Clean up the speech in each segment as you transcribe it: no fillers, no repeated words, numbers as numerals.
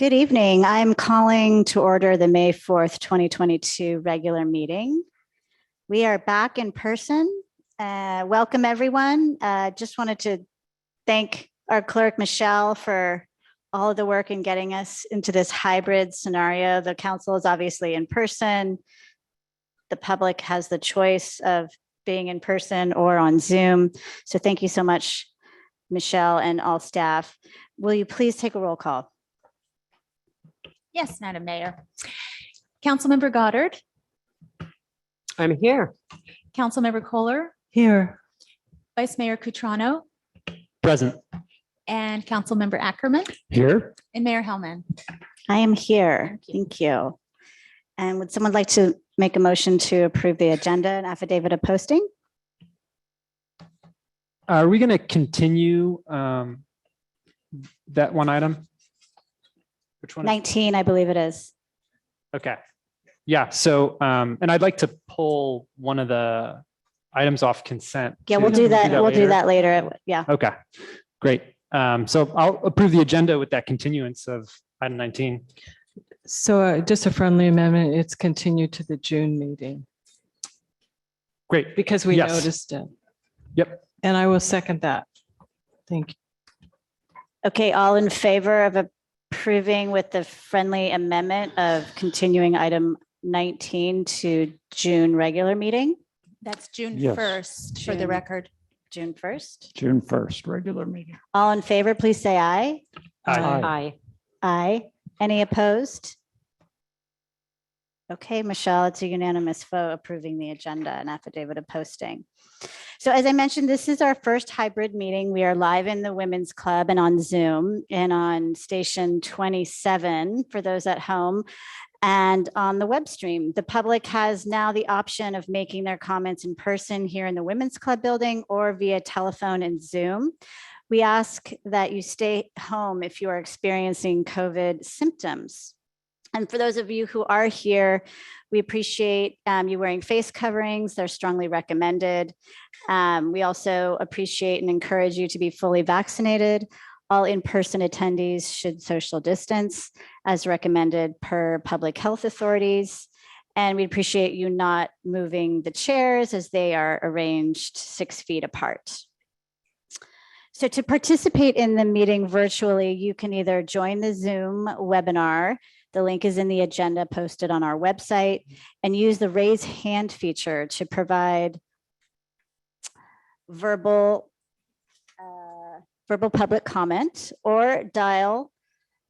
Good evening. I'm calling to order the May 4th, 2022 regular meeting. We are back in person. Welcome, everyone. Just wanted to thank our clerk, Michelle, for all of the work in getting us into this hybrid scenario. The council is obviously in person. The public has the choice of being in person or on Zoom. So thank you so much, Michelle and all staff. Will you please take a roll call? Yes, Madam Mayor. Councilmember Goddard, I'm here. Councilmember Kohler, Here. Vice Mayor Cutrano, Present. and Councilmember Ackerman, Here. and Mayor Hellman. I am here. Thank you. And would someone like to make a motion to approve the agenda and affidavit of posting? Are we going to continue that one item? Which one? 19, I believe it is. Okay. Yeah. So, and I'd like to pull one of the items off consent. Yeah, we'll do that. We'll do that later. Yeah. Okay, great. So I'll approve the agenda with that continuance of item 19. So just a friendly amendment, it's continued to the June meeting Great. because we Yes. noticed it. Yep. And I will second that. Thank you. Okay, all in favor of approving with the friendly amendment of continuing item 19 to June regular meeting, That's June Yes. 1st for the June. record. June 1st? June 1st, regular meeting. All in favor, please say aye. Aye. Aye. Any opposed? Okay, Michelle, it's a unanimous vote approving the agenda and affidavit of posting. So as I mentioned, this is our first hybrid meeting. We are live in the Women's Club and on Zoom and on station 27 for those at home and on the web stream. The public has now the option of making their comments in person here in the Women's Club building or via telephone and Zoom. We ask that you stay home if you are experiencing COVID symptoms. And for those of you who are here, we appreciate you wearing face coverings. They're strongly recommended. We also appreciate and encourage you to be fully vaccinated. All in-person attendees should social distance as recommended per public health authorities. And we appreciate you not moving the chairs as they are arranged 6 feet apart. So to participate in the meeting virtually, you can either join the Zoom webinar. The link is in the agenda posted on our website, and use the raise hand feature to provide verbal public comment, or dial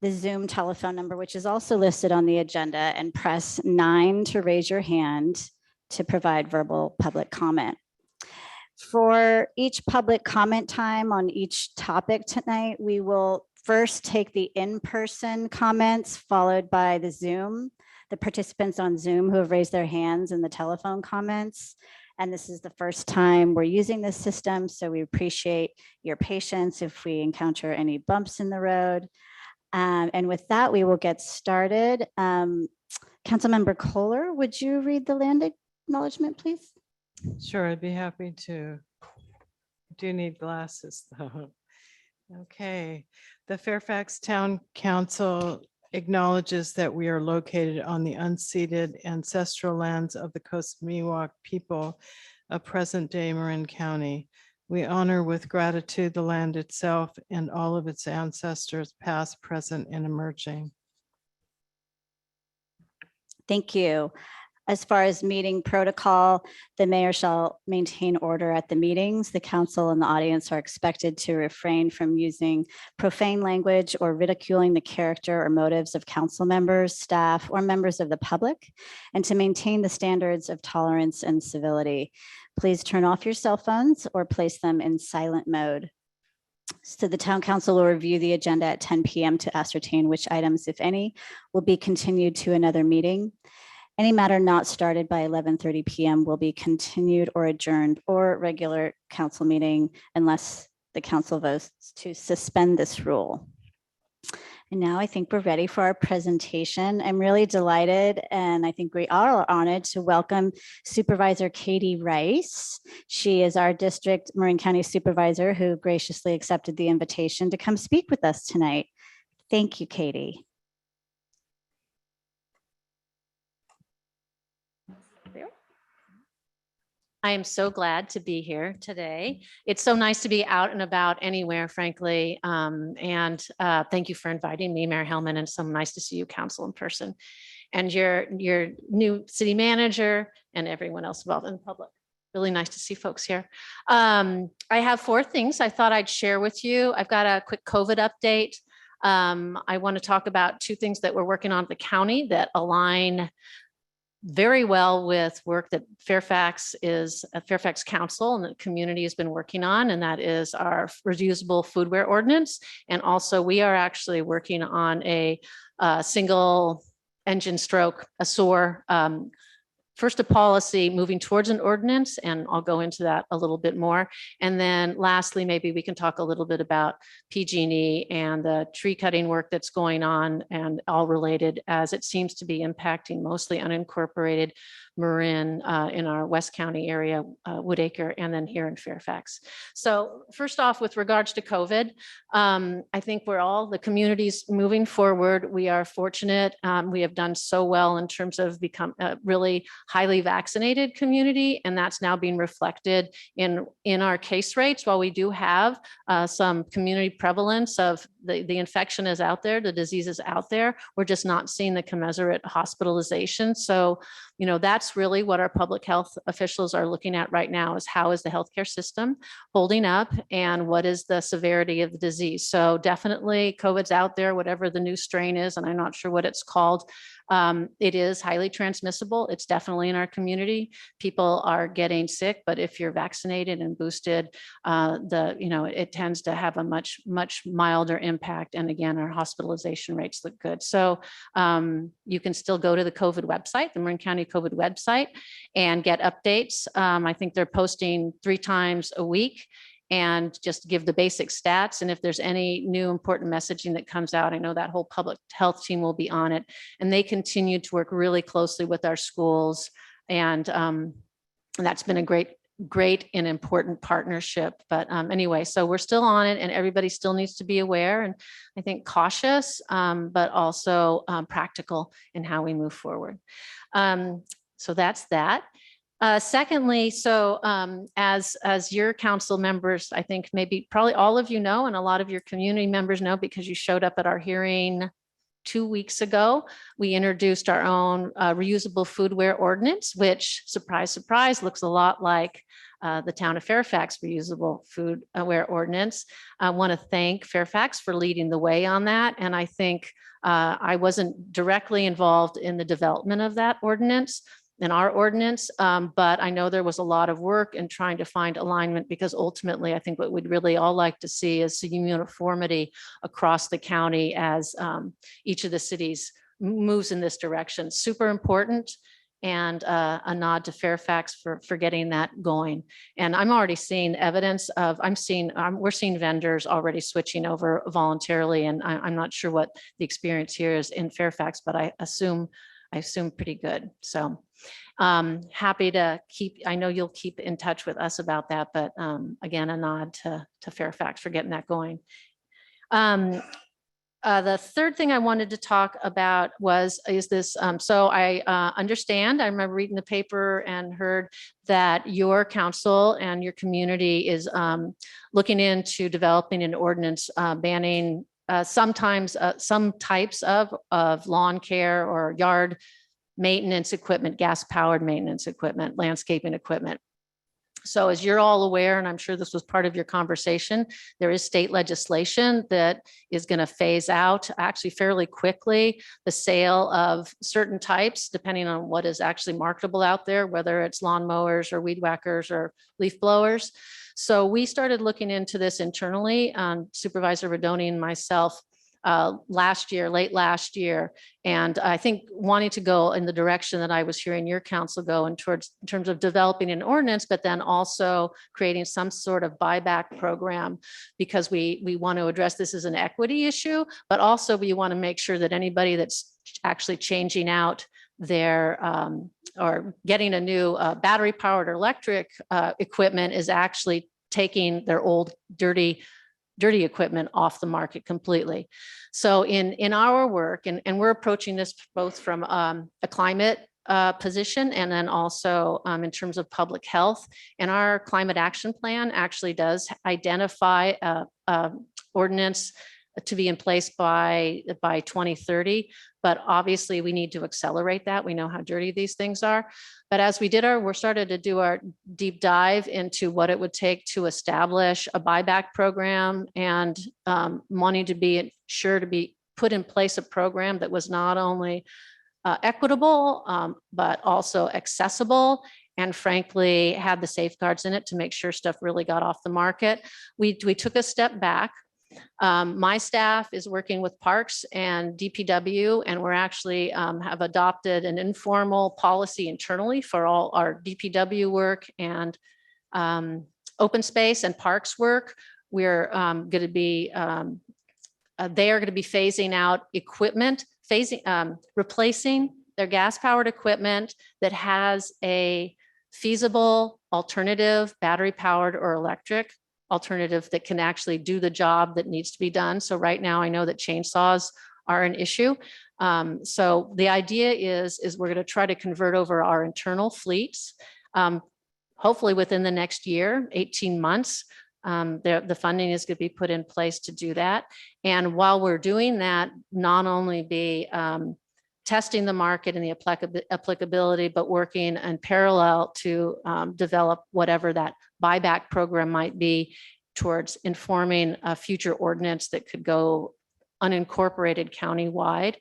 the Zoom telephone number, which is also listed on the agenda, and press 9 to raise your hand to provide verbal public comment. For each public comment time on each topic tonight, we will first take the in-person comments, followed by the participants on Zoom who have raised their hands, and the telephone comments. And this is the first time we're using this system, so we appreciate your patience if we encounter any bumps in the road. And with that, we will get started. Councilmember Kohler, would you read the land acknowledgement, please? Sure, I'd be happy to. I do need glasses though. Okay, the Fairfax Town Council acknowledges that we are located on the unceded ancestral lands of the Coast Miwok people of present-day Marin County. We honor with gratitude the land itself and all of its ancestors, past, present, and emerging. Thank you. As far as meeting protocol, the mayor shall maintain order at the meetings. The council and the audience are expected to refrain from using profane language or ridiculing the character or motives of council members, staff, or members of the public, and to maintain the standards of tolerance and civility. Please turn off your cell phones or place them in silent mode. So the town council will review the agenda at 10 p.m. to ascertain which items, if any, will be continued to another meeting. Any matter not started by 11:30 p.m. will be continued or adjourned or regular council meeting unless the council votes to suspend this rule. And now I think we're ready for our presentation. I'm really delighted, and I think we are honored to welcome Supervisor Katie Rice. She is our district Marin County supervisor who graciously accepted the invitation to come speak with us tonight. Thank you, Katie. I am so glad to be here today. It's so nice to be out and about anywhere, frankly. Thank you for inviting me, Mayor Hellman, and so nice to see you, council, in person, and your new city manager and everyone else involved in the public. Really nice to see folks here. I have 4 things I thought I'd share with you. I've got a quick COVID update. I want to talk about 2 things that we're working on at the county that align very well with work that Fairfax Council and the community has been working on, and that is our reusable foodware ordinance. And also we are actually working on a single engine stroke, a SOAR, first a policy moving towards an ordinance, and I'll go into that a little bit more. And then lastly, maybe we can talk a little bit about PG&E and the tree cutting work that's going on, and all related, as it seems to be impacting mostly unincorporated Marin in our West County area, Woodacre, and then here in Fairfax. So first off, with regards to COVID, I think the community's moving forward. We are fortunate. We have done so well in terms of become really highly vaccinated community, and that's now being reflected in our case rates. While we do have some community prevalence of the infection is out there, the disease is out there, we're just not seeing the commensurate hospitalization. So, that's really what our public health officials are looking at right now, is how is the healthcare system holding up and what is the severity of the disease. So definitely COVID's out there, whatever the new strain is, and I'm not sure what it's called. It is highly transmissible. It's definitely in our community. People are getting sick, but if you're vaccinated and boosted, it tends to have a much milder impact. And again, our hospitalization rates look good. So you can still go to the COVID website, the Marin County COVID website, and get updates. I think they're posting 3 times a week, and just give the basic stats. And if there's any new important messaging that comes out, I know that whole public health team will be on it. And they continue to work really closely with our schools. And that's been a great and important partnership. But anyway, so we're still on it, and everybody still needs to be aware, and I think cautious, but also practical in how we move forward. So that's that. Secondly, so as your council members, I think probably all of you know, and a lot of your community members know because you showed up at our hearing 2 weeks ago, we introduced our own reusable foodware ordinance, which, surprise, surprise, looks a lot like the town of Fairfax reusable foodware ordinance. I want to thank Fairfax for leading the way on that. And I think I wasn't directly involved in the development of that ordinance, in our ordinance, but I know there was a lot of work in trying to find alignment, because ultimately I think what we'd really all like to see is some uniformity across the county as each of the cities moves in this direction. Super important, and a nod to Fairfax for getting that going. And I'm already seeing evidence of, we're seeing vendors already switching over voluntarily, and I'm not sure what the experience here is in Fairfax, but I assume pretty good. So happy to I know you'll keep in touch with us about that, but again, a nod to Fairfax for getting that going. The third thing I wanted to talk about is this. So I understand, I remember reading the paper and heard that your council and your community is looking into developing an ordinance banning sometimes some types of lawn care or yard maintenance equipment, gas powered maintenance equipment, landscaping equipment. So as you're all aware, and I'm sure this was part of your conversation, there is state legislation that is going to phase out actually fairly quickly the sale of certain types, depending on what is actually marketable out there, whether it's lawn mowers or weed whackers or leaf blowers. So we started looking into this internally, Supervisor Rodoni and myself, late last year. And I think wanting to go in the direction that I was hearing your council go in terms of developing an ordinance, but then also creating some sort of buyback program, because we want to address this as an equity issue, but also we want to make sure that anybody that's actually changing out their or getting a new battery powered or electric equipment is actually taking their old dirty equipment off the market completely. So in our work, and we're approaching this both from a climate position, and then also in terms of public health. And our climate action plan actually does identify a ordinance to be in place by 2030. But obviously we need to accelerate that. We know how dirty these things are. But as we started to do our deep dive into what it would take to establish a buyback program, and wanting to be sure to be put in place a program that was not only equitable, but also accessible, and frankly had the safeguards in it to make sure stuff really got off the market. We took a step back. My staff is working with Parks and DPW, and we're actually have adopted an informal policy internally for all our DPW work and open space and parks work. We're going to be, they are going to be phasing out equipment, replacing their gas-powered equipment that has a feasible alternative, battery-powered or electric alternative that can actually do the job that needs to be done. So right now I know that chainsaws are an issue. So the idea is we're going to try to convert over our internal fleets, hopefully within the next year, 18 months. The funding is going to be put in place to do that. And while we're doing that, not only be testing the market and the applicability, but working in parallel to develop whatever that buyback program might be towards informing a future ordinance that could go unincorporated countywide.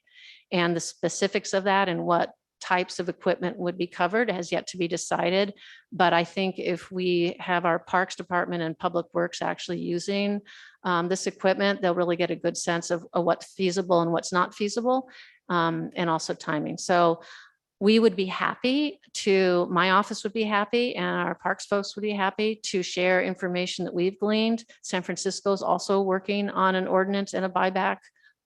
And the specifics of that and what types of equipment would be covered has yet to be decided. But I think if we have our Parks Department and Public Works actually using this equipment, they'll really get a good sense of what's feasible and what's not feasible, and also timing. So we would be happy to, my office would be happy, and our parks folks would be happy to share information that we've gleaned. San Francisco is also working on an ordinance and a buyback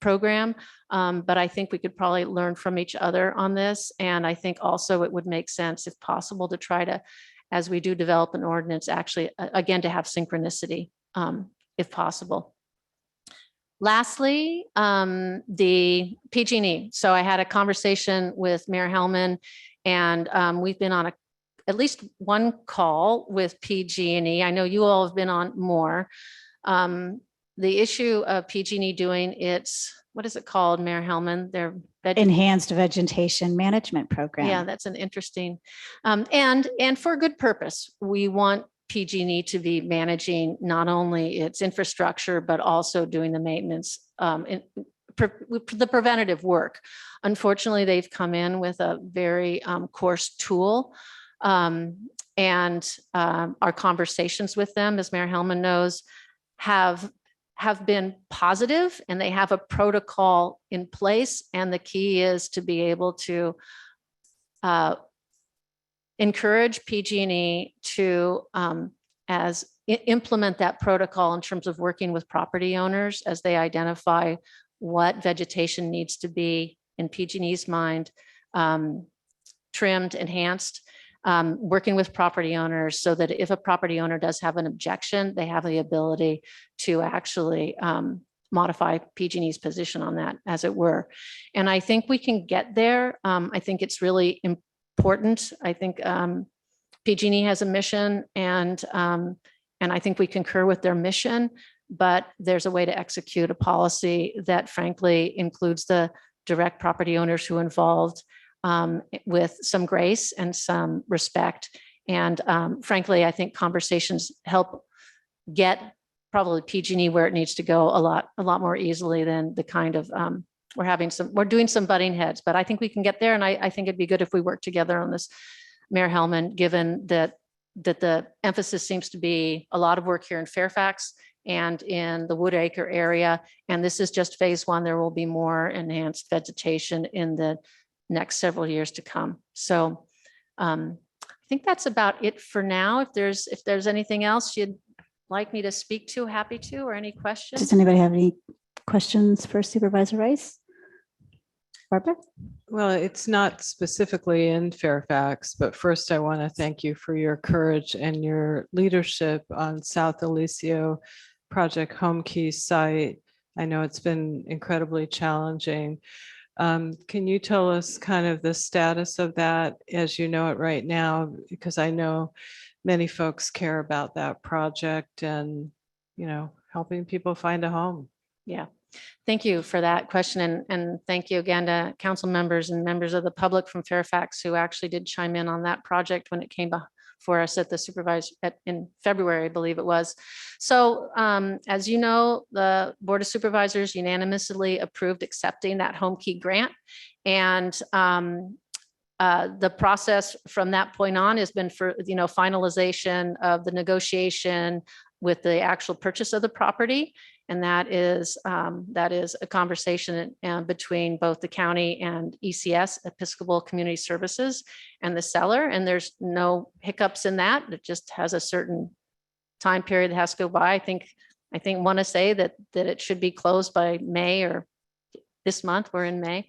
program. But I think we could probably learn from each other on this. And I think also it would make sense, if possible, to try to, as we do develop an ordinance, actually, again, to have synchronicity, if possible. Lastly, the PG&E. So I had a conversation with Mayor Hellman, and we've been on at least one call with PG&E. I know you all have been on more. The issue of PG&E doing its, what is it called, Mayor Hellman? Their Enhanced Vegetation Management Program. Yeah, that's an interesting, and for a good purpose. We want PG&E to be managing not only its infrastructure, but also doing the maintenance, the preventative work. Unfortunately, they've come in with a very coarse tool, and our conversations with them, as Mayor Hellman knows, have been positive, and they have a protocol in place. And the key is to be able to encourage PG&E to implement that protocol in terms of working with property owners as they identify what vegetation needs to be, in PG&E's mind, trimmed, enhanced, working with property owners so that if a property owner does have an objection, they have the ability to actually modify PG&E's position on that, as it were. And I think we can get there. I think it's really important. I think PG&E has a mission, and I think we concur with their mission, but there's a way to execute a policy that frankly includes the direct property owners who are involved, with some grace and some respect. And frankly, I think conversations help get probably PG&E where it needs to go a lot more easily than the kind of, we're doing some butting heads, but I think we can get there. And I think it'd be good if we work together on this, Mayor Hellman, given that the emphasis seems to be a lot of work here in Fairfax and in the Woodacre area. And this is just phase one. There will be more enhanced vegetation in the next several years to come. So I think that's about it for now. If there's anything else you'd like me to speak to, happy to, or any questions? Does anybody have any questions for Supervisor Rice? Barbara? Well, it's not specifically in Fairfax, but first I want to thank you for your courage and your leadership on South Alicio Project Home Key site. I know it's been incredibly challenging. Can you tell us kind of the status of that as you know it right now? Because I know many folks care about that project and, helping people find a home. Yeah, thank you for that question. And thank you again to council members and members of the public from Fairfax who actually did chime in on that project when it came for us at the in February, I believe it was. So as you know, the Board of Supervisors unanimously approved accepting that home key grant. And the process from that point on has been for, finalization of the negotiation with the actual purchase of the property. And that is a conversation between both the county and ECS, Episcopal Community Services, and the seller. And there's no hiccups in that. It just has a certain time period that has to go by. I think want to say that it should be closed by May or this month. We're in May.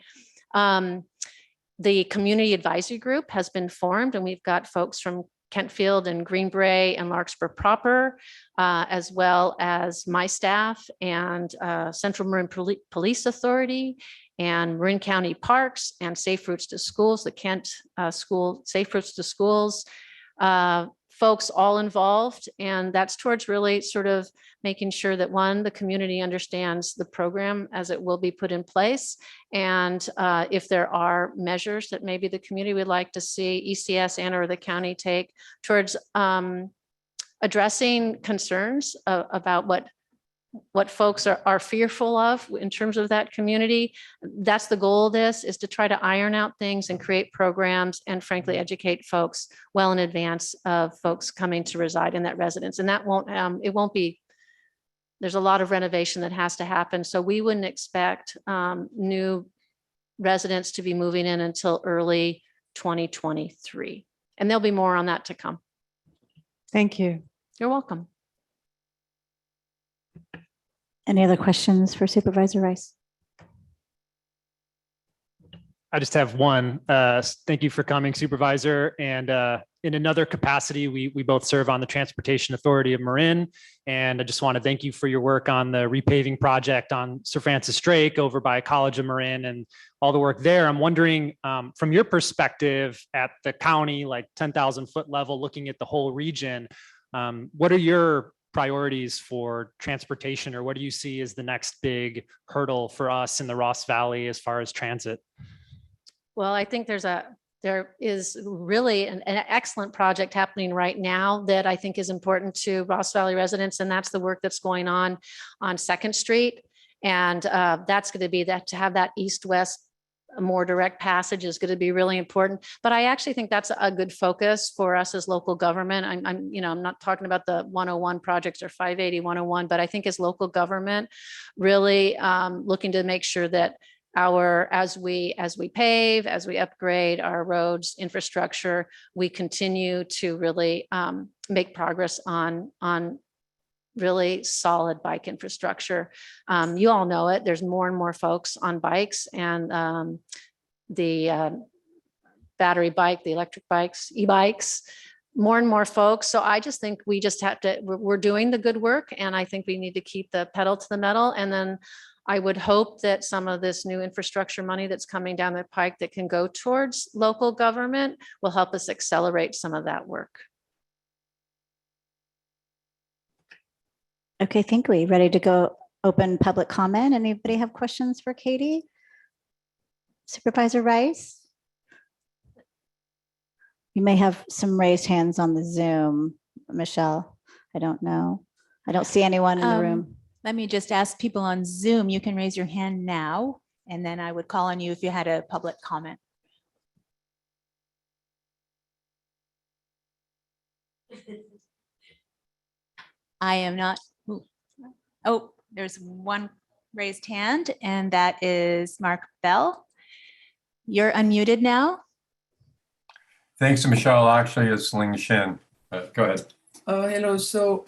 The community advisory group has been formed, and we've got folks from Kentfield and Greenbrae and Larkspur proper, as well as my staff and Central Marin Police Authority and Marin County Parks and Safe Routes to Schools, the Kent School Safe Routes to Schools, folks all involved. And that's towards really sort of making sure that the community understands the program as it will be put in place. And if there are measures that maybe the community would like to see ECS and or the county take towards addressing concerns about what folks are fearful of in terms of that community. That's the goal of this, is to try to iron out things and create programs and frankly educate folks well in advance of folks coming to reside in that residence. And that it won't be, there's a lot of renovation that has to happen. So we wouldn't expect new residents to be moving in until early 2023. And there'll be more on that to come. Thank you. You're welcome. Any other questions for Supervisor Rice? I just have one. Thank you for coming, Supervisor. And in another capacity, we both serve on the Transportation Authority of Marin. And I just want to thank you for your work on the repaving project on Sir Francis Drake over by College of Marin and all the work there. I'm wondering, from your perspective at the county, like 10,000 foot level, looking at the whole region, what are your priorities for transportation, or what do you see as the next big hurdle for us in the Ross Valley as far as transit? Well, I think there is really an excellent project happening right now that I think is important to Ross Valley residents, and that's the work that's going on 2nd Street. And that's going to be to have that east-west more direct passage is going to be really important. But I actually think that's a good focus for us as local government. I'm not talking about the 101 projects or 580, 101, but I think as local government, really looking to make sure that as we pave, as we upgrade our roads infrastructure, we continue to really make progress on really solid bike infrastructure. You all know it. There's more and more folks on bikes, and the battery bike, the electric bikes, e-bikes, more and more folks. So I just think we just have to, we're doing the good work, and I think we need to keep the pedal to the metal. And then I would hope that some of this new infrastructure money that's coming down the pike that can go towards local government will help us accelerate some of that work. Okay, think we ready to go open public comment. Anybody have questions for Katie? Supervisor Rice? You may have some raised hands on the Zoom, Michelle. I don't know. I don't see anyone in the room. Let me just ask people on Zoom, you can raise your hand now, and then I would call on you if you had a public comment. I am not. Oh, there's one raised hand, and that is Mark Bell. You're unmuted now. Thanks to Michelle. Actually, it's Ling Shin. Go ahead. Hello. So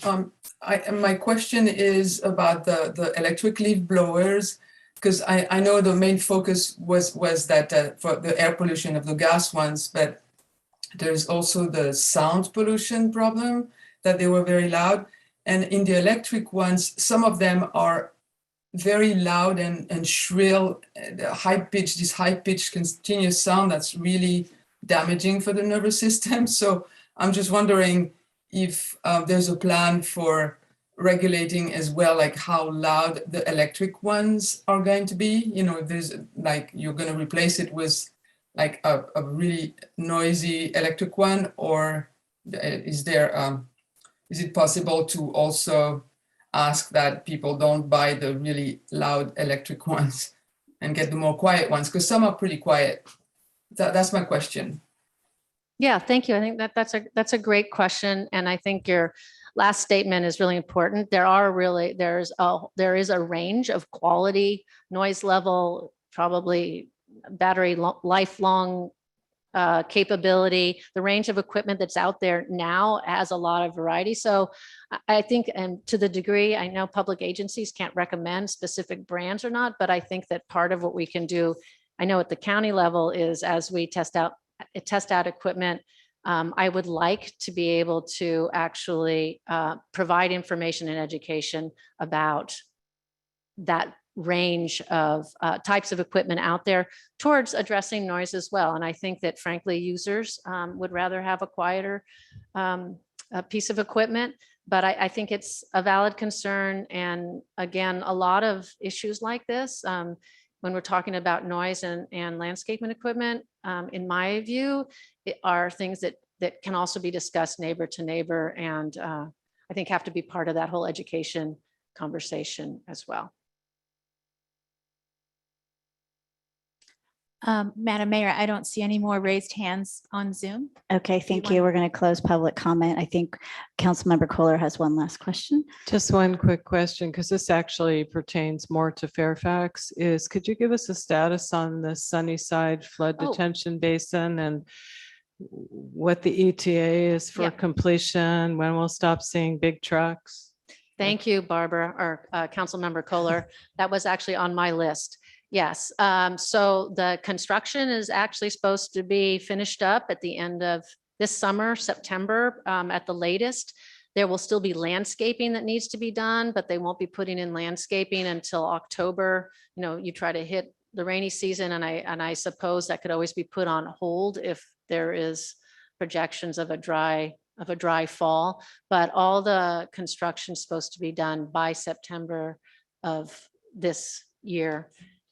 my question is about the electric leaf blowers, because I know the main focus was that for the air pollution of the gas ones, but there's also the sound pollution problem, that they were very loud. And in the electric ones, some of them are very loud and shrill, this high pitched continuous sound that's really damaging for the nervous system. So I'm just wondering if there's a plan for regulating as well, like how loud the electric ones are going to be. You know, if there's like, you're going to replace it with like a really noisy electric one, or is it possible to also ask that people don't buy the really loud electric ones and get the more quiet ones? Because some are pretty quiet. That's my question. Yeah, thank you. I think that's a great question. And I think your last statement is really important. There is a range of quality, noise level, probably battery lifelong capability. The range of equipment that's out there now has a lot of variety. So I think, and to the degree, I know public agencies can't recommend specific brands or not, but I think that part of what we can do, I know at the county level, is as we test out equipment, I would like to be able to actually provide information and education about that range of types of equipment out there towards addressing noise as well. And I think that frankly, users would rather have a quieter piece of equipment, but I think it's a valid concern. And again, a lot of issues like this, when we're talking about noise and landscaping equipment, in my view, are things that can also be discussed neighbor to neighbor, and I think have to be part of that whole education conversation as well. Madam Mayor, I don't see any more raised hands on Zoom. Okay, thank you. We're going to close public comment. I think Councilmember Kohler has one last question. Just one quick question, because this actually pertains more to Fairfax, is could you give us a status on the Sunnyside flood Oh. detention basin and what the ETA is for Yeah. completion, when we'll stop seeing big trucks? Thank you, Barbara, or Councilmember Kohler. That was actually on my list. Yes, so the construction is actually supposed to be finished up at the end of this summer, September, at the latest. There will still be landscaping that needs to be done, but they won't be putting in landscaping until October. You know, you try to hit the rainy season, and I suppose that could always be put on hold if there is projections of a dry fall. But all the construction is supposed to be done by September of this year,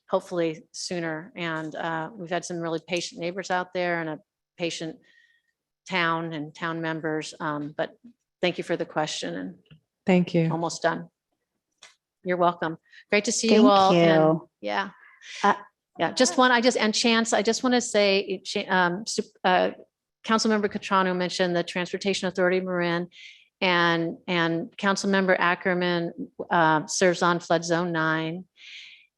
hopefully sooner. And we've had some really patient neighbors out there and a patient town and town members. But thank you for the question, and Thank you. almost done. You're welcome. Great to see Thank you all. And you. yeah. Uh, Yeah, Chance, I just want to say, Councilmember Catrano mentioned the Transportation Authority of Marin, and Councilmember Ackerman serves on Flood Zone 9.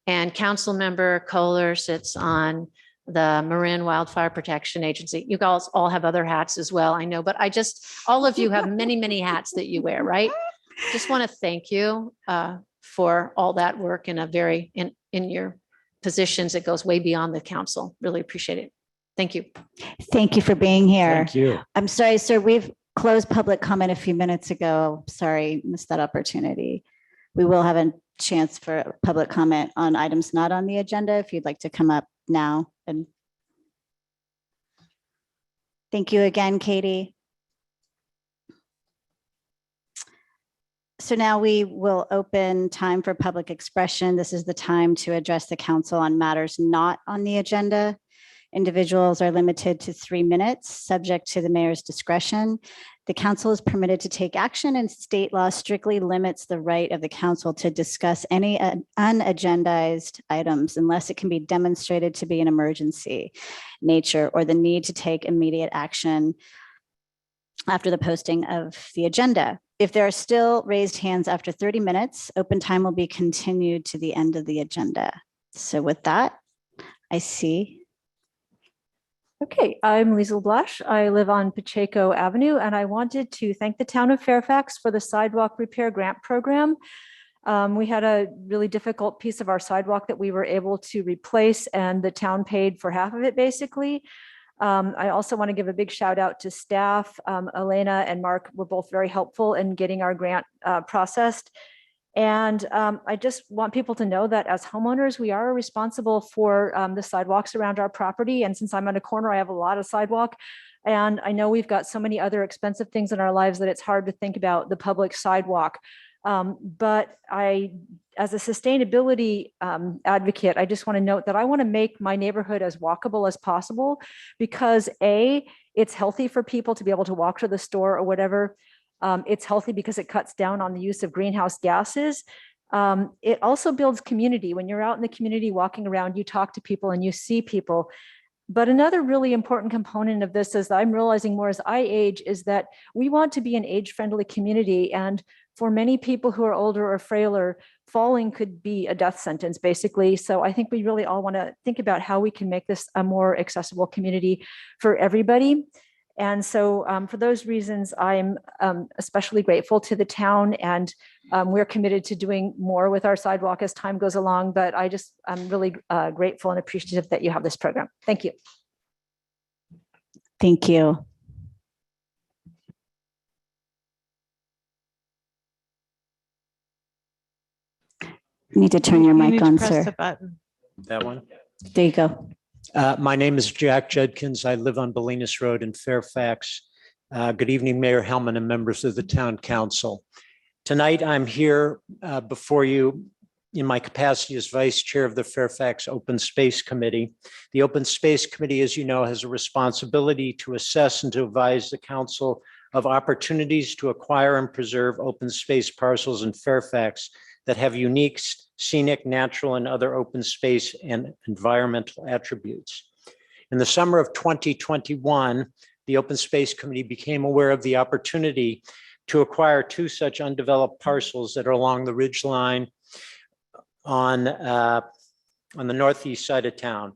And Councilmember Kohler sits on the Marin Wildfire Protection Agency. You guys all have other hats as well, I know, but all of you have many, many hats that you wear, right? Just want to thank you for all that work in in your positions. It goes way beyond the council. Really appreciate it. Thank you. Thank you for being here. Thank you. I'm sorry, sir, we've closed public comment a few minutes ago. Sorry, missed that opportunity. We will have a chance for public comment on items not on the agenda if you'd like to come up now. And thank you again, Katie. So now we will open time for public expression. This is the time to address the council on matters not on the agenda. Individuals are limited to 3 minutes, subject to the mayor's discretion. The council is permitted to take action, and state law strictly limits the right of the council to discuss any unagendized items unless it can be demonstrated to be an emergency nature or the need to take immediate action after the posting of the agenda. If there are still raised hands after 30 minutes, open time will be continued to the end of the agenda. So with that, I see. Okay, I'm Liesl Blasch. I live on Pacheco Avenue, and I wanted to thank the town of Fairfax for the sidewalk repair grant program. We had a really difficult piece of our sidewalk that we were able to replace, and the town paid for half of it, basically. I also want to give a big shout out to staff. Elena and Mark were both very helpful in getting our grant processed. And I just want people to know that as homeowners, we are responsible for the sidewalks around our property. And since I'm on a corner, I have a lot of sidewalk. And I know we've got so many other expensive things in our lives that it's hard to think about the public sidewalk. But as a sustainability advocate, I just want to note that I want to make my neighborhood as walkable as possible because it's healthy for people to be able to walk to the store or whatever. It's healthy because it cuts down on the use of greenhouse gases. It also builds community. When you're out in the community walking around, you talk to people and you see people. But another really important component of this, as I'm realizing more as I age, is that we want to be an age-friendly community. And for many people who are older or frailer, falling could be a death sentence, basically. So I think we really all want to think about how we can make this a more accessible community for everybody. And so for those reasons, I'm especially grateful to the town, and we're committed to doing more with our sidewalk as time goes along. But I'm really grateful and appreciative that you have this program. Thank you. Thank you. You need to turn your You mic need to on, press sir. the button. That one. There you go. My name is Jack Judkins. I live on Bolinas Road in Fairfax. Good evening, Mayor Hellman and members of the Town Council. Tonight, I'm here before you in my capacity as Vice Chair of the Fairfax Open Space Committee. The Open Space Committee, as you know, has a responsibility to assess and to advise the Council of opportunities to acquire and preserve open space parcels in Fairfax that have unique scenic, natural, and other open space and environmental attributes. In the summer of 2021, the Open Space Committee became aware of the opportunity to acquire two such undeveloped parcels that are along the ridge line on the northeast side of town.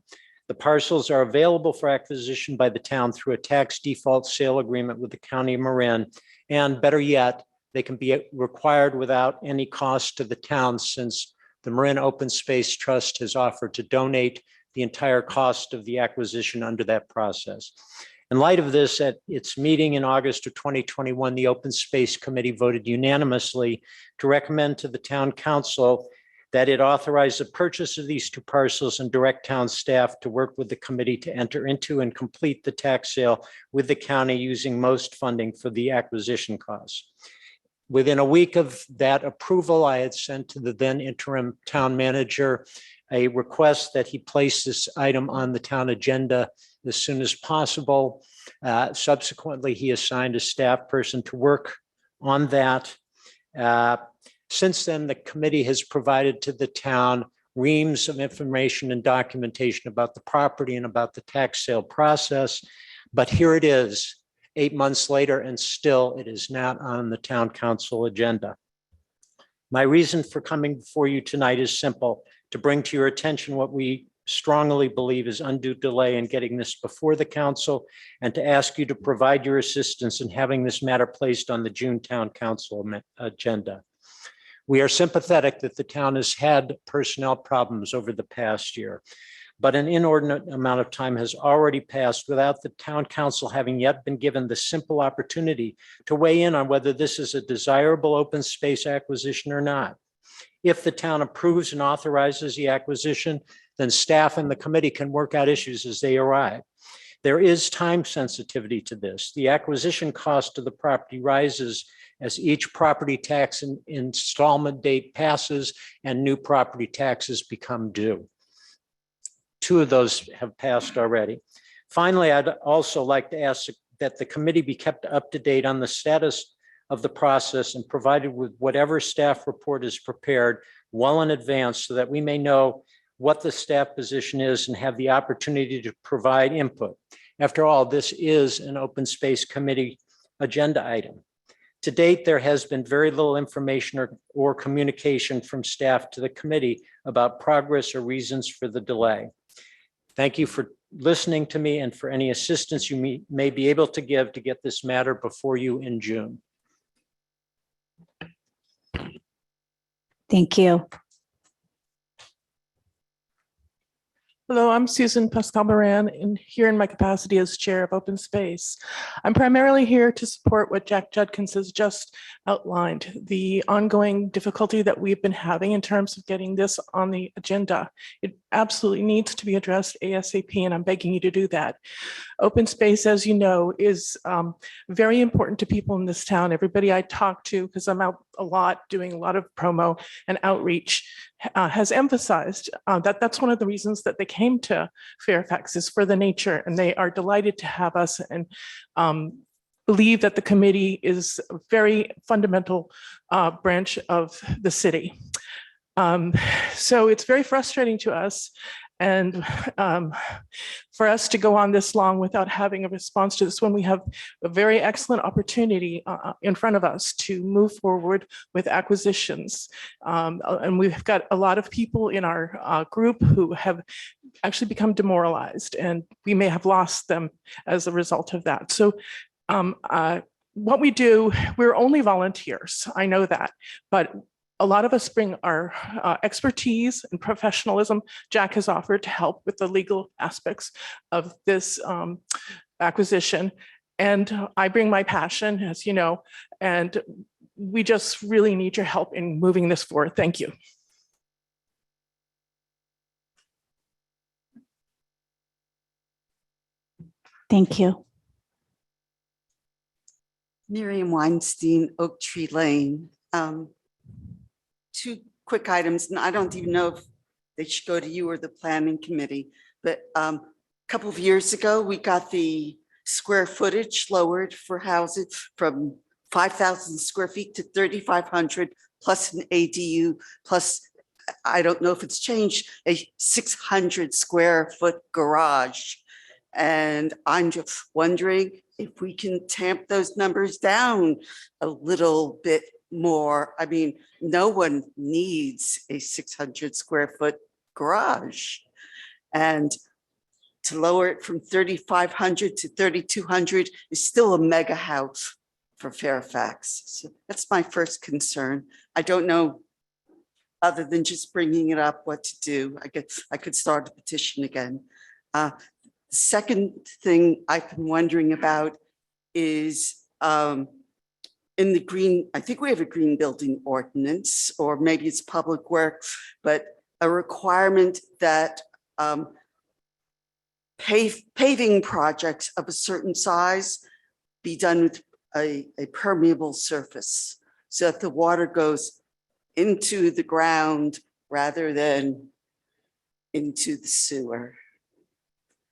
The parcels are available for acquisition by the town through a tax default sale agreement with the County of Marin, and better yet, they can be required without any cost to the town, since the Marin Open Space Trust has offered to donate the entire cost of the acquisition under that process. In light of this, at its meeting in August of 2021, the Open Space Committee voted unanimously to recommend to the Town Council that it authorize the purchase of these two parcels and direct town staff to work with the committee to enter into and complete the tax sale with the county using most funding for the acquisition costs. Within a week of that approval, I had sent to the then interim town manager a request that he place this item on the town agenda as soon as possible. Subsequently, he assigned a staff person to work on that. Since then, the committee has provided to the town reams of information and documentation about the property and about the tax sale process. But here it is, 8 months later, and still it is not on the town council agenda. My reason for coming before you tonight is simple: to bring to your attention what we strongly believe is undue delay in getting this before the council, and to ask you to provide your assistance in having this matter placed on the June town council agenda. We are sympathetic that the town has had personnel problems over the past year, but an inordinate amount of time has already passed without the town council having yet been given the simple opportunity to weigh in on whether this is a desirable open space acquisition or not. If the town approves and authorizes the acquisition, then staff and the committee can work out issues as they arrive. There is time sensitivity to this. The acquisition cost of the property rises as each property tax installment date passes and new property taxes become due. 2 of those have passed already. Finally, I'd also like to ask that the committee be kept up to date on the status of the process and provided with whatever staff report is prepared well in advance, so that we may know what the staff position is and have the opportunity to provide input. After all, this is an open space committee agenda item. To date, there has been very little information or communication from staff to the committee about progress or reasons for the delay. Thank you for listening to me and for any assistance you may be able to give to get this matter before you in June. Thank you. Hello, I'm Susan Pascal-Moran, and here in my capacity as Chair of Open Space. I'm primarily here to support what Jack Judkins has just outlined, the ongoing difficulty that we've been having in terms of getting this on the agenda. It absolutely needs to be addressed ASAP, and I'm begging you to do that. Open space, as you know, is very important to people in this town. Everybody I talk to, because I'm out a lot doing a lot of promo and outreach, has emphasized that that's one of the reasons that they came to Fairfax is for the nature, and they are delighted to have us and believe that the committee is a very fundamental branch of the city. So it's very frustrating to us and for us to go on this long without having a response to this when we have a very excellent opportunity in front of us to move forward with acquisitions. And we've got a lot of people in our group who have actually become demoralized, and we may have lost them as a result of that. So what we do, we're only volunteers, I know that, but a lot of us bring our expertise and professionalism. Jack has offered to help with the legal aspects of this acquisition. And I bring my passion, as you know, and we just really need your help in moving this forward. Thank you. Thank you. Miriam Weinstein, Oak Tree Lane. Two quick items, and I don't even know if they should go to you or the planning committee, but a couple of years ago, we got the square footage lowered for houses from 5,000 square feet to 3,500 plus an ADU, plus, I don't know if it's changed, a 600 square foot garage. And I'm just wondering if we can tamp those numbers down a little bit more. I mean, no one needs a 600 square foot garage. And to lower it from 3,500 to 3,200 is still a mega house for Fairfax. So that's my first concern. I don't know, other than just bringing it up, what to do. I guess I could start a petition again. The second thing I've been wondering about is in the green, I think we have a green building ordinance, or maybe it's public works, but a requirement that paving projects of a certain size be done with a permeable surface. So if the water goes into the ground rather than into the sewer,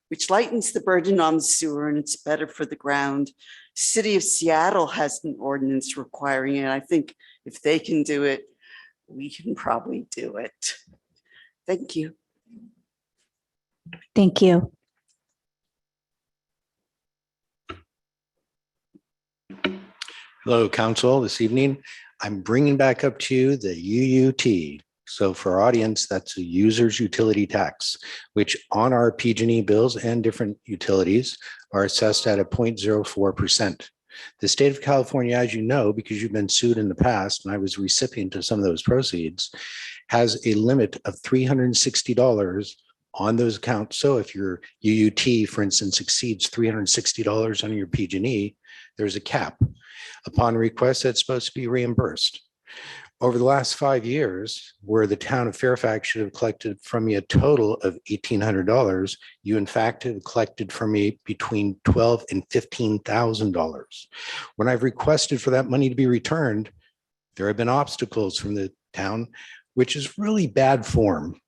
which lightens the burden on the sewer and it's better for the ground. City of Seattle has an ordinance requiring it. I think if they can do it, we can probably do it. Thank you. Thank you. Hello, Council. This evening, I'm bringing back up to you the UUT. So for our audience, that's a user's utility tax, which on our PG&E bills and different utilities are assessed at a 0.04%. The state of California, as you know, because you've been sued in the past, and I was recipient of some of those proceeds, has a limit of $360 on those accounts. So if your UUT, for instance, exceeds $360 on your PG&E, there's a cap. Upon request, that's supposed to be reimbursed. Over the last 5 years, where the town of Fairfax should have collected from me a total of $1,800, you in fact have collected from me between $12,000 and $15,000. When I've requested for that money to be returned, there have been obstacles from the town, which is really bad form.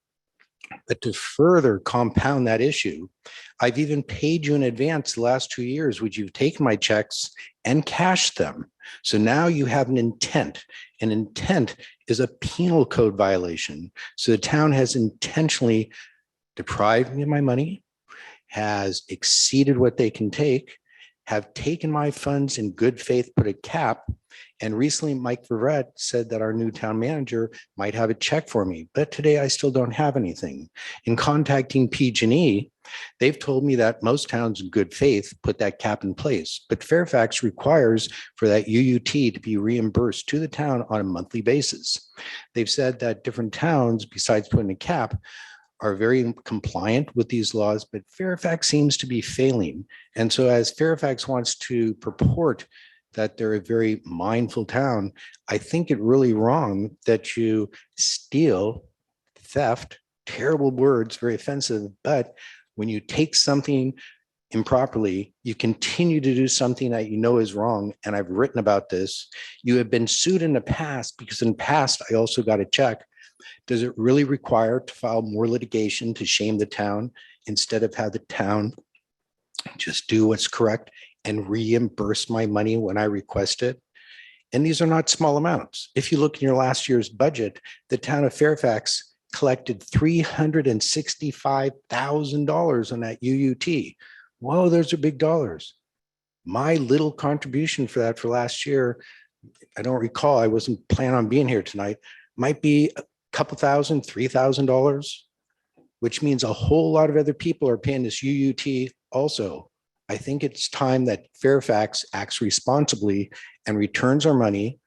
But to further compound that issue, I've even paid you in advance the last 2 years, which you've taken my checks and cashed them. So now you have an intent. An intent is a penal code violation. So the town has intentionally deprived me of my money, has exceeded what they can take, have taken my funds in good faith, put a cap. And recently, Mike Verret said that our new town manager might have a check for me, but today I still don't have anything. In contacting PG&E, they've told me that most towns in good faith put that cap in place, but Fairfax requires for that UUT to be reimbursed to the town on a monthly basis. They've said that different towns, besides putting a cap, are very compliant with these laws, but Fairfax seems to be failing. And so as Fairfax wants to purport that they're a very mindful town, I think it really wrong that you steal, theft, terrible words, very offensive, but when you take something improperly, you continue to do something that you know is wrong. And I've written about this. You have been sued in the past because in the past, I also got a check. Does it really require to file more litigation to shame the town instead of have the town just do what's correct and reimburse my money when I request it? And these are not small amounts. If you look in your last year's budget, the town of Fairfax collected $365,000 on that UUT. Whoa, those are big dollars. My little contribution for that for last year, I don't recall, I wasn't planning on being here tonight, might be a couple thousand, $3,000, which means a whole lot of other people are paying this UUT also. I think it's time that Fairfax acts responsibly and returns our money,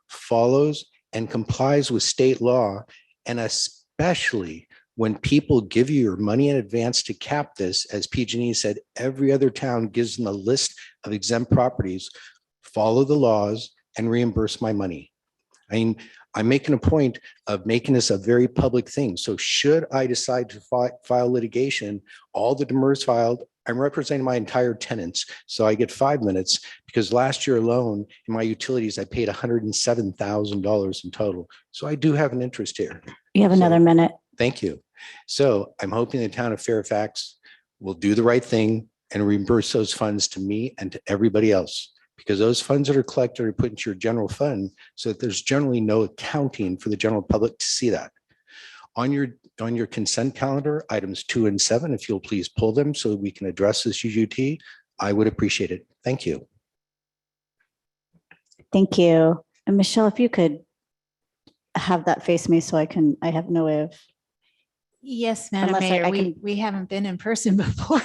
follows and complies with state law, and especially when people give you your money in advance to cap this, as PG&E said, every other town gives them a list of exempt properties, follow the laws and reimburse my money. I mean, I'm making a point of making this a very public thing. So should I decide to file litigation, all the demurs filed, I'm representing my entire tenants. So I get 5 minutes because last year alone in my utilities, I paid $107,000 in total. So I do have an interest here. You have another minute. Thank you. So I'm hoping the town of Fairfax will do the right thing and reimburse those funds to me and to everybody else, because those funds that are collected are put into your general fund so that there's generally no accounting for the general public to see that. On your consent calendar, items 2 and 7, if you'll please pull them so that we can address this UUT, I would appreciate it. Thank you. Thank you. And Michelle, if you could have that face me so I have no way of. Yes, Madam Unless Mayor, I we haven't been in person before.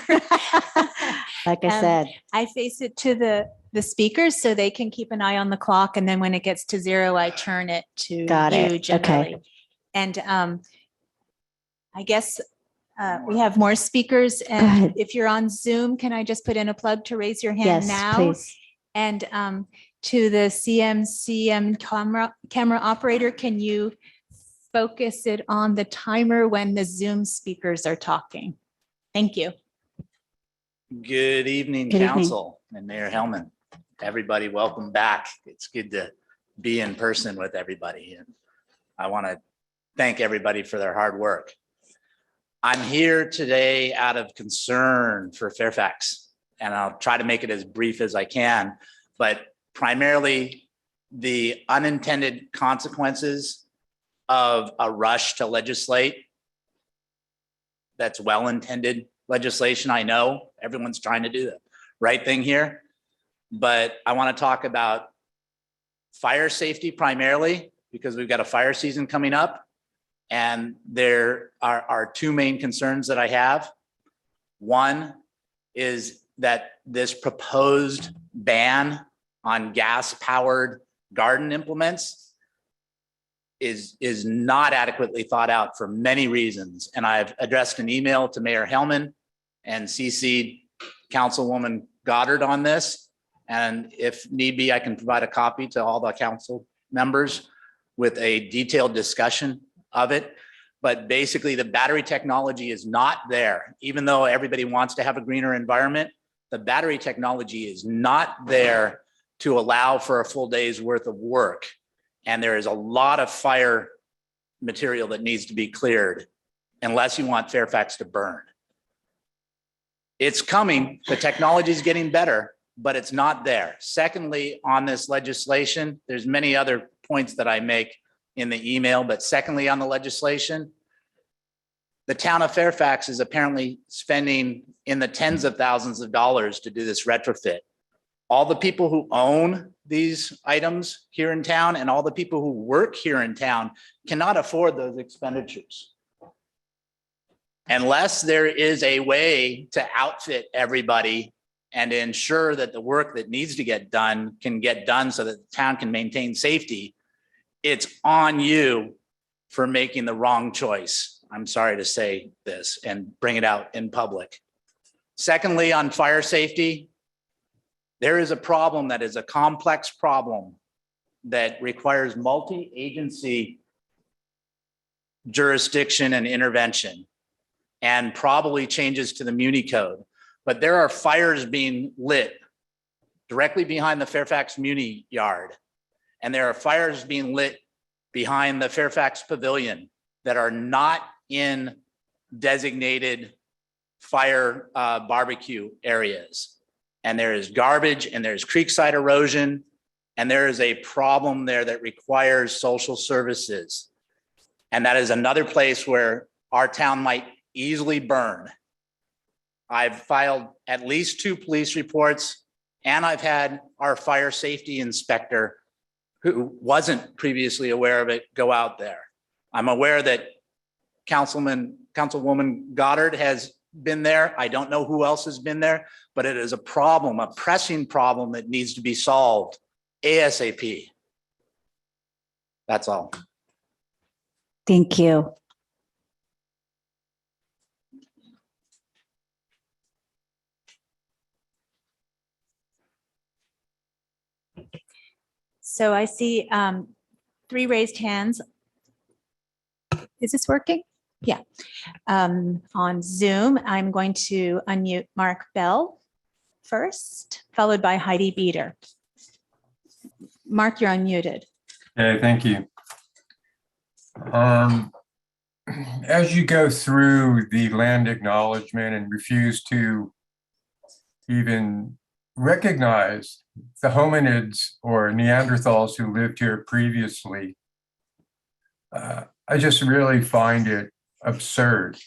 Like I said, I face it to the speakers so they can keep an eye on the clock. And then when it gets to 0, I turn it to Got it. you generally. Okay. And I guess we have more speakers. Go ahead. And if you're on Zoom, can I just put in a plug to raise your hand Yes, now? please. And to the CM camera operator, can you focus it on the timer when the Zoom speakers are talking? Thank you. Good evening, Good evening. Council and Mayor Hellman. Everybody, welcome back. It's good to be in person with everybody. And I want to thank everybody for their hard work. I'm here today out of concern for Fairfax, and I'll try to make it as brief as I can, but primarily the unintended consequences of a rush to legislate. That's well-intended legislation. I know everyone's trying to do the right thing here, but I want to talk about fire safety primarily because we've got a fire season coming up. And there are 2 main concerns that I have. One is that this proposed ban on gas-powered garden implements is not adequately thought out for many reasons. And I've addressed an email to Mayor Hellman and CC'd Councilwoman Goddard on this. And if need be, I can provide a copy to all the council members with a detailed discussion of it. But basically the battery technology is not there. Even though everybody wants to have a greener environment, the battery technology is not there to allow for a full day's worth of work. And there is a lot of fire material that needs to be cleared unless you want Fairfax to burn. It's coming, the technology is getting better, but it's not there. Secondly, on this legislation, there's many other points that I make in the email, but secondly, on the legislation, the town of Fairfax is apparently spending in the tens of thousands of dollars to do this retrofit. All the people who own these items here in town and all the people who work here in town cannot afford those expenditures. Unless there is a way to outfit everybody and ensure that the work that needs to get done can get done so that the town can maintain safety, it's on you for making the wrong choice I'm sorry to say this and bring it out in public. Secondly, on fire safety, there is a problem that is a complex problem that requires multi-agency jurisdiction and intervention and probably changes to the Muni code. But there are fires being lit directly behind the Fairfax Muni yard. And there are fires being lit behind the Fairfax Pavilion that are not in designated fire barbecue areas. And there is garbage and there's creekside erosion. And there is a problem there that requires social services. And that is another place where our town might easily burn. I've filed at least 2 police reports, and I've had our fire safety inspector, who wasn't previously aware of it, go out there. I'm aware that Councilwoman Goddard has been there. I don't know who else has been there, but it is a problem, a pressing problem that needs to be solved ASAP. That's all. Thank you. So I see 3 raised hands. Is this working? Yeah. On Zoom, I'm going to unmute Mark Bell first, followed by Heidi Beater. Mark, you're unmuted. Okay, thank you. As you go through the land acknowledgement and refuse to even recognize the hominids or Neanderthals who lived here previously, I just really find it absurd.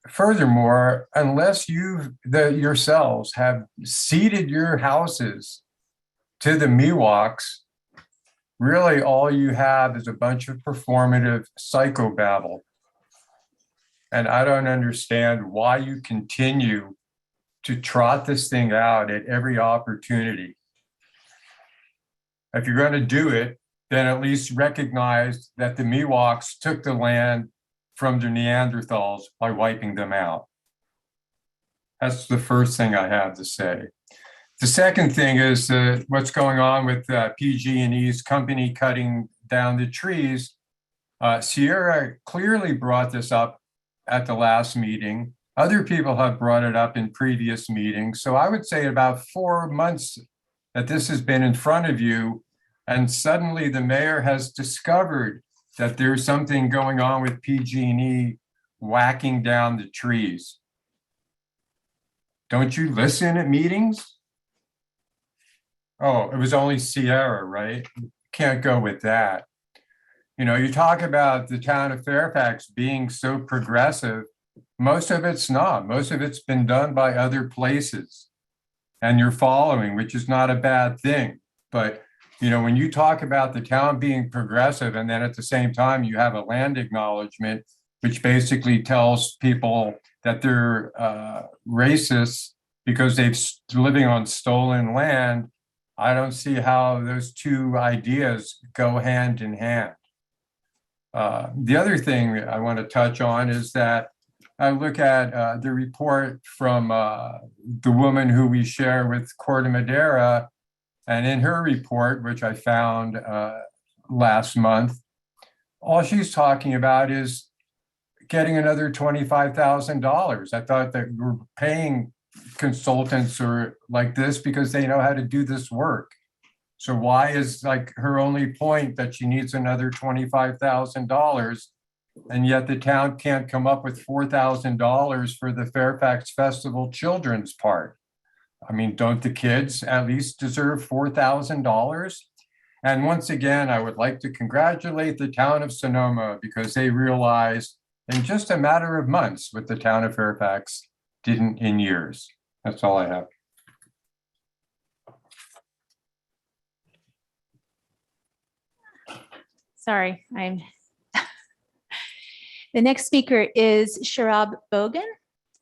Furthermore, unless you yourselves have ceded your houses to the Miwoks, really all you have is a bunch of performative psychobabble. And I don't understand why you continue to trot this thing out at every opportunity. If you're going to do it, then at least recognize that the Miwoks took the land from the Neanderthals by wiping them out. That's the first thing I have to say. The second thing is what's going on with PG&E's company cutting down the trees. Sierra clearly brought this up at the last meeting. Other people have brought it up in previous meetings. So I would say about 4 months that this has been in front of you, and suddenly the mayor has discovered that there's something going on with PG&E whacking down the trees. Don't you listen at meetings? Oh, it was only Sierra, right? Can't go with that. You know, you talk about the town of Fairfax being so progressive. Most of it's not. Most of it's been done by other places. And you're following, which is not a bad thing. But, you know, when you talk about the town being progressive and then at the same time you have a land acknowledgement, which basically tells people that they're racist because they're living on stolen land, I don't see how those two ideas go hand in hand. The other thing I want to touch on is that I look at the report from the woman who we share with Corte Madera, and in her report, which I found last month, all she's talking about is getting another $25,000. I thought that we're paying consultants or like this because they know how to do this work. So why is like her only point that she needs another $25,000, and yet the town can't come up with $4,000 for the Fairfax Festival children's part? I mean, don't the kids at least deserve $4,000? And once again, I would like to congratulate the town of Sonoma because they realized in just a matter of months what the town of Fairfax didn't in years. That's all I have. Sorry, the next speaker is Sharab Bogan,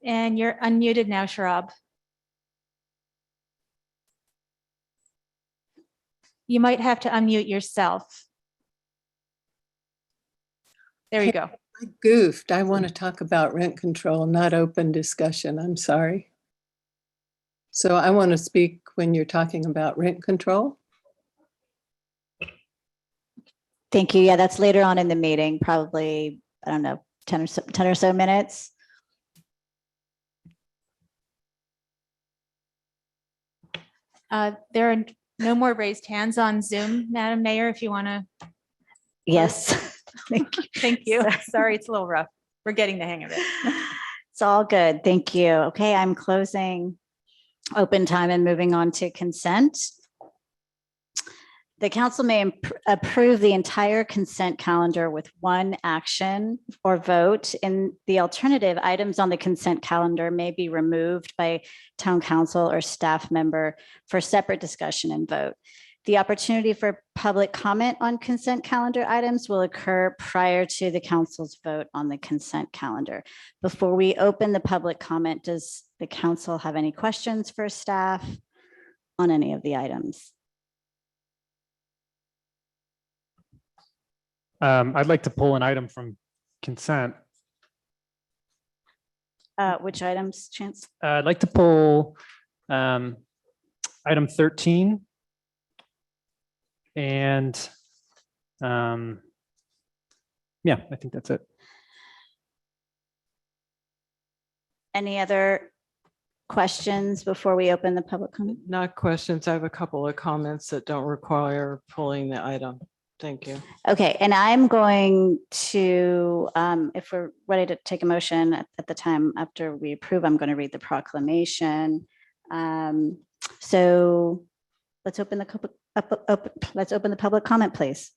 and you're unmuted now, Sharab. You might have to unmute yourself. There you go. I goofed. I want to talk about rent control, not open discussion. I'm sorry. So I want to speak when you're talking about rent control. Thank you. Yeah, that's later on in the meeting, probably, I don't know, 10 or so minutes. There are no more raised hands on Zoom, Madam Mayor, if you want to. Yes. Thank you. Thank you. Sorry, it's a little rough. We're getting the hang of it. It's all good. Thank you. Okay, I'm closing open time and moving on to consent. The council may approve the entire consent calendar with one action or vote. In the alternative, items on the consent calendar may be removed by town council or staff member for separate discussion and vote. The opportunity for public comment on consent calendar items will occur prior to the council's vote on the consent calendar. Before we open the public comment, does the council have any questions for staff on any of the items? I'd like to pull an item from consent. Which items, Chance? I'd like to pull item 13. And yeah, I think that's it. Any other questions before we open the public comment? Not questions. I have a couple of comments that don't require pulling the item. Thank you. Okay, and I'm going to, if we're ready to take a motion at the time after we approve, I'm going to read the proclamation. So let's open the let's open the public comment, please.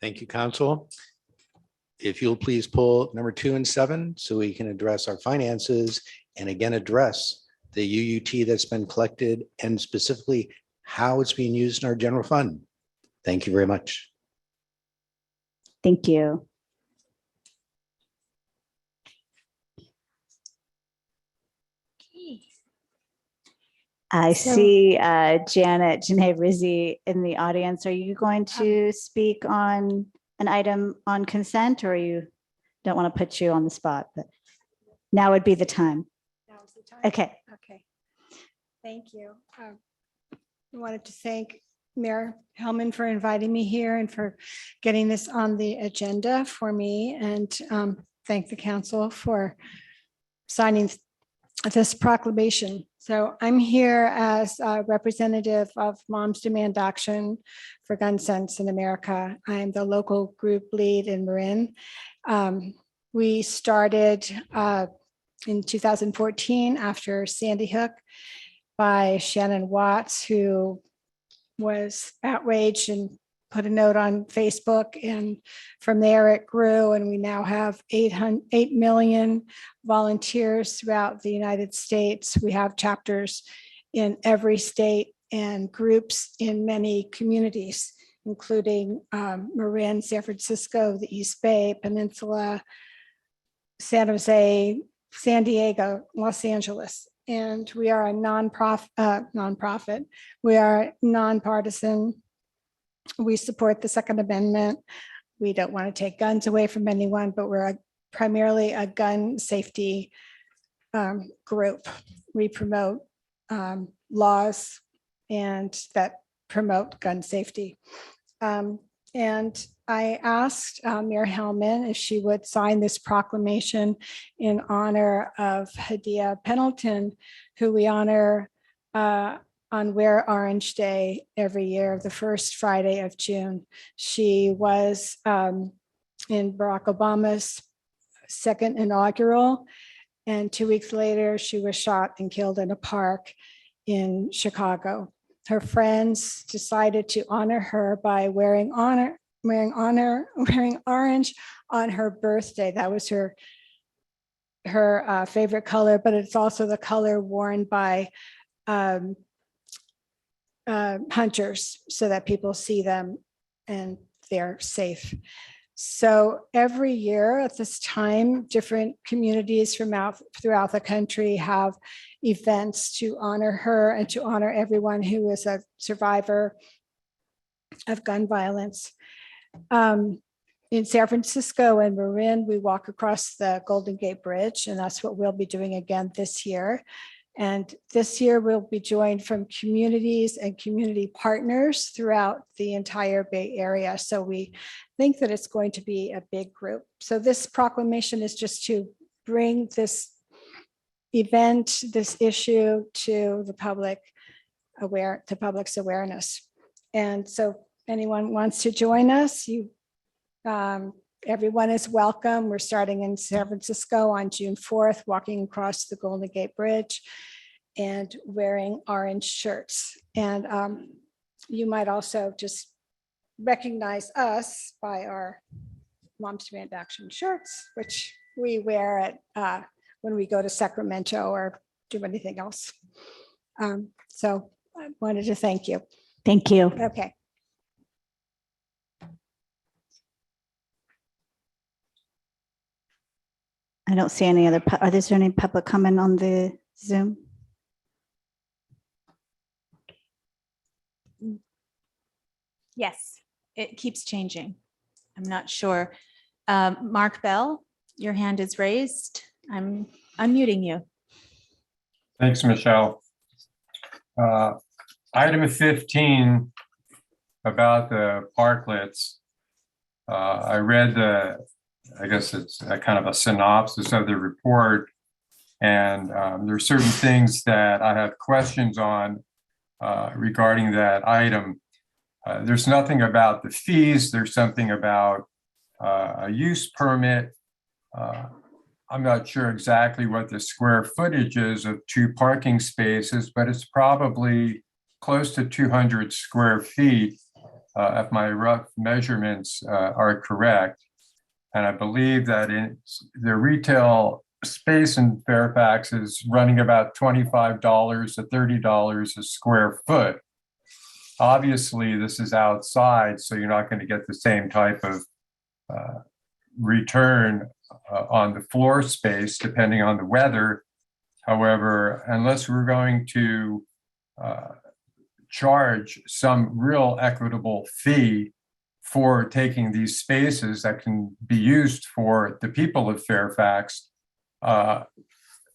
Thank you, Council. If you'll please pull number 2 and 7 so we can address our finances and again address the UUT that's been collected and specifically how it's being used in our general fund. Thank you very much. Thank you. I see Janet Janae Rizzi in the audience. Are you going to speak on an item on consent, or you don't want to put you on the spot, but now would be the time. Now's the time. Okay. Okay. Thank you. I wanted to thank Mayor Hellman for inviting me here and for getting this on the agenda for me, and thank the council for signing this proclamation. So I'm here as a representative of Moms Demand Action for Gun Sense in America. I'm the local group lead in Marin. We started in 2014 after Sandy Hook by Shannon Watts, who was outraged and put a note on Facebook, and from there it grew, and we now have 8 million volunteers throughout the United States. We have chapters in every state and groups in many communities, including Marin, San Francisco, the East Bay Peninsula, San Jose, San Diego, Los Angeles. And we are a nonprofit. We are nonpartisan. We support the Second Amendment. We don't want to take guns away from anyone, but we're primarily a gun safety group. We promote laws and that promote gun safety. And I asked Mayor Hellman if she would sign this proclamation in honor of Hadia Pendleton, who we honor on Ware Orange Day every year, the first Friday of June. She was in Barack Obama's second inaugural, and 2 weeks later, she was shot and killed in a park in Chicago. Her friends decided to honor her by wearing orange on her birthday. That was her favorite color, but it's also the color worn by hunters so that people see them and they're safe. So every year at this time, different communities throughout the country have events to honor her and to honor everyone who is a survivor of gun violence. In San Francisco and Marin, we walk across the Golden Gate Bridge, and that's what we'll be doing again this year. And this year we'll be joined from communities and community partners throughout the entire Bay Area. So we think that it's going to be a big group. So this proclamation is just to bring this event, this issue to the public's awareness. And so anyone wants to join us, everyone is welcome. We're starting in San Francisco on June 4th, walking across the Golden Gate Bridge and wearing orange shirts. And you might also just recognize us by our Moms Demand Action shirts, which we wear at when we go to Sacramento or do anything else. So I wanted to thank you. Thank you. Okay. I don't see any other, are there any public comment on the Zoom? Yes, it keeps changing. I'm not sure. Mark Bell, your hand is raised. I'm unmuting you. Thanks, Michelle. Item 15 about the parklets. I read I guess it's a kind of a synopsis of the report. And there are certain things that I have questions on regarding that item. There's nothing about the fees. There's something about a use permit. I'm not sure exactly what the square footage is of 2 parking spaces, but it's probably close to 200 square feet if my rough measurements are correct. And I believe that the retail space in Fairfax is running about $25 to $30 a square foot. Obviously, this is outside, so you're not going to get the same type of return on the floor space, depending on the weather. However, unless we're going to charge some real equitable fee for taking these spaces that can be used for the people of Fairfax,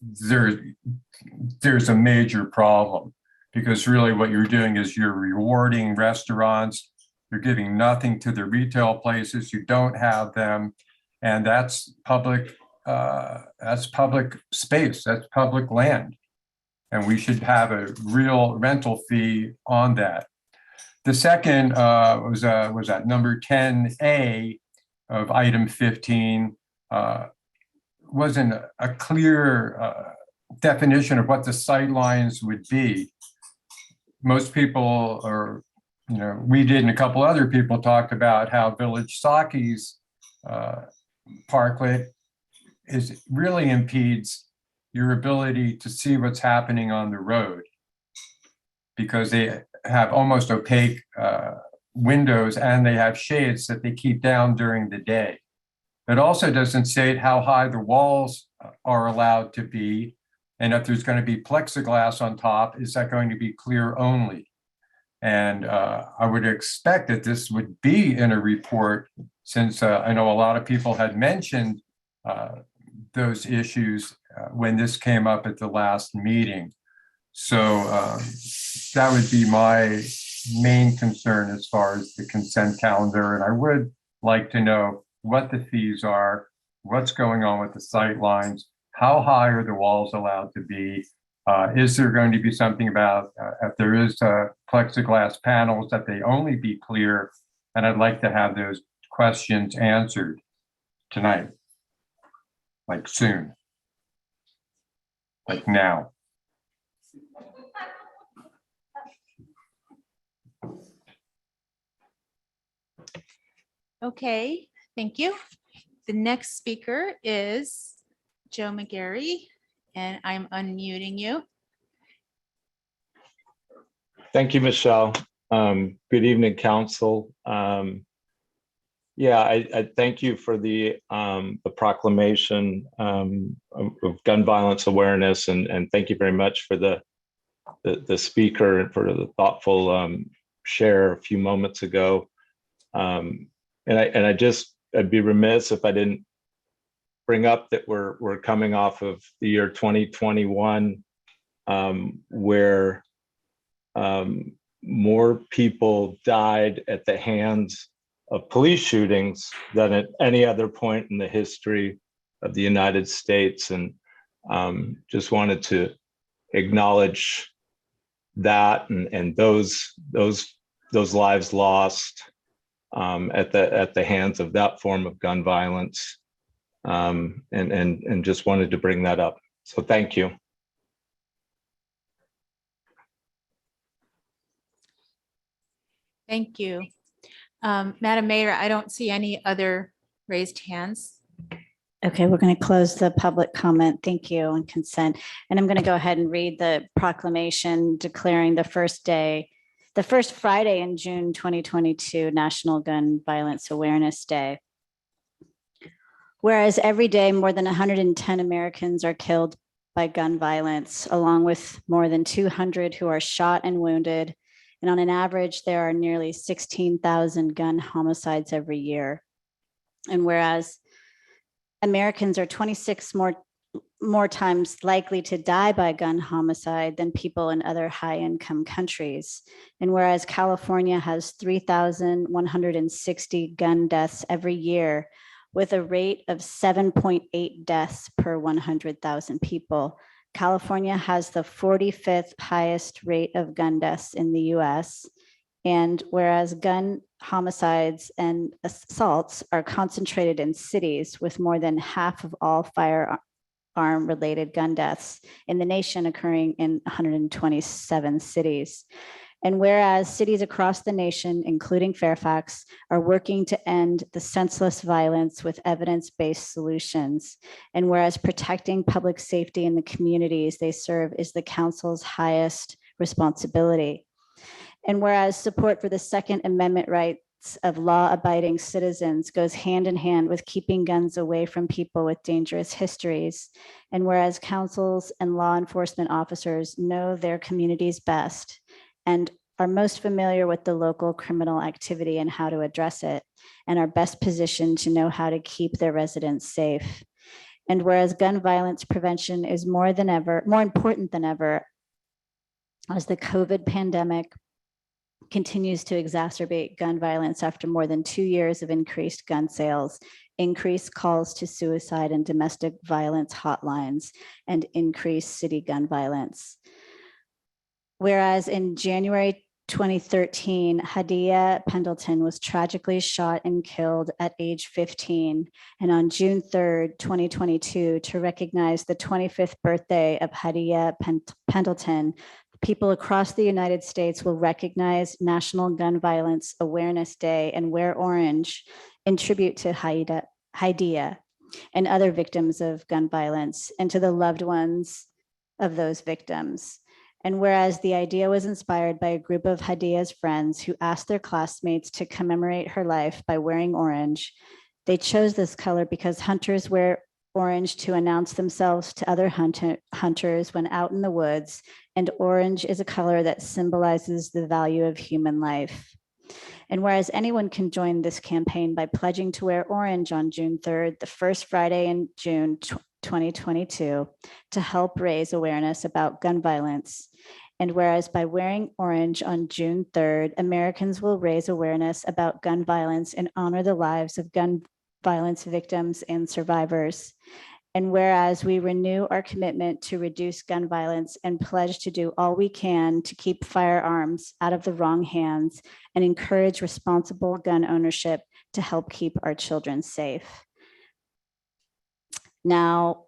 there's a major problem, because really what you're doing is you're rewarding restaurants, you're giving nothing to the retail places, you don't have them, and that's public space, that's public land, and we should have a real rental fee on that. The second was at number 10A of item 15, wasn't a clear definition of what the sightlines would be. Most people, or we did, and a couple other people talked about how Village Saki's parklet really impedes your ability to see what's happening on the road, because they have almost opaque windows and they have shades that they keep down during the day. It also doesn't state how high the walls are allowed to be, and if there's going to be plexiglass on top, is that going to be clear only? And I would expect that this would be in a report, since I know a lot of people had mentioned those issues when this came up at the last meeting. So that would be my main concern as far as the consent calendar. And I would like to know what the fees are, what's going on with the sight lines, how high are the walls allowed to be? Is there going to be something about if there is plexiglass panels that they only be clear? And I'd like to have those questions answered tonight, like soon, like now. Okay, thank you. The next speaker is Joe McGarry, and I'm unmuting you. Thank you, Michelle. Good evening, council. Yeah, I thank you for the proclamation of gun violence awareness, and thank you very much for the speaker and for the thoughtful share a few moments ago. I'd be remiss if I didn't bring up that we're coming off of the year 2021, where more people died at the hands of police shootings than at any other point in the history of the United States. And just wanted to acknowledge that and those lives lost at the hands of that form of gun violence. And just wanted to bring that up. So thank you. Thank you. Madam Mayor, I don't see any other raised hands. Okay, we're going to close the public comment. Thank you, and consent. And I'm going to go ahead and read the proclamation declaring the first Friday in June 2022 National Gun Violence Awareness Day. Whereas every day more than 110 Americans are killed by gun violence, along with more than 200 who are shot and wounded. And on an average, there are nearly 16,000 gun homicides every year. And whereas Americans are 26 more times likely to die by gun homicide than people in other high-income countries. And whereas California has 3,160 gun deaths every year, with a rate of 7.8 deaths per 100,000 people, California has the 45th highest rate of gun deaths in the US. And whereas gun homicides and assaults are concentrated in cities, with more than half of all firearm-related gun deaths in the nation occurring in 127 cities. And whereas cities across the nation, including Fairfax, are working to end the senseless violence with evidence-based solutions. And whereas protecting public safety in the communities they serve is the council's highest responsibility. And whereas support for the Second Amendment rights of law-abiding citizens goes hand in hand with keeping guns away from people with dangerous histories. And whereas councils and law enforcement officers know their communities best and are most familiar with the local criminal activity and how to address it, and are best positioned to know how to keep their residents safe. And whereas gun violence prevention is more important than ever, as the COVID pandemic continues to exacerbate gun violence after more than 2 years of increased gun sales, increased calls to suicide and domestic violence hotlines, and increased city gun violence. Whereas in January 2013, Hadia Pendleton was tragically shot and killed at age 15. And on June 3rd, 2022, to recognize the 25th birthday of Hadia Pendleton, people across the United States will recognize National Gun Violence Awareness Day and wear orange in tribute to Hadia and other victims of gun violence, and to the loved ones of those victims. And whereas the idea was inspired by a group of Hadia's friends who asked their classmates to commemorate her life by wearing orange, they chose this color because hunters wear orange to announce themselves to other hunters when out in the woods, and orange is a color that symbolizes the value of human life. And whereas anyone can join this campaign by pledging to wear orange on June 3rd, the first Friday in June 2022, to help raise awareness about gun violence. And whereas by wearing orange on June 3rd, Americans will raise awareness about gun violence and honor the lives of gun violence victims and survivors. And whereas we renew our commitment to reduce gun violence and pledge to do all we can to keep firearms out of the wrong hands and encourage responsible gun ownership to help keep our children safe. Now,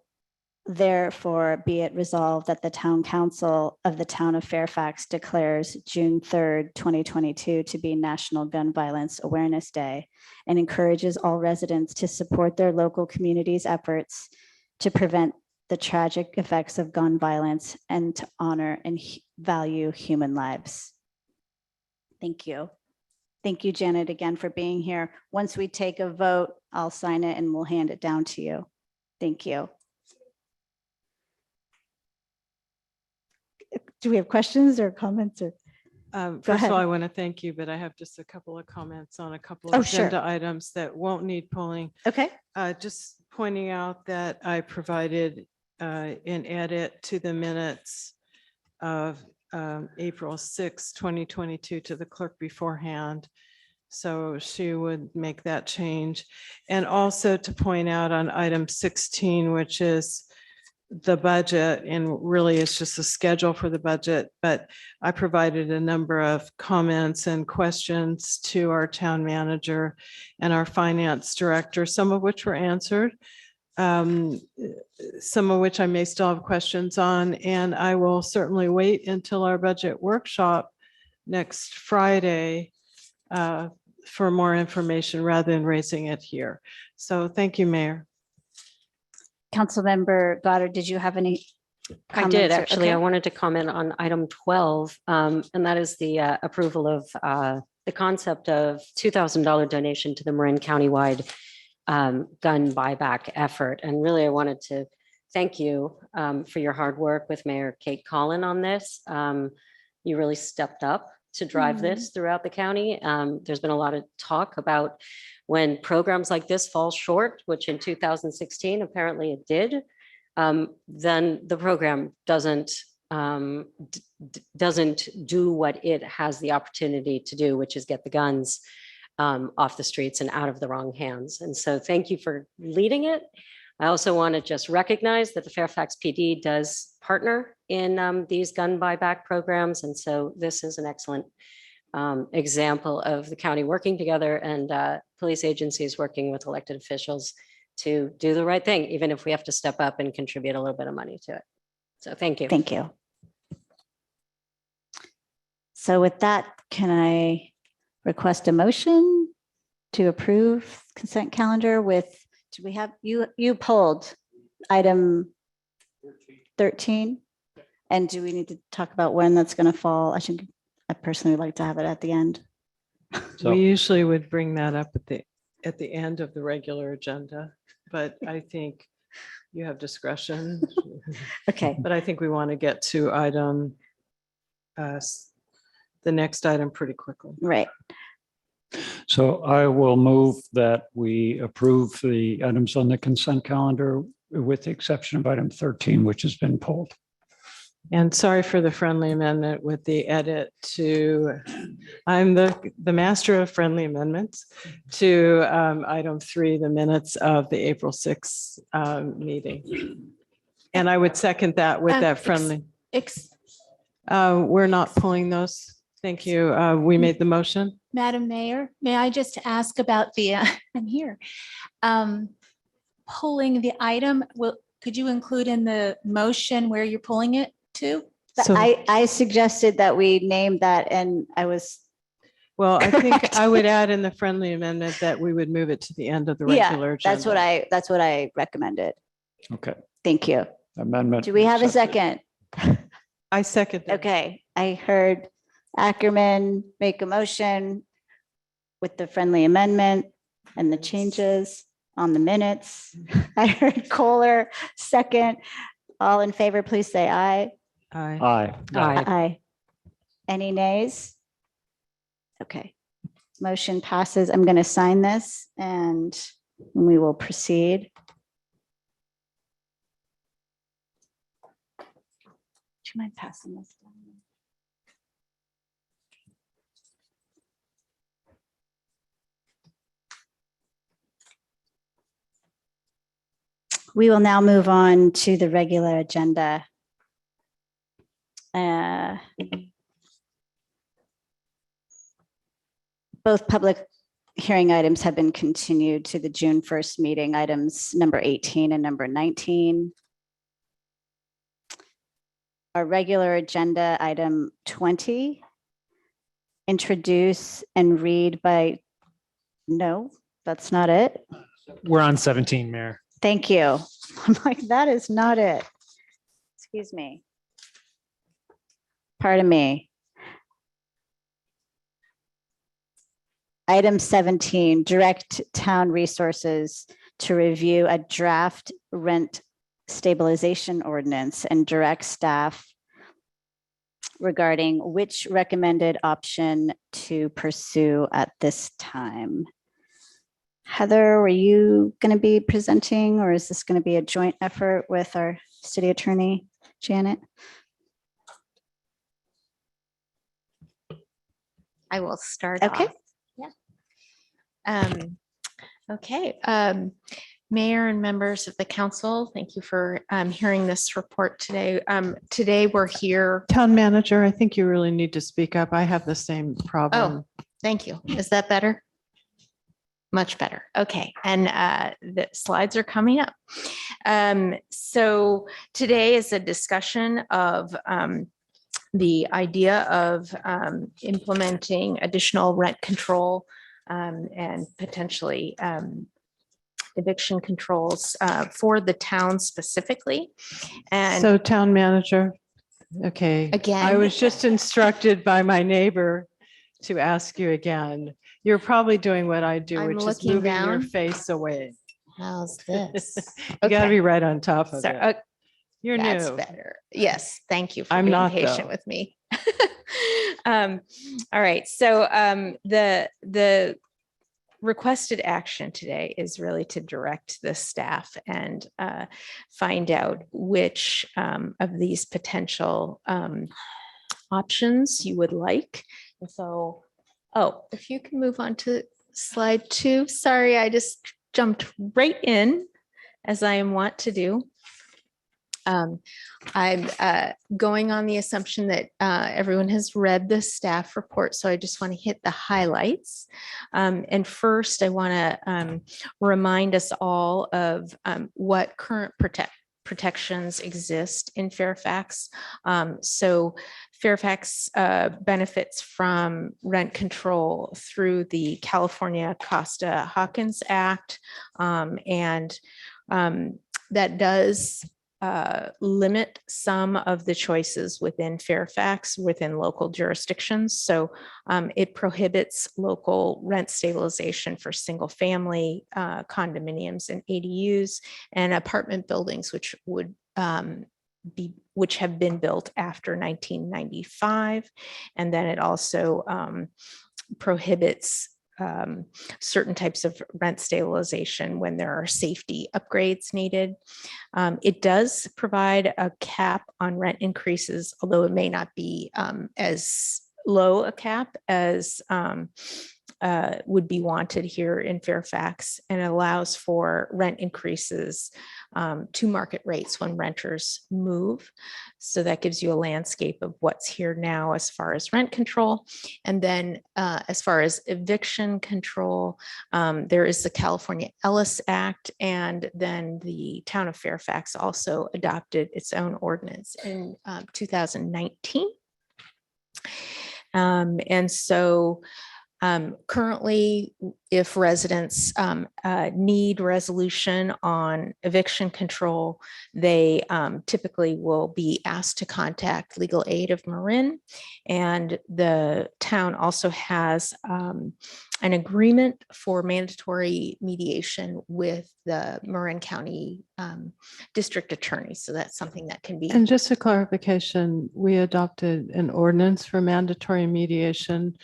therefore, be it resolved that the Town Council of the Town of Fairfax declares June 3rd, 2022 to be National Gun Violence Awareness Day, and encourages all residents to support their local community's efforts to prevent the tragic effects of gun violence and to honor and value human lives. Thank you. Thank you, Janet, again for being here. Once we take a vote, I'll sign it and we'll hand it down to you. Thank you. Do we have questions or comments? Or First ahead. of all, I want to thank you, but I have just a couple of comments on a couple Oh, of sure. agenda items that won't need pulling. Okay. Just pointing out that I provided an edit to the minutes of April 6, 2022 to the clerk beforehand. So she would make that change. And also to point out on item 16, which is the budget, and really it's just a schedule for the budget, but I provided a number of comments and questions to our town manager and our finance director, some of which were answered, some of which I may still have questions on, and I will certainly wait until our budget workshop next Friday for more information rather than raising it here. So thank you, Mayor. Councilmember Goddard, did you have any? I did, comments or- actually. I okay. wanted to comment on item 12, and that is the approval of the concept of $2,000 donation to the Marin Countywide gun buyback effort. And really, I wanted to thank you for your hard work with Mayor Kate Collin on this. You really stepped up to drive this throughout the county. There's been a lot of talk about when programs like this fall short, which in 2016, apparently it did, then the program doesn't do what it has the opportunity to do, which is get the guns off the streets and out of the wrong hands. And so thank you for leading it. I also want to just recognize that the Fairfax PD does partner in these gun buyback programs. And so this is an excellent example of the county working together and police agencies working with elected officials to do the right thing, even if we have to step up and contribute a little bit of money to it. So thank you. Thank you. So with that, can I request a motion to approve consent calendar with, do we have, you pulled item 13? And do we need to talk about when that's going to fall? I personally would like to have it at the end. We usually would bring that up at the end of the regular agenda, but I think you have discretion. Okay. But I think we want to get to item, the next item pretty quickly. Right. So I will move that we approve the items on the consent calendar with the exception of item 13, which has been pulled. And sorry for the friendly amendment with the edit to, I'm the master of friendly amendments to item 3, the minutes of the April 6th meeting. And I would second that with that friendly. We're not pulling those. Thank you. We made the motion. Madam Mayor, may I just ask about the, I'm here. Pulling the item, could you include in the motion where you're pulling it to? So- I suggested that we name that and I was. Well, I think Correct. I would add in the friendly amendment that we would move it to the end of the regular agenda. That's what I recommended. Okay. Thank you. Amendment. Do we have a accepted. second? I second that. Okay, I heard Ackerman make a motion with the friendly amendment and the changes on the minutes. I heard Kohler second. All in favor, please say aye. Aye. Aye. Aye. Aye. Any nays? Okay, motion passes. I'm going to sign this and we will proceed. Do you mind passing this down? We will now move on to the regular agenda. Both public hearing items have been continued to the June 1st meeting, items number 18 and number 19. Our regular agenda item 20, introduce and read by, no, that's not it. We're on 17, Mayor. Thank you. I'm like, that is not it. Excuse me. Pardon me. Item 17, direct town resources to review a draft rent stabilization ordinance and direct staff regarding which recommended option to pursue at this time. Heather, were you going to be presenting, or is this going to be a joint effort with our city attorney, Janet? I will start Okay. off. Yeah. Okay. Mayor and members of the council, thank you for hearing this report today. Today we're here. Town manager, I think you really need to speak up. I have the same problem. Oh, thank you. Is that better? Much better. Okay. And the slides are coming up. So today is a discussion of the idea of implementing additional rent control and potentially eviction controls for the town specifically. And So town manager, okay. Again. I was just instructed by my neighbor to ask you again. You're probably doing what I do, I'm which is looking moving your down. face away. how's this? You gotta Okay. be right on top of So, it. You're That's new. better. Yes, thank you for I'm being not, patient though. with me. All right, so the requested action today is really to direct the staff and find out which of these potential options you would like. And so, oh, if you can move on to slide 2. Sorry, I just jumped right in as I am wont to do. I'm going on the assumption that everyone has read the staff report, so I just want to hit the highlights. And first, I want to remind us all of what current protections exist in Fairfax. So Fairfax benefits from rent control through the California Costa-Hawkins Act, and that does limit some of the choices within Fairfax within local jurisdictions. So it prohibits local rent stabilization for single family condominiums and ADUs and apartment buildings, which would which have been built after 1995. And then it also prohibits certain types of rent stabilization when there are safety upgrades needed. It does provide a cap on rent increases, although it may not be as low a cap as would be wanted here in Fairfax, and allows for rent increases to market rates when renters move. So that gives you a landscape of what's here now as far as rent control. And then as far as eviction control, there is the California Ellis Act, and then the town of Fairfax also adopted its own ordinance in 2019. And so currently, if residents need resolution on eviction control, they typically will be asked to contact legal aid of Marin. And the town also has an agreement for mandatory mediation with the Marin County District Attorney. So that's something that can be. And just a clarification, we adopted an ordinance for mandatory mediation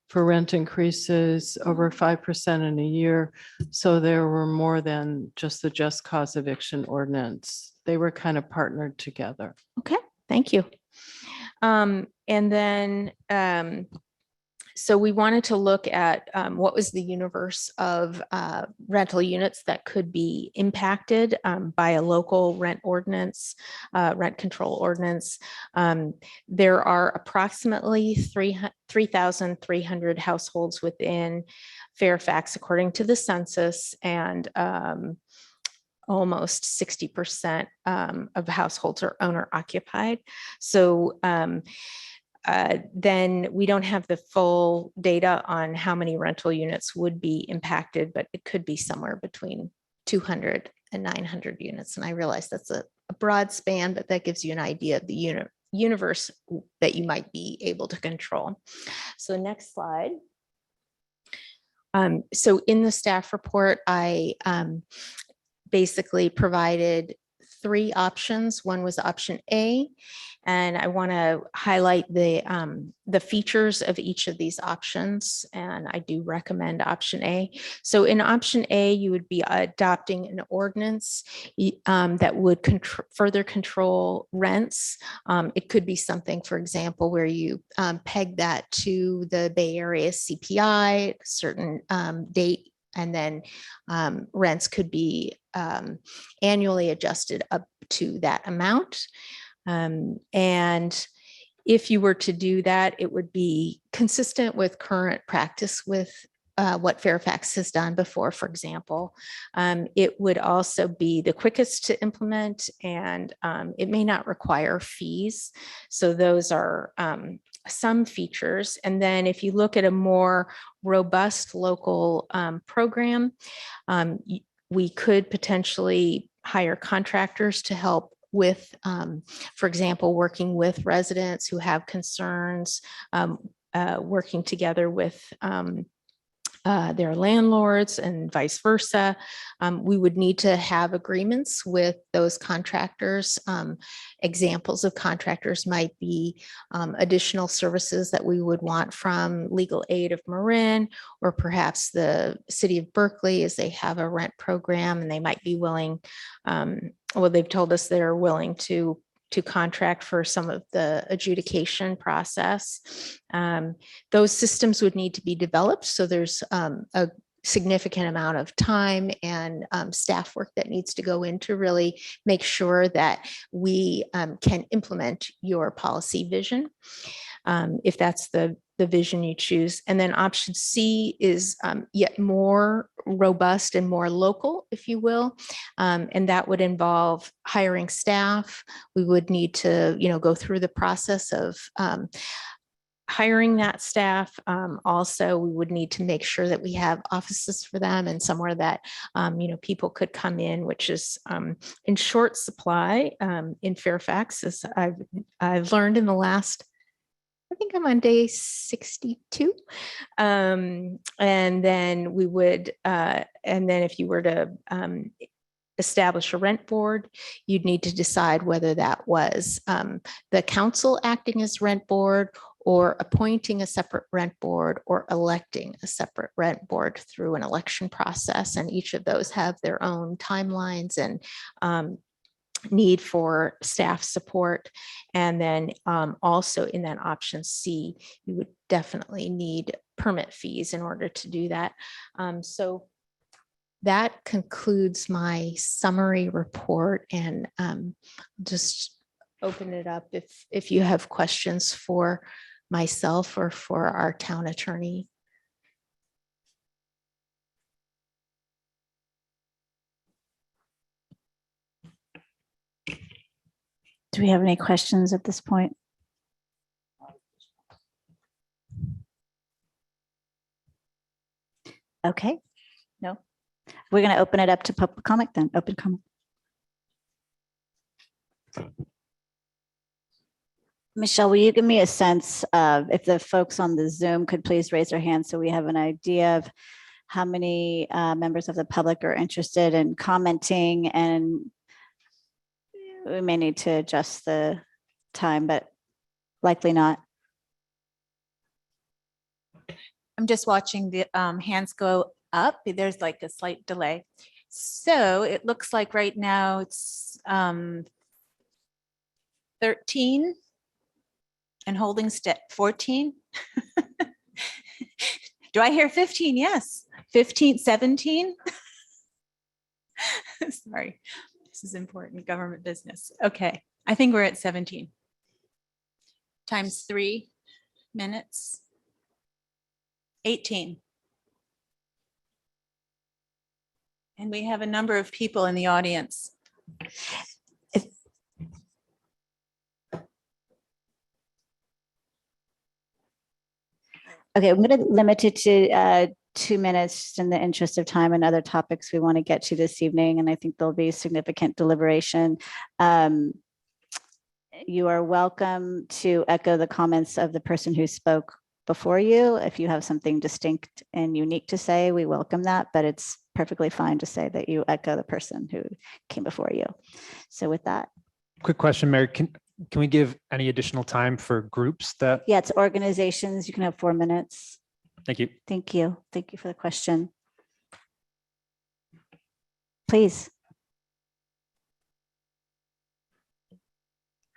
for rent increases over 5% in a year. So there were more than just the just cause eviction ordinance. They were kind of partnered together. Okay, thank you. And then, so we wanted to look at what was the universe of rental units that could be impacted by a local rent ordinance, rent control ordinance. There are approximately 3,300 households within Fairfax, according to the census, and almost 60% of households are owner occupied. So then we don't have the full data on how many rental units would be impacted, but it could be somewhere between 200 and 900 units. And I realize that's a broad span, but that gives you an idea of the universe that you might be able to control. So next slide. So in the staff report, I basically provided three options. One was option A, and I want to highlight the features of each of these options, and I do recommend option A. So in option A, you would be adopting an ordinance that would further control rents. It could be something, for example, where you peg that to the Bay Area CPI, a certain date, and then rents could be annually adjusted up to that amount. And if you were to do that, it would be consistent with current practice with what Fairfax has done before, for example. It would also be the quickest to implement, and it may not require fees. So those are some features. And then if you look at a more robust local program, we could potentially hire contractors to help with, for example, working with residents who have concerns, working together with their landlords and vice versa. We would need to have agreements with those contractors. Examples of contractors might be additional services that we would want from legal aid of Marin, or perhaps the city of Berkeley, as they have a rent program and they might be willing, well, they've told us they're willing to contract for some of the adjudication process. Those systems would need to be developed. So there's a significant amount of time and staff work that needs to go in to really make sure that we can implement your policy vision, if that's the vision you choose. And then option C is yet more robust and more local, if you will. And that would involve hiring staff. We would need to, go through the process of hiring that staff. Also, we would need to make sure that we have offices for them and somewhere that, people could come in, which is in short supply in Fairfax, as I've learned in the last, I think I'm on day 62. And then we would, and then if you were to establish a rent board, you'd need to decide whether that was the council acting as rent board, or appointing a separate rent board, or electing a separate rent board through an election process. And each of those have their own timelines and need for staff support. And then also in that option C, you would definitely need permit fees in order to do that. So that concludes my summary report, and just open it up if you have questions for myself or for our town attorney. Do we have any questions at this point? Okay, no. We're going to open it up to public comment then. Open comment. Michelle, will you give me a sense of if the folks on the Zoom could please raise their hands so we have an idea of how many members of the public are interested in commenting, and we may need to adjust the time, but likely not. I'm just watching the hands go up. There's like a slight delay. So it looks like right now it's 13 and holding step 14. Do I hear 15? Yes. 15, 17. Sorry. This is important government business. Okay, I think we're at 17. Times 3 minutes. 18. And we have a number of people in the audience. Okay, I'm going to limit it to 2 minutes in the interest of time and other topics we want to get to this evening. And I think there'll be significant deliberation. You are welcome to echo the comments of the person who spoke before you. If you have something distinct and unique to say, we welcome that, but it's perfectly fine to say that you echo the person who came before you. So with that. Quick question, Mary, can we give any additional time for groups that? Yeah, it's organizations. You can have 4 minutes. Thank you. Thank you. Thank you for the question. Please.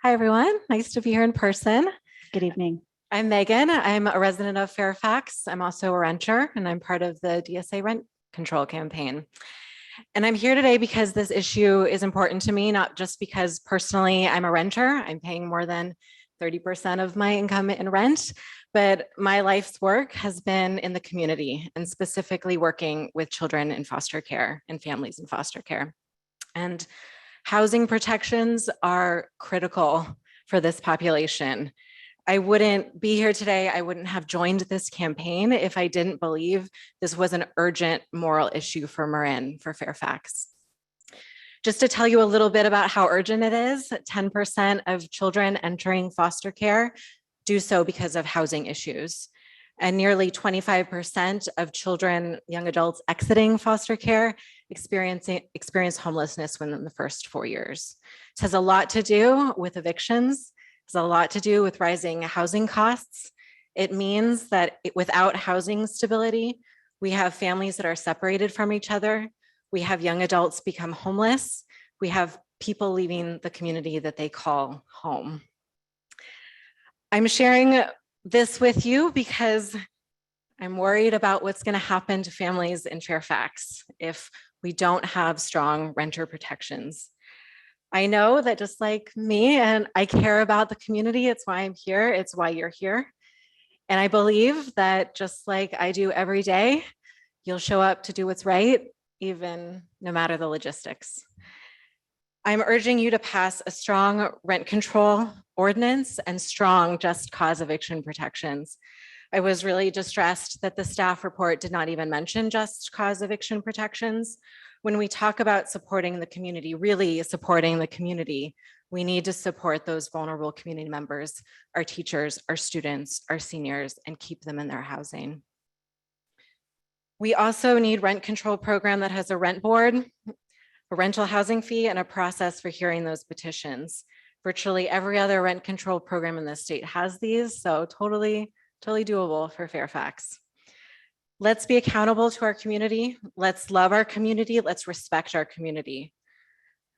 Hi, everyone. Nice to be here in person. Good evening. I'm Megan. I'm a resident of Fairfax. I'm also a renter, and I'm part of the DSA rent control campaign. And I'm here today because this issue is important to me, not just because personally I'm a renter. I'm paying more than 30% of my income in rent, but my life's work has been in the community and specifically working with children in foster care and families in foster care. And housing protections are critical for this population. I wouldn't be here today. I wouldn't have joined this campaign if I didn't believe this was an urgent moral issue for Marin, for Fairfax. Just to tell you a little bit about how urgent it is, 10% of children entering foster care do so because of housing issues. And nearly 25% of children, young adults exiting foster care experience homelessness within the first 4 years. This has a lot to do with evictions. It has a lot to do with rising housing costs. It means that without housing stability, we have families that are separated from each other. We have young adults become homeless. We have people leaving the community that they call home. I'm sharing this with you because I'm worried about what's going to happen to families in Fairfax if we don't have strong renter protections. I know that just like me, and I care about the community, it's why I'm here, it's why you're here. And I believe that just like I do every day, you'll show up to do what's right, even no matter the logistics. I'm urging you to pass a strong rent control ordinance and strong just cause eviction protections. I was really distressed that the staff report did not even mention just cause eviction protections. When we talk about supporting the community, really supporting the community, we need to support those vulnerable community members, our teachers, our students, our seniors, and keep them in their housing. We also need rent control program that has a rent board, a rental housing fee, and a process for hearing those petitions. Virtually every other rent control program in the state has these, so totally doable for Fairfax. Let's be accountable to our community. Let's love our community. Let's respect our community.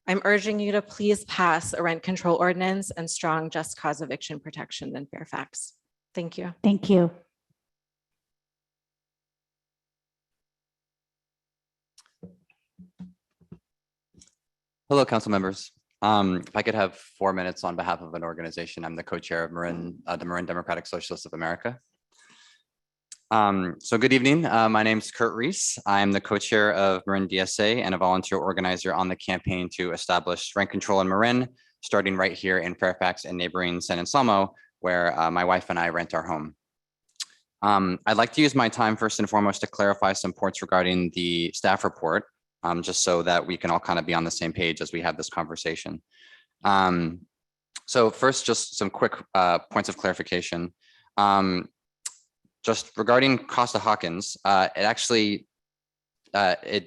I'm urging you to please pass a rent control ordinance and strong just cause eviction protection in Fairfax. Thank you. Thank you. Hello, council members. If I could have 4 minutes on behalf of an organization, I'm the co-chair of the Marin Democratic Socialists of America. So good evening. My name is Kurt Reese. I'm the co-chair of Marin DSA and a volunteer organizer on the campaign to establish rent control in Marin, starting right here in Fairfax and neighboring San Anselmo, where my wife and I rent our home. I'd like to use my time first and foremost to clarify some points regarding the staff report, just so that we can all kind of be on the same page as we have this conversation. So first, just some quick points of clarification. Just regarding Costa-Hawkins, it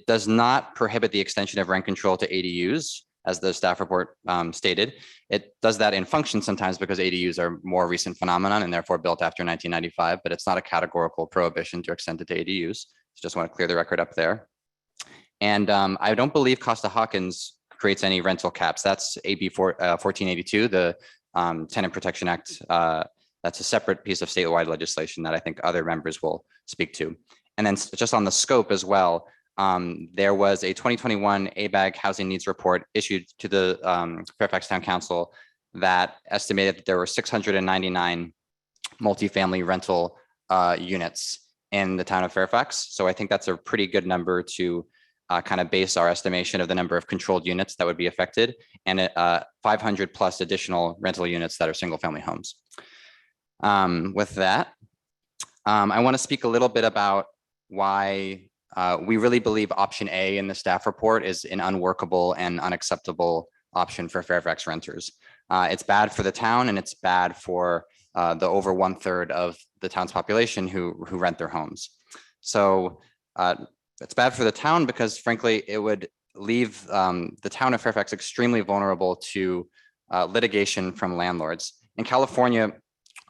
does not prohibit the extension of rent control to ADUs, as the staff report stated. It does that in function sometimes because ADUs are more recent phenomenon and therefore built after 1995, but it's not a categorical prohibition to extend it to ADUs. Just want to clear the record up there. And I don't believe Costa-Hawkins creates any rental caps. That's AB 1482, the Tenant Protection Act. That's a separate piece of statewide legislation that I think other members will speak to. And then just on the scope as well, there was a 2021 ABAG housing needs report issued to the Fairfax Town Council that estimated that there were 699 multifamily rental units in the town of Fairfax. So I think that's a pretty good number to kind of base our estimation of the number of controlled units that would be affected, and 500 plus additional rental units that are single family homes. With that, I want to speak a little bit about why we really believe option A in the staff report is an unworkable and unacceptable option for Fairfax renters. It's bad for the town and it's bad for the over 1/3 of the town's population who rent their homes. So it's bad for the town because frankly, it would leave the town of Fairfax extremely vulnerable to litigation from landlords. In California,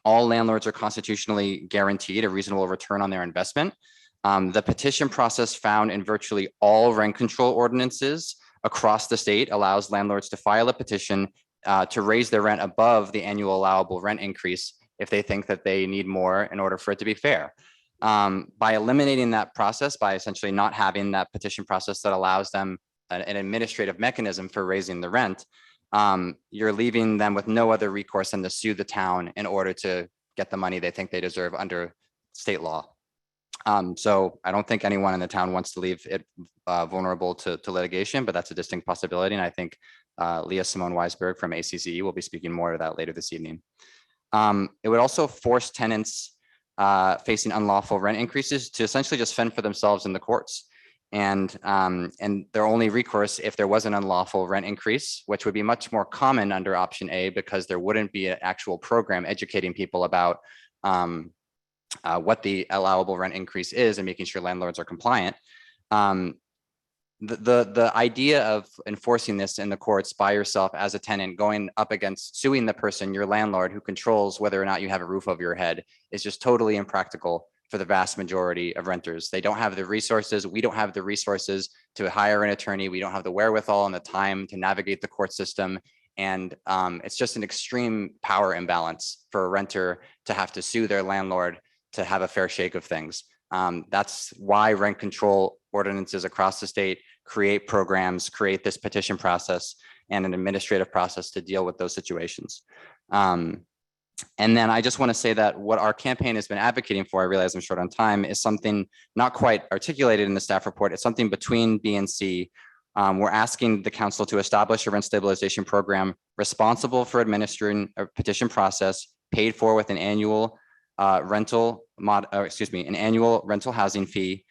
all landlords are constitutionally guaranteed a reasonable return on their investment. The petition process found in virtually all rent control ordinances across the state allows landlords to file a petition to raise their rent above the annual allowable rent increase if they think that they need more in order for it to be fair. By eliminating that process, by essentially not having that petition process that allows them an administrative mechanism for raising the rent, you're leaving them with no other recourse than to sue the town in order to get the money they think they deserve under state law. So I don't think anyone in the town wants to leave it vulnerable to litigation, but that's a distinct possibility. And I think Leah Simone Weisberg from ACCE will be speaking more of that later this evening. It would also force tenants facing unlawful rent increases to essentially just fend for themselves in the courts. And their only recourse if there was an unlawful rent increase, which would be much more common under option A because there wouldn't be an actual program educating people about what the allowable rent increase is and making sure landlords are compliant. The idea of enforcing this in the courts by yourself as a tenant going up against suing the person, your landlord, who controls whether or not you have a roof over your head is just totally impractical for the vast majority of renters. They don't have the resources. We don't have the resources to hire an attorney. We don't have the wherewithal and the time to navigate the court system. And it's just an extreme power imbalance for a renter to have to sue their landlord to have a fair shake of things. That's why rent control ordinances across the state create programs, create this petition process and an administrative process to deal with those situations. And then I just want to say that what our campaign has been advocating for, I realize I'm short on time, is something not quite articulated in the staff report. It's something between B and C. We're asking the council to establish a rent stabilization program responsible for administering a petition process paid for with an annual an annual rental housing fee.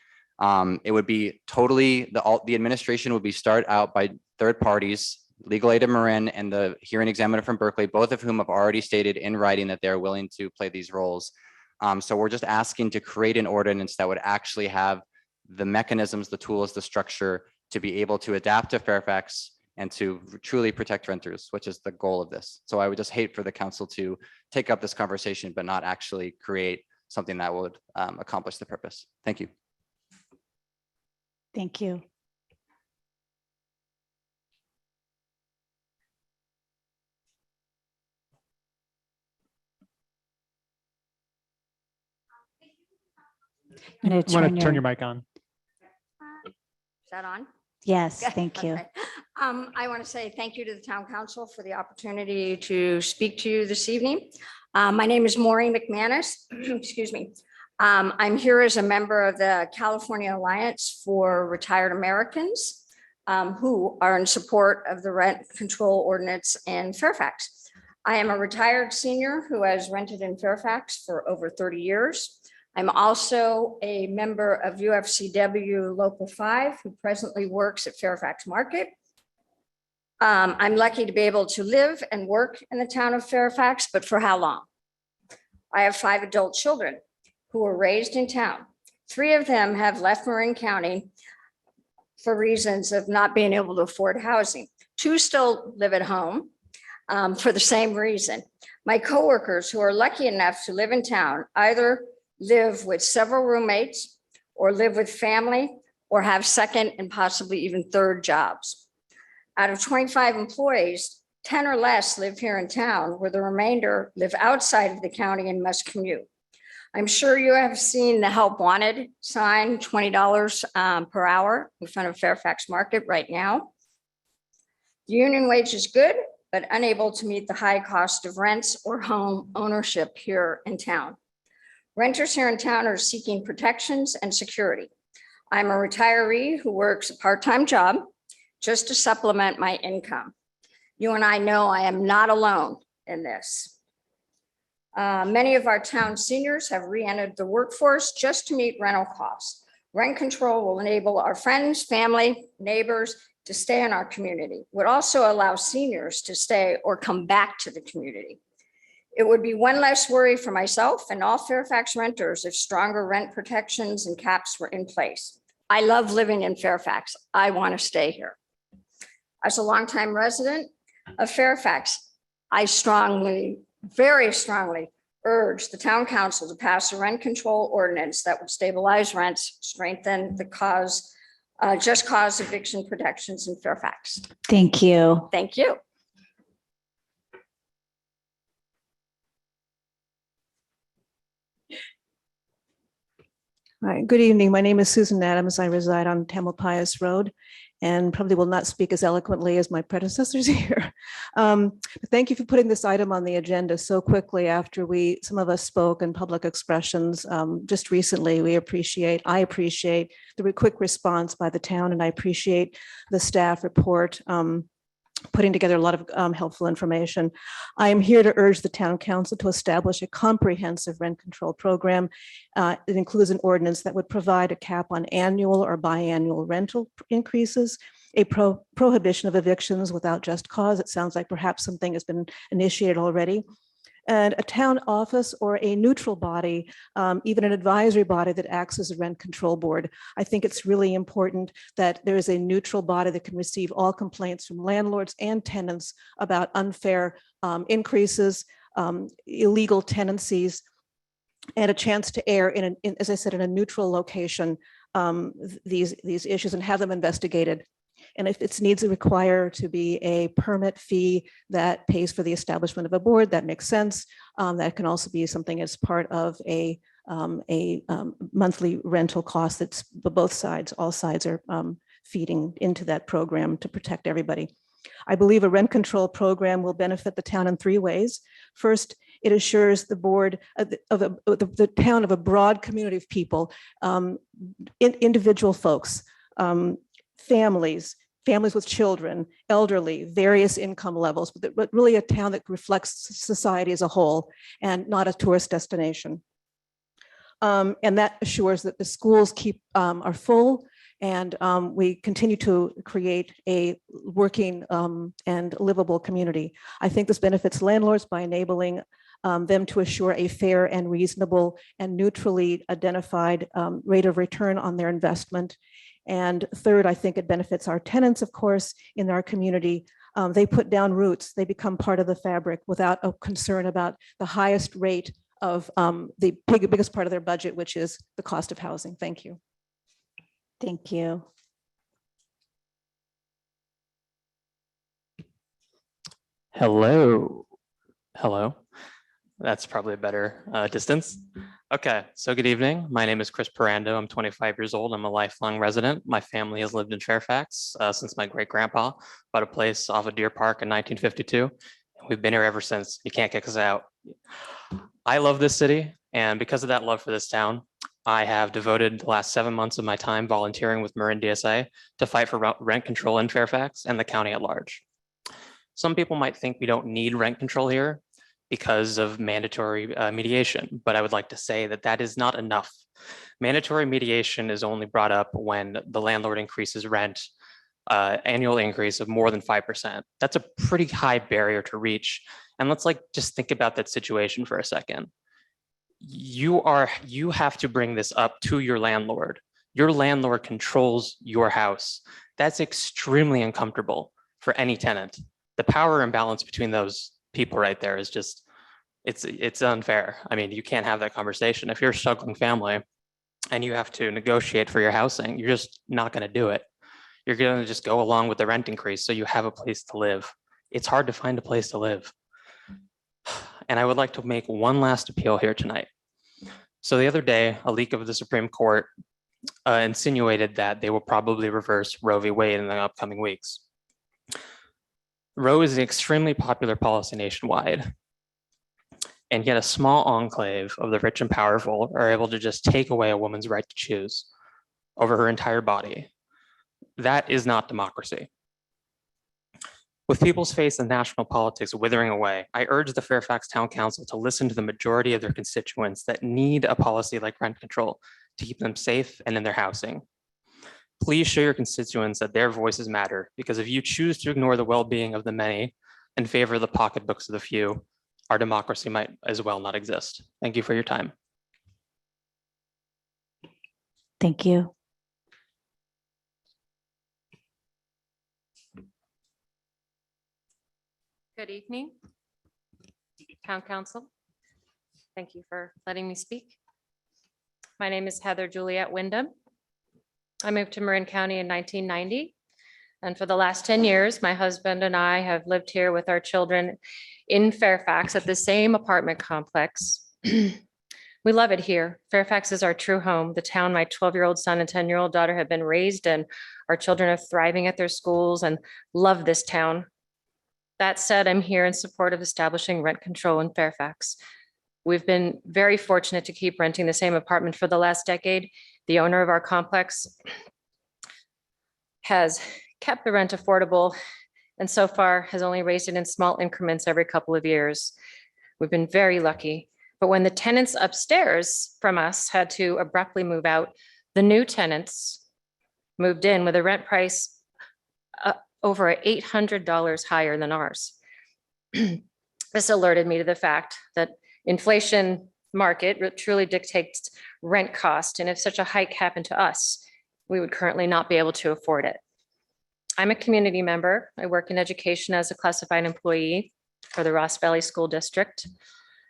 It would be totally, the administration would be start out by third parties, Legal Aid of Marin and the hearing examiner from Berkeley, both of whom have already stated in writing that they're willing to play these roles. So we're just asking to create an ordinance that would actually have the mechanisms, the tools, the structure to be able to adapt to Fairfax and to truly protect renters, which is the goal of this. So I would just hate for the council to take up this conversation, but not actually create something that would accomplish the purpose. Thank you. Thank you. I'm gonna Want to turn your mic on? Is that on? Yes, Okay, thank you. okay. I want to say thank you to the town council for the opportunity to speak to you this evening. My name is Maureen McManus. Excuse me. I'm here as a member of the California Alliance for Retired Americans who are in support of the rent control ordinance in Fairfax. I am a retired senior who has rented in Fairfax for over 30 years. I'm also a member of UFCW Local 5, who presently works at Fairfax Market. I'm lucky to be able to live and work in the town of Fairfax, but for how long? I have 5 adult children who were raised in town. 3 of them have left Marin County for reasons of not being able to afford housing. 2 still live at home for the same reason. My coworkers who are lucky enough to live in town either live with several roommates or live with family or have second and possibly even third jobs. Out of 25 employees, 10 or less live here in town, where the remainder live outside of the county and must commute. I'm sure you have seen the help wanted sign, $20 per hour in front of Fairfax Market right now. The union wage is good, but unable to meet the high cost of rents or home ownership here in town. Renters here in town are seeking protections and security. I'm a retiree who works a part-time job just to supplement my income. You and I know I am not alone in this. Many of our town seniors have re-entered the workforce just to meet rental costs. Rent control will enable our friends, family, neighbors to stay in our community. Would also allow seniors to stay or come back to the community. It would be one less worry for myself and all Fairfax renters if stronger rent protections and caps were in place. I love living in Fairfax. I want to stay here. As a longtime resident of Fairfax, I strongly, very strongly urge the town council to pass a rent control ordinance that would stabilize rents, strengthen the just cause eviction protections in Fairfax. Thank you. Thank you. Hi, good evening. My name is Susan Adams. I reside on Tamalpais Road and probably will not speak as eloquently as my predecessors here. But thank you for putting this item on the agenda so quickly after some of us spoke in public expressions just recently. I appreciate the quick response by the town, and I appreciate the staff report putting together a lot of helpful information. I am here to urge the town council to establish a comprehensive rent control program. It includes an ordinance that would provide a cap on annual or biannual rental increases, a prohibition of evictions without just cause. It sounds like perhaps something has been initiated already. And a town office or a neutral body, even an advisory body that acts as a rent control board. I think it's really important that there is a neutral body that can receive all complaints from landlords and tenants about unfair increases, illegal tenancies, and a chance to air as I said, in a neutral location, these issues and have them investigated. And if its needs require to be a permit fee that pays for the establishment of a board, that makes sense. That can also be something as part of a monthly rental cost that's both sides, all sides are feeding into that program to protect everybody. I believe a rent control program will benefit the town in three ways. First, it assures the board of the town of a broad community of people, individual folks, families with children, elderly, various income levels, but really a town that reflects society as a whole and not a tourist destination. And that assures that the schools are full and we continue to create a working and livable community. I think this benefits landlords by enabling them to assure a fair and reasonable and neutrally identified rate of return on their investment. And third, I think it benefits our tenants, of course, in our community. They put down roots, they become part of the fabric without a concern about the highest rate of the biggest part of their budget, which is the cost of housing. Thank you. Thank you. Hello. Hello. That's probably a better distance. Okay, so good evening. My name is Chris Parando. I'm 25 years old. I'm a lifelong resident. My family has lived in Fairfax since my great-grandpa bought a place off of Deer Park in 1952. We've been here ever since. You can't kick us out. I love this city, and because of that love for this town, I have devoted the last 7 months of my time volunteering with Marin DSA to fight for rent control in Fairfax and the county at large. Some people might think we don't need rent control here because of mandatory mediation, but I would like to say that that is not enough. Mandatory mediation is only brought up when the landlord increases rent, annual increase of more than 5%. That's a pretty high barrier to reach. And let's just think about that situation for a second. You have to bring this up to your landlord. Your landlord controls your house. That's extremely uncomfortable for any tenant. The power imbalance between those people right there is just, it's unfair. I mean, you can't have that conversation. If you're a struggling family and you have to negotiate for your housing, you're just not going to do it. You're going to just go along with the rent increase so you have a place to live. It's hard to find a place to live. And I would like to make one last appeal here tonight. So the other day, a leak of the Supreme Court insinuated that they will probably reverse Roe v. Wade in the upcoming weeks. Roe is an extremely popular policy nationwide, and yet a small enclave of the rich and powerful are able to just take away a woman's right to choose over her entire body. That is not democracy. With people's faith in national politics withering away, I urge the Fairfax Town Council to listen to the majority of their constituents that need a policy like rent control to keep them safe and in their housing. Please show your constituents that their voices matter, because if you choose to ignore the well-being of the many in favor of the pocketbooks of the few, our democracy might as well not exist. Thank you for your time. Thank you. Good evening, Town Council. Thank you for letting me speak. My name is Heather Juliet Wyndham. I moved to Marin County in 1990. And for the last 10 years, my husband and I have lived here with our children in Fairfax at the same apartment complex. We love it here. Fairfax is our true home, the town my 12-year-old son and 10-year-old daughter have been raised in. Our children are thriving at their schools and love this town. That said, I'm here in support of establishing rent control in Fairfax. We've been very fortunate to keep renting the same apartment for the last decade. The owner of our complex has kept the rent affordable and so far has only raised it in small increments every couple of years. We've been very lucky. But when the tenants upstairs from us had to abruptly move out, the new tenants moved in with a rent price over $800 higher than ours. This alerted me to the fact that inflation market truly dictates rent cost. And if such a hike happened to us, we would currently not be able to afford it. I'm a community member. I work in education as a classified employee for the Ross Valley School District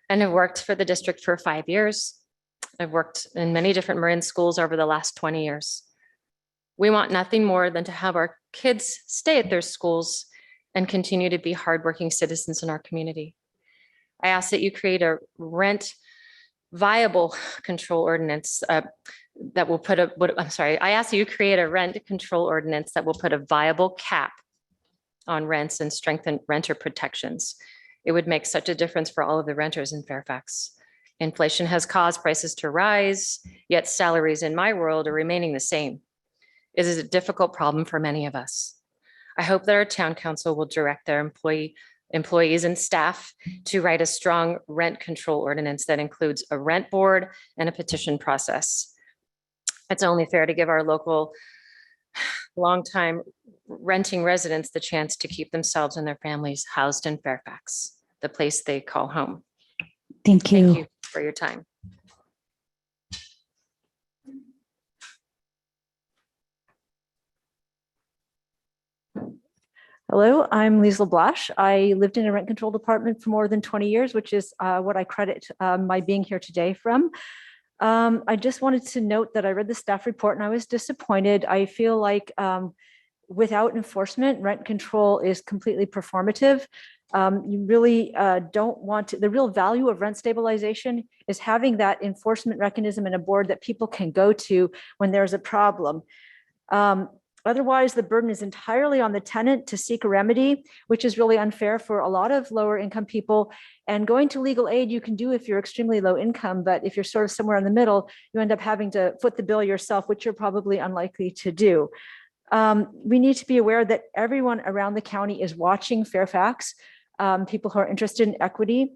and have worked for the district for 5 years. I've worked in many different Marin schools over the last 20 years. We want nothing more than to have our kids stay at their schools and continue to be hardworking citizens in our community. I ask that you create a rent viable control ordinance that will put a, I ask that you create a rent control ordinance that will put a viable cap on rents and strengthen renter protections. It would make such a difference for all of the renters in Fairfax. Inflation has caused prices to rise, yet salaries in my world are remaining the same. It is a difficult problem for many of us. I hope that our town council will direct their employees and staff to write a strong rent control ordinance that includes a rent board and a petition process. It's only fair to give our local longtime renting residents the chance to keep themselves and their families housed in Fairfax, the place they call home. Thank you. Thank you for your time. Hello, I'm Liesl Blasch. I lived in a rent control department for more than 20 years, which is what I credit my being here today from. I just wanted to note that I read the staff report and I was disappointed. I feel like without enforcement, rent control is completely performative. You really don't want to, the real value of rent stabilization is having that enforcement mechanism and a board that people can go to when there's a problem. Otherwise, the burden is entirely on the tenant to seek a remedy, which is really unfair for a lot of lower income people. And going to legal aid, you can do if you're extremely low income, but if you're sort of somewhere in the middle, you end up having to foot the bill yourself, which you're probably unlikely to do. We need to be aware that everyone around the county is watching Fairfax, people who are interested in equity.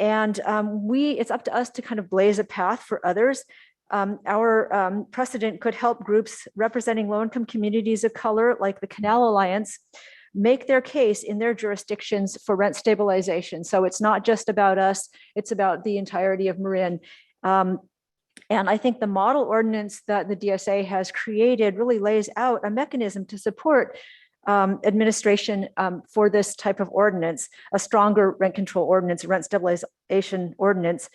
And it's up to us to kind of blaze a path for others. Our precedent could help groups representing low-income communities of color, like the Canal Alliance, make their case in their jurisdictions for rent stabilization. So it's not just about us, it's about the entirety of Marin. And I think the model ordinance that the DSA has created really lays out a mechanism to support administration for this type of ordinance, a stronger rent control ordinance, rent stabilization ordinance.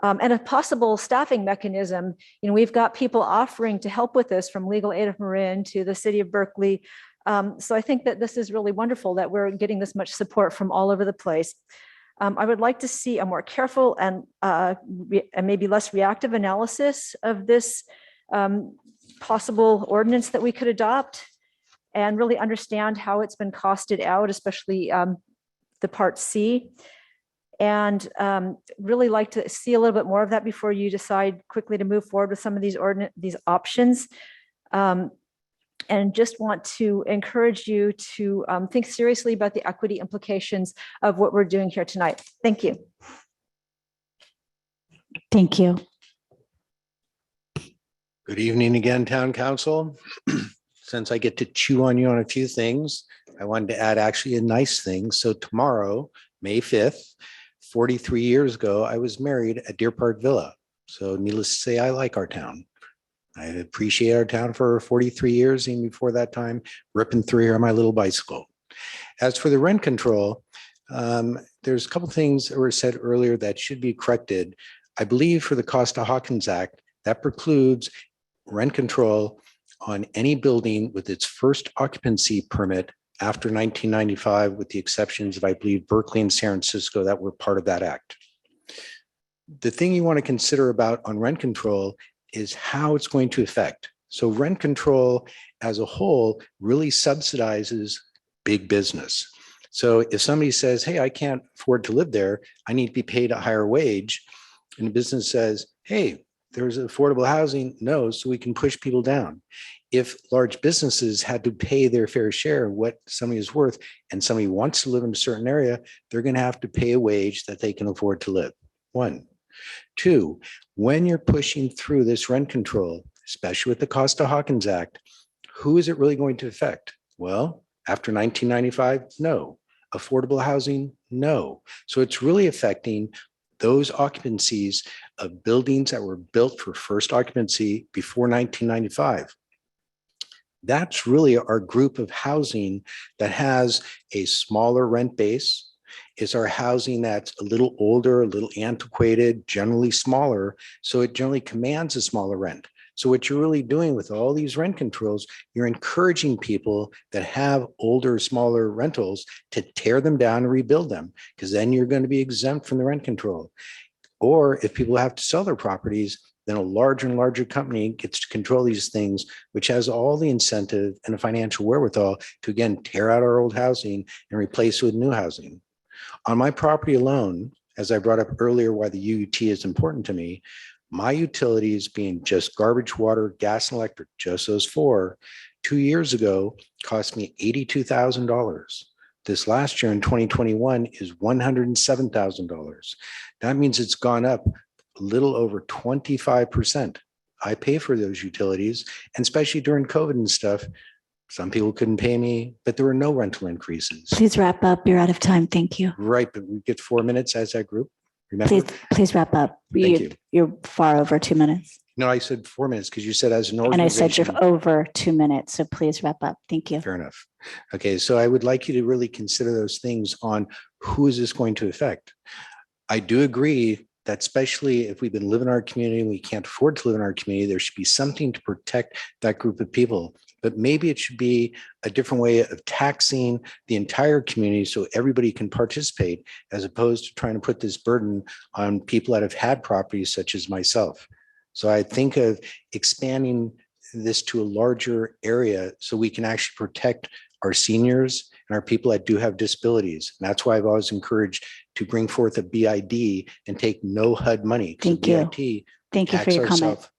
And a possible staffing mechanism. You know, we've got people offering to help with this, from Legal Aid of Marin to the City of Berkeley. So I think that this is really wonderful that we're getting this much support from all over the place. I would like to see a more careful and maybe less reactive analysis of this possible ordinance that we could adopt, and really understand how it's been costed out, especially the Part C. And really like to see a little bit more of that before you decide quickly to move forward with some of these options. And just want to encourage you to think seriously about the equity implications of what we're doing here tonight. Thank you. Thank you. Good evening again, Town Council. Since I get to chew on you on a few things, I wanted to add actually a nice thing. So tomorrow, May 5th, 43 years ago, I was married at Deer Park Villa. So needless to say, I like our town. I appreciate our town for 43 years, and before that time, ripping through here on my little bicycle. As for the rent control, there's a couple things that were said earlier that should be corrected. I believe for the Costa-Hawkins Act, that precludes rent control on any building with its first occupancy permit after 1995, with the exceptions of, I believe, Berkeley and San Francisco that were part of that act. The thing you want to consider about on rent control is how it's going to affect. So rent control as a whole really subsidizes big business. So if somebody says, hey, I can't afford to live there, I need to be paid a higher wage, and the business says, hey, there's affordable housing, no, so we can push people down. If large businesses had to pay their fair share of what somebody is worth, and somebody wants to live in a certain area, they're going to have to pay a wage that they can afford to live. One. Two, when you're pushing through this rent control, especially with the Costa-Hawkins Act, who is it really going to affect? Well, after 1995, no. Affordable housing, no. So it's really affecting those occupancies of buildings that were built for first occupancy before 1995. That's really our group of housing that has a smaller rent base. Is our housing that's a little older, a little antiquated, generally smaller, so it generally commands a smaller rent. So what you're really doing with all these rent controls, you're encouraging people that have older, smaller rentals to tear them down and rebuild them, because then you're going to be exempt from the rent control. Or if people have to sell their properties, then a larger and larger company gets to control these things, which has all the incentive and the financial wherewithal to, again, tear out our old housing and replace it with new housing. On my property alone, as I brought up earlier why the UUT is important to me, my utilities being just garbage, water, gas, and electric, just those four, 2 years ago cost me $82,000. This last year in 2021 is $107,000. That means it's gone up a little over 25%. I pay for those utilities, and especially during COVID and stuff, some people couldn't pay me, but there were no rental increases. Please wrap up. You're out of time. Thank you. Right, but we get 4 minutes as that group. Remember? Please wrap up. Thank you. You're far over 2 minutes. No, I said 4 minutes because you said as an And I organization. said you're over 2 minutes. So please wrap up. Thank you. Fair enough. Okay, so I would like you to really consider those things on who is this going to affect. I do agree that especially if we've been living in our community and we can't afford to live in our community, there should be something to protect that group of people. But maybe it should be a different way of taxing the entire community so everybody can participate, as opposed to trying to put this burden on people that have had properties such as myself. So I think of expanding this to a larger area so we can actually protect our seniors and our people that do have disabilities. And that's why I've always encouraged to bring forth a BID and take no HUD money. Thank you. BID Thank you for tax your comment. ourselves.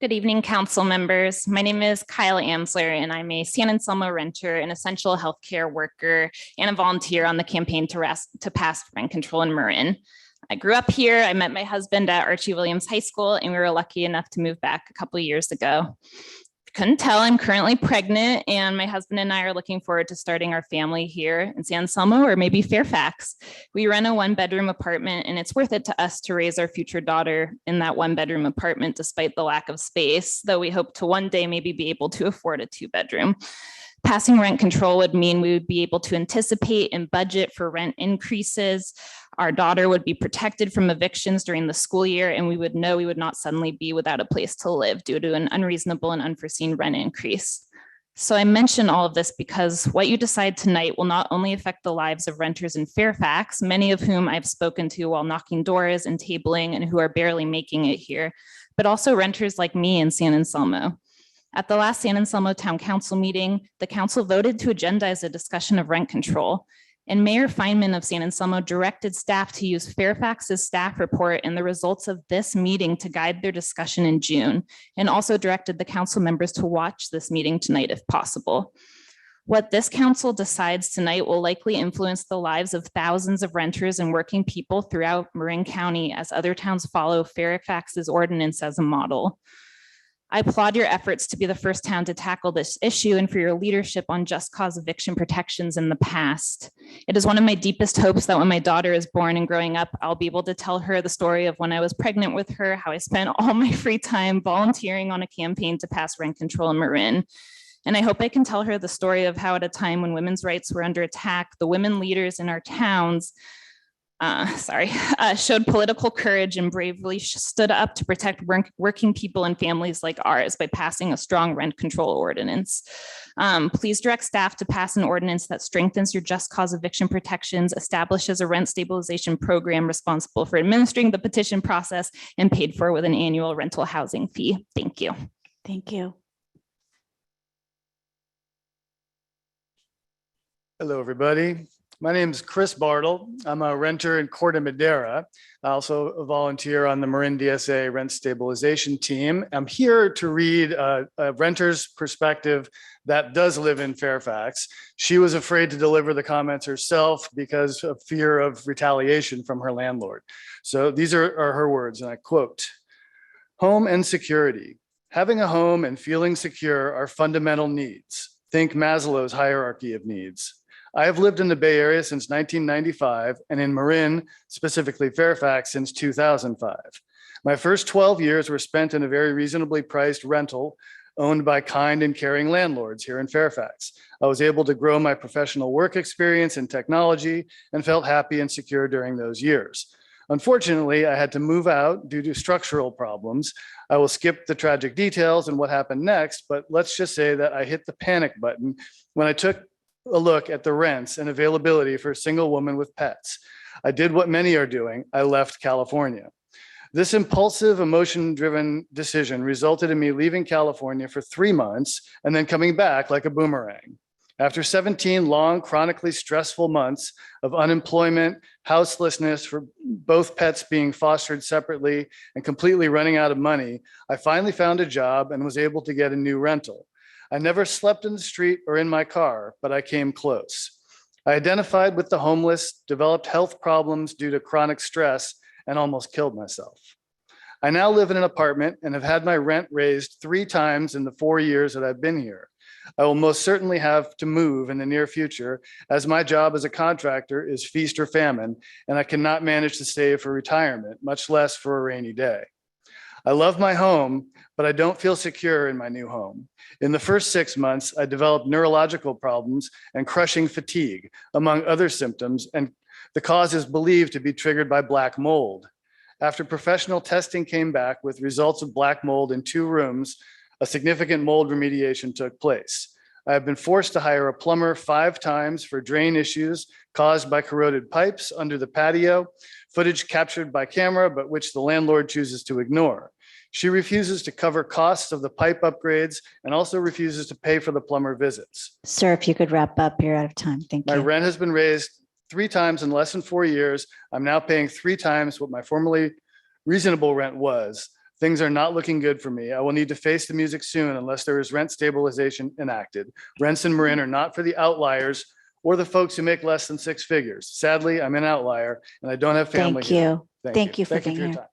Good evening, council members. My name is Kyle Amsler, and I'm a San Anselmo renter, an essential healthcare worker, and a volunteer on the campaign to pass rent control in Marin. I grew up here. I met my husband at Archie Williams High School, and we were lucky enough to move back a couple of years ago. If you couldn't tell, I'm currently pregnant, and my husband and I are looking forward to starting our family here in San Anselmo or maybe Fairfax. We rent a one-bedroom apartment, and it's worth it to us to raise our future daughter in that one-bedroom apartment despite the lack of space, though we hope to one day maybe be able to afford a two-bedroom. Passing rent control would mean we would be able to anticipate and budget for rent increases. Our daughter would be protected from evictions during the school year, and we would know we would not suddenly be without a place to live due to an unreasonable and unforeseen rent increase. So I mention all of this because what you decide tonight will not only affect the lives of renters in Fairfax, many of whom I've spoken to while knocking doors and tabling and who are barely making it here, but also renters like me in San Anselmo. At the last San Anselmo Town Council meeting, the council voted to agendize a discussion of rent control. And Mayor Feynman of San Anselmo directed staff to use Fairfax's staff report and the results of this meeting to guide their discussion in June, and also directed the council members to watch this meeting tonight if possible. What this council decides tonight will likely influence the lives of thousands of renters and working people throughout Marin County as other towns follow Fairfax's ordinance as a model. I applaud your efforts to be the first town to tackle this issue and for your leadership on just cause eviction protections in the past. It is one of my deepest hopes that when my daughter is born and growing up, I'll be able to tell her the story of when I was pregnant with her, how I spent all my free time volunteering on a campaign to pass rent control in Marin. And I hope I can tell her the story of how at a time when women's rights were under attack, the women leaders in our towns showed political courage and bravely stood up to protect working people and families like ours by passing a strong rent control ordinance. Please direct staff to pass an ordinance that strengthens your just cause eviction protections, establishes a rent stabilization program responsible for administering the petition process and paid for with an annual rental housing fee. Thank you. Thank you. Hello, everybody. My name is Chris Bartle. I'm a renter in Corte Madera. I also volunteer on the Marin DSA rent stabilization team. I'm here to read a renter's perspective that does live in Fairfax. She was afraid to deliver the comments herself because of fear of retaliation from her landlord. So these are her words, and I quote, "Home and security. Having a home and feeling secure are fundamental needs. Think Maslow's hierarchy of needs. I have lived in the Bay Area since 1995 and in Marin, specifically Fairfax, since 2005. My first 12 years were spent in a very reasonably priced rental owned by kind and caring landlords here in Fairfax. I was able to grow my professional work experience in technology and felt happy and secure during those years. Unfortunately, I had to move out due to structural problems. I will skip the tragic details and what happened next, but let's just say that I hit the panic button when I took a look at the rents and availability for a single woman with pets. I did what many are doing. I left California. This impulsive, emotion-driven decision resulted in me leaving California for 3 months and then coming back like a boomerang. After 17 long, chronically stressful months of unemployment, houselessness for both pets being fostered separately and completely running out of money, I finally found a job and was able to get a new rental. I never slept in the street or in my car, but I came close. I identified with the homeless, developed health problems due to chronic stress, and almost killed myself. I now live in an apartment and have had my rent raised 3 times in the 4 years that I've been here. I will most certainly have to move in the near future as my job as a contractor is feast or famine, and I cannot manage to save for retirement, much less for a rainy day. I love my home, but I don't feel secure in my new home. In the first 6 months, I developed neurological problems and crushing fatigue, among other symptoms, and the cause is believed to be triggered by black mold. After professional testing came back with results of black mold in 2 rooms, a significant mold remediation took place. I have been forced to hire a plumber 5 times for drain issues caused by corroded pipes under the patio, footage captured by camera, but which the landlord chooses to ignore. She refuses to cover costs of the pipe upgrades and also refuses to pay for the plumber visits. Sir, if you could wrap up, you're out of time. Thank My you. rent has been raised 3 times in less than 4 years. I'm now paying 3 times what my formerly reasonable rent was. Things are not looking good for me. I will need to face the music soon unless there is rent stabilization enacted. Rents in Marin are not for the outliers or the folks who make less than 6 figures. Sadly, I'm an outlier and I don't have family Thank here. you. Thank you for Thank you being for your here. time.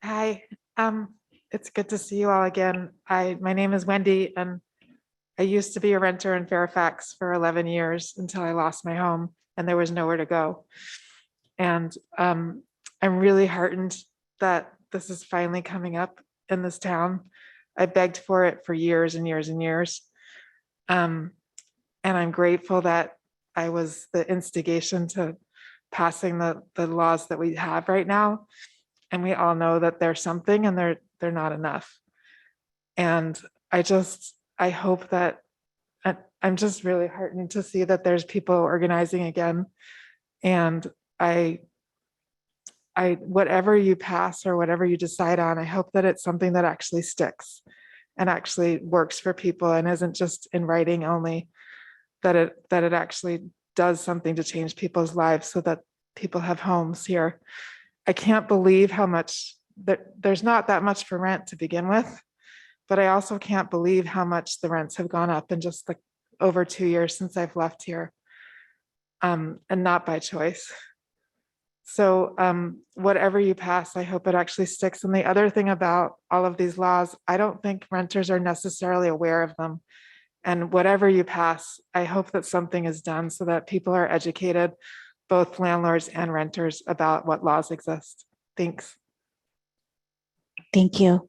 Hi, it's good to see you all again. My name is Wendy and I used to be a renter in Fairfax for 11 years until I lost my home and there was nowhere to go. And I'm really heartened that this is finally coming up in this town. I begged for it for years and years and years. And I'm grateful that I was the instigation to passing the laws that we have right now. And we all know that there's something and they're not enough. And I hope that I'm just really heartened to see that there's people organizing again. And whatever you pass or whatever you decide on, I hope that it's something that actually sticks and actually works for people and isn't just in writing only, that it actually does something to change people's lives so that people have homes here. I can't believe how much there's not that much for rent to begin with, but I also can't believe how much the rents have gone up in just over 2 years since I've left here, and not by choice. So whatever you pass, I hope it actually sticks. And the other thing about all of these laws, I don't think renters are necessarily aware of them. And whatever you pass, I hope that something is done so that people are educated, both landlords and renters, about what laws exist. Thanks. Thank you.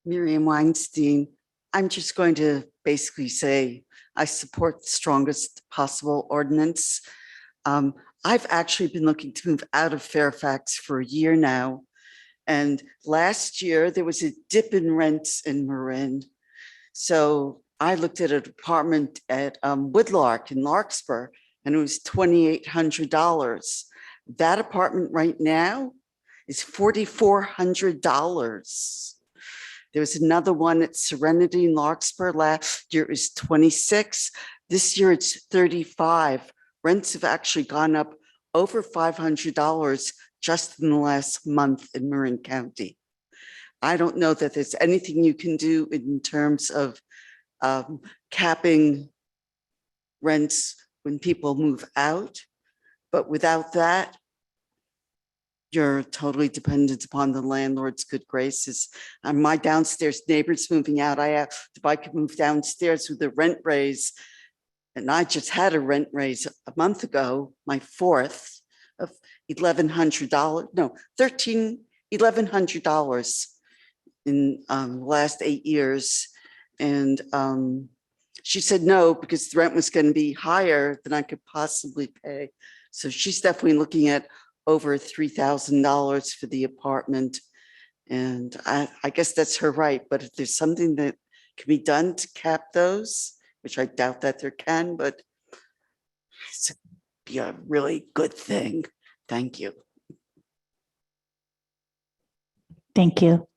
Miriam Weinstein. I'm just going to basically say I support the strongest possible ordinance. I've actually been looking to move out of Fairfax for a year now. And last year there was a dip in rents in Marin. So I looked at an apartment at Woodlark in Larkspur, and it was $2,800. That apartment right now is $4,400. There was another one at Serenity in Larkspur. Last year it was 26. This year it's 35. Rents have actually gone up over $500 just in the last month in Marin County. I don't know that there's anything you can do in terms of capping rents when people move out, but without that, you're totally dependent upon the landlord's good graces. My downstairs neighbor's moving out. I asked if I could move downstairs with a rent raise, and I just had a rent raise a month ago, my fourth, of $1,100, no, $1,100 in the last 8 years. And she said no, because the rent was going to be higher than I could possibly pay. So she's definitely looking at over $3,000 for the apartment. And I guess that's her right. But if there's something that can be done to cap those, which I doubt that there can, but it's be a really good thing. Thank you. Thank you.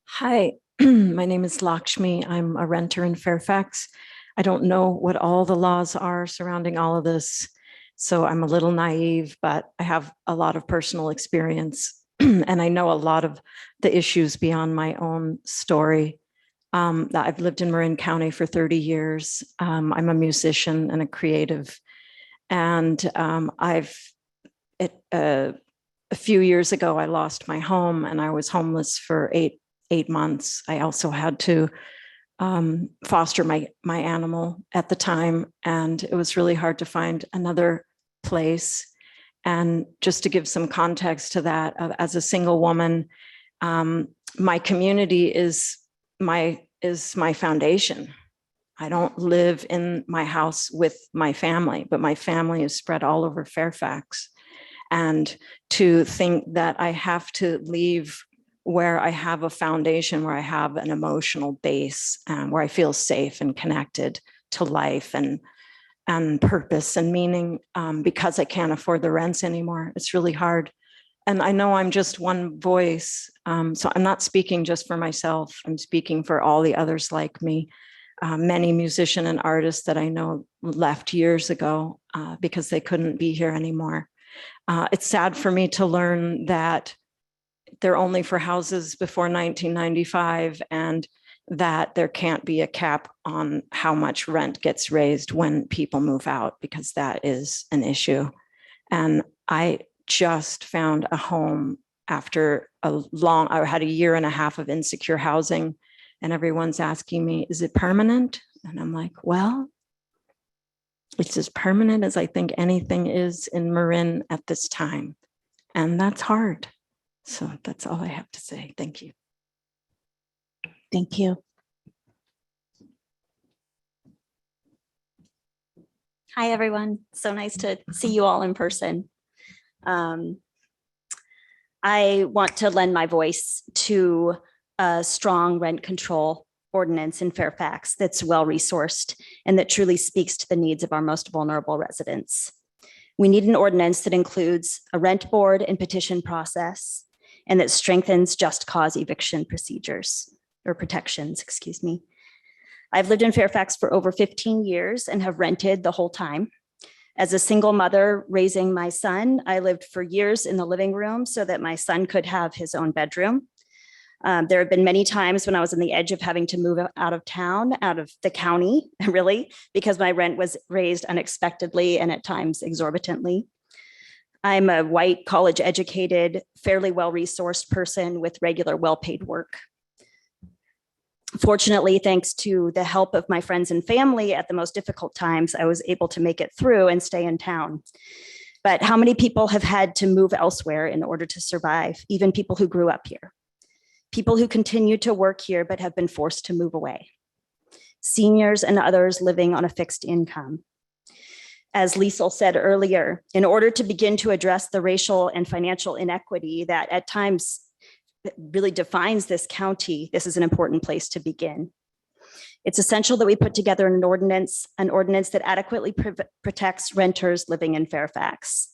Hi, my name is Lakshmi. I'm a renter in Fairfax. I don't know what all the laws are surrounding all of this, so I'm a little naive, but I have a lot of personal experience and I know a lot of the issues beyond my own story. I've lived in Marin County for 30 years. I'm a musician and a creative. And a few years ago, I lost my home and I was homeless for eight months. I also had to foster my animal at the time, and it was really hard to find another place. And just to give some context to that, as a single woman, my community is my foundation. I don't live in my house with my family, but my family is spread all over Fairfax. And to think that I have to leave where I have a foundation, where I have an emotional base, where I feel safe and connected to life and purpose and meaning, because I can't afford the rents anymore. It's really hard. And I know I'm just one voice. So I'm not speaking just for myself. I'm speaking for all the others like me. Many musicians and artists that I know left years ago because they couldn't be here anymore. It's sad for me to learn that they're only for houses before 1995 and that there can't be a cap on how much rent gets raised when people move out, because that is an issue. And I just found a home after I had a year and a half of insecure housing, and everyone's asking me, is it permanent? And I'm like, well, it's as permanent as I think anything is in Marin at this time. And that's hard. So that's all I have to say. Thank you. Thank you. Hi, everyone. So nice to see you all in person. I want to lend my voice to a strong rent control ordinance in Fairfax that's well-resourced and that truly speaks to the needs of our most vulnerable residents. We need an ordinance that includes a rent board and petition process, and that strengthens just cause eviction procedures or protections, excuse me. I've lived in Fairfax for over 15 years and have rented the whole time. As a single mother raising my son, I lived for years in the living room so that my son could have his own bedroom. There have been many times when I was on the edge of having to move out of town, out of the county, really, because my rent was raised unexpectedly and at times exorbitantly. I'm a white, college-educated, fairly well-resourced person with regular, well-paid work. Fortunately, thanks to the help of my friends and family at the most difficult times, I was able to make it through and stay in town. But how many people have had to move elsewhere in order to survive, even people who grew up here? People who continue to work here but have been forced to move away. Seniors and others living on a fixed income. As Liesl said earlier, in order to begin to address the racial and financial inequity that at times really defines this county, this is an important place to begin. It's essential that we put together an ordinance that adequately protects renters living in Fairfax.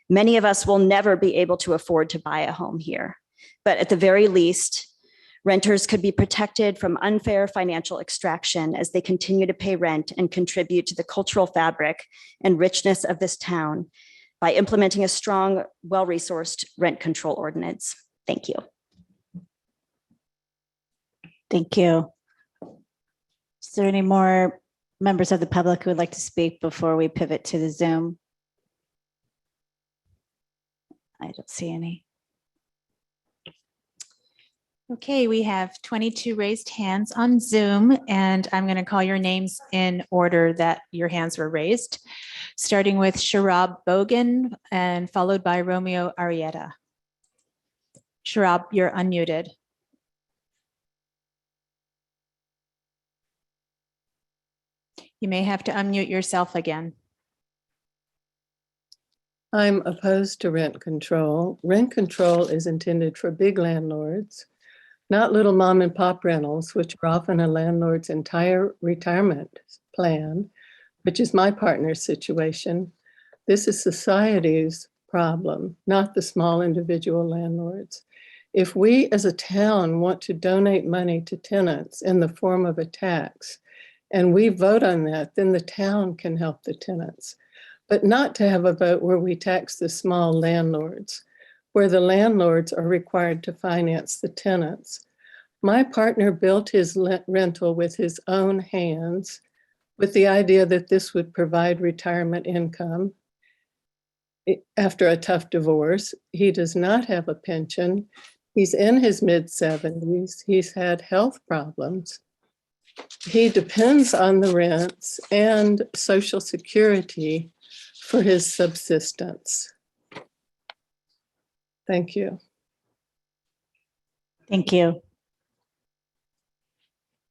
Many of us will never be able to afford to buy a home here, but at the very least, renters could be protected from unfair financial extraction as they continue to pay rent and contribute to the cultural fabric and richness of this town by implementing a strong, well-resourced rent control ordinance. Thank you. Thank you. Is there any more members of the public who would like to speak before we pivot to the Zoom? I don't see any. Okay, we have 22 raised hands on Zoom, and I'm going to call your names in order that your hands were raised, starting with Sharab Bogan and followed by Romeo Arietta. Sharab, you're unmuted. You may have to unmute yourself again. I'm opposed to rent control. Rent control is intended for big landlords, not little mom and pop rentals, which are often a landlord's entire retirement plan, which is my partner's situation. This is society's problem, not the small individual landlords. If we as a town want to donate money to tenants in the form of a tax, and we vote on that, then the town can help the tenants, but not to have a vote where we tax the small landlords, where the landlords are required to finance the tenants. My partner built his rental with his own hands with the idea that this would provide retirement income. After a tough divorce, he does not have a pension. He's in his mid-70s. He's had health problems. He depends on the rents and Social Security for his subsistence. Thank you. Thank you.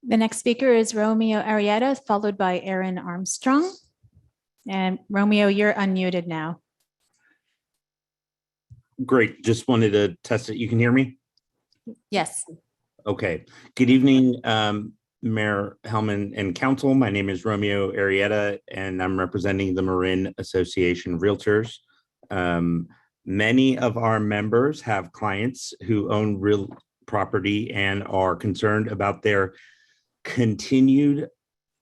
The next speaker is Romeo Arietta, followed by Erin Armstrong. And Romeo, you're unmuted now. Great. Just wanted to test it. You can hear me? Yes. Okay. Good evening, Mayor Hellman and Council. My name is Romeo Arietta, and I'm representing the Marin Association of Realtors. Many of our members have clients who own real property and are concerned about their continued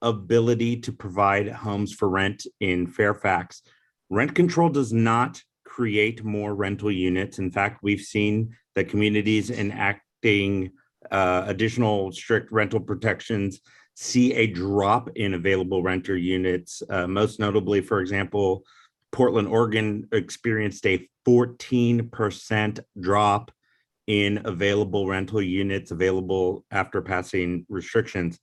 ability to provide homes for rent in Fairfax. Rent control does not create more rental units. In fact, we've seen that communities enacting additional strict rental protections see a drop in available renter units. Most notably, for example, Portland, Oregon experienced a 14% drop in available rental units available after passing restrictions.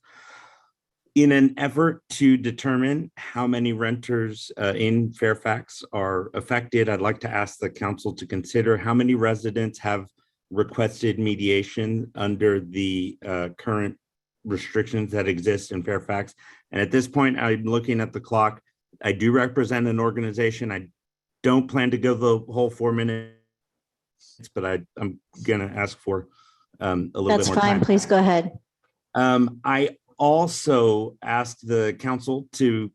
In an effort to determine how many renters in Fairfax are affected, I'd like to ask the council to consider how many residents have requested mediation under the current restrictions that exist in Fairfax. And at this point, I'm looking at the clock. I do represent an organization. I don't plan to go the whole 4 minutes, but I'm gonna ask for a little That's bit more fine. time. Please go ahead. I also asked the council to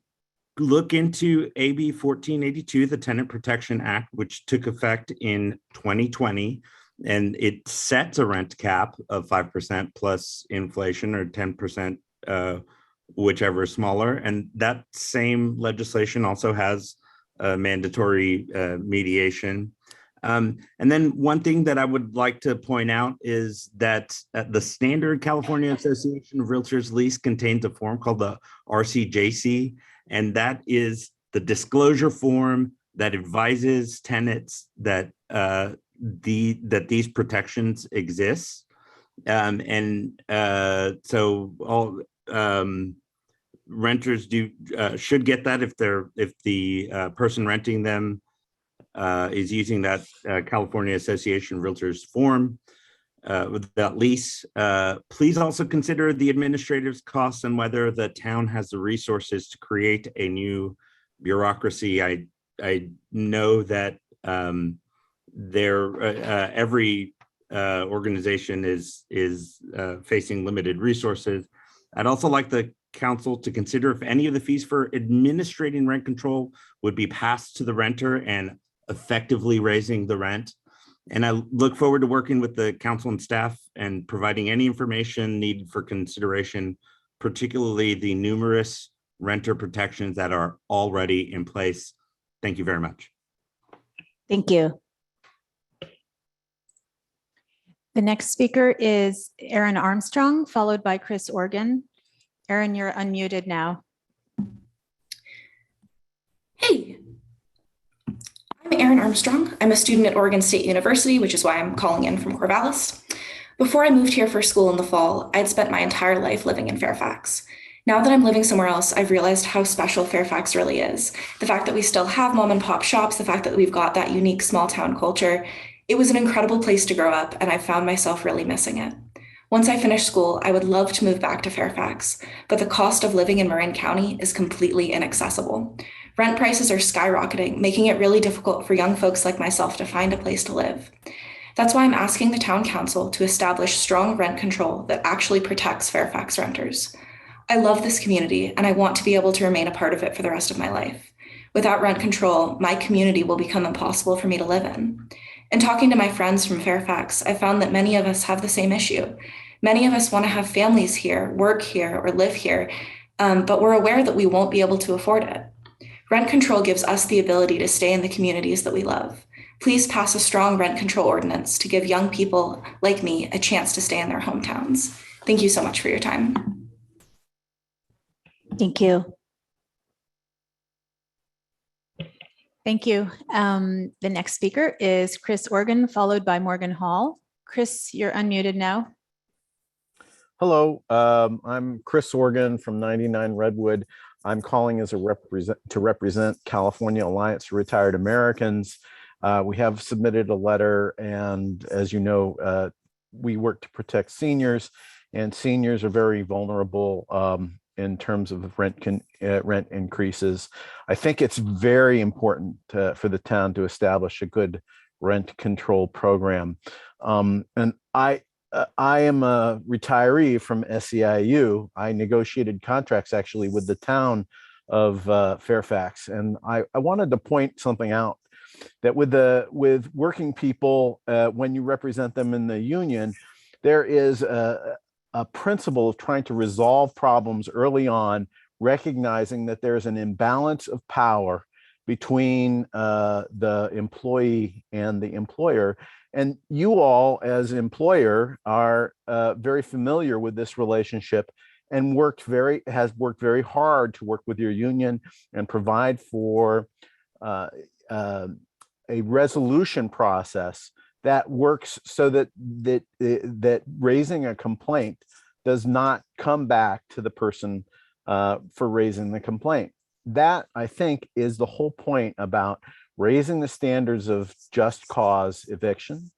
look into AB 1482, the Tenant Protection Act, which took effect in 2020, and it sets a rent cap of 5% plus inflation, or 10%, whichever is smaller. And that same legislation also has mandatory mediation. And then one thing that I would like to point out is that the standard California Association of Realtors lease contains a form called the RCJC, and that is the disclosure form that advises tenants that these protections exist. So all renters should get that if the person renting them is using that California Association of Realtors form with that lease. Please also consider the administrative costs and whether the town has the resources to create a new bureaucracy. I know that every organization is facing limited resources. I'd also like the council to consider if any of the fees for administrating rent control would be passed to the renter and effectively raising the rent. And I look forward to working with the council and staff and providing any information needed for consideration, particularly the numerous renter protections that are already in place. Thank you very much. Thank you. The next speaker is Erin Armstrong, followed by Chris Organ. Erin, you're unmuted now. Hey, I'm Erin Armstrong. I'm a student at Oregon State University, which is why I'm calling in from Corvallis. Before I moved here for school in the fall, I'd spent my entire life living in Fairfax. Now that I'm living somewhere else, I've realized how special Fairfax really is. The fact that we still have mom and pop shops, the fact that we've got that unique small town culture. It was an incredible place to grow up, and I found myself really missing it. Once I finish school, I would love to move back to Fairfax, but the cost of living in Marin County is completely inaccessible. Rent prices are skyrocketing, making it really difficult for young folks like myself to find a place to live. That's why I'm asking the town council to establish strong rent control that actually protects Fairfax renters. I love this community, and I want to be able to remain a part of it for the rest of my life. Without rent control, my community will become impossible for me to live in. In talking to my friends from Fairfax, I found that many of us have the same issue. Many of us want to have families here, work here, or live here, but we're aware that we won't be able to afford it. Rent control gives us the ability to stay in the communities that we love. Please pass a strong rent control ordinance to give young people like me a chance to stay in their hometowns. Thank you so much for your time. Thank you. Thank you. The next speaker is Chris Organ, followed by Morgan Hall. Chris, you're unmuted now. Hello, I'm Chris Organ from 99 Redwood. I'm calling as to represent California Alliance for Retired Americans. We have submitted a letter, and as you know, we work to protect seniors, and seniors are very vulnerable in terms of rent increases. I think it's very important for the town to establish a good rent control program. And I am a retiree from SEIU. I negotiated contracts actually with the town of Fairfax. And I wanted to point something out that with working people, when you represent them in the union, there is a principle of trying to resolve problems early on, recognizing that there's an imbalance of power between the employee and the employer. And you all as employer are very familiar with this relationship and has worked very hard to work with your union and provide for a resolution process that works so that raising a complaint does not come back to the person for raising the complaint. That, I think, is the whole point about raising the standards of just cause eviction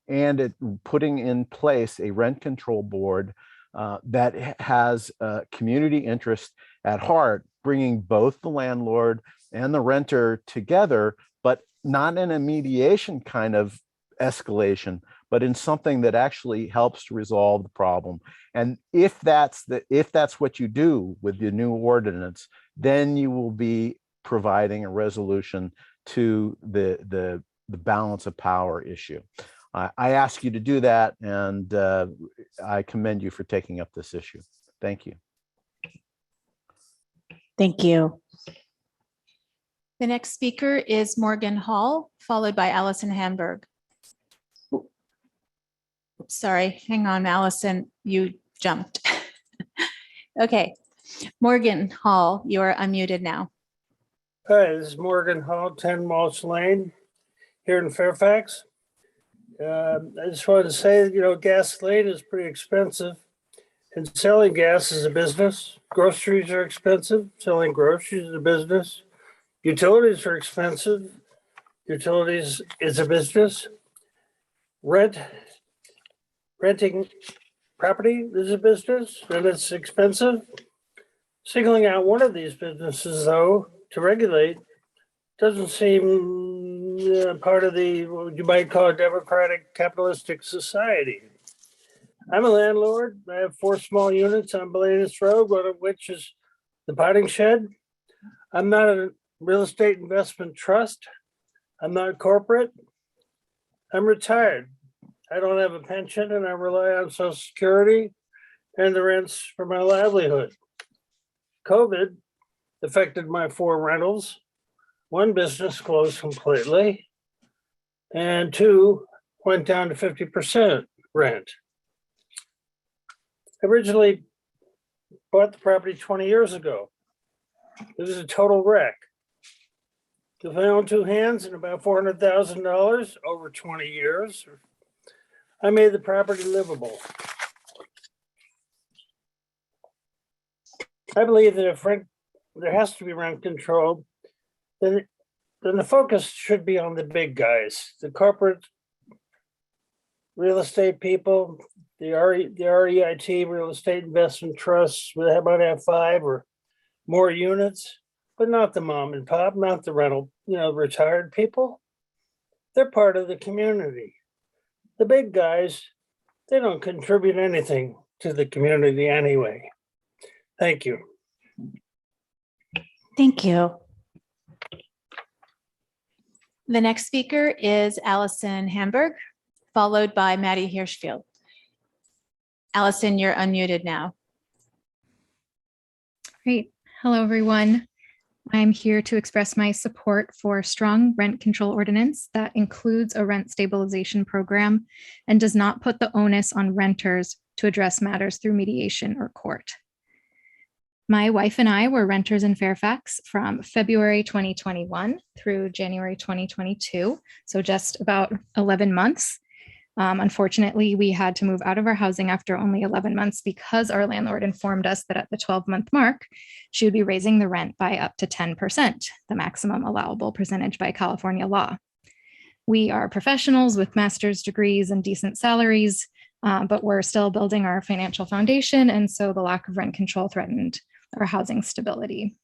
and putting in place a rent control board that has community interest at heart, bringing both the landlord and the renter together, but not in a mediation kind of escalation, but in something that actually helps to resolve the problem. And if that's what you do with the new ordinance, then you will be providing a resolution to the balance of power issue. I ask you to do that, and I commend you for taking up this issue. Thank you. Thank you. The next speaker is Morgan Hall, followed by Alison Hamburg. Oops, sorry, hang on, Allison, you jumped. Okay, Morgan Hall, you are unmuted now. Hi, this is Morgan Hall, 10 Mulch Lane here in Fairfax. I just wanted to say, gasoline is pretty expensive and selling gas is a business. Groceries are expensive. Selling groceries is a business. Utilities are expensive. Utilities is a business. Renting property is a business and it's expensive. Singling out one of these businesses, though, to regulate doesn't seem part of the, what you might call a democratic capitalistic society. I'm a landlord. I have 4 small units on Belanis Road, one of which is the potting shed. I'm not a real estate investment trust. I'm not corporate. I'm retired. I don't have a pension and I rely on Social Security and the rents for my livelihood. COVID affected my 4 rentals. 1 business closed completely and 2 went down to 50% rent. I originally bought the property 20 years ago. It was a total wreck. If I own 2 hands and about $400,000 over 20 years, I made the property livable. I believe that if there has to be rent control, then the focus should be on the big guys, the corporate real estate people, the REIT, real estate investment trusts, that might have 5 or more units, but not the mom and pop, not the rental, retired people. They're part of the community. The big guys, they don't contribute anything to the community anyway. Thank you. Thank you. The next speaker is Alison Hamburg, followed by Maddie Hirschfield. Allison, you're unmuted now. Great. Hello, everyone. I'm here to express my support for strong rent control ordinance that includes a rent stabilization program and does not put the onus on renters to address matters through mediation or court. My wife and I were renters in Fairfax from February 2021 through January 2022, so just about 11 months. Unfortunately, we had to move out of our housing after only 11 months because our landlord informed us that at the 12-month mark, she would be raising the rent by up to 10%, the maximum allowable percentage by California law. We are professionals with master's degrees and decent salaries, but we're still building our financial foundation, and so the lack of rent control threatened our housing stability.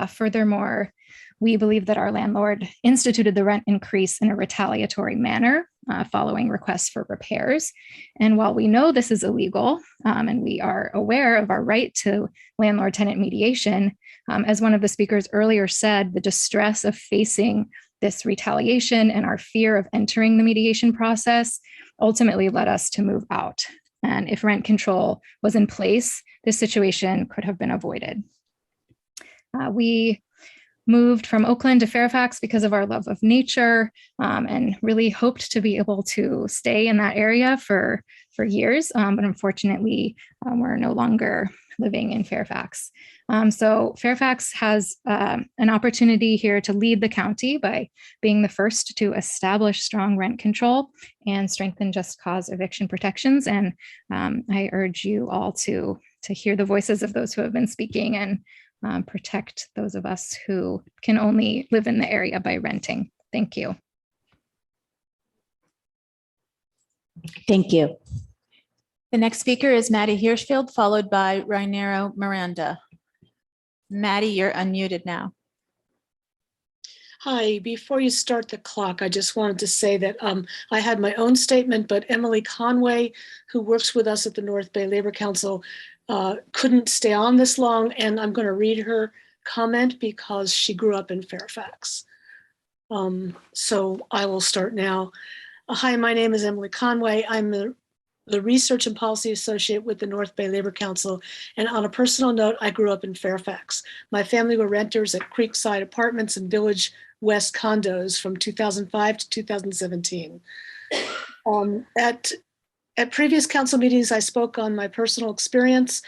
Furthermore, we believe that our landlord instituted the rent increase in a retaliatory manner following requests for repairs. And while we know this is illegal and we are aware of our right to landlord-tenant mediation, as one of the speakers earlier said, the distress of facing this retaliation and our fear of entering the mediation process ultimately led us to move out. And if rent control was in place, this situation could have been avoided. We moved from Oakland to Fairfax because of our love of nature and really hoped to be able to stay in that area for years. But unfortunately, we're no longer living in Fairfax. So Fairfax has an opportunity here to lead the county by being the first to establish strong rent control and strengthen just cause eviction protections. And I urge you all to hear the voices of those who have been speaking and protect those of us who can only live in the area by renting. Thank you. Thank you. The next speaker is Maddie Hirschfield, followed by Rainero Miranda. Maddie, you're unmuted now. Hi, before you start the clock, I just wanted to say that I had my own statement, but Emily Conway, who works with us at the North Bay Labor Council, couldn't stay on this long, and I'm going to read her comment because she grew up in Fairfax. So I will start now. Hi, my name is Emily Conway. I'm the the research and policy associate with the North Bay Labor Council. And on a personal note, I grew up in Fairfax. My family were renters at Creekside Apartments and Village West condos from 2005 to 2017. At previous council meetings, I spoke on my personal experience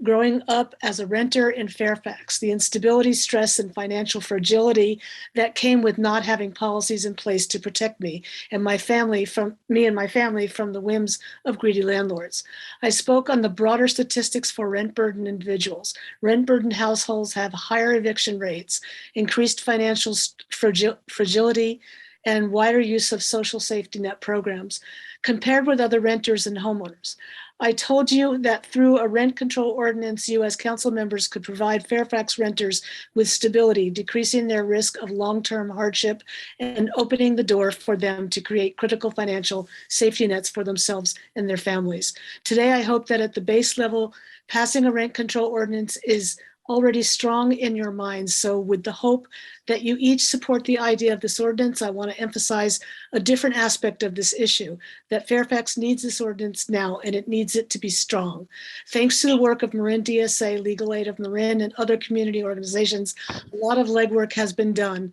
growing up as a renter in Fairfax, the instability, stress, and financial fragility that came with not having policies in place to protect me and my family from the whims of greedy landlords. I spoke on the broader statistics for rent-burdened individuals. Rent-burdened households have higher eviction rates, increased financial fragility, and wider use of social safety net programs compared with other renters and homeowners. I told you that through a rent control ordinance, you as council members could provide Fairfax renters with stability, decreasing their risk of long-term hardship and opening the door for them to create critical financial safety nets for themselves and their families. Today, I hope that at the base level, passing a rent control ordinance is already strong in your minds. So with the hope that you each support the idea of this ordinance, I want to emphasize a different aspect of this issue, that Fairfax needs this ordinance now, and it needs it to be strong. Thanks to the work of Marin DSA, Legal Aid of Marin, and other community organizations, a lot of legwork has been done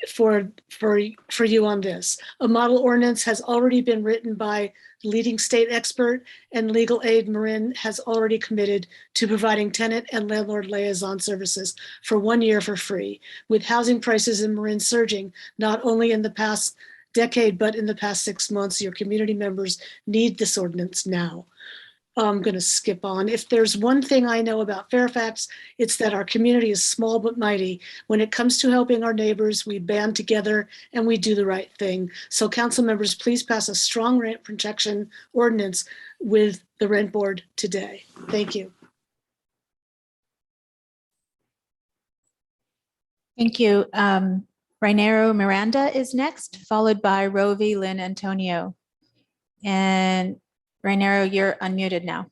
for you on this. A model ordinance has already been written by leading state expert, and Legal Aid Marin has already committed to providing tenant and landlord liaison services for 1 year for free. With housing prices in Marin surging, not only in the past decade, but in the past 6 months, your community members need this ordinance now. I'm going to skip on. If there's one thing I know about Fairfax, it's that our community is small but mighty. When it comes to helping our neighbors, we band together and we do the right thing. So council members, please pass a strong rent protection ordinance with the rent board today. Thank you. Thank you. Rainero Miranda is next, followed by Rovi Lynn Antonio. And Rainero, you're unmuted now.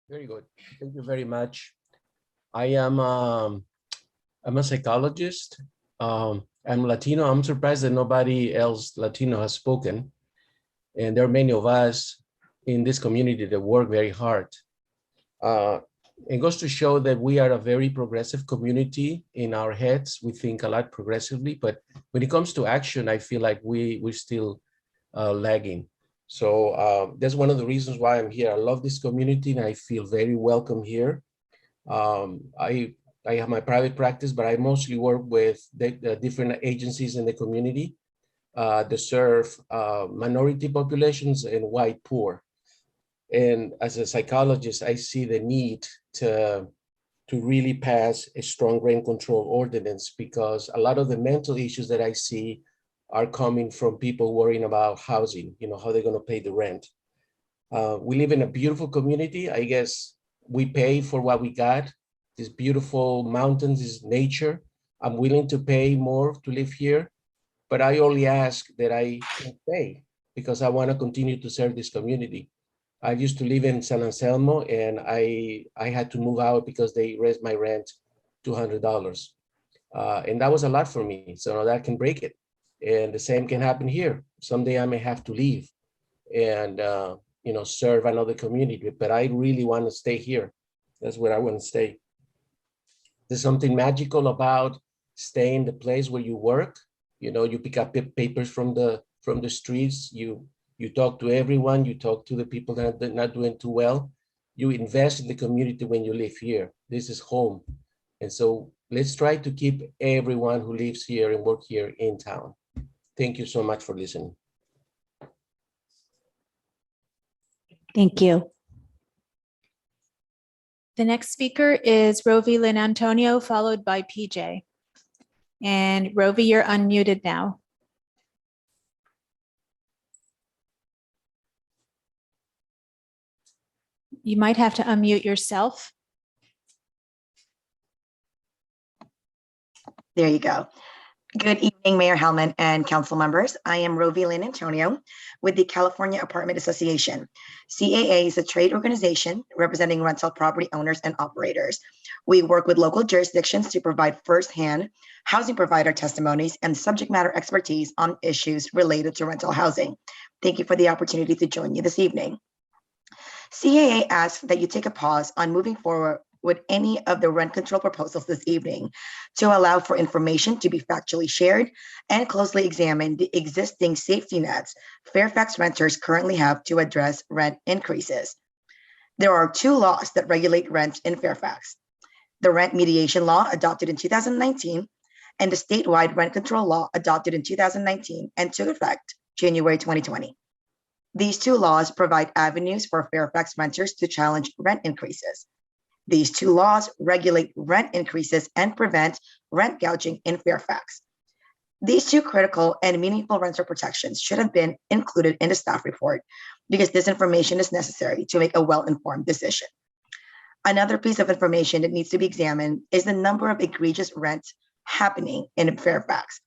Very good. Thank you very much. I'm a psychologist. I'm Latino. I'm surprised that nobody else Latino has spoken. And there are many of us in this community that work very hard. It goes to show that we are a very progressive community in our heads. We think a lot progressively, but when it comes to action, I feel like we're still lagging. So that's one of the reasons why I'm here. I love this community and I feel very welcome here. I have my private practice, but I mostly work with the different agencies in the community that serve minority populations and white poor. And as a psychologist, I see the need to really pass a strong rent control ordinance, because a lot of the mental issues that I see are coming from people worrying about housing, how they're going to pay the rent. We live in a beautiful community. I guess we pay for what we got. These beautiful mountains, this nature. I'm willing to pay more to live here, but I only ask that I can pay because I want to continue to serve this community. I used to live in San Anselmo and I had to move out because they raised my rent $200. And that was a lot for me. So that can break it. And the same can happen here. Someday I may have to leave and serve another community, but I really want to stay here. That's where I want to stay. There's something magical about staying the place where you work. You pick up papers from the streets. You talk to everyone. You talk to the people that are not doing too well. You invest in the community when you live here. This is home. And so let's try to keep everyone who lives here and work here in town. Thank you so much for listening. Thank you. The next speaker is Rovi Lynn Antonio, followed by PJ. And Rovi, you're unmuted now. You might have to unmute yourself. There you go. Good evening, Mayor Hellman and council members. I am Rovi Lynn Antonio with the California Apartment Association. CAA is a trade organization representing rental property owners and operators. We work with local jurisdictions to provide firsthand housing provider testimonies and subject matter expertise on issues related to rental housing. Thank you for the opportunity to join you this evening. CAA asks that you take a pause on moving forward with any of the rent control proposals this evening to allow for information to be factually shared and closely examine the existing safety nets Fairfax renters currently have to address rent increases. There are two laws that regulate rent in Fairfax: the rent mediation law adopted in 2019 and the statewide rent control law adopted in 2019 and took effect January 2020. These two laws provide avenues for Fairfax renters to challenge rent increases. These two laws regulate rent increases and prevent rent gouging in Fairfax. These two critical and meaningful renter protections should have been included in the staff report because this information is necessary to make a well-informed decision. Another piece of information that needs to be examined is the number of egregious rents happening in Fairfax.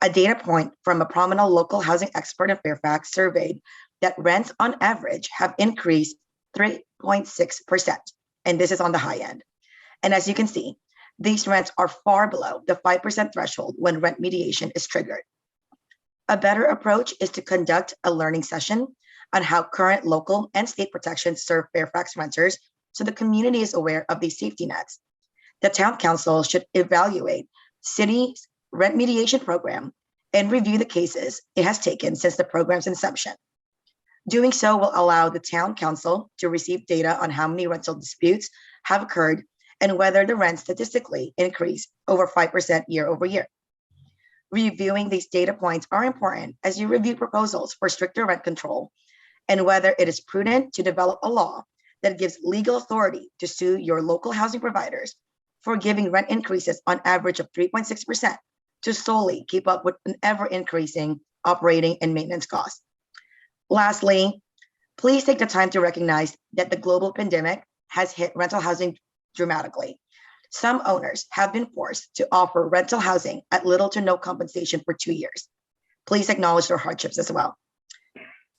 A data point from a prominent local housing expert in Fairfax surveyed that rents on average have increased 3.6%, and this is on the high end. And as you can see, these rents are far below the 5% threshold when rent mediation is triggered. A better approach is to conduct a learning session on how current local and state protections serve Fairfax renters so the community is aware of these safety nets. The town council should evaluate city's rent mediation program and review the cases it has taken since the program's inception. Doing so will allow the town council to receive data on how many rental disputes have occurred and whether the rent statistically increased over 5% year over year. Reviewing these data points are important as you review proposals for stricter rent control and whether it is prudent to develop a law that gives legal authority to sue your local housing providers for giving rent increases on average of 3.6% to solely keep up with an ever-increasing operating and maintenance costs. Lastly, please take the time to recognize that the global pandemic has hit rental housing dramatically. Some owners have been forced to offer rental housing at little to no compensation for 2 years. Please acknowledge their hardships as well.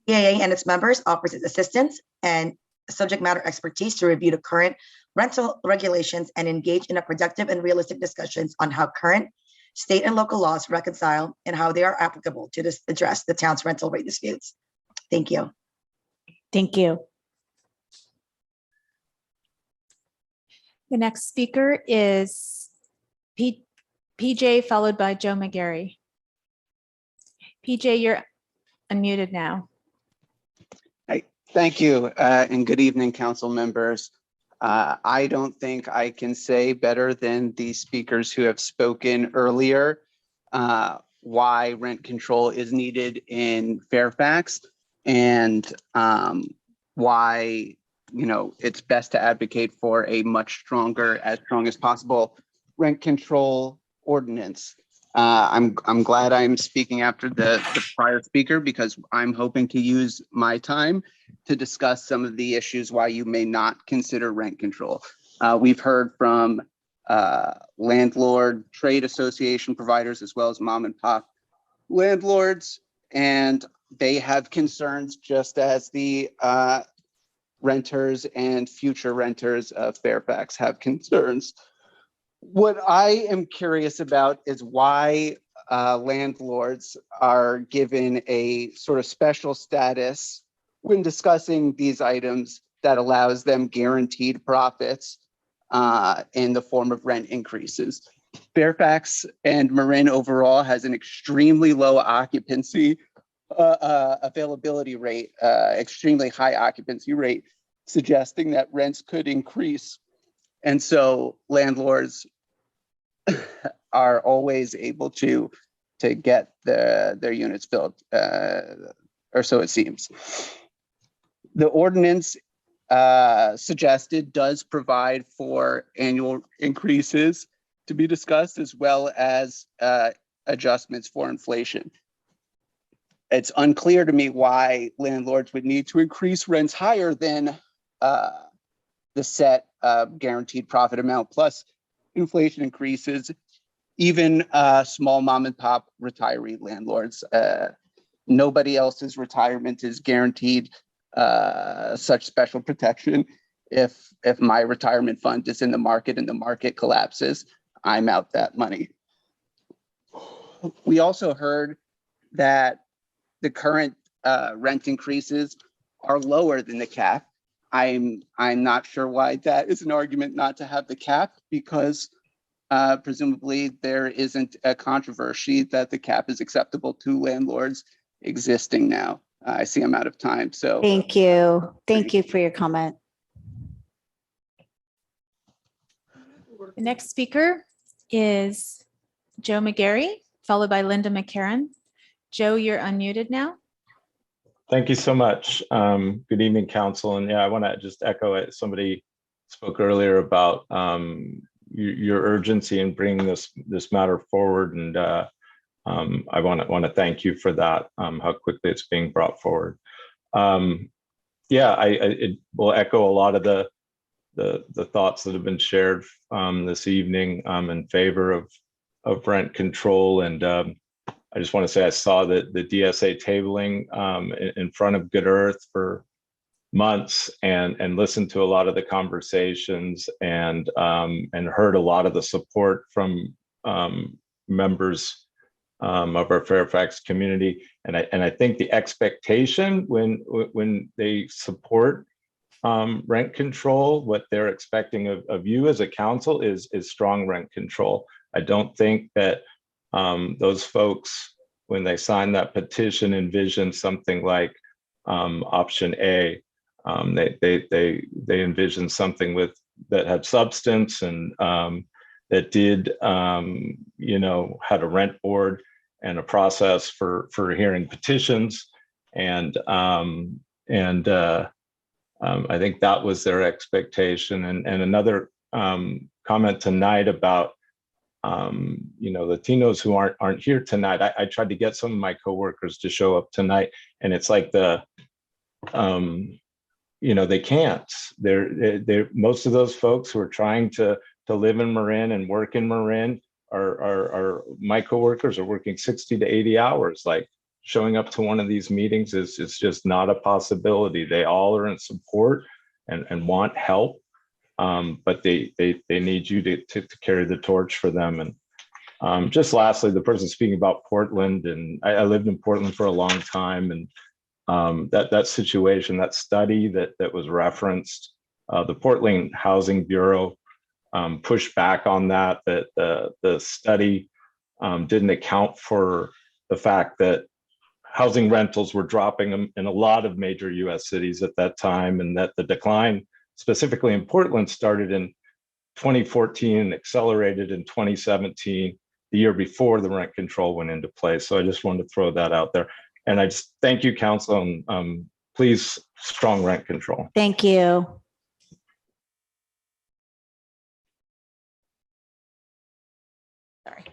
CAA and its members offers its assistance and subject matter expertise to review the current rental regulations and engage in a productive and realistic discussions on how current state and local laws reconcile and how they are applicable to address the town's rental rate disputes. Thank you. Thank you. The next speaker is PJ, followed by Joe McGarry. PJ, you're unmuted now. Thank you, and good evening, council members. I don't think I can say better than the speakers who have spoken earlier why rent control is needed in Fairfax and why it's best to advocate for a much stronger, as strong as possible, rent control ordinance. I'm glad I'm speaking after the prior speaker because I'm hoping to use my time to discuss some of the issues why you may not consider rent control. We've heard from landlord, trade association providers, as well as mom and pop landlords, and they have concerns just as the renters and future renters of Fairfax have concerns. What I am curious about is why landlords are given a sort of special status when discussing these items that allows them guaranteed profits in the form of rent increases. Fairfax and Marin overall has an extremely low occupancy availability rate, extremely high occupancy rate, suggesting that rents could increase. And so landlords are always able to get their units filled, or so it seems. The ordinance suggested does provide for annual increases to be discussed, as well as adjustments for inflation. It's unclear to me why landlords would need to increase rents higher than the set guaranteed profit amount plus inflation increases. Even small mom and pop retiree landlords, nobody else's retirement is guaranteed such special protection. If my retirement fund is in the market and the market collapses, I'm out that money. We also heard that the current rent increases are lower than the cap. I'm not sure why that is an argument not to have the cap, because presumably there isn't a controversy that the cap is acceptable to landlords existing now. I see I'm out of time, so. Thank you. Thank you for your comment. The next speaker is Joe McGarry, followed by Linda McCarran. Joe, you're unmuted now. Thank you so much. Good evening, council. And yeah, I want to just echo it. Somebody spoke earlier about your urgency in bringing this matter forward, and I want to thank you for that. How quickly it's being brought forward. Yeah, it will echo a lot of the thoughts that have been shared this evening in favor of rent control. And I just want to say I saw the DSA tabling in front of Good Earth for months and listened to a lot of the conversations and heard a lot of the support from members of our Fairfax community. And I think the expectation when they support rent control, what they're expecting of you as a council is strong rent control. I don't think that those folks, when they sign that petition, envision something like option A. They envision something that had substance and that did had a rent board and a process for hearing petitions, and I think that was their expectation. And another comment tonight about Latinos who aren't here tonight. I tried to get some of my coworkers to show up tonight, and it's like they can't. They're most of those folks who are trying to live in Marin and work in Marin are my coworkers are working 60 to 80 hours. Like, showing up to one of these meetings is just not a possibility. They all are in support and want help, but they need you to carry the torch for them. And just lastly, the person speaking about Portland, and I lived in Portland for a long time, and that situation, that study that was referenced, the Portland Housing Bureau pushed back on that the study didn't account for the fact that housing rentals were dropping in a lot of major US cities at that time, and that the decline specifically in Portland started in 2014 and accelerated in 2017, the year before the rent control went into place. So I just wanted to throw that out there. And I just thank you, council, and please, strong rent control. Thank you. Sorry.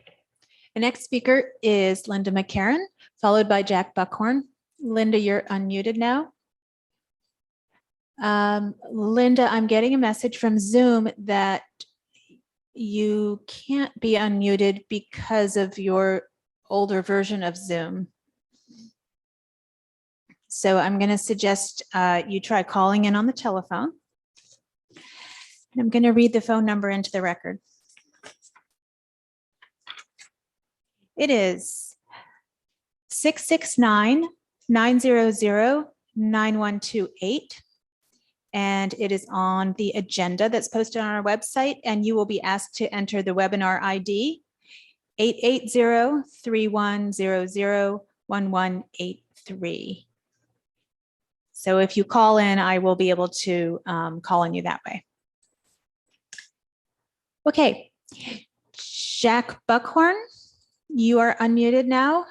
The next speaker is Linda McCarran, followed by Jack Buckhorn. Linda, you're unmuted now. Linda, I'm getting a message from Zoom that you can't be unmuted because of your older version of Zoom. So I'm going to suggest you try calling in on the telephone. And I'm going to read the phone number into the record. It is 669-900-9128. And it is on the agenda that's posted on our website. And you will be asked to enter the webinar ID 880-3100-1183. So if you call in, I will be able to call on you that way. Okay, Jack Buckhorn, you are unmuted now.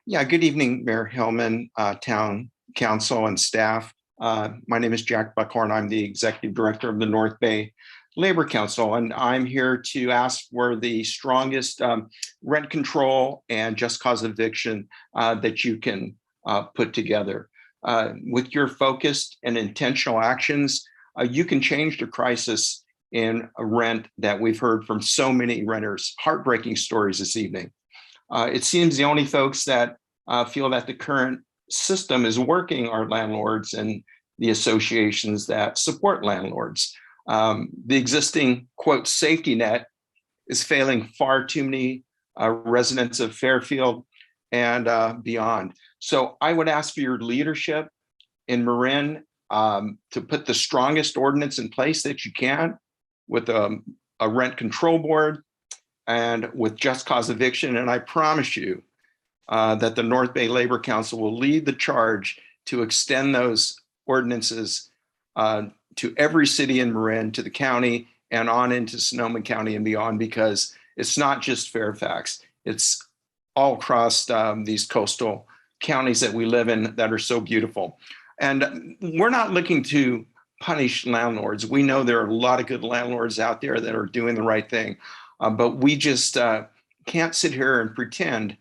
Yeah, good evening, Mayor Hillman, Town Council and staff. My name is Jack Buckhorn. I'm the Executive Director of the North Bay Labor Council, and I'm here to ask for the strongest rent control and just cause eviction that you can put together. With your focused and intentional actions, you can change the crisis in rent that we've heard from so many renters. Heartbreaking stories this evening. It seems the only folks that feel that the current system is working are landlords and the associations that support landlords. The existing, quote, safety net is failing far too many residents of Fairfield and beyond. So I would ask for your leadership in Marin to put the strongest ordinance in place that you can with a rent control board and with just cause eviction. And I promise you that the North Bay Labor Council will lead the charge to extend those ordinances to every city in Marin, to the county, and on into Sonoma County and beyond, because it's not just Fairfax. It's all across these coastal counties that we live in that are so beautiful. And we're not looking to punish landlords. We know there are a lot of good landlords out there that are doing the right thing, but we just can't sit here and pretend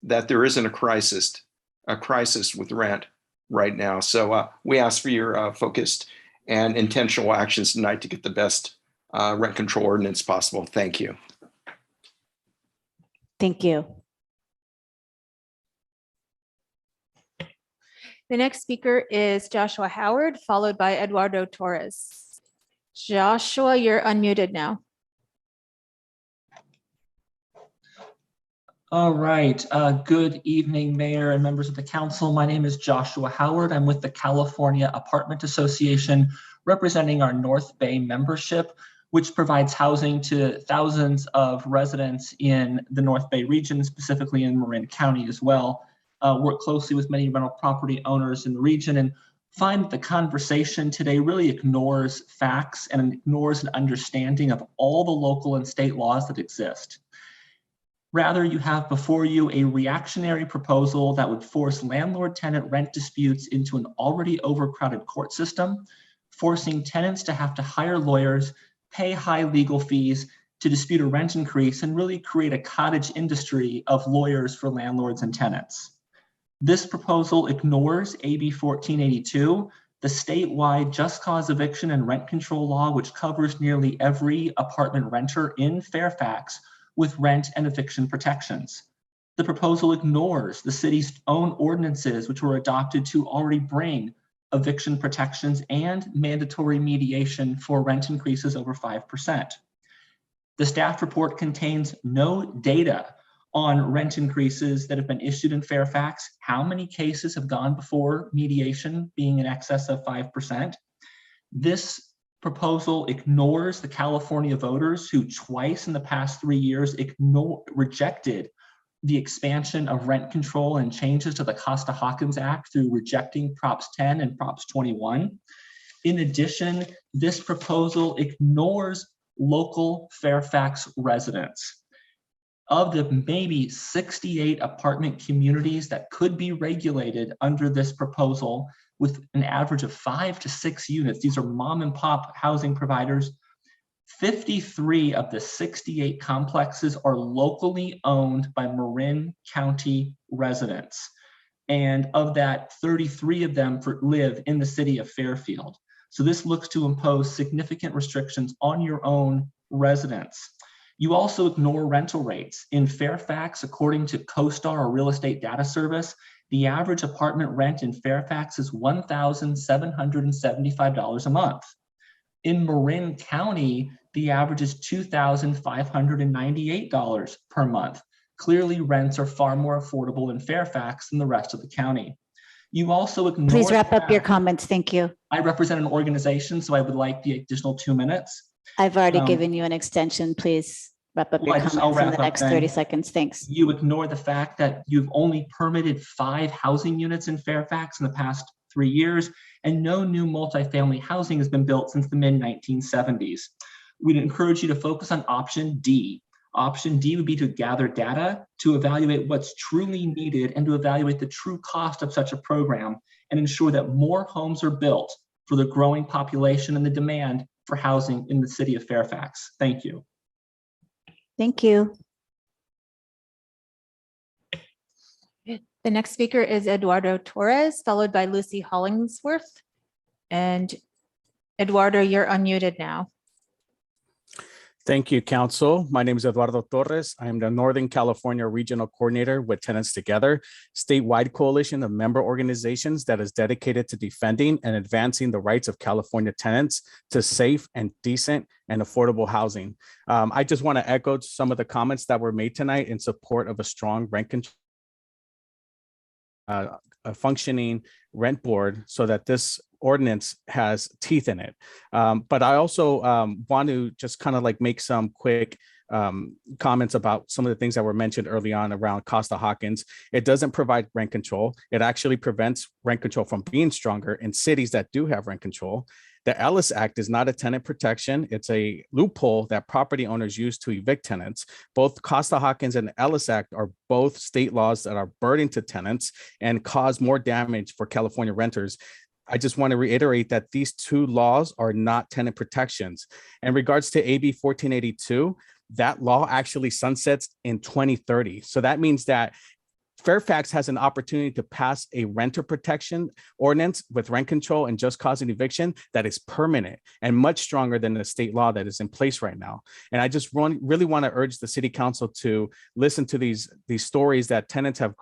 that there isn't a crisis with rent right now. So we ask for your focused and intentional actions tonight to get the best rent control ordinance possible. Thank you. Thank you. The next speaker is Joshua Howard, followed by Eduardo Torres. Joshua, you're unmuted now. All right. Good evening, Mayor and members of the council. My name is Joshua Howard. I'm with the California Apartment Association, representing our North Bay membership, which provides housing to thousands of residents in the North Bay region, specifically in Marin County as well. Work closely with many rental property owners in the region, and find that the conversation today really ignores facts and ignores an understanding of all the local and state laws that exist. Rather, you have before you a reactionary proposal that would force landlord-tenant rent disputes into an already overcrowded court system, forcing tenants to have to hire lawyers, pay high legal fees to dispute a rent increase, and really create a cottage industry of lawyers for landlords and tenants. This proposal ignores AB 1482, the statewide just cause eviction and rent control law, which covers nearly every apartment renter in Fairfax with rent and eviction protections. The proposal ignores the city's own ordinances, which were adopted to already bring eviction protections and mandatory mediation for rent increases over 5%. The staff report contains no data on rent increases that have been issued in Fairfax, how many cases have gone before mediation being in excess of 5%. This proposal ignores the California voters who twice in the past 3 years rejected the expansion of rent control and changes to the Costa-Hawkins Act through rejecting Props 10 and Props 21. In addition, this proposal ignores local Fairfax residents. Of the maybe 68 apartment communities that could be regulated under this proposal with an average of 5 to 6 units, these are mom and pop housing providers, 53 of the 68 complexes are locally owned by Marin County residents. And of that, 33 of them live in the city of Fairfield. So this looks to impose significant restrictions on your own residents. You also ignore rental rates. In Fairfax, according to CoStar, a real estate data service, the average apartment rent in Fairfax is $1,775 a month. In Marin County, the average is $2,598 per month. Clearly, rents are far more affordable in Fairfax than the rest of the county. You also ignore— Please wrap up your comments. Thank you. I represent an organization, so I would like the additional 2 minutes. I've already given you an extension. Please wrap up your comments in the next 30 seconds. Thanks. You ignore the fact that you've only permitted 5 housing units in Fairfax in the past 3 years, and no new multifamily housing has been built since the mid-1970s. We'd encourage you to focus on option D. Option D would be to gather data, to evaluate what's truly needed, and to evaluate the true cost of such a program, and ensure that more homes are built for the growing population and the demand for housing in the city of Fairfax. Thank you. Thank you. The next speaker is Eduardo Torres, followed by Lucy Hollingsworth. And Eduardo, you're unmuted now. Thank you, Council. My name is Eduardo Torres. I am the Northern California Regional Coordinator with Tenants Together, statewide coalition of member organizations that is dedicated to defending and advancing the rights of California tenants to safe and decent and affordable housing. I just want to echo some of the comments that were made tonight in support of a strong rent control a functioning rent board so that this ordinance has teeth in it. But I also want to just kind of like make some quick comments about some of the things that were mentioned early on around Costa-Hawkins. It doesn't provide rent control. It actually prevents rent control from being stronger in cities that do have rent control. The Ellis Act is not a tenant protection. It's a loophole that property owners use to evict tenants. Both Costa-Hawkins and the Ellis Act are both state laws that are burden to tenants and cause more damage for California renters. I just want to reiterate that these two laws are not tenant protections. In regards to AB 1482, that law actually sunsets in 2030. So that means that Fairfax has an opportunity to pass a renter protection ordinance with rent control and just cause an eviction that is permanent and much stronger than the state law that is in place right now. And I just really want to urge the city council to listen to these stories that tenants have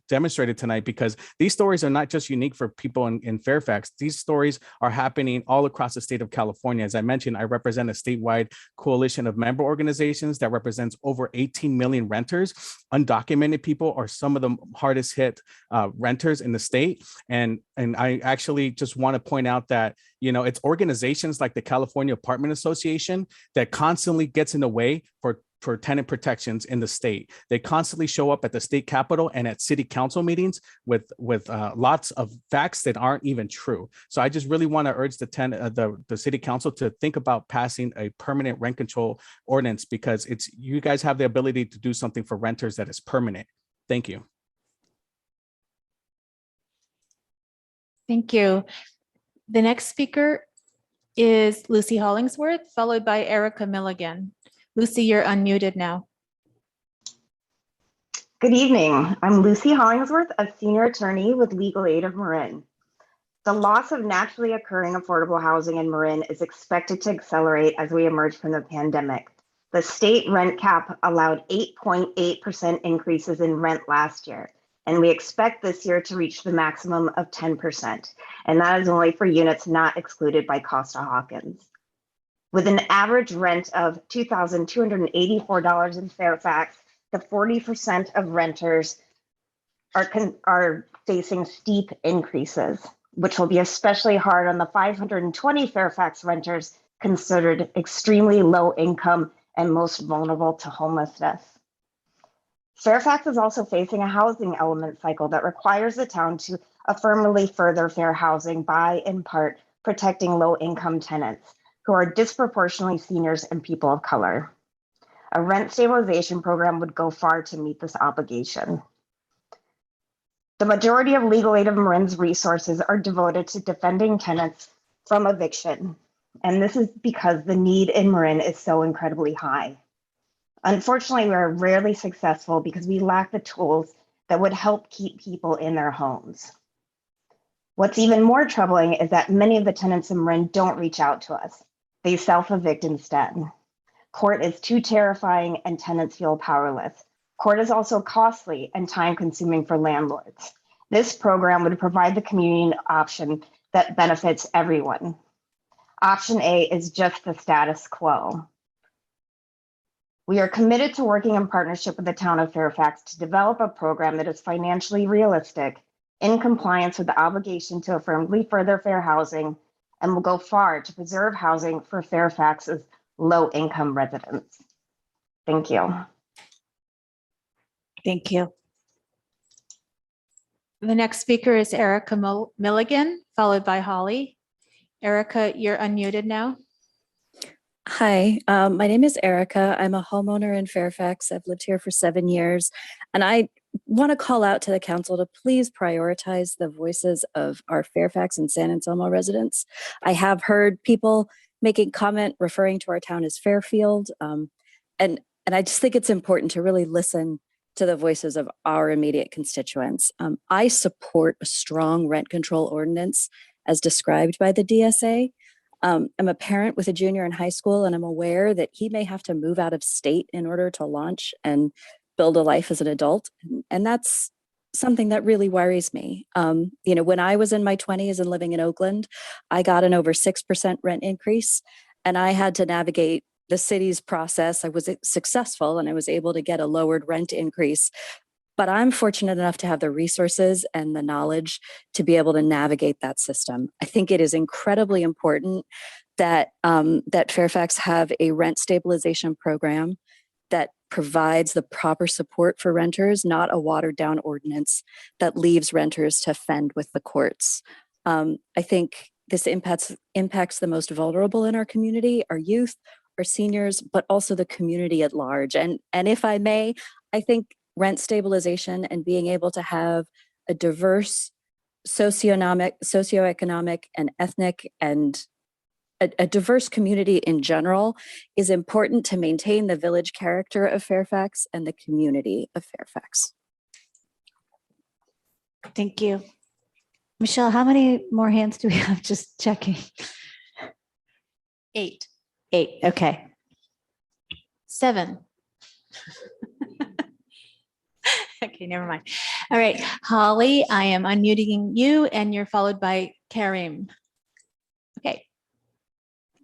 demonstrated tonight, because these stories are not just unique for people in Fairfax. These stories are happening all across the state of California. As I mentioned, I represent a statewide coalition of member organizations that represents over 18 million renters. Undocumented people are some of the hardest hit renters in the state. And I actually just want to point out that, you know, it's organizations like the California Apartment Association that constantly gets in the way for tenant protections in the state. They constantly show up at the state capitol and at city council meetings with lots of facts that aren't even true. So I just really want to urge the city council to think about passing a permanent rent control ordinance, because you guys have the ability to do something for renters that is permanent. Thank you. Thank you. The next speaker is Lucy Hollingsworth, followed by Erica Milligan. Lucy, you're unmuted now. Good evening. I'm Lucy Hollingsworth, a senior attorney with Legal Aid of Marin. The loss of naturally occurring affordable housing in Marin is expected to accelerate as we emerge from the pandemic. The state rent cap allowed 8.8% increases in rent last year, and we expect this year to reach the maximum of 10%. And that is only for units not excluded by Costa-Hawkins. With an average rent of $2,284 in Fairfax, the 40% of renters are facing steep increases, which will be especially hard on the 520 Fairfax renters considered extremely low income and most vulnerable to homelessness. Fairfax is also facing a housing element cycle that requires the town to affirmatively further fair housing by, in part, protecting low-income tenants who are disproportionately seniors and people of color. A rent stabilization program would go far to meet this obligation. The majority of Legal Aid of Marin's resources are devoted to defending tenants from eviction, and this is because the need in Marin is so incredibly high. Unfortunately, we are rarely successful because we lack the tools that would help keep people in their homes. What's even more troubling is that many of the tenants in Marin don't reach out to us. They self-evict instead. Court is too terrifying and tenants feel powerless. Court is also costly and time-consuming for landlords. This program would provide the community an option that benefits everyone. Option A is just the status quo. We are committed to working in partnership with the town of Fairfax to develop a program that is financially realistic, in compliance with the obligation to affirmatively further fair housing, and will go far to preserve housing for Fairfax's low-income residents. Thank you. Thank you. The next speaker is Erica Milligan, followed by Holly. Erica, you're unmuted now. Hi, my name is Erica. I'm a homeowner in Fairfax. I've lived here for 7 years, and I want to call out to the council to please prioritize the voices of our Fairfax and San Anselmo residents. I have heard people making comment referring to our town as Fairfield, and I just think it's important to really listen to the voices of our immediate constituents. I support a strong rent control ordinance as described by the DSA. I'm a parent with a junior in high school, and I'm aware that he may have to move out of state in order to launch and build a life as an adult. And that's something that really worries me. You know, when I was in my 20s and living in Oakland, I got an over 6% rent increase, and I had to navigate the city's process. I was successful and I was able to get a lowered rent increase. but I'm fortunate enough to have the resources and the knowledge to be able to navigate that system. I think it is incredibly important that that Fairfax have a rent stabilization program that provides the proper support for renters, not a watered down ordinance that leaves renters to fend with the courts. I think this impacts the most vulnerable in our community, our youth, our seniors, but also the community at large. And if I may, I think rent stabilization and being able to have a diverse socioeconomic and ethnic and a diverse community in general is important to maintain the village character of Fairfax and the community of Fairfax. Thank you. Michelle, how many more hands do we have? Just checking. 8. 8. Okay. 7. Okay, never mind. All right, Holly, I am unmuting you and you're followed by Karim. Okay,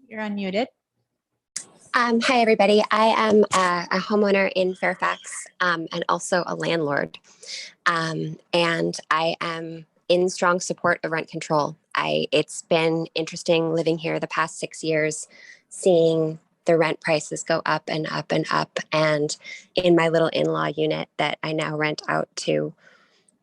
you're unmuted. Hi, everybody. I am a homeowner in Fairfax and also a landlord. And I am in strong support of rent control. It's been interesting living here the past 6 years, seeing the rent prices go up and up and up. And in my little in-law unit that I now rent out to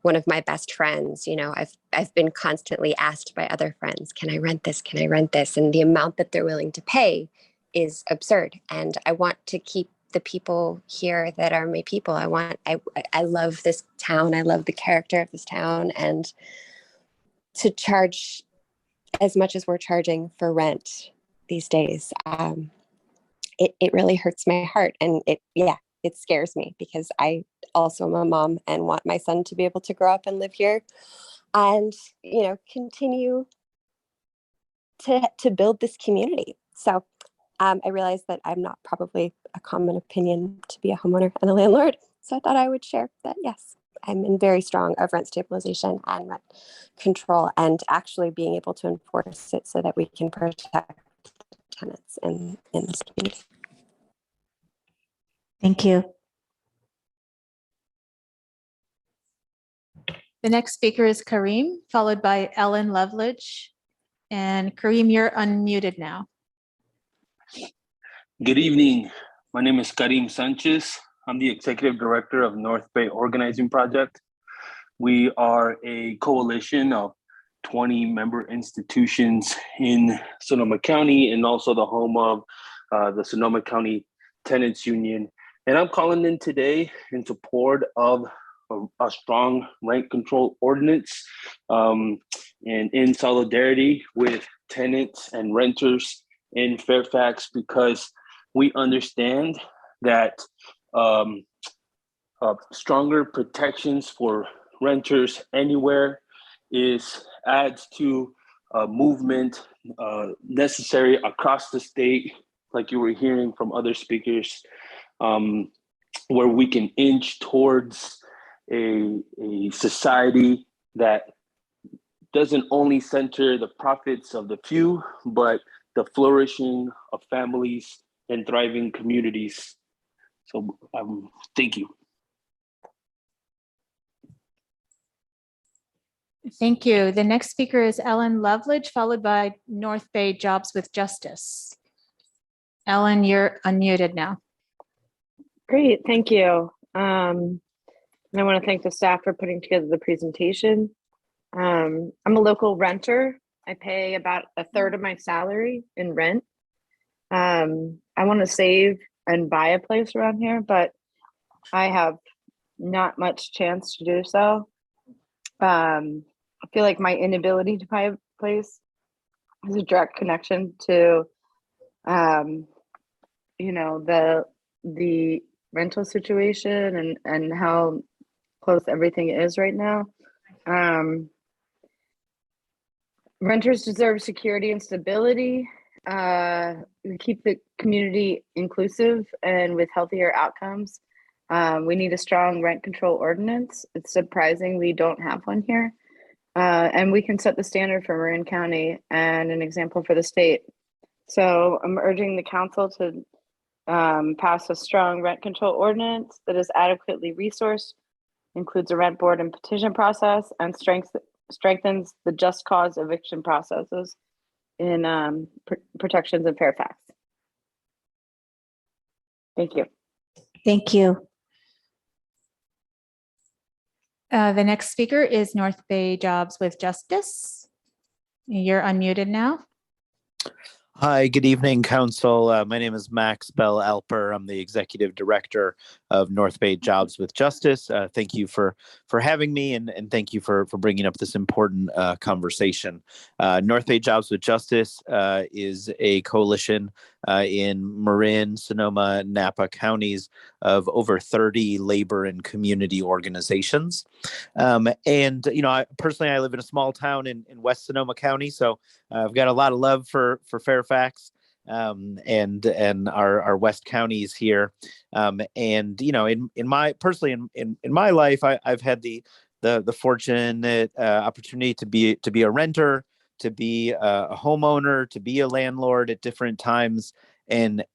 one of my best friends, you know, I've been constantly asked by other friends, can I rent this? Can I rent this? And the amount that they're willing to pay is absurd. And I want to keep the people here that are my people. I love this town. I love the character of this town, and to charge as much as we're charging for rent these days, it really hurts my heart. And it scares me because I also am a mom and want my son to be able to grow up and live here and, you know, continue to build this community. So I realize that I'm not probably a common opinion to be a homeowner and a landlord. So I thought I would share that, yes, I'm in very strong of rent stabilization and rent control, and actually being able to enforce it so that we can protect tenants in this community. Thank you. The next speaker is Karim, followed by Ellen Loveledge. And Karim, you're unmuted now. Good evening. My name is Karim Sanchez. I'm the Executive Director of North Bay Organizing Project. We are a coalition of 20 member institutions in Sonoma County and also the home of the Sonoma County Tenants Union. And I'm calling in today in support of a strong rent control ordinance and in solidarity with tenants and renters in Fairfax, because we understand that stronger protections for renters anywhere adds to movement necessary across the state, like you were hearing from other speakers, where we can inch towards a society that doesn't only center the profits of the few, but the flourishing of families and thriving communities. So thank you. Thank you. The next speaker is Ellen Loveledge, followed by North Bay Jobs with Justice. Ellen, you're unmuted now. Great, thank you. And I want to thank the staff for putting together the presentation. I'm a local renter. I pay about a third of my salary in rent. I want to save and buy a place around here, but I have not much chance to do so. I feel like my inability to buy a place has a direct connection to, you know, the rental situation and how close everything is right now. Renters deserve security and stability. We keep the community inclusive and with healthier outcomes. We need a strong rent control ordinance. It's surprising we don't have one here. And we can set the standard for Marin County and an example for the state. So I'm urging the council to pass a strong rent control ordinance that is adequately resourced includes a rent board and petition process, and strengthens the just cause eviction processes in protections in Fairfax. Thank you. Thank you. The next speaker is North Bay Jobs with Justice. You're unmuted now. Hi, good evening, Council. My name is Max Bell Alper. I'm the Executive Director of North Bay Jobs with Justice. Thank you for having me, and thank you for bringing up this important conversation. North Bay Jobs with Justice is a coalition in Marin, Sonoma, Napa counties of over 30 labor and community organizations. And, you know, I live in a small town in West Sonoma County, so I've got a lot of love for Fairfax and our West counties here. And, you know, in my life, I've had the fortunate opportunity to be a renter, to be a homeowner, to be a landlord at different times. And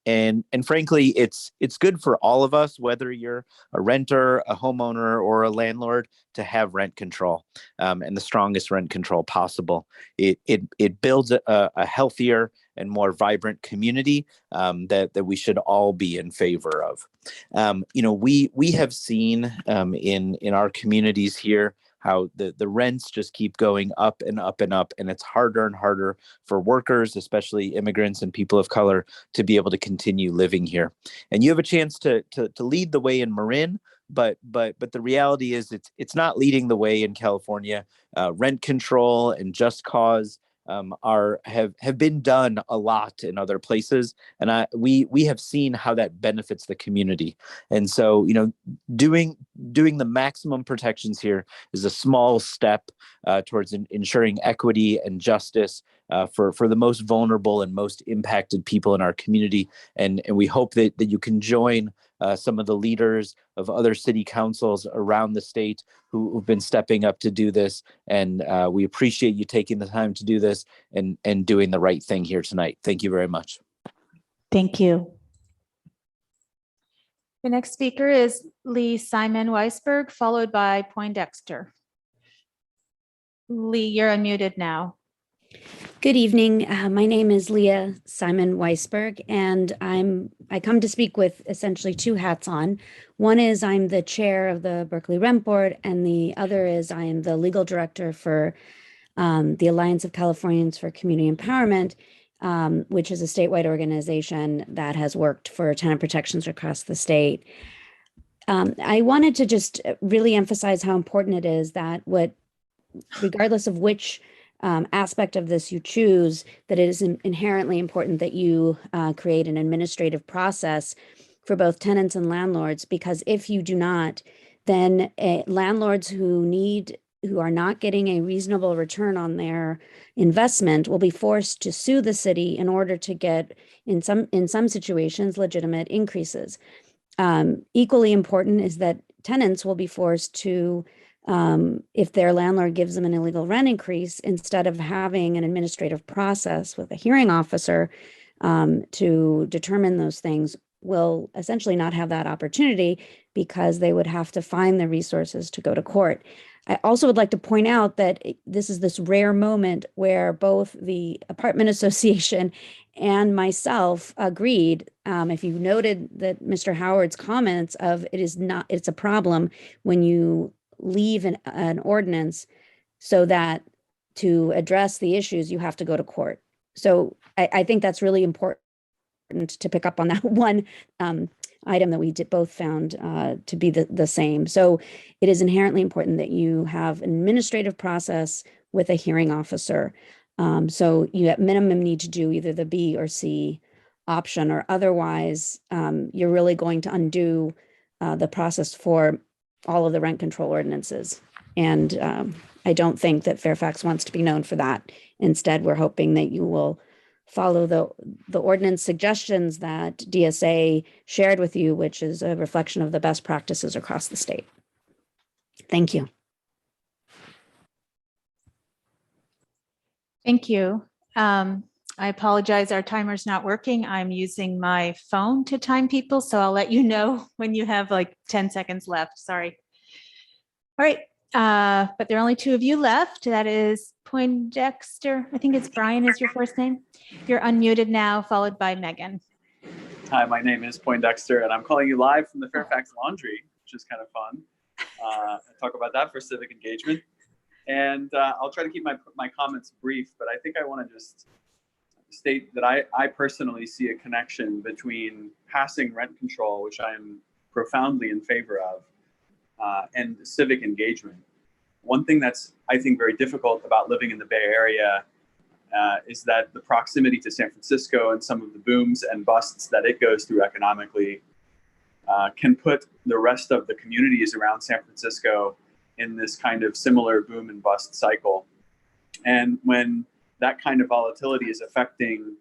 frankly, it's good for all of us, whether you're a renter, a homeowner, or a landlord, to have rent control, and the strongest rent control possible. It builds a healthier and more vibrant community that we should all be in favor of. You know, we have seen in our communities here how the rents just keep going up and up and up, and it's harder and harder for workers, especially immigrants and people of color, to be able to continue living here. And you have a chance to lead the way in Marin, but the reality is it's not leading the way in California. Rent control and just cause have been done a lot in other places, and we have seen how that benefits the community. And so, you know, doing the maximum protections here is a small step towards ensuring equity and justice for the most vulnerable and most impacted people in our community. And we hope that you can join some of the leaders of other city councils around the state who've been stepping up to do this. And we appreciate you taking the time to do this and doing the right thing here tonight. Thank you very much. Thank you. The next speaker is Lee Simon Weisberg, followed by Poindexter. Lee, you're unmuted now. Good evening. My name is Leah Simon Weisberg, and I come to speak with essentially two hats on. One is I'm the chair of the Berkeley Rent Board, and the other is I am the legal director for the Alliance of Californians for Community Empowerment, which is a statewide organization that has worked for tenant protections across the state. I wanted to just really emphasize how important it is that regardless of which aspect of this you choose, that it is inherently important that you create an administrative process for both tenants and landlords, because if you do not, then landlords who are not getting a reasonable return on their investment will be forced to sue the city in order to get, in some situations, legitimate increases. Equally important is that tenants will be forced to, if their landlord gives them an illegal rent increase, instead of having an administrative process with a hearing officer to determine those things, will essentially not have that opportunity because they would have to find the resources to go to court. I also would like to point out that this is this rare moment where both the apartment association and myself agreed. If you noted that Mr. Howard's comments of it's a problem when you leave an ordinance so that to address the issues, you have to go to court. So I think that's really important to pick up on that one item that we both found to be the same. So it is inherently important that you have an administrative process with a hearing officer. So you at minimum need to do either the B or C option, or otherwise you're really going to undo the process for all of the rent control ordinances. And I don't think that Fairfax wants to be known for that. Instead, we're hoping that you will follow the ordinance suggestions that DSA shared with you, which is a reflection of the best practices across the state. Thank you. Thank you. I apologize, our timer's not working. I'm using my phone to time people, so I'll let you know when you have like 10 seconds left. Sorry. All right, but there are only two of you left. That is Poindexter. I think it's Brian is your first name. You're unmuted now, followed by Megan. Hi, my name is Poindexter, and I'm calling you live from the Fairfax Laundry, which is kind of fun. I'll talk about that for civic engagement. And I'll try to keep my comments brief, but I think I want to just state that I personally see a connection between passing rent control, which I am profoundly in favor of, and civic engagement. One thing that's, I think, very difficult about living in the Bay Area is that the proximity to San Francisco and some of the booms and busts that it goes through economically can put the rest of the communities around San Francisco in this kind of similar boom and bust cycle. And when that kind of volatility is affecting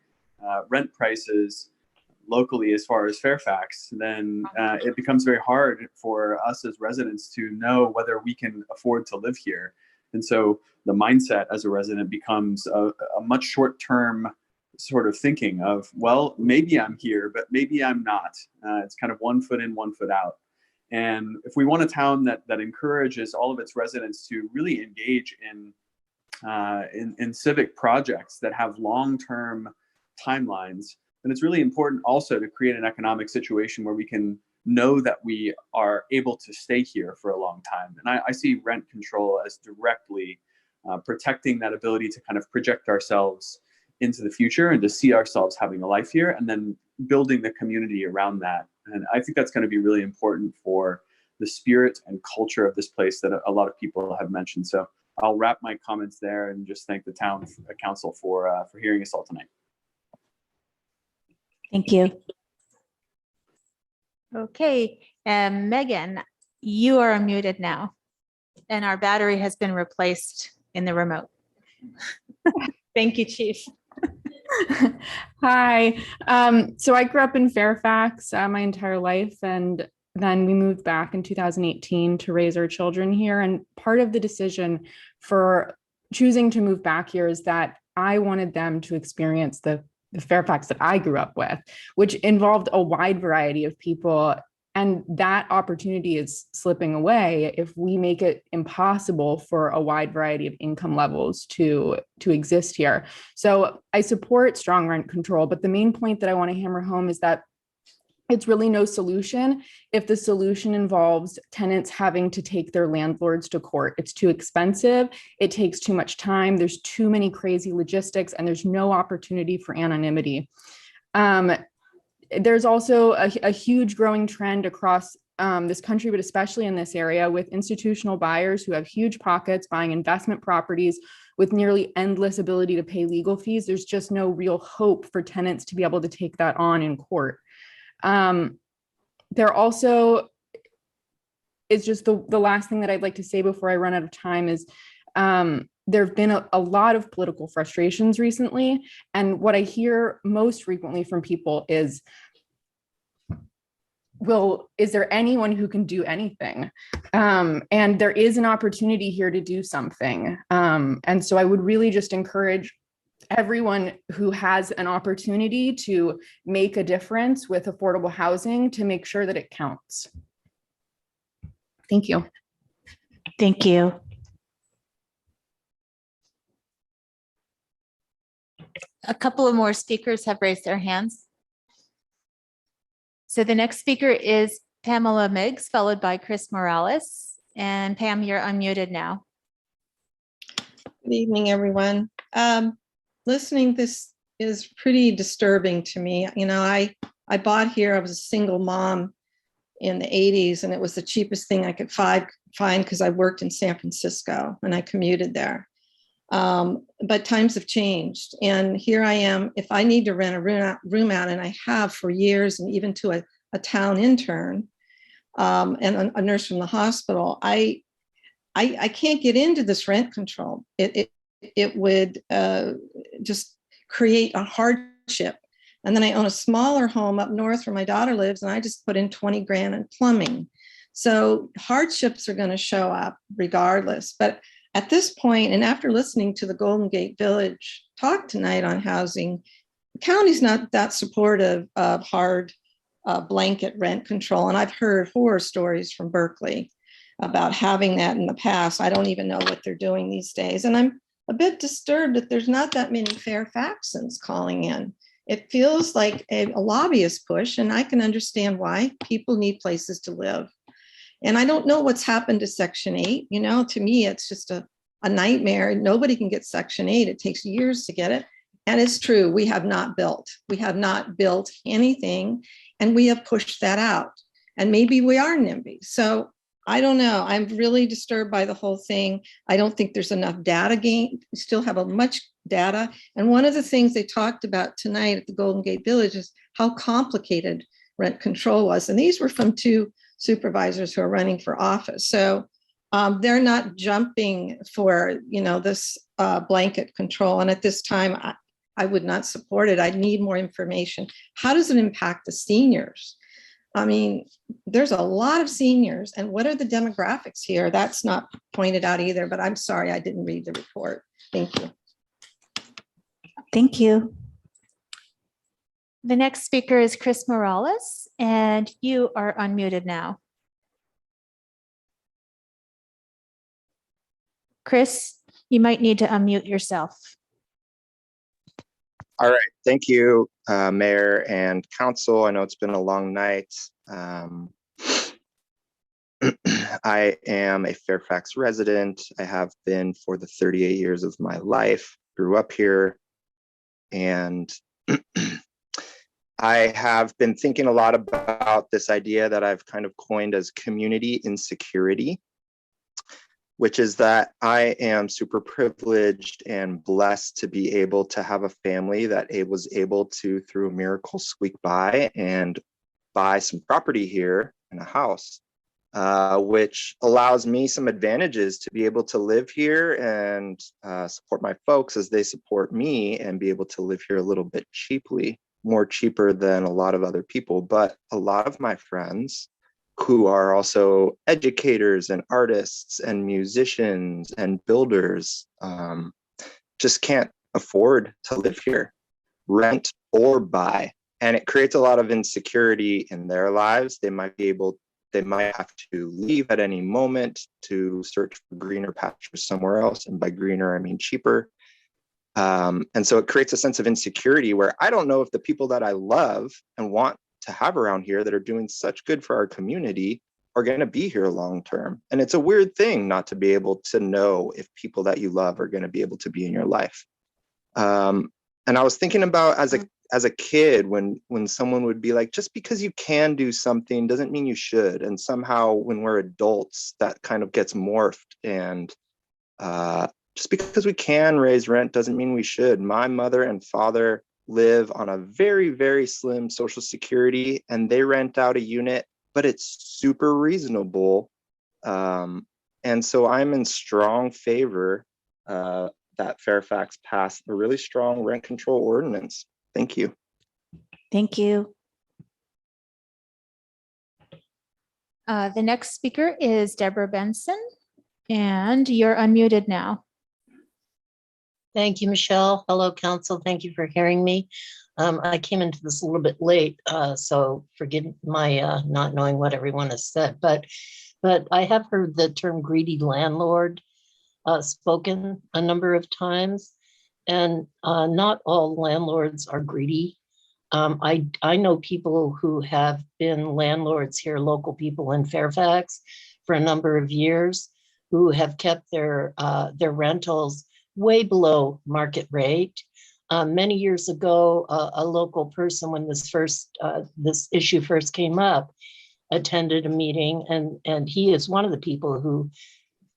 rent prices locally as far as Fairfax, then it becomes very hard for us as residents to know whether we can afford to live here. And so the mindset as a resident becomes a much short-term sort of thinking of, well, maybe I'm here, but maybe I'm not. It's kind of 1 foot in, 1 foot out. And if we want a town that encourages all of its residents to really engage in civic projects that have long-term timelines, then it's really important also to create an economic situation where we can know that we are able to stay here for a long time. And I see rent control as directly protecting that ability to kind of project ourselves into the future and to see ourselves having a life here, and then building the community around that. And I think that's going to be really important for the spirit and culture of this place that a lot of people have mentioned. So I'll wrap my comments there and just thank the town council for hearing us all tonight. Thank you. Okay, Megan, you are unmuted now, and our battery has been replaced in the remote. Thank you, Chief. Hi. So I grew up in Fairfax my entire life, and then we moved back in 2018 to raise our children here. And part of the decision for choosing to move back here is that I wanted them to experience the Fairfax that I grew up with, which involved a wide variety of people. And that opportunity is slipping away if we make it impossible for a wide variety of income levels to exist here. So I support strong rent control, but the main point that I want to hammer home is that it's really no solution if the solution involves tenants having to take their landlords to court. It's too expensive, it takes too much time, there's too many crazy logistics, and there's no opportunity for anonymity. There's also a huge growing trend across this country, but especially in this area, with institutional buyers who have huge pockets buying investment properties with nearly endless ability to pay legal fees. There's just no real hope for tenants to be able to take that on in court. There also is just the last thing that I'd like to say before I run out of time is there have been a lot of political frustrations recently. And what I hear most frequently from people is, well, is there anyone who can do anything? And there is an opportunity here to do something. And so I would really just encourage everyone who has an opportunity to make a difference with affordable housing to make sure that it counts. Thank you. Thank you. A couple of more speakers have raised their hands. So the next speaker is Pamela Miggs, followed by Chris Morales. And Pam, you're unmuted now. Good evening, everyone. Listening, this is pretty disturbing to me. You know, I bought here, I was a single mom in the 80s, and it was the cheapest thing I could find because I worked in San Francisco and I commuted there. But times have changed, and here I am. If I need to rent a room out, and I have for years, and even to a town intern and a nurse from the hospital, I can't get into this rent control. It would just create a hardship. And then I own a smaller home up north where my daughter lives, and I just put in 20 grand in plumbing. So hardships are going to show up regardless. But at this point, and after listening to the Golden Gate Village talk tonight on housing, the county's not that supportive of hard blanket rent control. And I've heard horror stories from Berkeley about having that in the past. I don't even know what they're doing these days. And I'm a bit disturbed that there's not that many Fairfaxans calling in. It feels like a lobbyist push, and I can understand why. People need places to live. And I don't know what's happened to Section 8. You know, to me, it's just a nightmare. Nobody can get Section 8. It takes years to get it. And it's true, we have not built. We have not built anything, and we have pushed that out. And maybe we are NIMBY. So I don't know. I'm really disturbed by the whole thing. I don't think there's enough data gained. We still have a much data. And one of the things they talked about tonight at the Golden Gate Village is how complicated rent control was. And these were from 2 supervisors who are running for office. So they're not jumping for, you know, this blanket control. And at this time, I would not support it. I need more information. How does it impact the seniors? I mean, there's a lot of seniors, and what are the demographics here? That's not pointed out either, but I'm sorry, I didn't read the report. Thank you. Thank you. The next speaker is Chris Morales, and you are unmuted now. Chris, you might need to unmute yourself. All right, thank you, Mayor and Council. I know it's been a long night. I am a Fairfax resident. I have been for the 38 years of my life, grew up here, and I have been thinking a lot about this idea that I've kind of coined as community insecurity, which is that I am super privileged and blessed to be able to have a family that was able to, through a miracle, squeak by and buy some property here in a house, which allows me some advantages to be able to live here and support my folks as they support me and be able to live here a little bit cheaply, more cheaper than a lot of other people. But a lot of my friends who are also educators and artists and musicians and builders just can't afford to live here, rent or buy. And it creates a lot of insecurity in their lives. They might have to leave at any moment to search for greener pastures somewhere else. And by greener, I mean cheaper. And so it creates a sense of insecurity where I don't know if the people that I love and want to have around here that are doing such good for our community are going to be here long term. And it's a weird thing not to be able to know if people that you love are going to be able to be in your life. And I was thinking about as a kid when someone would be like, just because you can do something doesn't mean you should. And somehow when we're adults, that kind of gets morphed. And just because we can raise rent doesn't mean we should. My mother and father live on a very, very slim Social Security, and they rent out a unit, but it's super reasonable. And so I'm in strong favor that Fairfax passed a really strong rent control ordinance. Thank you. Thank you. The next speaker is Deborah Benson, and you're unmuted now. Thank you, Michelle. Hello, Council. Thank you for hearing me. I came into this a little bit late, so forgive my not knowing what everyone has said, but I have heard the term greedy landlord spoken a number of times, and not all landlords are greedy. I know people who have been landlords here, local people in Fairfax, for a number of years, who have kept their rentals way below market rate. Many years ago, a local person, when this issue first came up, attended a meeting, and he is one of the people who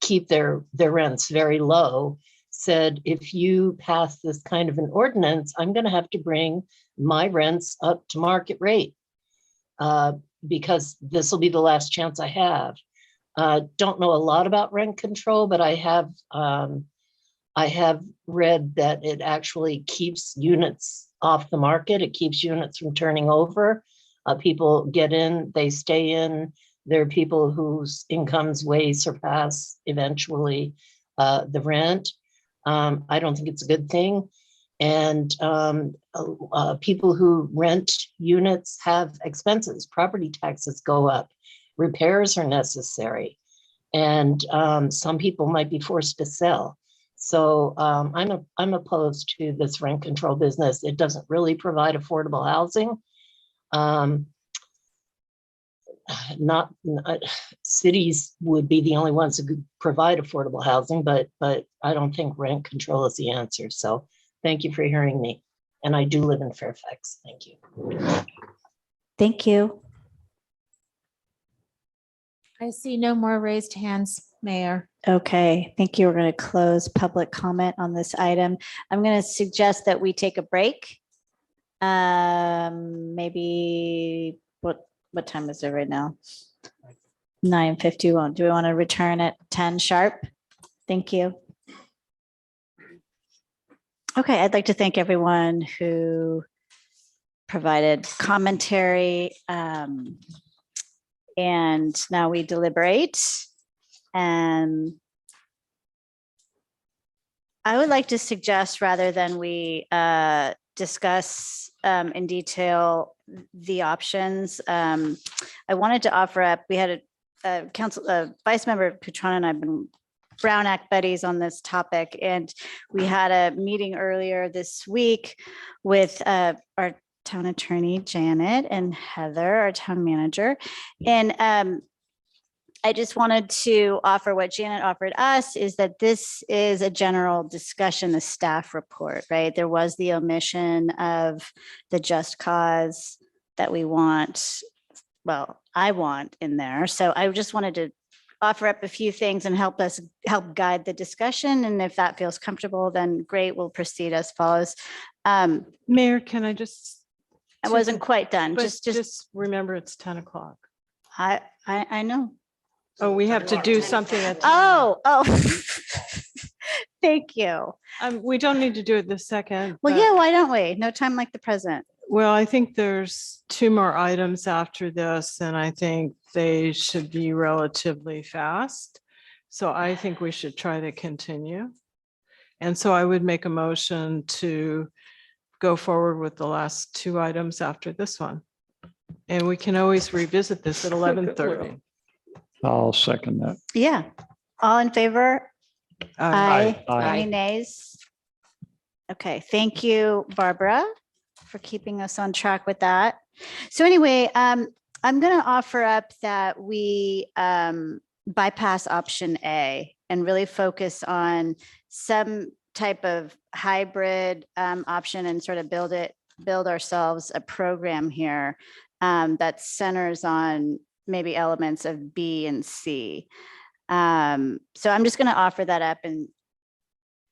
keep their rents very low, said, if you pass this kind of an ordinance, I'm going to have to bring my rents up to market rate because this will be the last chance I have. Don't know a lot about rent control, but I have read that it actually keeps units off the market. It keeps units from turning over. People get in, they stay in. There are people whose incomes way surpass eventually the rent. I don't think it's a good thing. And people who rent units have expenses. Property taxes go up. Repairs are necessary. And some people might be forced to sell. So I'm opposed to this rent control business. It doesn't really provide affordable housing. Not cities would be the only ones who could provide affordable housing, but I don't think rent control is the answer. So thank you for hearing me. And I do live in Fairfax. Thank you. Thank you. I see no more raised hands, Mayor. Okay, thank you. We're going to close public comment on this item. I'm going to suggest that we take a break. Maybe what time is it right now? 9:51. Do we want to return at 10 sharp? Thank you. Okay, I'd like to thank everyone who provided commentary. And now we deliberate. And I would like to suggest, rather than we discuss in detail the options, I wanted to offer up, we had a Vice Member Putrana and I have been Brown Act buddies on this topic, and we had a meeting earlier this week with our town attorney, Janet, and Heather, our town manager. And I just wanted to offer what Janet offered us, is that this is a general discussion, the staff report, right? There was the omission of the just cause that we want, well, I want in there. So I just wanted to offer up a few things and help guide the discussion. And if that feels comfortable, then great, we'll proceed as follows. Mayor, can I just? I wasn't quite done. But just remember it's 10 o'clock. I know. Oh, we have to do something at 10. Oh, thank you. We don't need to do it this second. Well, yeah, why don't we? No time like the present. Well, I think there's 2 more items after this, and I think they should be relatively fast. So I think we should try to continue. And so I would make a motion to go forward with the last 2 items after this one. And we can always revisit this at 11:30. I'll second that. Yeah. All in favor? Aye. Any nays? Okay, thank you, Barbara, for keeping us on track with that. So anyway, I'm going to offer up that we bypass option A and really focus on some type of hybrid option and sort of build ourselves a program here that centers on maybe elements of B and C. So I'm just going to offer that up and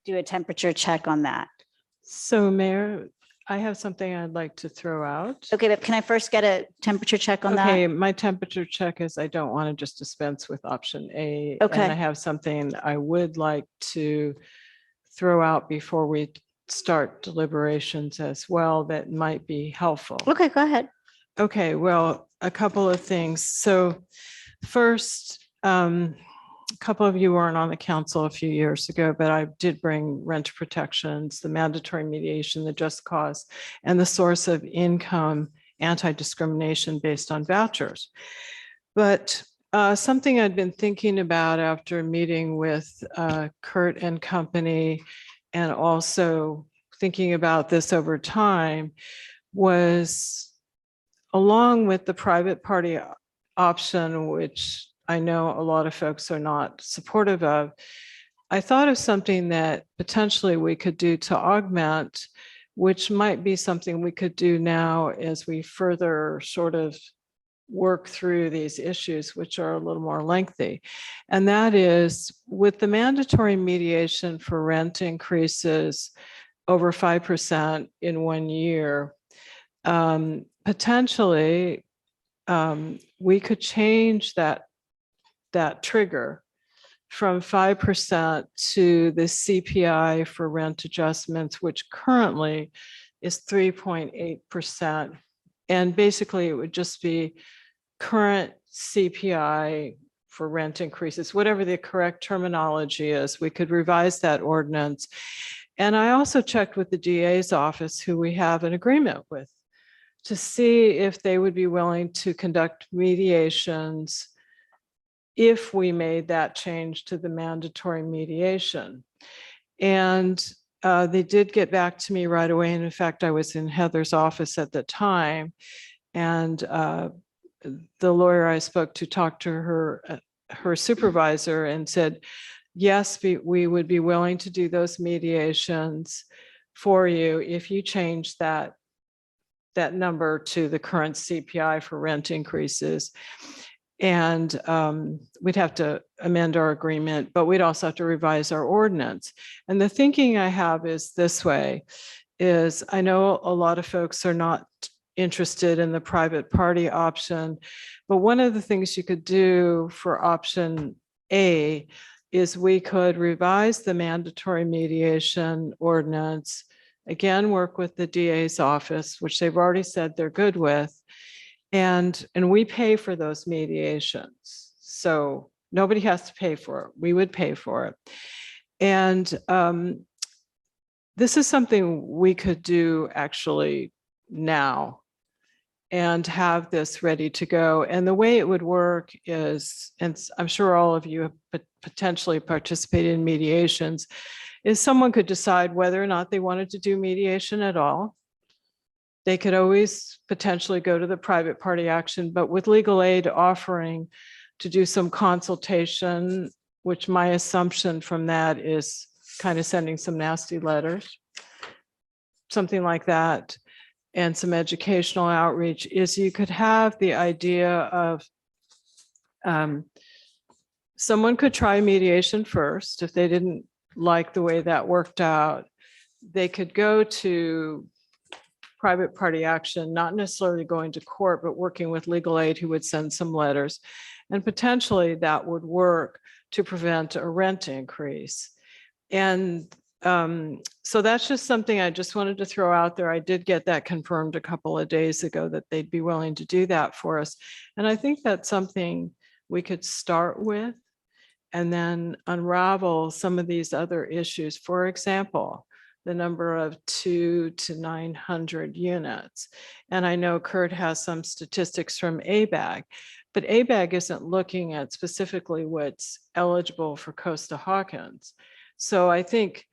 do a temperature check on that. So Mayor, I have something I'd like to throw out. Okay, but can I first get a temperature check on that? Okay, my temperature check is I don't want to just dispense with option A. Okay. And I have something I would like to throw out before we start deliberations as well that might be helpful. Okay, go ahead. Okay, well, a couple of things. So first, a couple of you weren't on the council a few years ago, but I did bring rent protections, the mandatory mediation, the just cause, and the source of income anti-discrimination based on vouchers. But something I'd been thinking about after meeting with Kurt and company, and also thinking about this over time, was along with the private party option, which I know a lot of folks are not supportive of, I thought of something that potentially we could do to augment, which might be something we could do now as we further sort of work through these issues, which are a little more lengthy. And that is, with the mandatory mediation for rent increases over 5% in 1 year, potentially we could change that trigger from 5% to the CPI for rent adjustments, which currently is 3.8%. And basically it would just be current CPI for rent increases, whatever the correct terminology is. We could revise that ordinance. And I also checked with the DA's office, who we have an agreement with, to see if they would be willing to conduct mediations if we made that change to the mandatory mediation. And they did get back to me right away. And in fact, I was in Heather's office at the time. And the lawyer I spoke to talked to her supervisor and said, yes, we would be willing to do those mediations for you if you change that number to the current CPI for rent increases. And we'd have to amend our agreement, but we'd also have to revise our ordinance. And the thinking I have is this way, is I know a lot of folks are not interested in the private party option, but one of the things you could do for option A is we could revise the mandatory mediation ordinance, again, work with the DA's office, which they've already said they're good with, and we pay for those mediations. So nobody has to pay for it. We would pay for it. And this is something we could do actually now and have this ready to go. And the way it would work is, and I'm sure all of you have potentially participated in mediations, is someone could decide whether or not they wanted to do mediation at all. They could always potentially go to the private party action, but with legal aid offering to do some consultation, which my assumption from that is kind of sending some nasty letters, something like that, and some educational outreach, is you could have the idea of someone could try mediation first. If they didn't like the way that worked out, they could go to private party action, not necessarily going to court, but working with legal aid who would send some letters. And potentially that would work to prevent a rent increase. And so that's just something I just wanted to throw out there. I did get that confirmed a couple of days ago that they'd be willing to do that for us. And I think that's something we could start with and then unravel some of these other issues. For example, the number of 200 to 900 units. And I know Kurt has some statistics from ABAG, but ABAG isn't looking at specifically what's eligible for Costa-Hawkins. So I think,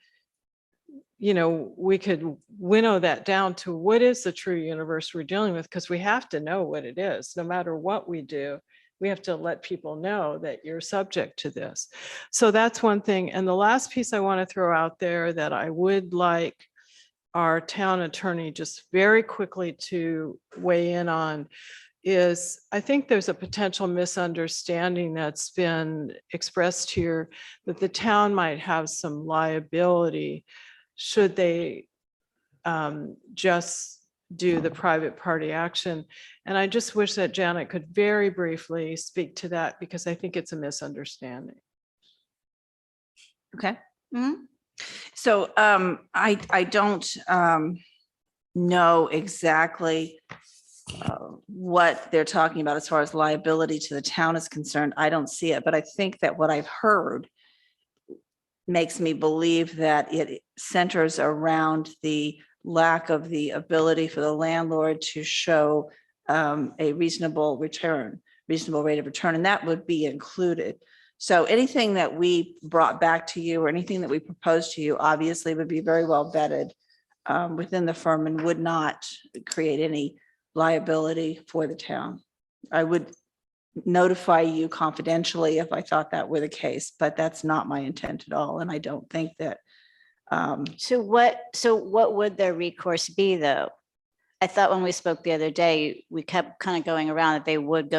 you know, we could winnow that down to what is the true universe we're dealing with, because we have to know what it is. No matter what we do, we have to let people know that you're subject to this. So that's one thing. And the last piece I want to throw out there that I would like our town attorney just very quickly to weigh in on is, I think there's a potential misunderstanding that's been expressed here that the town might have some liability should they just do the private party action. And I just wish that Janet could very briefly speak to that, because I think it's a misunderstanding. Okay. So I don't know exactly what they're talking about as far as liability to the town is concerned. I don't see it, but I think that what I've heard makes me believe that it centers around the lack of the ability for the landlord to show a reasonable rate of return, and that would be included. So anything that we brought back to you or anything that we proposed to you obviously would be very well vetted within the firm and would not create any liability for the town. I would notify you confidentially if I thought that were the case, but that's not my intent at all. And I don't think that. So what would their recourse be, though? I thought when we spoke the other day, we kept kind of going around that they would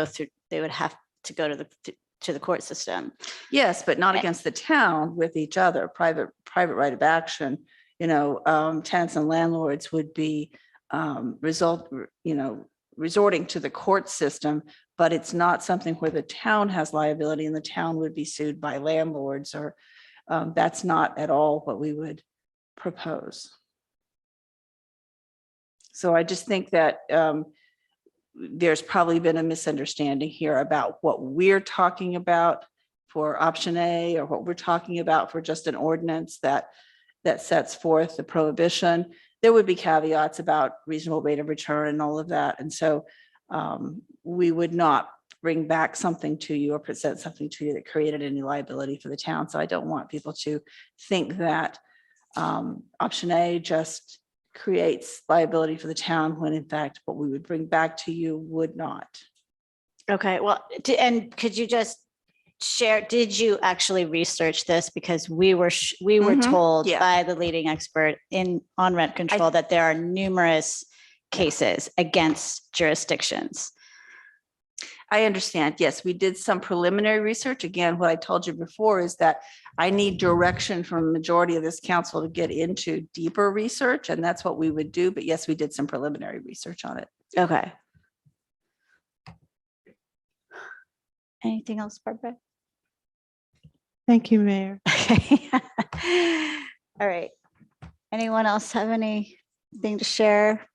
have to go to the court system. Yes, but not against the town, with each other. Private right of action. You know, tenants and landlords would be resorting to the court system, but it's not something where the town has liability and the town would be sued by landlords, or that's not at all what we would propose. So I just think that there's probably been a misunderstanding here about what we're talking about for option A, or what we're talking about for just an ordinance that sets forth the prohibition. There would be caveats about reasonable rate of return and all of that. And so we would not bring back something to you or present something to you that created any liability for the town. So I don't want people to think that option A just creates liability for the town when in fact what we would bring back to you would not. Okay, well, and could you just share, did you actually research this? Because we were Mhm, told yeah. by the leading expert on rent control that there are numerous cases against jurisdictions. I understand. Yes, we did some preliminary research. Again, what I told you before is that I need direction from the majority of this council to get into deeper research, and that's what we would do. But yes, we did some preliminary research on it. Okay. Anything else, Barbara? Thank you, Mayor. Okay. All right. Anyone else have anything to share?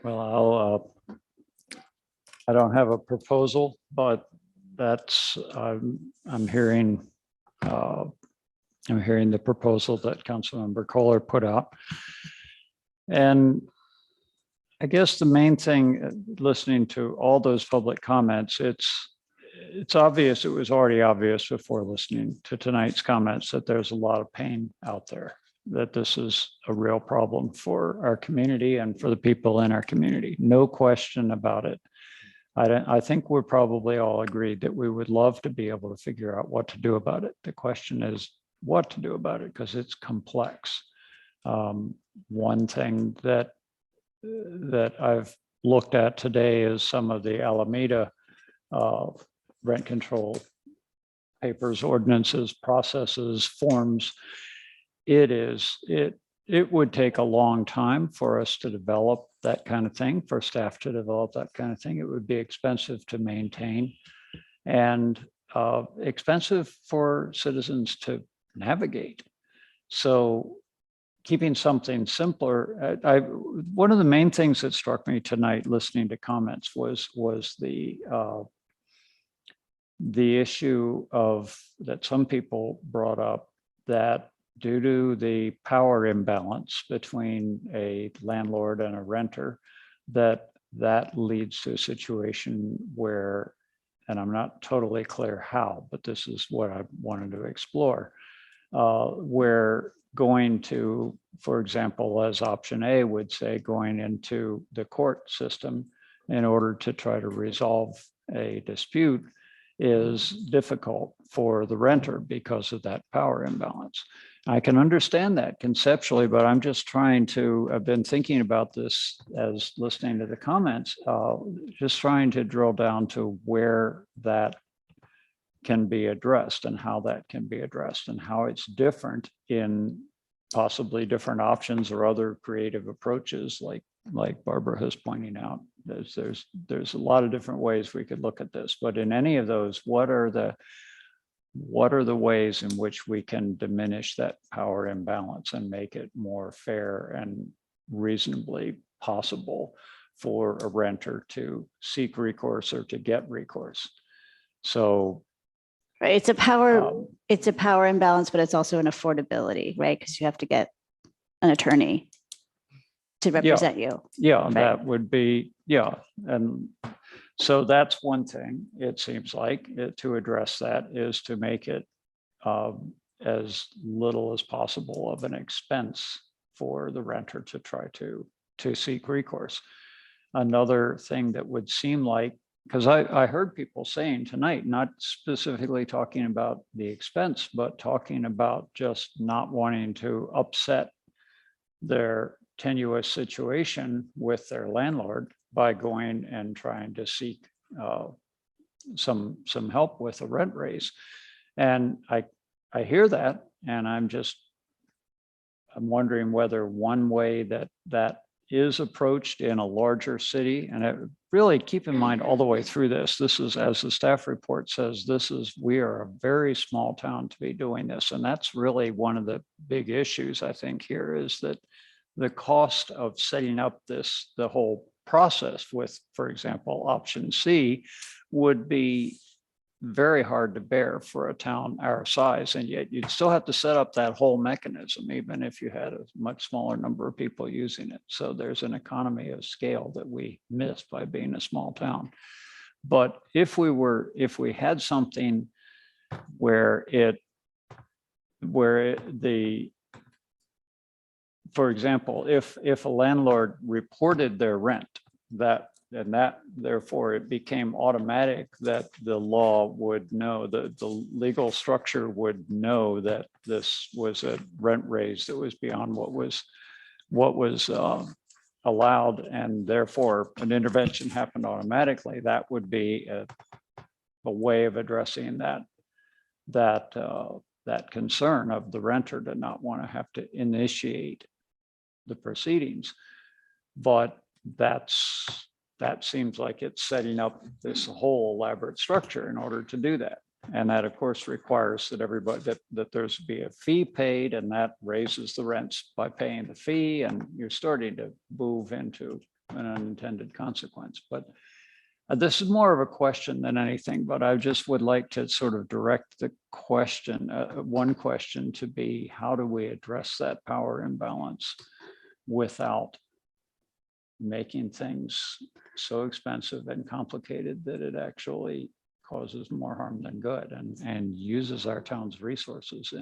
Well, I don't have a proposal, but that's, I'm hearing the proposal that Councilmember Kohler put out. And I guess the main thing, listening to all those public comments, it's obvious, it was already obvious before listening to tonight's comments that there's a lot of pain out there, that this is a real problem for our community and for the people in our community. No question about it. I think we're probably all agreed that we would love to be able to figure out what to do about it. The question is what to do about it, because it's complex. One thing that I've looked at today is some of the Alameda rent control papers, ordinances, processes, forms. It would take a long time for us to develop that kind of thing, for staff to develop that kind of thing. It would be expensive to maintain and expensive for citizens to navigate. So keeping something simpler, one of the main things that struck me tonight listening to comments was the issue of that some people brought up, that due to the power imbalance between a landlord and a renter, that leads to a situation where, and I'm not totally clear how, but this is what I wanted to explore, where going to, for example, as option A would say, going into the court system in order to try to resolve a dispute is difficult for the renter because of that power imbalance. I can understand that conceptually, but I'm just trying to, I've been thinking about this as listening to the comments, just trying to drill down to where that can be addressed and how that can be addressed and how it's different in possibly different options or other creative approaches like Barbara has pointing out. There's a lot of different ways we could look at this, but in any of those, what are the ways in which we can diminish that power imbalance and make it more fair and reasonably possible for a renter to seek recourse or to get recourse? So right, it's a power imbalance, but it's also an affordability, right? Because you have to get an attorney to represent you. Yeah, right? that would be, yeah. And so that's one thing, it seems like, to address that is to make it as little as possible of an expense for the renter to try to seek recourse. Another thing that would seem like, because I heard people saying tonight, not specifically talking about the expense, but talking about just not wanting to upset their tenuous situation with their landlord by going and trying to seek some help with a rent raise. And I hear that, and I'm wondering whether one way that is approached in a larger city, and really keep in mind all the way through this is, as the staff report says, we are a very small town to be doing this. And that's really one of the big issues I think here, is that the cost of setting up the whole process with, for example, option C would be very hard to bear for a town our size, and yet you'd still have to set up that whole mechanism, even if you had a much smaller number of people using it. So there's an economy of scale that we miss by being a small town. But if we had something where for example, if a landlord reported their rent, that therefore it became automatic that the law would know, the legal structure would know that this was a rent raise that was beyond what was allowed, and therefore an intervention happened automatically. That would be a way of addressing that concern of the renter to not want to have to initiate the proceedings. But that seems like it's setting up this whole elaborate structure in order to do that. And that of course requires that everybody, that there's be a fee paid, and that raises the rents by paying the fee, and you're starting to move into an unintended consequence. But this is more of a question than anything, but I just would like to sort of direct the question, one question to be, how do we address that power imbalance without making things so expensive and complicated that it actually causes more harm than good, and uses our town's resources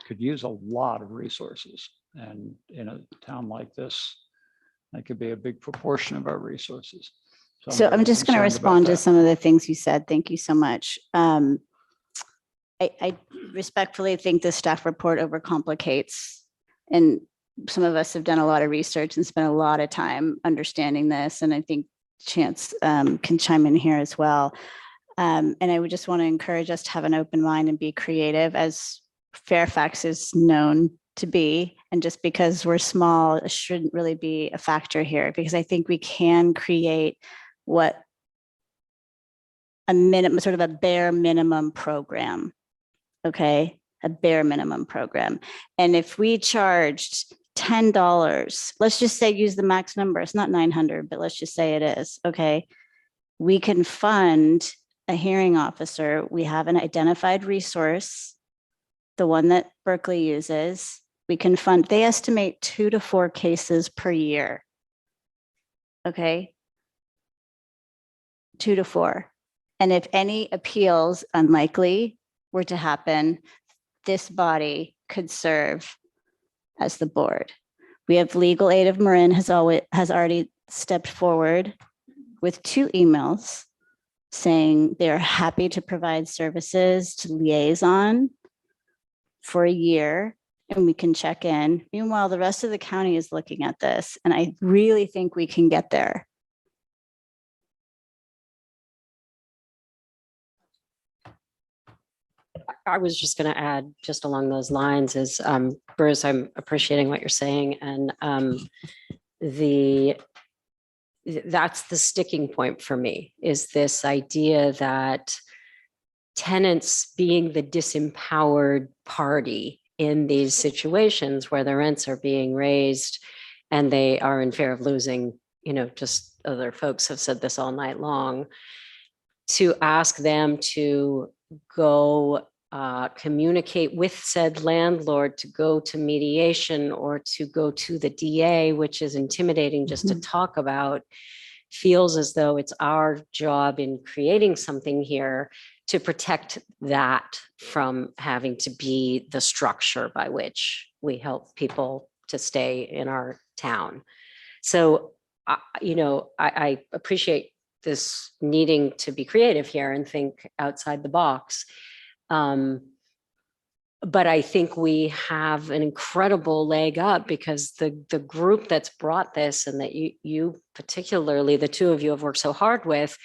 could use a lot of resources. And in a town like this, that could be a big proportion of our resources. So I'm just going to respond to some of the things you said. Thank you so much. I respectfully think the staff report overcomplicates, and some of us have done a lot of research and spent a lot of time understanding this. And I think Chance can chime in here as well. And I would just want to encourage us to have an open mind and be creative, as Fairfax is known to be. And just because we're small, it shouldn't really be a factor here, because I think we can create what a minimum, sort of a bare minimum program. Okay, a bare minimum program. And if we charged $10, let's just say, use the max number, it's not 900, but let's just say it is, okay, we can fund a hearing officer. We have an identified resource, the one that Berkeley uses. We can fund, they estimate 2 to 4 cases per year. Okay, 2 to 4. And if any appeals, unlikely, were to happen, this body could serve as the board. We have legal aid of Marin has already stepped forward with 2 emails saying they're happy to provide services to liaison for a year, and we can check in. Meanwhile, the rest of the county is looking at this, and I really think we can get there. I was just going to add, just along those lines, is Bruce, I'm appreciating what you're saying, and that's the sticking point for me, is this idea that tenants being the disempowered party in these situations where the rents are being raised and they are in fear of losing, just other folks have said this all night long, to ask them to go communicate with said landlord, to go to mediation or to go to the DA, which is intimidating just to talk about, feels as though it's our job in creating something here to protect that from having to be the structure by which we help people to stay in our town. So, I appreciate this needing to be creative here and think outside the box. But I think we have an incredible leg up, because the group that's brought this, and that you particularly, the 2 of you have worked so hard with,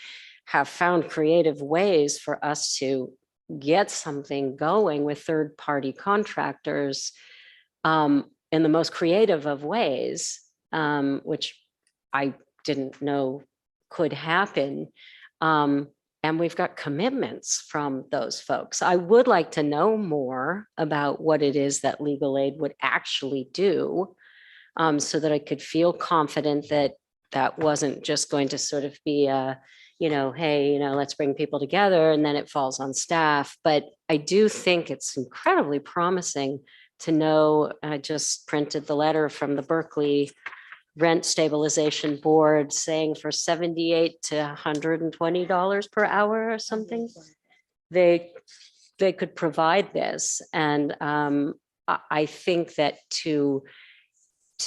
have found creative ways for us to get something going with third-party contractors in the most creative of ways, which I didn't know could happen. And we've got commitments from those folks. I would like to know more about what it is that legal aid would actually do, so that I could feel confident that that wasn't just going to sort of be a, hey, let's bring people together, and then it falls on staff. But I do think it's incredibly promising to know, I just printed the letter from the Berkeley Rent Stabilization Board saying for $78 to $120 per hour or something, they could provide this. And I think that to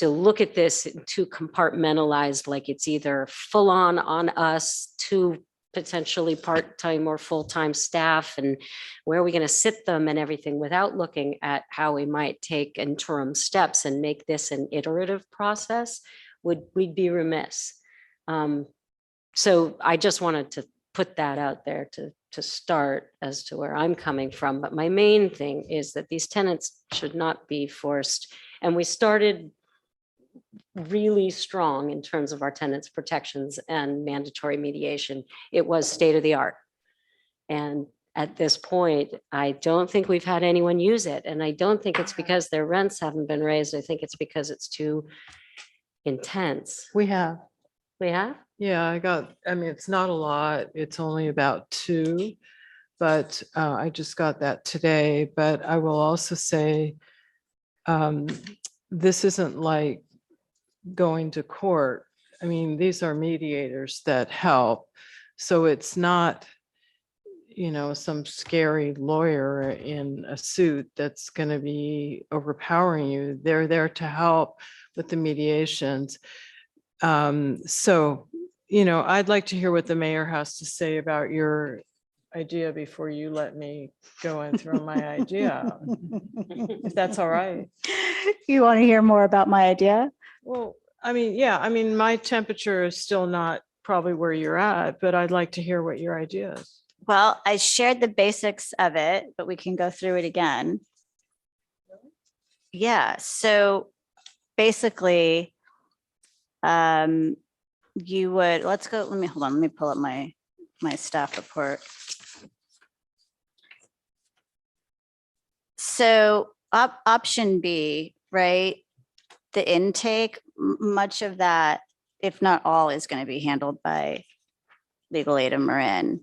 look at this, to compartmentalize, like it's either full on us to potentially part-time or full-time staff, and where are we going to sit them and everything, without looking at how we might take interim steps and make this an iterative process, we'd be remiss. So I just wanted to put that out there to start as to where I'm coming from. But my main thing is that these tenants should not be forced. And we started really strong in terms of our tenants' protections and mandatory mediation. It was state of the art. And at this point, I don't think we've had anyone use it. And I don't think it's because their rents haven't been raised. I think it's because it's too intense. We have. We have? Yeah, I mean, it's not a lot. It's only about 2, but I just got that today. But I will also say, this isn't like going to court. I mean, these are mediators that help. So it's not, some scary lawyer in a suit that's going to be overpowering you. They're there to help with the mediations. So, I'd like to hear what the mayor has to say about your idea before you let me go and throw my idea out, if that's all right. You want to hear more about my idea? Well, yeah, my temperature is still not probably where you're at, but I'd like to hear what your idea is. Well, I shared the basics of it, but we can go through it again. Yeah, so basically, you would, let's go, let me pull up my staff report. So option B, right? The intake, much of that, if not all, is going to be handled by legal aid and Marin.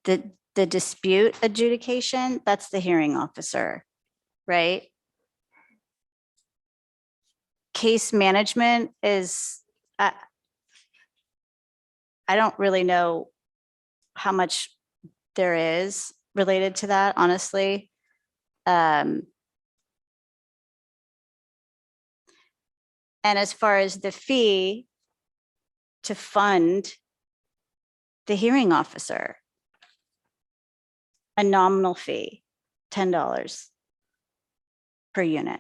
The dispute adjudication, that's the hearing officer, right? Case management is, I don't really know how much there is related to that, honestly. And as far as the fee to fund the hearing officer, a nominal fee, $10 per unit.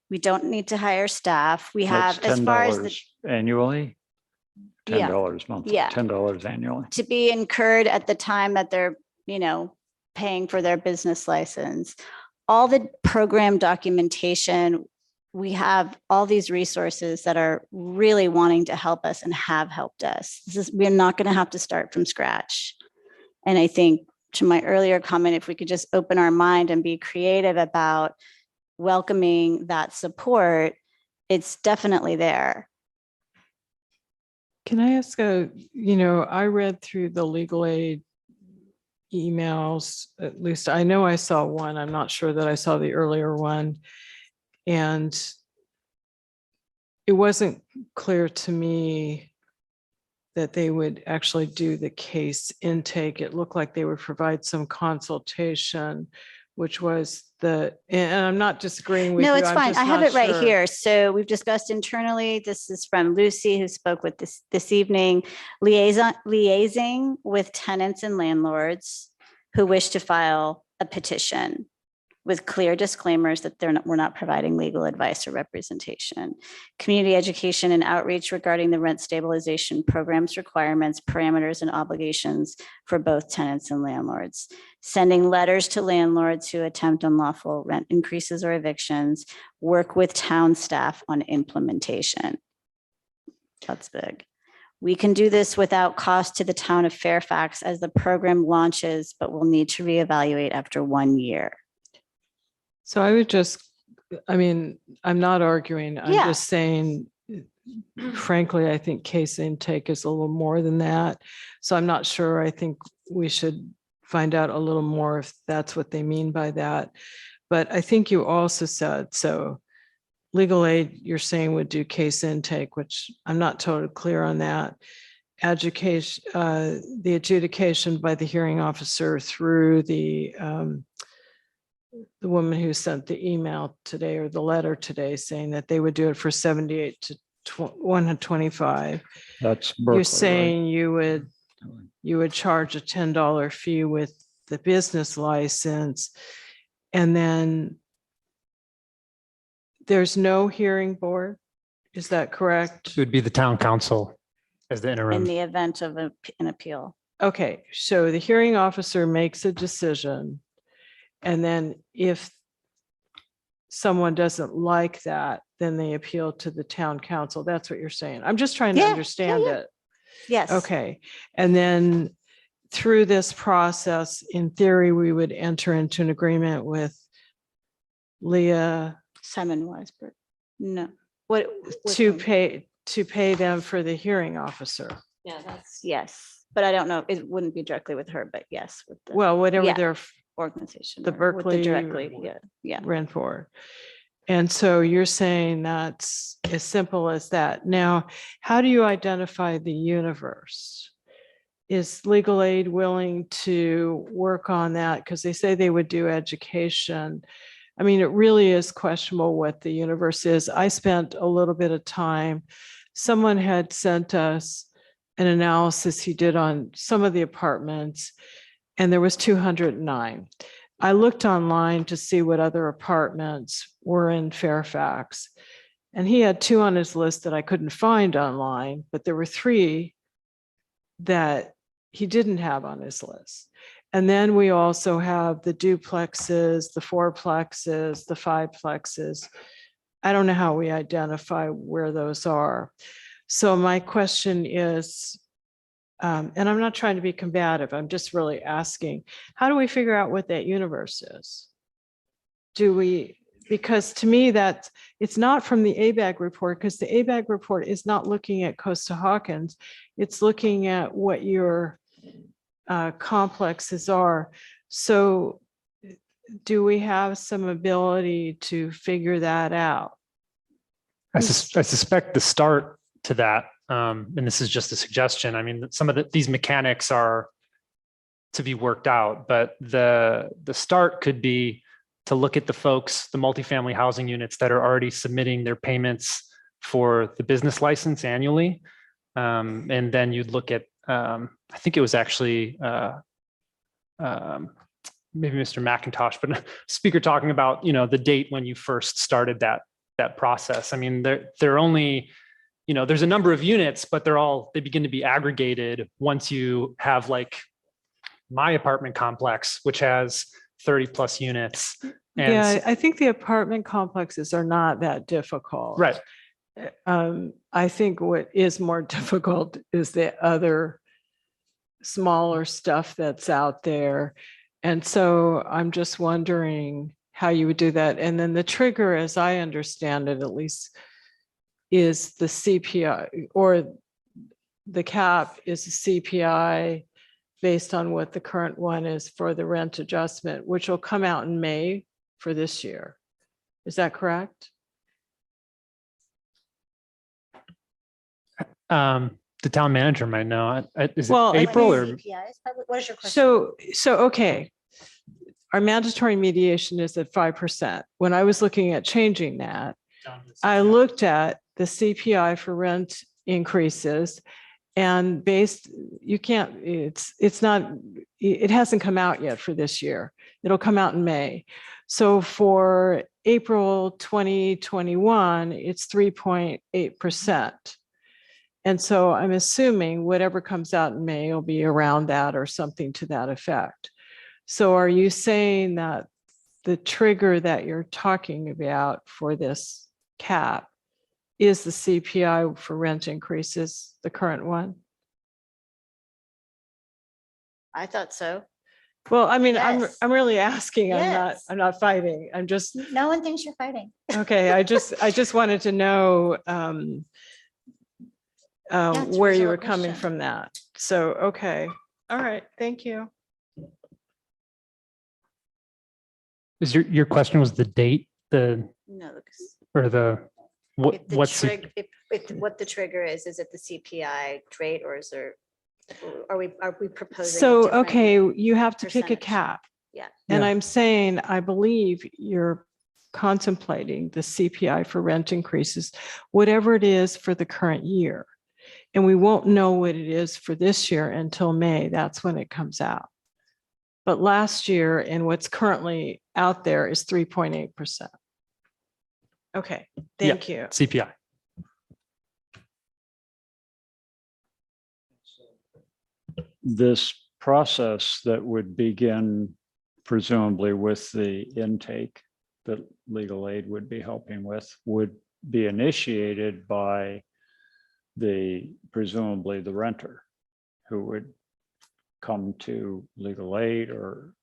We don't need to hire staff. We have, That's as far as the annually, Yeah. $10 monthly, Yeah. $10 annually. to be incurred at the time that they're, paying for their business license. All the program documentation, we have all these resources that are really wanting to help us and have helped us. We're not going to have to start from scratch. And I think, to my earlier comment, if we could just open our mind and be creative about welcoming that support, it's definitely there. Can I ask I read through the legal aid emails, at least I know I saw one. I'm not sure that I saw the earlier one. And it wasn't clear to me that they would actually do the case intake. It looked like they would provide some consultation, which was and I'm not disagreeing with you. No, it's I'm fine. just I have not it right sure. here. So we've discussed internally. This is from Lucy, who spoke with this evening, liaising with tenants and landlords who wish to file a petition with clear disclaimers that we're not providing legal advice or representation. Community education and outreach regarding the rent stabilization program's requirements, parameters, and obligations for both tenants and landlords. Sending letters to landlords who attempt unlawful rent increases or evictions. Work with town staff on implementation. That's big. We can do this without cost to the town of Fairfax as the program launches, but we'll need to reevaluate after 1 year. So I would I'm not arguing. I'm Yeah. just saying, frankly, I think case intake is a little more than that. So I'm not sure. I think we should find out a little more if that's what they mean by that. But I think you also said, so legal aid, you're saying would do case intake, which I'm not totally clear on that. Education, the adjudication by the hearing officer through the woman who sent the email today or the letter today saying that they would do it for 78 to 125. That's Berkeley, You're right? saying you would charge a $10 fee with the business license, and then there's no hearing board. Is that correct? It would be the town council as the In interim. the event of an appeal. Okay, so the hearing officer makes a decision, and then if someone doesn't like that, then they appeal to the town council. That's what you're saying. I'm just trying to understand it. Yes. Okay, and then through this process, in theory, we would enter into an agreement with Leah Simon Weisberg. No. What? to pay them for the hearing officer. Yeah, that's. Yes, but I don't know. It wouldn't be directly with her, but yes, with the. Well, whatever yeah, their organization. the or with Berkeley directly. Yeah. Yeah. rent for. And so you're saying that's as simple as that. Now, how do you identify the universe? Is legal aid willing to work on that? Because they say they would do education. I mean, it really is questionable what the universe is. I spent a little bit of time. Someone had sent us an analysis he did on some of the apartments, and there was 209. I looked online to see what other apartments were in Fairfax, and he had 2 on his list that I couldn't find online, but there were 3 that he didn't have on his list. And then we also have the duplexes, the 4plexes, the 5plexes. I don't know how we identify where those are. So my question is, and I'm not trying to be combative, I'm just really asking, how do we figure out what that universe is? Do we, because to me that it's not from the ABAG report, because the ABAG report is not looking at Costa-Hawkins, it's looking at what your complexes are. So do we have some ability to figure that out? I suspect the start to that, and this is just a suggestion. I mean, some of these mechanics are to be worked out, but the start could be to look at the folks, the multifamily housing units that are already submitting their payments for the business license annually. And then you'd look at, I think it was actually maybe Mr. McIntosh, but speaker talking about, the date when you first started that process. I mean, they're only, there's a number of units, but they begin to be aggregated once you have like my apartment complex, which has 30 plus units. And yeah, I think the apartment complexes are not that difficult. Right. I think what is more difficult is the other smaller stuff that's out there. And so I'm just wondering how you would do that. And then the trigger, as I understand it, at least, is the CPI, or the cap is the CPI based on what the current one is for the rent adjustment, which will come out in May for this year. Is that correct? The town manager might know. Is Well, it April or? What is your question? So okay. Our mandatory mediation is at 5%. When I was looking at changing that, I looked at the CPI for rent increases, and it hasn't come out yet for this year. It'll come out in May. So for April 2021, it's 3.8%. And so I'm assuming whatever comes out in May will be around that or something to that effect. So are you saying that the trigger that you're talking about for this cap is the CPI for rent increases, the current one? I thought so. Well, I mean, Yes. I'm really asking. Yes. I'm not fighting. I'm just No one thinks you're fighting. okay. I just wanted to know it's a where you reasonable were coming question. from that. So, okay. All right. Thank you. Is your question was the date, No, or the, what, if the what's the, trig, if what the trigger is it the CPI rate or is there, are we proposing? a So, different okay, you have to pick a percentage? cap. Yeah. And Yeah. I'm saying, I believe you're contemplating the CPI for rent increases, whatever it is for the current year. And we won't know what it is for this year until May. That's when it comes out. But last year and what's currently out there is 3.8%. Okay, thank you. CPI? This process that would begin presumably with the intake that legal aid would be helping with would be initiated by presumably the renter, who would come to legal aid, or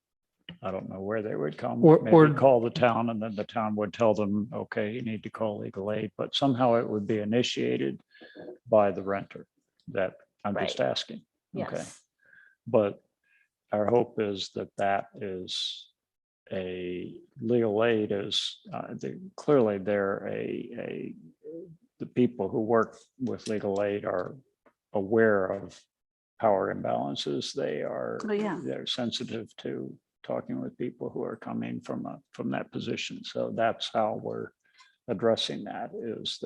I don't know where they would come, Or- maybe call the town, and then the town would tell them, okay, you need to call legal aid, but somehow it would be initiated by the renter. That I'm just Right. asking. Okay. Yes. But our hope is that that is a legal aid is clearly the people who work with legal aid are aware of power imbalances. They are, Oh, yeah. they're sensitive to talking with people who are coming from that position. So that's how we're addressing that, is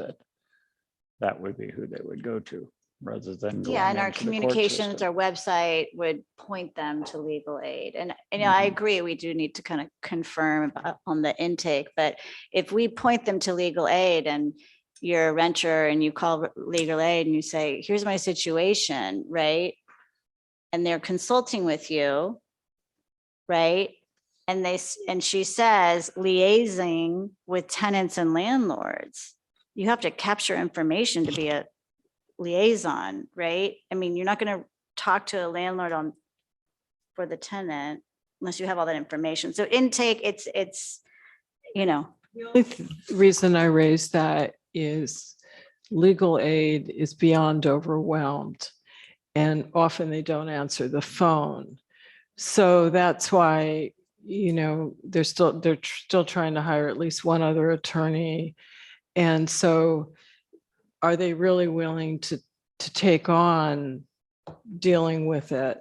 that would be who they would go to, rather than going Yeah, and our into the court communications, system. our website would point them to legal aid. And, I Mhm. agree, we do need to kind of confirm on the intake, but if we point them to legal aid and you're a renter and you call legal aid and you say, here's my situation, right? And they're consulting with you, right? And and she says liaising with tenants and landlords. You have to capture information to be a liaison, right? I mean, you're not going to talk to a landlord for the tenant unless you have all that information. So intake, it's, The only reason I raised that is legal aid is beyond overwhelmed, and often they don't answer the phone. So that's why, they're still trying to hire at least one other attorney. And so are they really willing to take on dealing with it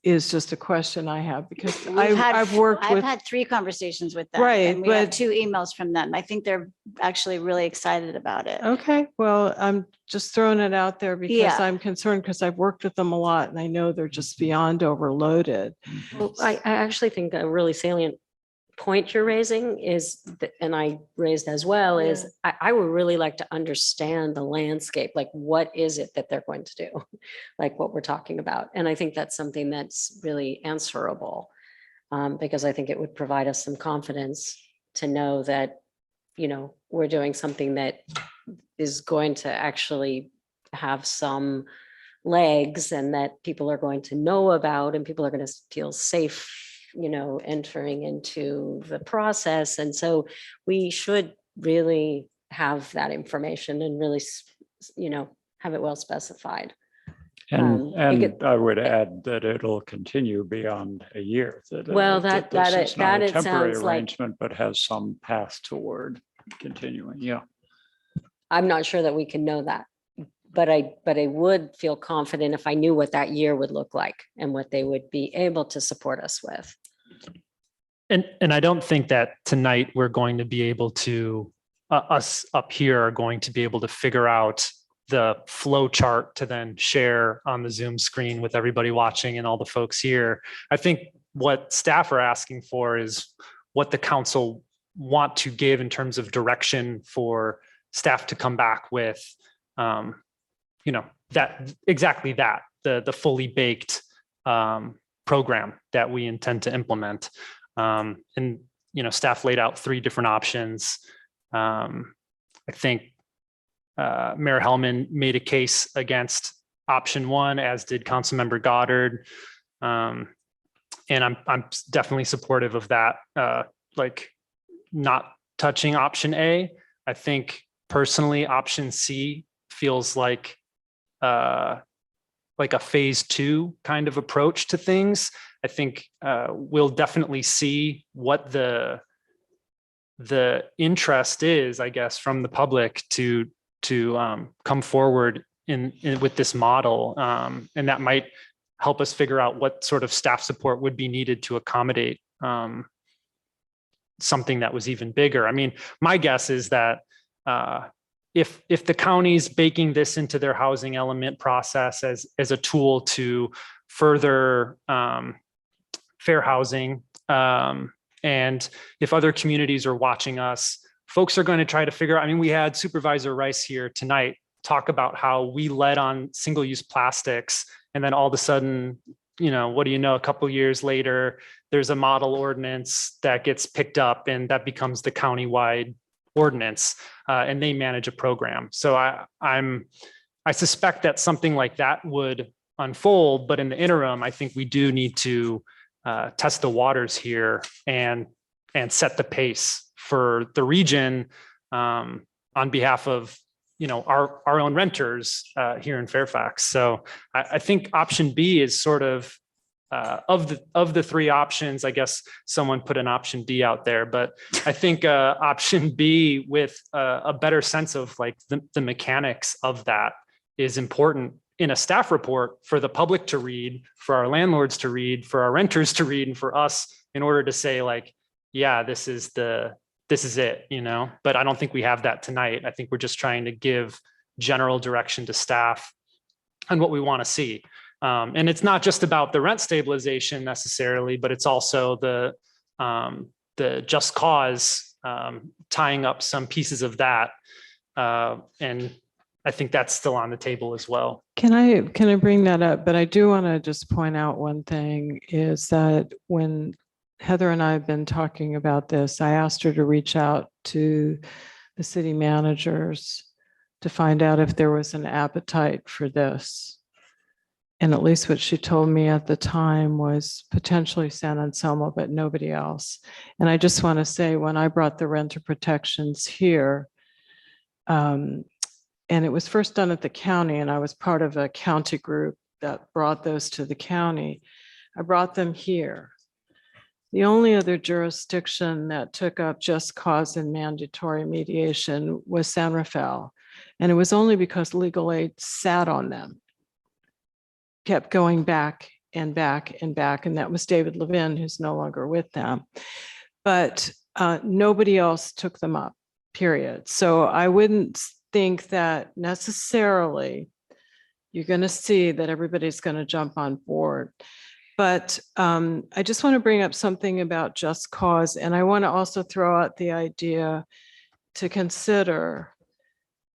is just a question I have, because I've worked with. I've had 3 conversations with them. Right, And we have but- 2 emails from them. I think they're actually really excited about it. Okay, well, I'm just throwing it out there because Yeah. I'm concerned, because I've worked with them a lot and I know they're just beyond overloaded. Well, I actually think a really salient point you're raising is, and I raised as well, is I would really like to understand the landscape, like what is it that they're going to do, like what we're talking about. And I think that's something that's really answerable, because I think it would provide us some confidence to know that, we're doing something that is going to actually have some legs, and that people are going to know about, and people are going to feel safe, entering into the process. And so we should really have that information and really, have it well specified. And it I would add that it'll continue beyond a year. Well, this that is not a it temporary sounds like, arrangement, but has some path toward continuing. Yeah. I'm not sure that we can know that, but I would feel confident if I knew what that year would look like and what they would be able to support us with. and I don't think that tonight we're going to be able to, us up here are going to be able to figure out the flow chart to then share on the Zoom screen with everybody watching and all the folks here. I think what staff are asking for is what the council want to give in terms of direction for staff to come back with, that exactly that, the fully baked program that we intend to implement. And, staff laid out 3 different options. I think Mayor Hellman made a case against option 1, as did Councilmember Goddard. And I'm definitely supportive of that, like not touching option A. I think personally, option C feels like like a phase 2 kind of approach to things. I think we'll definitely see what the interest is, I guess, from the public to come forward in with this model, and that might help us figure out what sort of staff support would be needed to accommodate something that was even bigger. I mean, my guess is that if the county's baking this into their housing element process as a tool to further fair housing, and if other communities are watching us, folks are going to try to figure out. I mean, we had Supervisor Rice here tonight talk about how we led on single-use plastics, and then all of a sudden, you know, what do you know, a couple years later, there's a model ordinance that gets picked up and that becomes the countywide ordinance, and they manage a program. So I suspect that something like that would unfold, but in the interim, I think we do need to test the waters here and set the pace for the region, on behalf of, you know, our own renters here in Fairfax. So I think option B is sort of the 3 options. I guess someone put an option D out there, but I think option B with a better sense of like the mechanics of that is important in a staff report for the public to read, for our landlords to read, for our renters to read, and for us, in order to say like, yeah, this is it, you know. But I don't think we have that tonight. I think we're just trying to give general direction to staff on what we want to see. And it's not just about the rent stabilization necessarily, but it's also the just cause, tying up some pieces of that. And I think that's still on the table as well. Can I bring that up? But I do want to just point out one thing is that when Heather and I have been talking about this, I asked her to reach out to the city managers to find out if there was an appetite for this. And at least what she told me at the time was potentially San Anselmo, but nobody else. And I just want to say, when I brought the renter protections here, and it was first done at the county, and I was part of a county group that brought those to the county. I brought them here. The only other jurisdiction that took up just cause and mandatory mediation was San Rafael. And it was only because legal aid sat on them, kept going back and back and back. And that was David Levin, who's no longer with them. But nobody else took them up, period. So I wouldn't think that necessarily you're going to see that everybody's going to jump on board. But I just want to bring up something about just cause. And I want to also throw out the idea to consider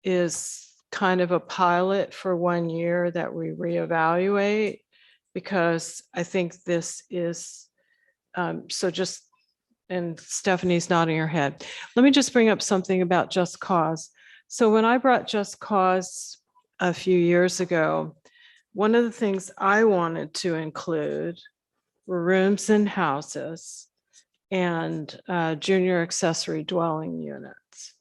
is kind of a pilot for 1 year that we reevaluate, because I think this is, so just, and Stephanie's nodding her head. Let me just bring up something about just cause. So when I brought just cause a few years ago, one of the things I wanted to include were rooms in houses and junior accessory dwelling units,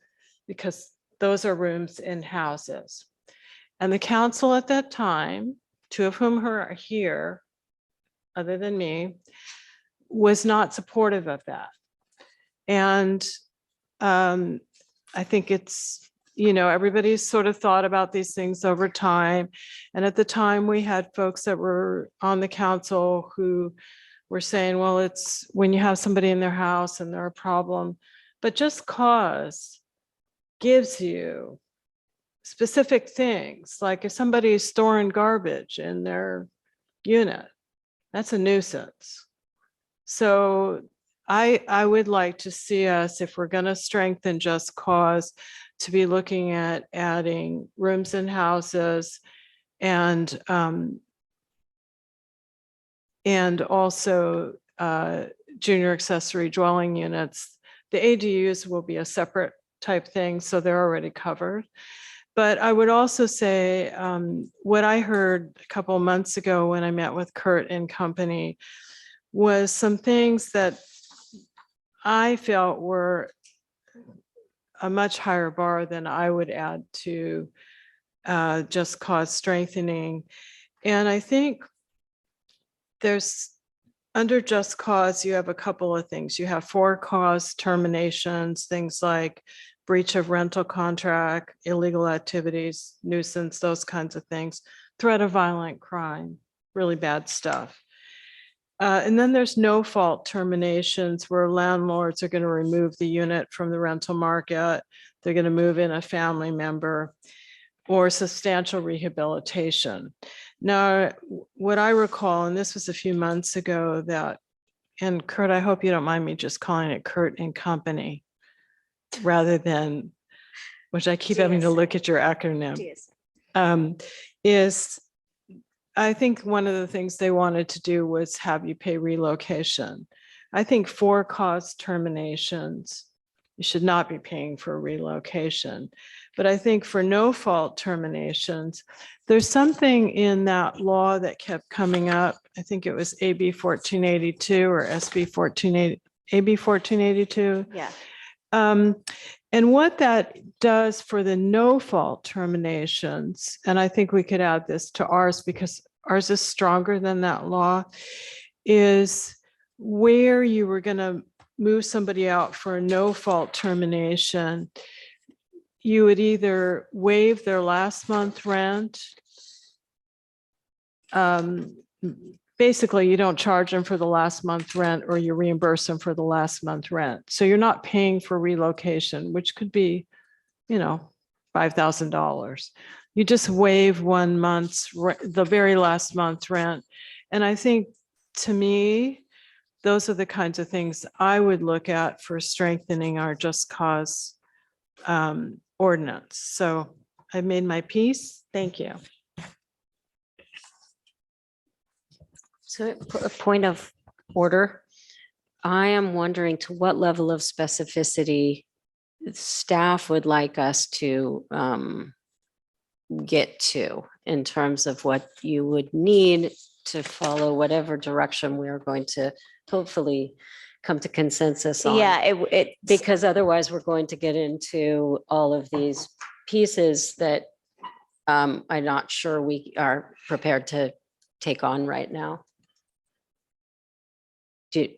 because those are rooms in houses. And the council at that time, 2 of whom are here, other than me, was not supportive of that. And I think it's, you know, everybody's sort of thought about these things over time. And at the time we had folks that were on the council who were saying, well, it's when you have somebody in their house and they're a problem, but just cause gives you specific things. Like if somebody is storing garbage in their unit, that's a nuisance. So I would like to see us, if we're going to strengthen just cause, to be looking at adding rooms in houses and also junior accessory dwelling units. The ADUs will be a separate type thing, so they're already covered. But I would also say what I heard a couple of months ago when I met with Kurt and company was some things that I felt were a much higher bar than I would add to just cause strengthening. And I think there's, under just cause, you have a couple of things. You have for cause terminations, things like breach of rental contract, illegal activities, nuisance, those kinds of things, threat of violent crime, really bad stuff. And then there's no fault terminations where landlords are going to remove the unit from the rental market. They're going to move in a family member, or substantial rehabilitation. Now, what I recall, and this was a few months ago, that, and Kurt, I hope you don't mind me just calling it Kurt and Company rather than, which I keep having to look at your acronym, is I think one of the things they wanted to do was have you pay relocation. I think for cause terminations, you should not be paying for relocation. But I think for no fault terminations, there's something in that law that kept coming up. I think it was AB 1482 or SB 1480, AB 1482. Yeah. And what that does for the no fault terminations, and I think we could add this to ours because ours is stronger than that law, is where you were going to move somebody out for a no fault termination, you would either waive their last month rent. Basically, you don't charge them for the last month rent, or you reimburse them for the last month rent. So you're not paying for relocation, which could be, you know, $5,000. You just waive 1 month's, the very last month rent. And I think, to me, those are the kinds of things I would look at for strengthening our just cause ordinance. So I made my piece. Thank you. So a point of order, I am wondering to what level of specificity staff would like us to get to in terms of what you would need to follow whatever direction we are going to hopefully come to consensus on. Yeah, Because otherwise we're going to get into all of these pieces that I'm not sure we are prepared to take on right now. Do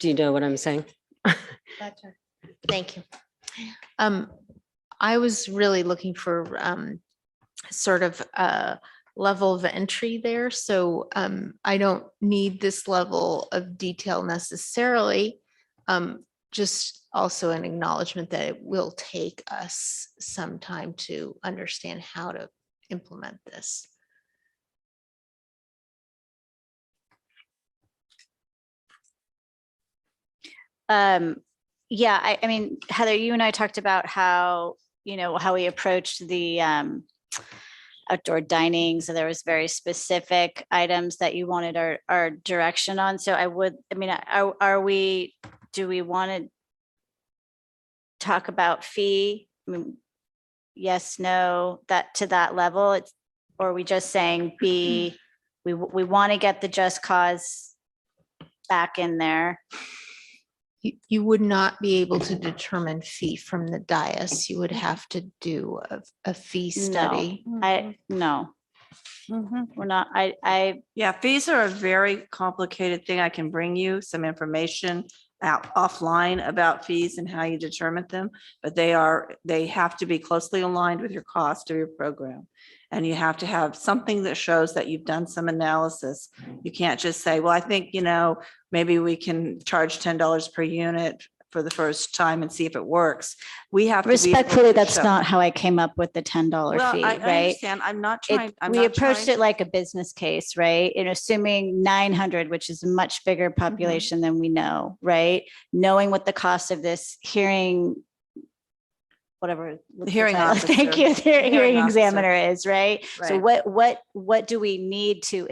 you know what I'm saying? Gotcha. Thank you. I was really looking for sort of a level of entry there. So I don't need this level of detail necessarily. Just also an acknowledgement that it will take us some time to understand how to implement this. Yeah, I mean, Heather, you and I talked about how, you know, how we approached the outdoor dining. So there was very specific items that you wanted our direction on. So do we want to talk about fee? I mean, yes, no, that to that level, or are we just saying we want to get the just cause back in there? You would not be able to determine fee from the dais. You would have to do a fee study. No. We're not, Yeah, fees are a very complicated thing. I can bring you some information out offline about fees and how you determine them, but they have to be closely aligned with your cost of your program. And you have to have something that shows that you've done some analysis. You can't just say, well, I think, you know, maybe we can charge $10 per unit for the first time and see if it works. We have to respectfully, that's not how I came up with the $10 fee, I right? understand. I'm not trying. We approached it like a business case, right? And assuming 900, which is a much bigger population than we know, right? Knowing what the cost of this hearing, whatever. The hearing title? officer. Thank you. The hearing officer. examiner is, right? So Right. what do we need to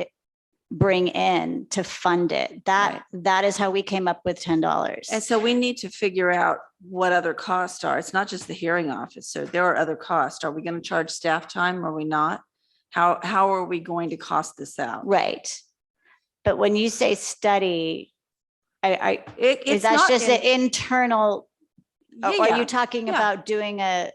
bring in to fund it? That is how we came up with $10. And so we need to figure out what other costs are. It's not just the hearing officer. There are other costs. Are we going to charge staff time? Are we not? How are we going to cost this out? Right. But when you say study, is it's that not just in- an internal, Yeah, or are yeah, you talking yeah. about doing a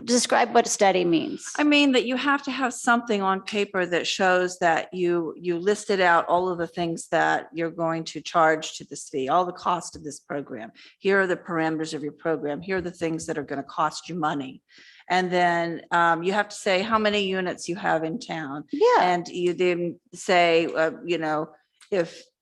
describe what steady means. I mean, that you have to have something on paper that shows that you listed out all of the things that you're going to charge to this fee, all the cost of this program. Here are the parameters of your program. Here are the things that are going to cost you money. And then you have to say how many units you have in town. Yeah. And you then say,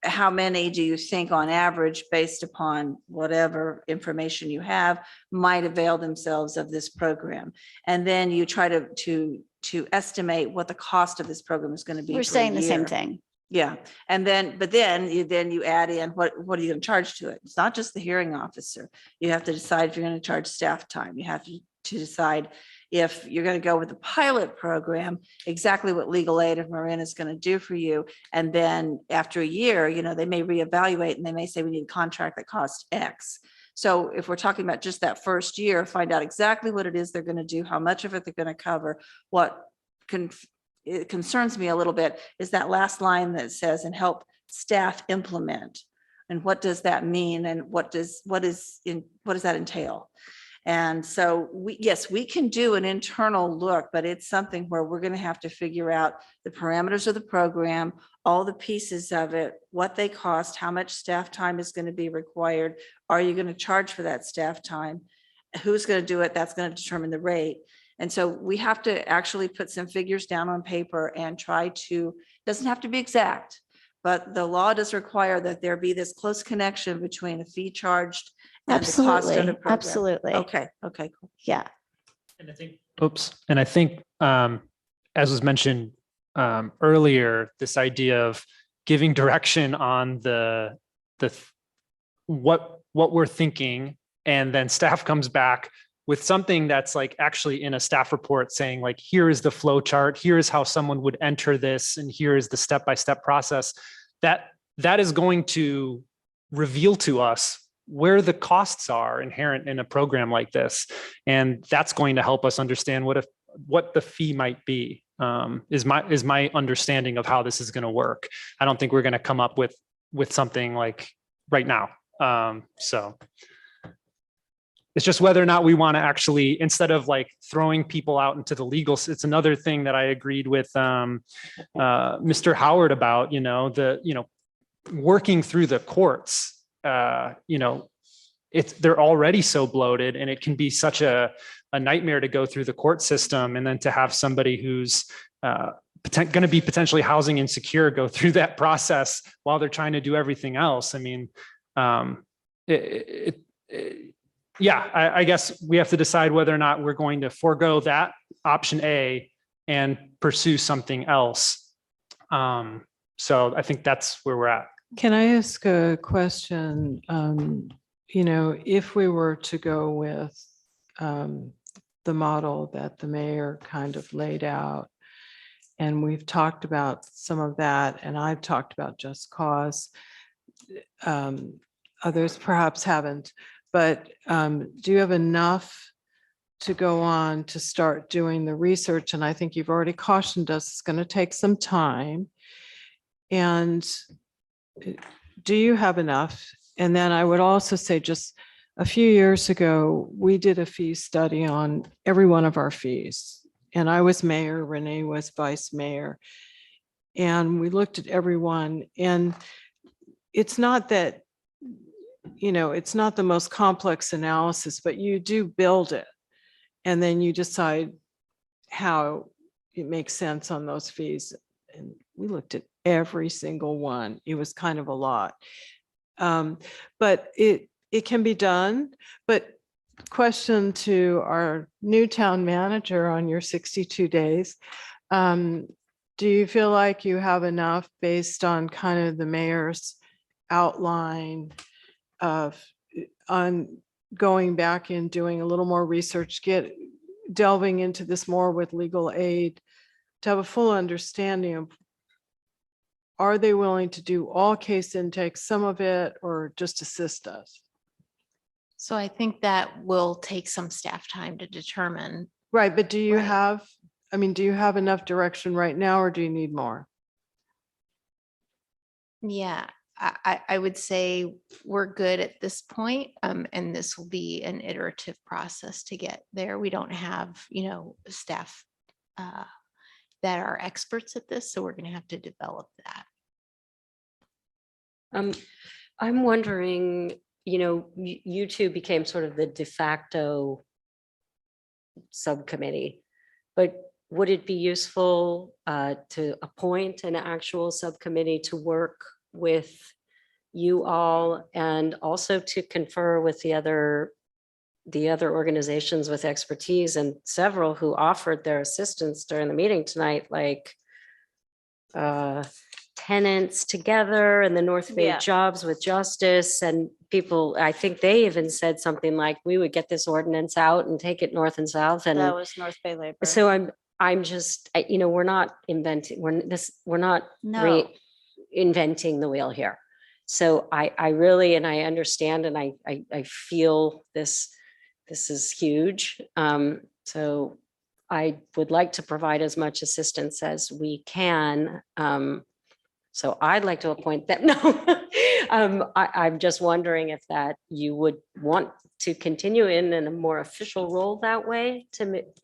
how many do you think on average, based upon whatever information you have, might avail themselves of this program? And then you try to estimate what the cost of this program is going to be. We're for a saying the same year. thing. Yeah. And then, but then you add in what are you going to charge to it? It's not just the hearing officer. You have to decide if you're going to charge staff time. You have to decide if you're going to go with the pilot program, exactly what legal aid of Marin is going to do for you. And then after a year, they may reevaluate and they may say we need a contract that costs X. So if we're talking about just that first year, find out exactly what it is they're going to do, how much of it they're going to cover. It concerns me a little bit is that last line that says, and help staff implement. And what does that mean? And what does that entail? And so we can do an internal look, but it's something where we're going to have to figure out the parameters of the program, all the pieces of it, what they cost, how much staff time is going to be required. Are you going to charge for that staff time? Who's going to do it? That's going to determine the rate. And so we have to actually put some figures down on paper and try to, doesn't have to be exact, but the law does require that there be this close connection between a fee charged and the cost of the Absolutely. program. Absolutely. Okay, cool. Yeah. And I think, as was mentioned earlier, this idea of giving direction on what we're thinking, and then staff comes back with something that's like actually in a staff report saying like, here is the flow chart, here is how someone would enter this, and here is the step-by-step process. That is going to reveal to us where the costs are inherent in a program like this. And that's going to help us understand what the fee might be, is my understanding of how this is going to work. I don't think we're going to come up with something like right now. So it's just whether or not we want to actually, instead of like throwing people out into the legal, it's another thing that I agreed with Mr. Howard about, working through the courts. They're already so bloated, and it can be such a nightmare to go through the court system, and then to have somebody who's going to be potentially housing insecure go through that process while they're trying to do everything else. I mean, I guess we have to decide whether or not we're going to forego that option A and pursue something else. So I think that's where we're at. Can I ask a question? If we were to go with the model that the mayor kind of laid out, and we've talked about some of that, and I've talked about just cause, others perhaps haven't, but do you have enough to go on to start doing the research? And I think you've already cautioned us, it's going to take some time. And do you have enough? And then I would also say, just a few years ago, we did a fee study on every one of our fees. And I was mayor, Renee was vice mayor. And we looked at every one. And it's not that, it's not the most complex analysis, but you do build it. And then you decide how it makes sense on those fees. And we looked at every single one. It was kind of a lot. But it can be done. But question to our new town manager on your 62 days. Do you feel like you have enough based on kind of the mayor's outline on going back and doing a little more research, delving into this more with legal aid to have a full understanding of, are they willing to do all case intake, some of it, or just assist us? So I think that will take some staff time to determine. Right, but do you have enough direction right now, or do you need more? Yeah, I would say we're good at this point, and this will be an iterative process to get there. We don't have, staff that are experts at this, so we're going to have to develop that. I'm wondering, you two became sort of the de facto subcommittee, but would it be useful to appoint an actual subcommittee to work with you all and also to confer with the other organizations with expertise, and several who offered their assistance during the meeting tonight, like Tenants Together and the North Bay Yeah. Jobs with Justice, and people, I think they even said something like, we would get this ordinance out and take it north and south. And That was North Bay Labor. so I'm just, we're not inventing, we're not No. reinventing the wheel here. So I really, and I understand, and I feel this is huge. So I would like to provide as much assistance as we can. So I'd like to appoint them. No, I'm just wondering if that you would want to continue in a more official role that way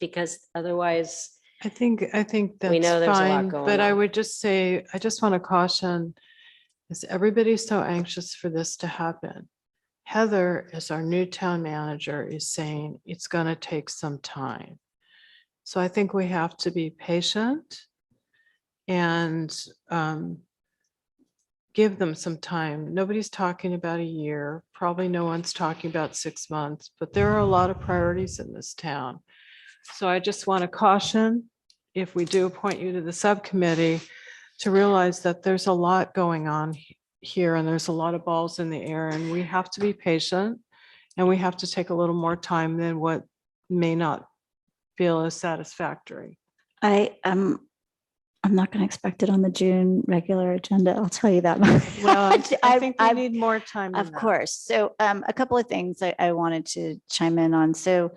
because otherwise. I think that's we know there's a lot fine, going but I on. would just say, I just want to caution, is everybody's so anxious for this to happen. Heather, as our new town manager, is saying it's going to take some time. So I think we have to be patient and give them some time. Nobody's talking about a year. Probably no one's talking about 6 months, but there are a lot of priorities in this town. So I just want to caution, if we do appoint you to the subcommittee, to realize that there's a lot going on here and there's a lot of balls in the air, and we have to be patient and we have to take a little more time than what may not feel as satisfactory. I'm not going to expect it on the June regular agenda. I'll tell you that much. Well, I think we need more time. than Of that. course. So a couple of things I wanted to chime in on. So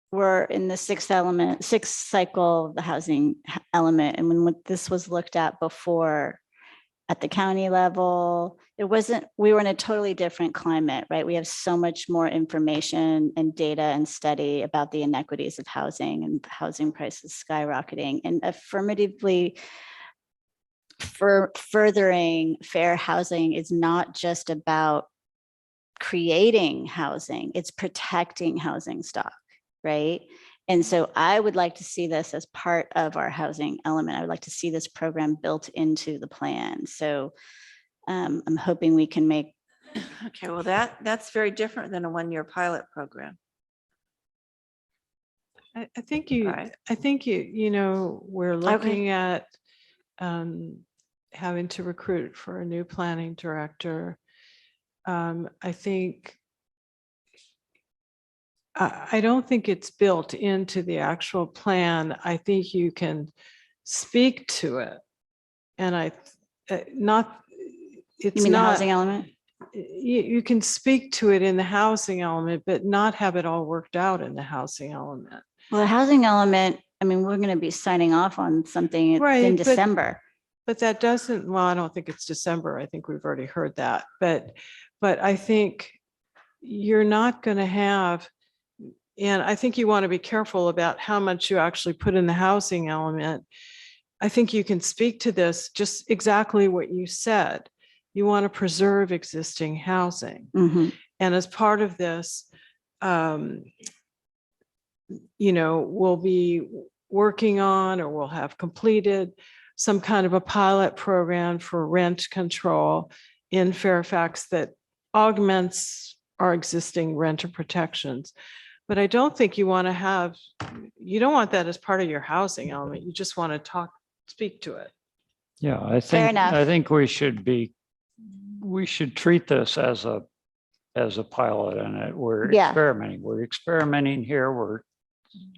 we're in the sixth cycle of the housing element. And when this was looked at before at the county level, we were in a totally different climate, right? We have so much more information and data and study about the inequities of housing and housing prices skyrocketing, and affirmatively furthering fair housing is not just about creating housing, it's protecting housing stock, right? And so I would like to see this as part of our housing element. I would like to see this program built into the plan. So I'm hoping we can make. Okay, well, that's very different than a one-year pilot program. I think we're looking at having to recruit for a new planning director. I don't think it's built into the actual plan. I think you can speak to it, and You mean the housing element? You can speak to it in the housing element, but not have it all worked out in the housing element. Well, the housing element, I mean, we're going to be signing off on something in December. But that doesn't, well, I don't think it's December. I think we've already heard that. But I think you're not going to have, and I think you want to be careful about how much you actually put in the housing element. I think you can speak to this, just exactly what you said. You want to preserve existing housing. Mm-hmm. And as part of this, we'll be working on, or we'll have completed some kind of a pilot program for rent control in Fairfax that augments our existing renter protections. But I don't think you don't want that as part of your housing element. You just want to speak to it. Yeah, I think we should treat this as a pilot, and we're experimenting. We're experimenting here. We're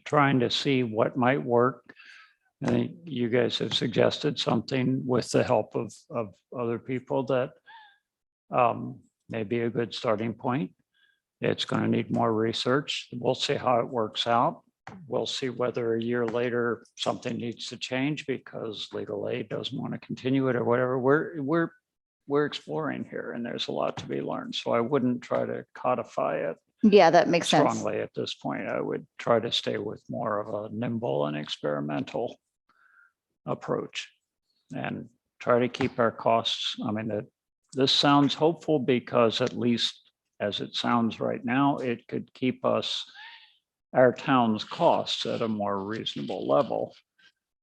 trying to see what might work. I think you guys have suggested something with the help of other people that may be a good starting point. It's going to need more research. We'll see how it works out. we'll see whether a year later something needs to change because legal aid doesn't want to continue it or whatever. We're exploring here, and there's a lot to be learned. So I wouldn't try to codify it Yeah, that makes sense. strongly at this point. I would try to stay with more of a nimble and experimental approach and try to keep our costs. I mean, this sounds hopeful because at least as it sounds right now, it could keep our town's costs at a more reasonable level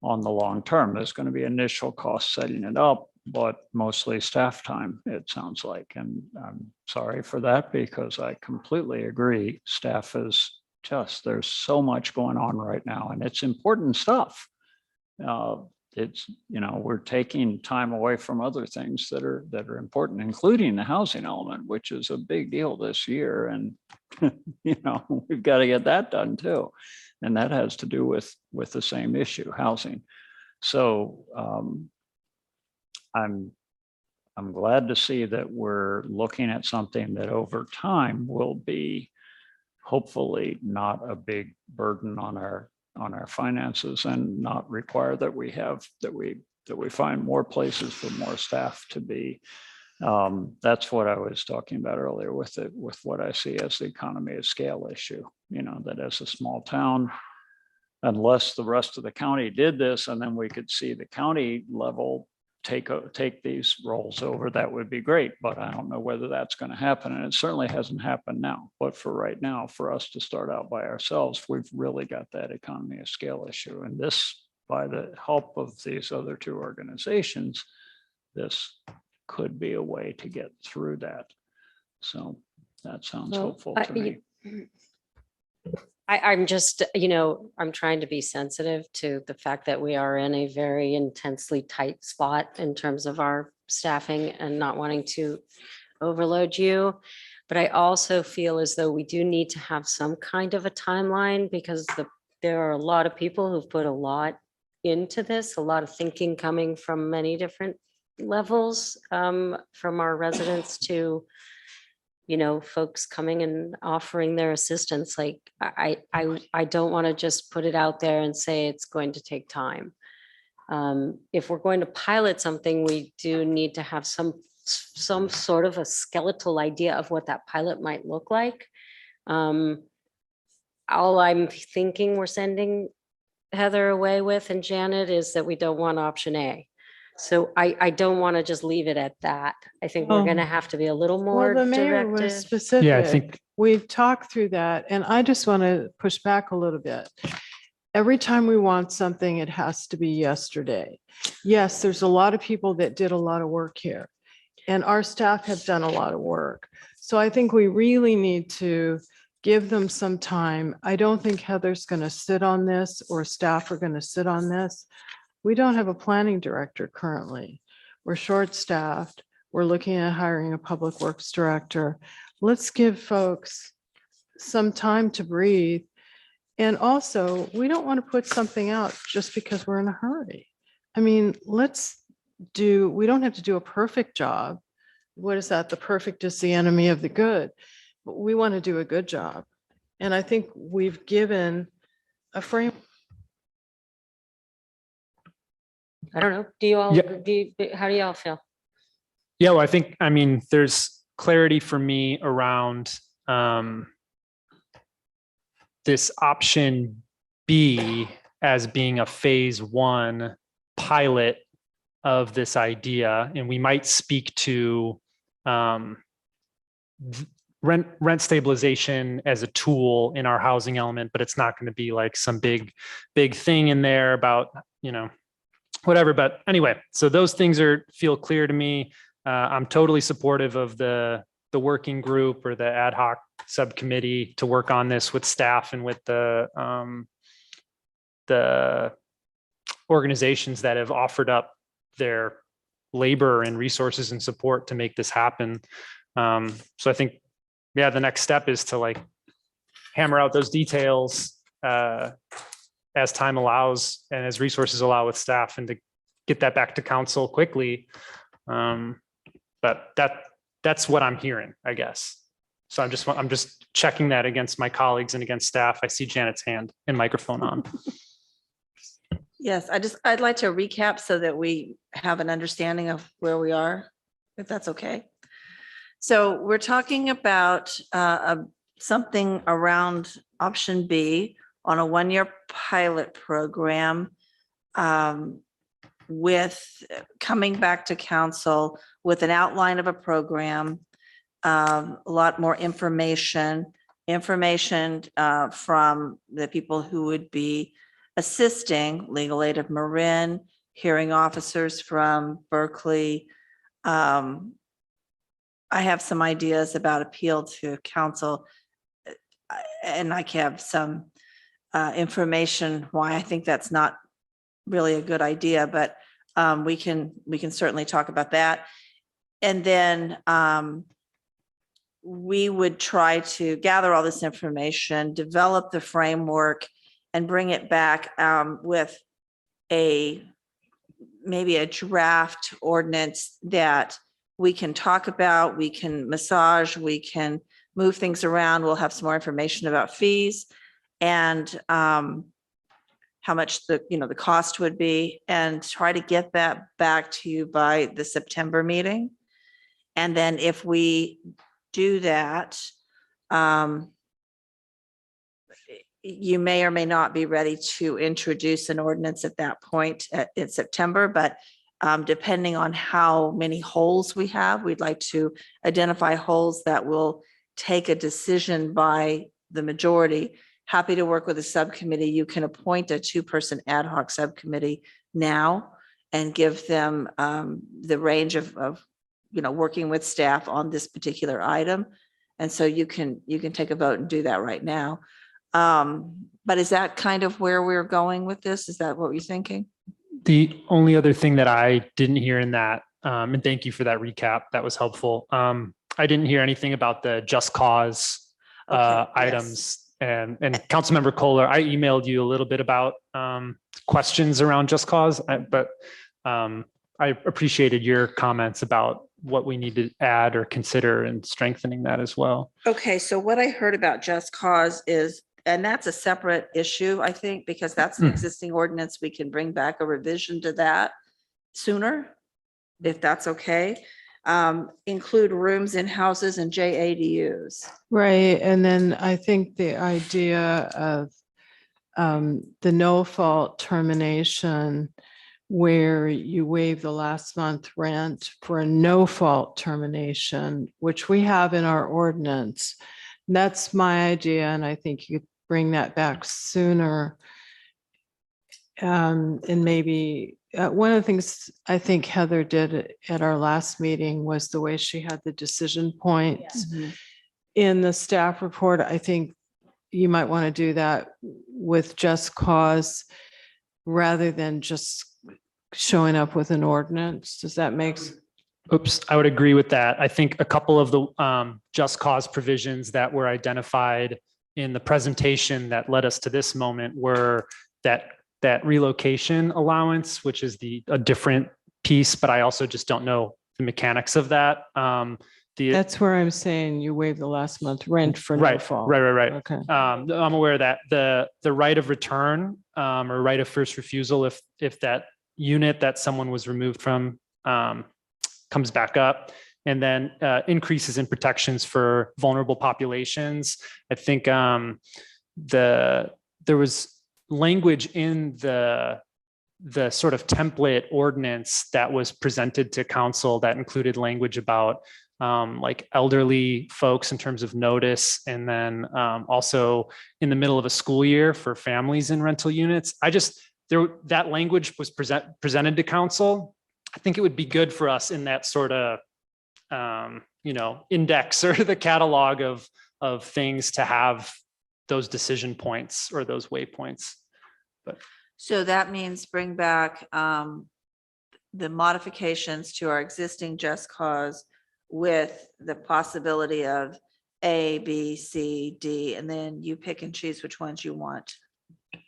on the long term. There's going to be initial costs setting it up, but mostly staff time, it sounds like. And I'm sorry for that because I completely agree. Staff is there's so much going on right now and it's important stuff. It's, we're taking time away from other things that are important, including the housing element, which is a big deal this year. And, we've got to get that done too. And that has to do with the same issue, housing. So I'm glad to see that we're looking at something that over time will be hopefully not a big burden on our finances and not require that we find more places for more staff to be. That's what I was talking about earlier with what I see as the economy of scale issue, that as a small town, unless the rest of the county did this and then we could see the county level take these roles over, that would be great. But I don't know whether that's going to happen. And it certainly hasn't happened now. But for right now, for us to start out by ourselves, we've really got that economy of scale issue. And this, by the help of these other two organizations, this could be a way to get through that. So that sounds hopeful to me. I'm just, I'm trying to be sensitive to the fact that we are in a very intensely tight spot in terms of our staffing and not wanting to overload you. But I also feel as though we do need to have some kind of a timeline because there are a lot of people who've put a lot into this, a lot of thinking coming from many different levels, from our residents to folks coming and offering their assistance. Like I don't want to just put it out there and say it's going to take time. If we're going to pilot something, we do need to have some sort of a skeletal idea of what that pilot might look like. All I'm thinking we're sending Heather away with and Janet is that we don't want option A. So I don't want to just leave it at that. I think we're going to have to be a little more Well, the mayor was directive. specific. Yeah, I think We've talked through that, and I just want to push back a little bit. Every time we want something, it has to be yesterday. Yes, there's a lot of people that did a lot of work here, and our staff have done a lot of work. So I think we really need to give them some time. I don't think Heather's going to sit on this or staff are going to sit on this. We don't have a planning director currently. We're short-staffed. We're looking at hiring a public works director. Let's give folks some time to breathe. And also, we don't want to put something out just because we're in a hurry. I mean, we don't have to do a perfect job. What is that? The perfect is the enemy of the good. But we want to do a good job. And I think we've given a frame. I don't know. Do you all, how do y'all feel? Yeah, well, I mean, there's clarity for me around this option B as being a phase one pilot of this idea. And we might speak to rent stabilization as a tool in our housing element, but it's not going to be like some big thing in there about, whatever. But anyway, so those things feel clear to me. I'm totally supportive of the working group or the ad hoc subcommittee to work on this with staff and with the organizations that have offered up their labor and resources and support to make this happen. So I think, the next step is to hammer out those details as time allows and as resources allow with staff, and to get that back to council quickly. But that's what I'm hearing, I guess. So I'm just checking that against my colleagues and against staff. I see Janet's hand and microphone on. Yes, I'd like to recap so that we have an understanding of where we are, if that's okay. So we're talking about something around option B on a one-year pilot program with coming back to council with an outline of a program, a lot more information from the people who would be assisting, legal aid of Marin, hearing officers from Berkeley. I have some ideas about appeal to council, and I have some information why I think that's not really a good idea, but we can certainly talk about that. And then we would try to gather all this information, develop the framework, and bring it back with maybe a draft ordinance that we can talk about, we can massage, we can move things around. We'll have some more information about fees and how much the cost would be, and try to get that back to you by the September meeting. And then if we do that, you may or may not be ready to introduce an ordinance at that point in September, but depending on how many holes we have, we'd like to identify holes that will take a decision by the majority. Happy to work with a subcommittee. You can appoint a 2-person ad hoc subcommittee now and give them the range of working with staff on this particular item. And so you can take a vote and do that right now. But is that kind of where we're going with this? Is that what you're thinking? The only other thing that I didn't hear in that, and thank you for that recap, that was helpful. I didn't hear anything about the just cause items. And Councilmember Kohler, I emailed you a little bit about questions around just cause, but I appreciated your comments about what we need to add or consider and strengthening that as well. Okay, so what I heard about just cause is, and that's a separate issue, I think, because that's an existing ordinance. We can bring back a revision to that sooner, if that's okay. Include rooms in houses and JADUs. Right, and then I think the idea of the no fault termination, where you waive the last month rent for a no fault termination, which we have in our ordinance. That's my idea, and I think you could bring that back sooner. And maybe one of the things I think Heather did at our last meeting was the way she had the decision points in the staff report. I think you might want to do that with just cause rather than just showing up with an ordinance. Does that make sense? Oops, I would agree with that. I think a couple of the just cause provisions that were identified in the presentation that led us to this moment were that relocation allowance, which is a different piece, but I also just don't know the mechanics of that. That's where I'm saying you waive the last month rent for no fault. Right. Okay. I'm aware that the right of return or right of first refusal, if that unit that someone was removed from comes back up, and then increases in protections for vulnerable populations. I think there was language in the sort of template ordinance that was presented to council that included language about like elderly folks in terms of notice, and then also in the middle of a school year for families in rental units. That language was presented to council. I think it would be good for us in that sort of index or the catalog of things to have those decision points or those waypoints. But so that means bring back the modifications to our existing just cause with the possibility of A, B, C, D, and then you pick and choose which ones you want.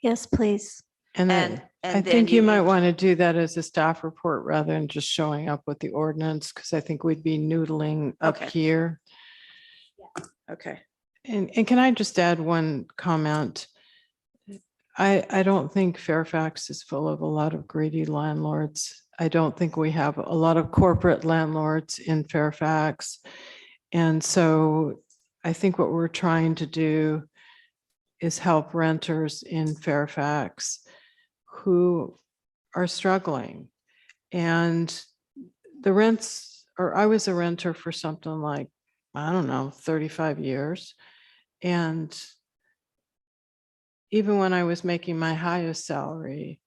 Yes, please. And then I then think you might want to do that as a staff report rather than just showing up with the ordinance, because I think we'd be noodling up here. Okay. And can I just add one comment? I don't think Fairfax is full of a lot of greedy landlords. I don't think we have a lot of corporate landlords in Fairfax. And so I think what we're trying to do is help renters in Fairfax who are struggling. And the rents, or I was a renter for something like, I don't know, 35 years. And even when I was making my highest salary,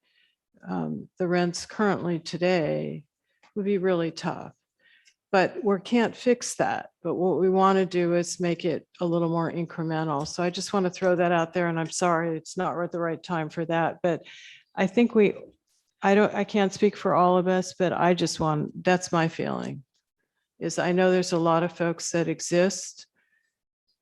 the rents currently today would be really tough. But we can't fix that. But what we want to do is make it a little more incremental. So I just want to throw that out there. And I'm sorry, it's not the right time for that. But I think I can't speak for all of us, but I just want, that's my feeling, is I know there's a lot of folks that exist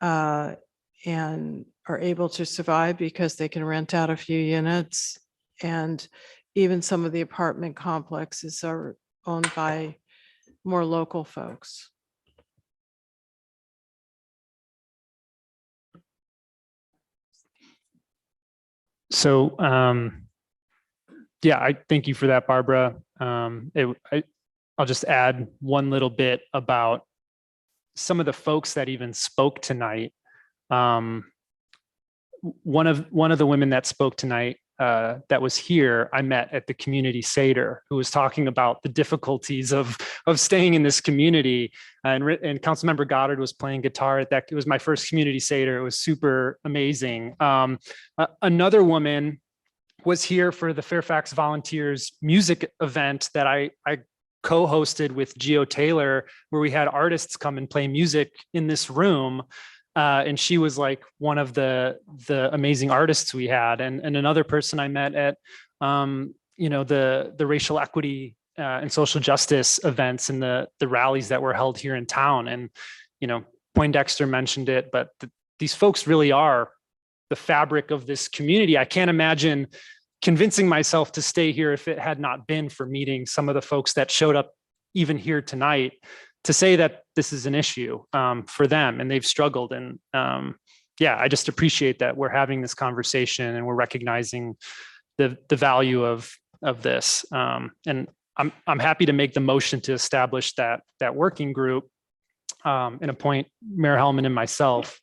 and are able to survive because they can rent out a few units. And even some of the apartment complexes are owned by more local folks. So, yeah, I thank you for that, Barbara. I'll just add one little bit about some of the folks that even spoke tonight. One of the women that spoke tonight that was here, I met at the community Seder, who was talking about the difficulties of staying in this community. And Councilmember Goddard was playing guitar at that. It was my first community Seder. It was super amazing. Another woman was here for the Fairfax Volunteers music event that I co-hosted with Geo Taylor, where we had artists come and play music in this room. And she was like one of the amazing artists we had. And another person I met at, the racial equity and social justice events and the rallies that were held here in town. And, Poindexter mentioned it, but these folks really are the fabric of this community. I can't imagine convincing myself to stay here if it had not been for meeting some of the folks that showed up even here tonight to say that this is an issue for them and they've struggled. And I just appreciate that we're having this conversation and we're recognizing the value of this. And I'm happy to make the motion to establish that working group and appoint Mayor Hellman and myself.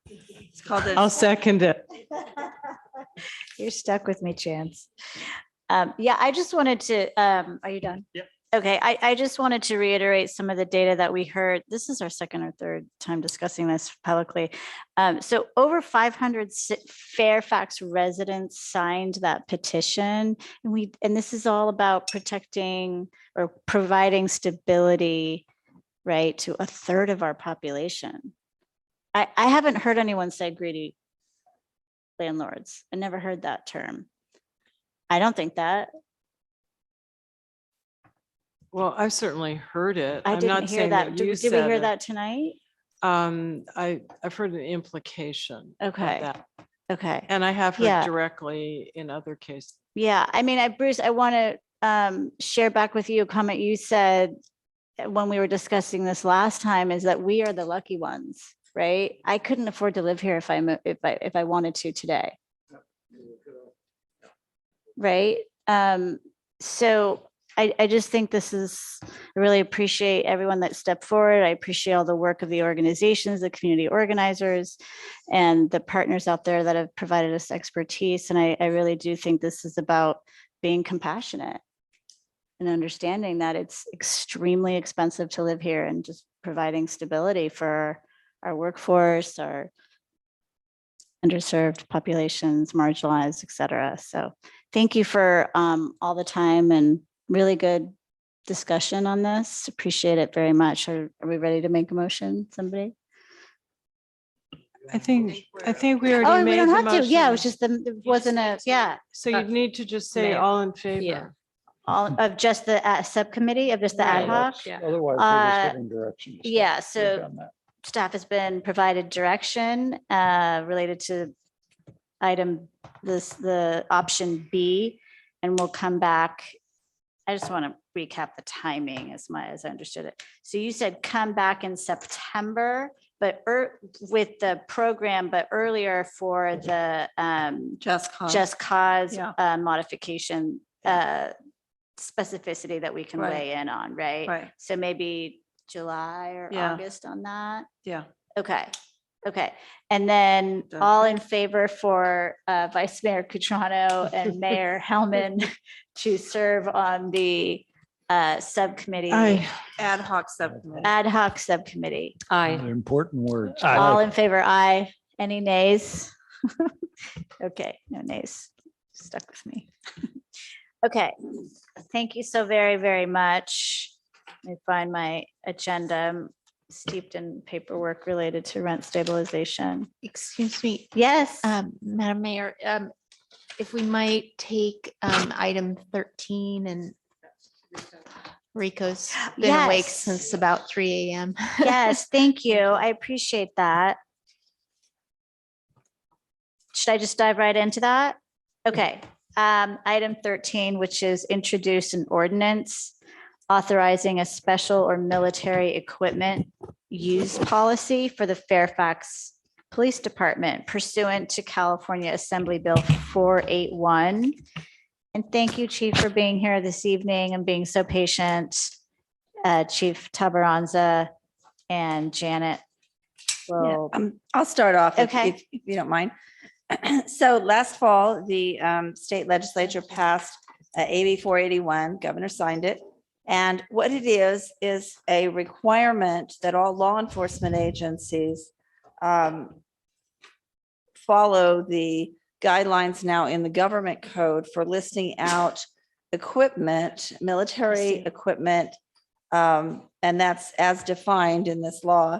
It's called I'll second it. You're stuck with me, Chance. I just wanted to, are you done? Yep. Okay, I just wanted to reiterate some of the data that we heard. This is our second or third time discussing this publicly. So over 500 Fairfax residents signed that petition. And this is all about protecting or providing stability, right, to a third of our population. I haven't heard anyone say greedy landlords. I never heard that term. I don't think that. Well, I've certainly heard it. I I'm didn't not hear saying that. you Did we said hear it. that tonight? I've heard an implication of Okay. that. Okay. And I have heard Yeah. directly in other cases. Yeah. I mean, Bruce, I want to share back with you a comment you said when we were discussing this last time, is that we are the lucky ones, right? I couldn't afford to live here if I wanted to today. Right. So I just think this is, I really appreciate everyone that stepped forward. I appreciate all the work of the organizations, the community organizers, and the partners out there that have provided us expertise. And I really do think this is about being compassionate and understanding that it's extremely expensive to live here and just providing stability for our workforce, our underserved populations, marginalized, et cetera. So thank you for all the time and really good discussion on this. Appreciate it very much. Are we ready to make a motion, somebody? I think we Oh, already we made don't the have to. Yeah, it motion. was just it wasn't a, yeah. So you'd need to just say Mayor. all in favor. All of just the subcommittee of just the ad hoc? Otherwise, we're just giving directions. Yeah, We've so done that. staff has been provided direction related to the option B, and we'll come back I just want to recap the timing as I understood it. So you said come back in September, but with the program, but earlier for the Just cause. Just cause modification specificity that we can Right. weigh in on, right? Right. So maybe July or Yeah. August on that. Yeah. Okay. Okay. And then all in favor for Vice Mayor Cutrano and Mayor Hellman to serve on the subcommittee, Ad hoc subcommittee. ad hoc subcommittee. Aye. Important words. All in favor, aye. Any nays? Okay, no nays. Stuck with me. Okay, thank you so very, very much. Let me find my agenda. I'm steeped in paperwork related to rent stabilization. Excuse me, Yes. Madam Mayor, if we might take item 13 and Rico's been awake Yes. since about 3 a.m. Yes, thank you. I appreciate that. Should I just dive right into that? Okay. Item 13, which is introduce an ordinance authorizing a special or military equipment use policy for the Fairfax Police Department pursuant to California Assembly Bill 481. And thank you, Chief, for being here this evening and being so patient. Chief Tabaranza and Janet will. I'll start off Okay. if you don't mind. So last fall, the state legislature passed AB 481. Governor signed it. And what it is a requirement that all law enforcement agencies follow the guidelines now in the government code for listing out equipment, military equipment, and that's as defined in this law.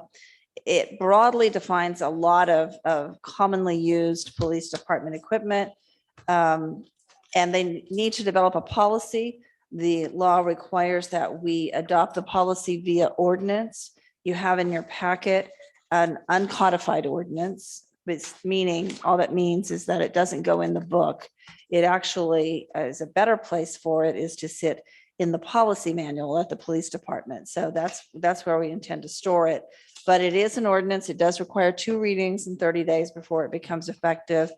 It broadly defines a lot of commonly used police department equipment, and they need to develop a policy. The law requires that we adopt the policy via ordinance. You have in your packet an uncodified ordinance, meaning all that means is that it doesn't go in the book. It actually is a better place for it is to sit in the policy manual at the police department. So that's where we intend to store it. But it is an ordinance. It does require 2 readings in 30 days before it becomes effective.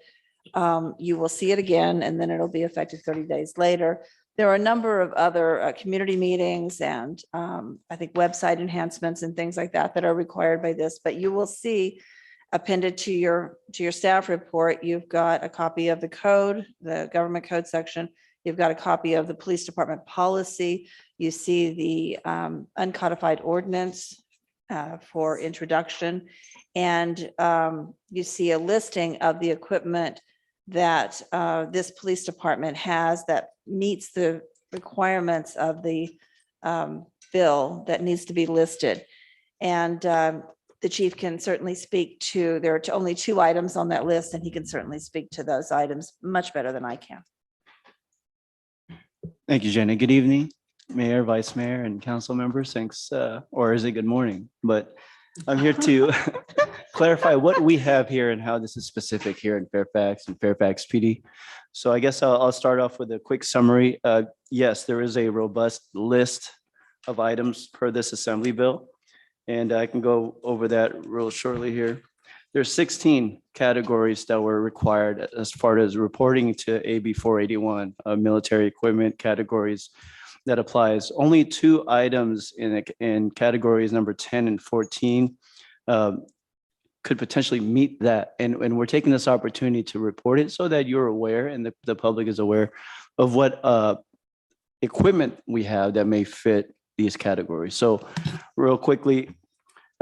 You will see it again, and then it'll be effective 30 days later. There are a number of other community meetings and I think website enhancements and things like that that are required by this, but you will see appended to your staff report, you've got a copy of the code, the government code section. You've got a copy of the police department policy. You see the uncodified ordinance for introduction. And you see a listing of the equipment that this police department has that meets the requirements of the bill that needs to be listed. And the chief can certainly speak to, there are only 2 items on that list, and he can certainly speak to those items much better than I can. Thank you, Jenna. Good evening, Mayor, Vice Mayor, and council members. Thanks, or is it good morning? But I'm here to clarify what we have here and how this is specific here in Fairfax and Fairfax PD. So I guess I'll start off with a quick summary. Yes, there is a robust list of items per this assembly bill, and I can go over that real shortly here. There's 16 categories that were required as far as reporting to AB 481, military equipment categories that applies. Only 2 items in categories number 10 and 14 could potentially meet that. And we're taking this opportunity to report it so that you're aware and the public is aware of what equipment we have that may fit these categories. So real quickly,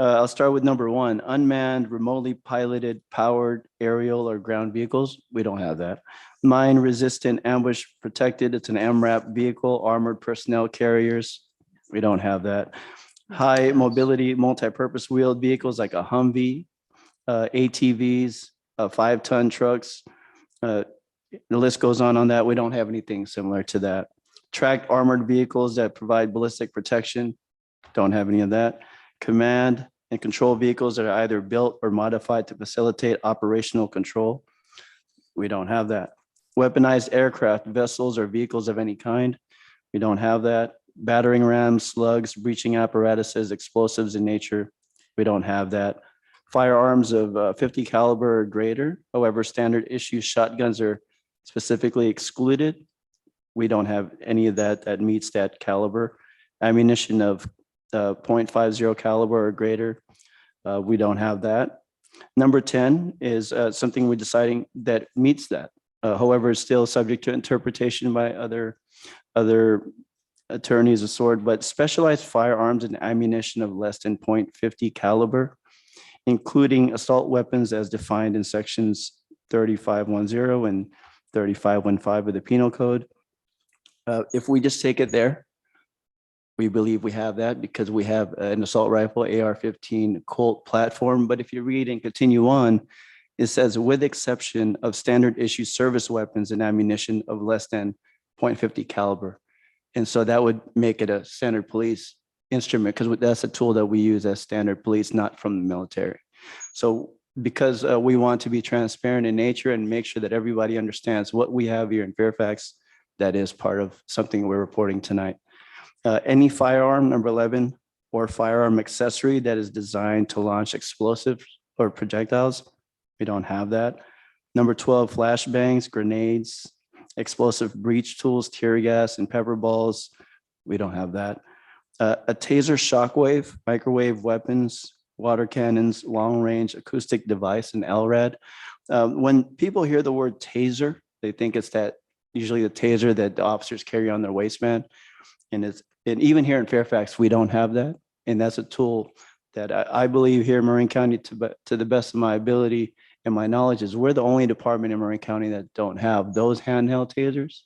I'll start with number 1, unmanned, remotely piloted, powered aerial or ground vehicles. We don't have that. Mine resistant, ambush protected. It's an MRAP vehicle, armored personnel carriers. We don't have that. High mobility, multi-purpose wheeled vehicles like a Humvee, ATVs, 5-ton trucks. The list goes on that. We don't have anything similar to that. Tracked armored vehicles that provide ballistic protection. Don't have any of that. Command and control vehicles that are either built or modified to facilitate operational control. We don't have that. Weaponized aircraft, vessels, or vehicles of any kind. We don't have that. Battering rams, slugs, breaching apparatuses, explosives in nature. We don't have that. Firearms of 50 caliber or greater. However, standard issue shotguns are specifically excluded. We don't have any of that that meets that caliber. Ammunition of .50 caliber or greater. We don't have that. Number 10 is something we're deciding that meets that. However, it's still subject to interpretation by other attorneys of sort, but specialized firearms and ammunition of less than .50 caliber, including assault weapons as defined in sections 3510 and 3515 of the Penal Code. If we just take it there, we believe we have that because we have an assault rifle AR-15 Colt platform. But if you read and continue on, it says with exception of standard issue service weapons and ammunition of less than .50 caliber. And so that would make it a standard police instrument because that's a tool that we use as standard police, not from the military. So because we want to be transparent in nature and make sure that everybody understands what we have here in Fairfax, that is part of something we're reporting tonight. Any firearm, number 11, or firearm accessory that is designed to launch explosives or projectiles, we don't have that. Number 12, flashbangs, grenades, explosive breach tools, tear gas, and pepper balls, we don't have that. A taser shockwave, microwave weapons, water cannons, long-range acoustic device, and LRAD. When people hear the word taser, they think it's that usually the taser that the officers carry on their waistband. And even here in Fairfax, we don't have that. And that's a tool that I believe here in Marin County, to the best of my ability and my knowledge, is we're the only department in Marin County that don't have those handheld tasers.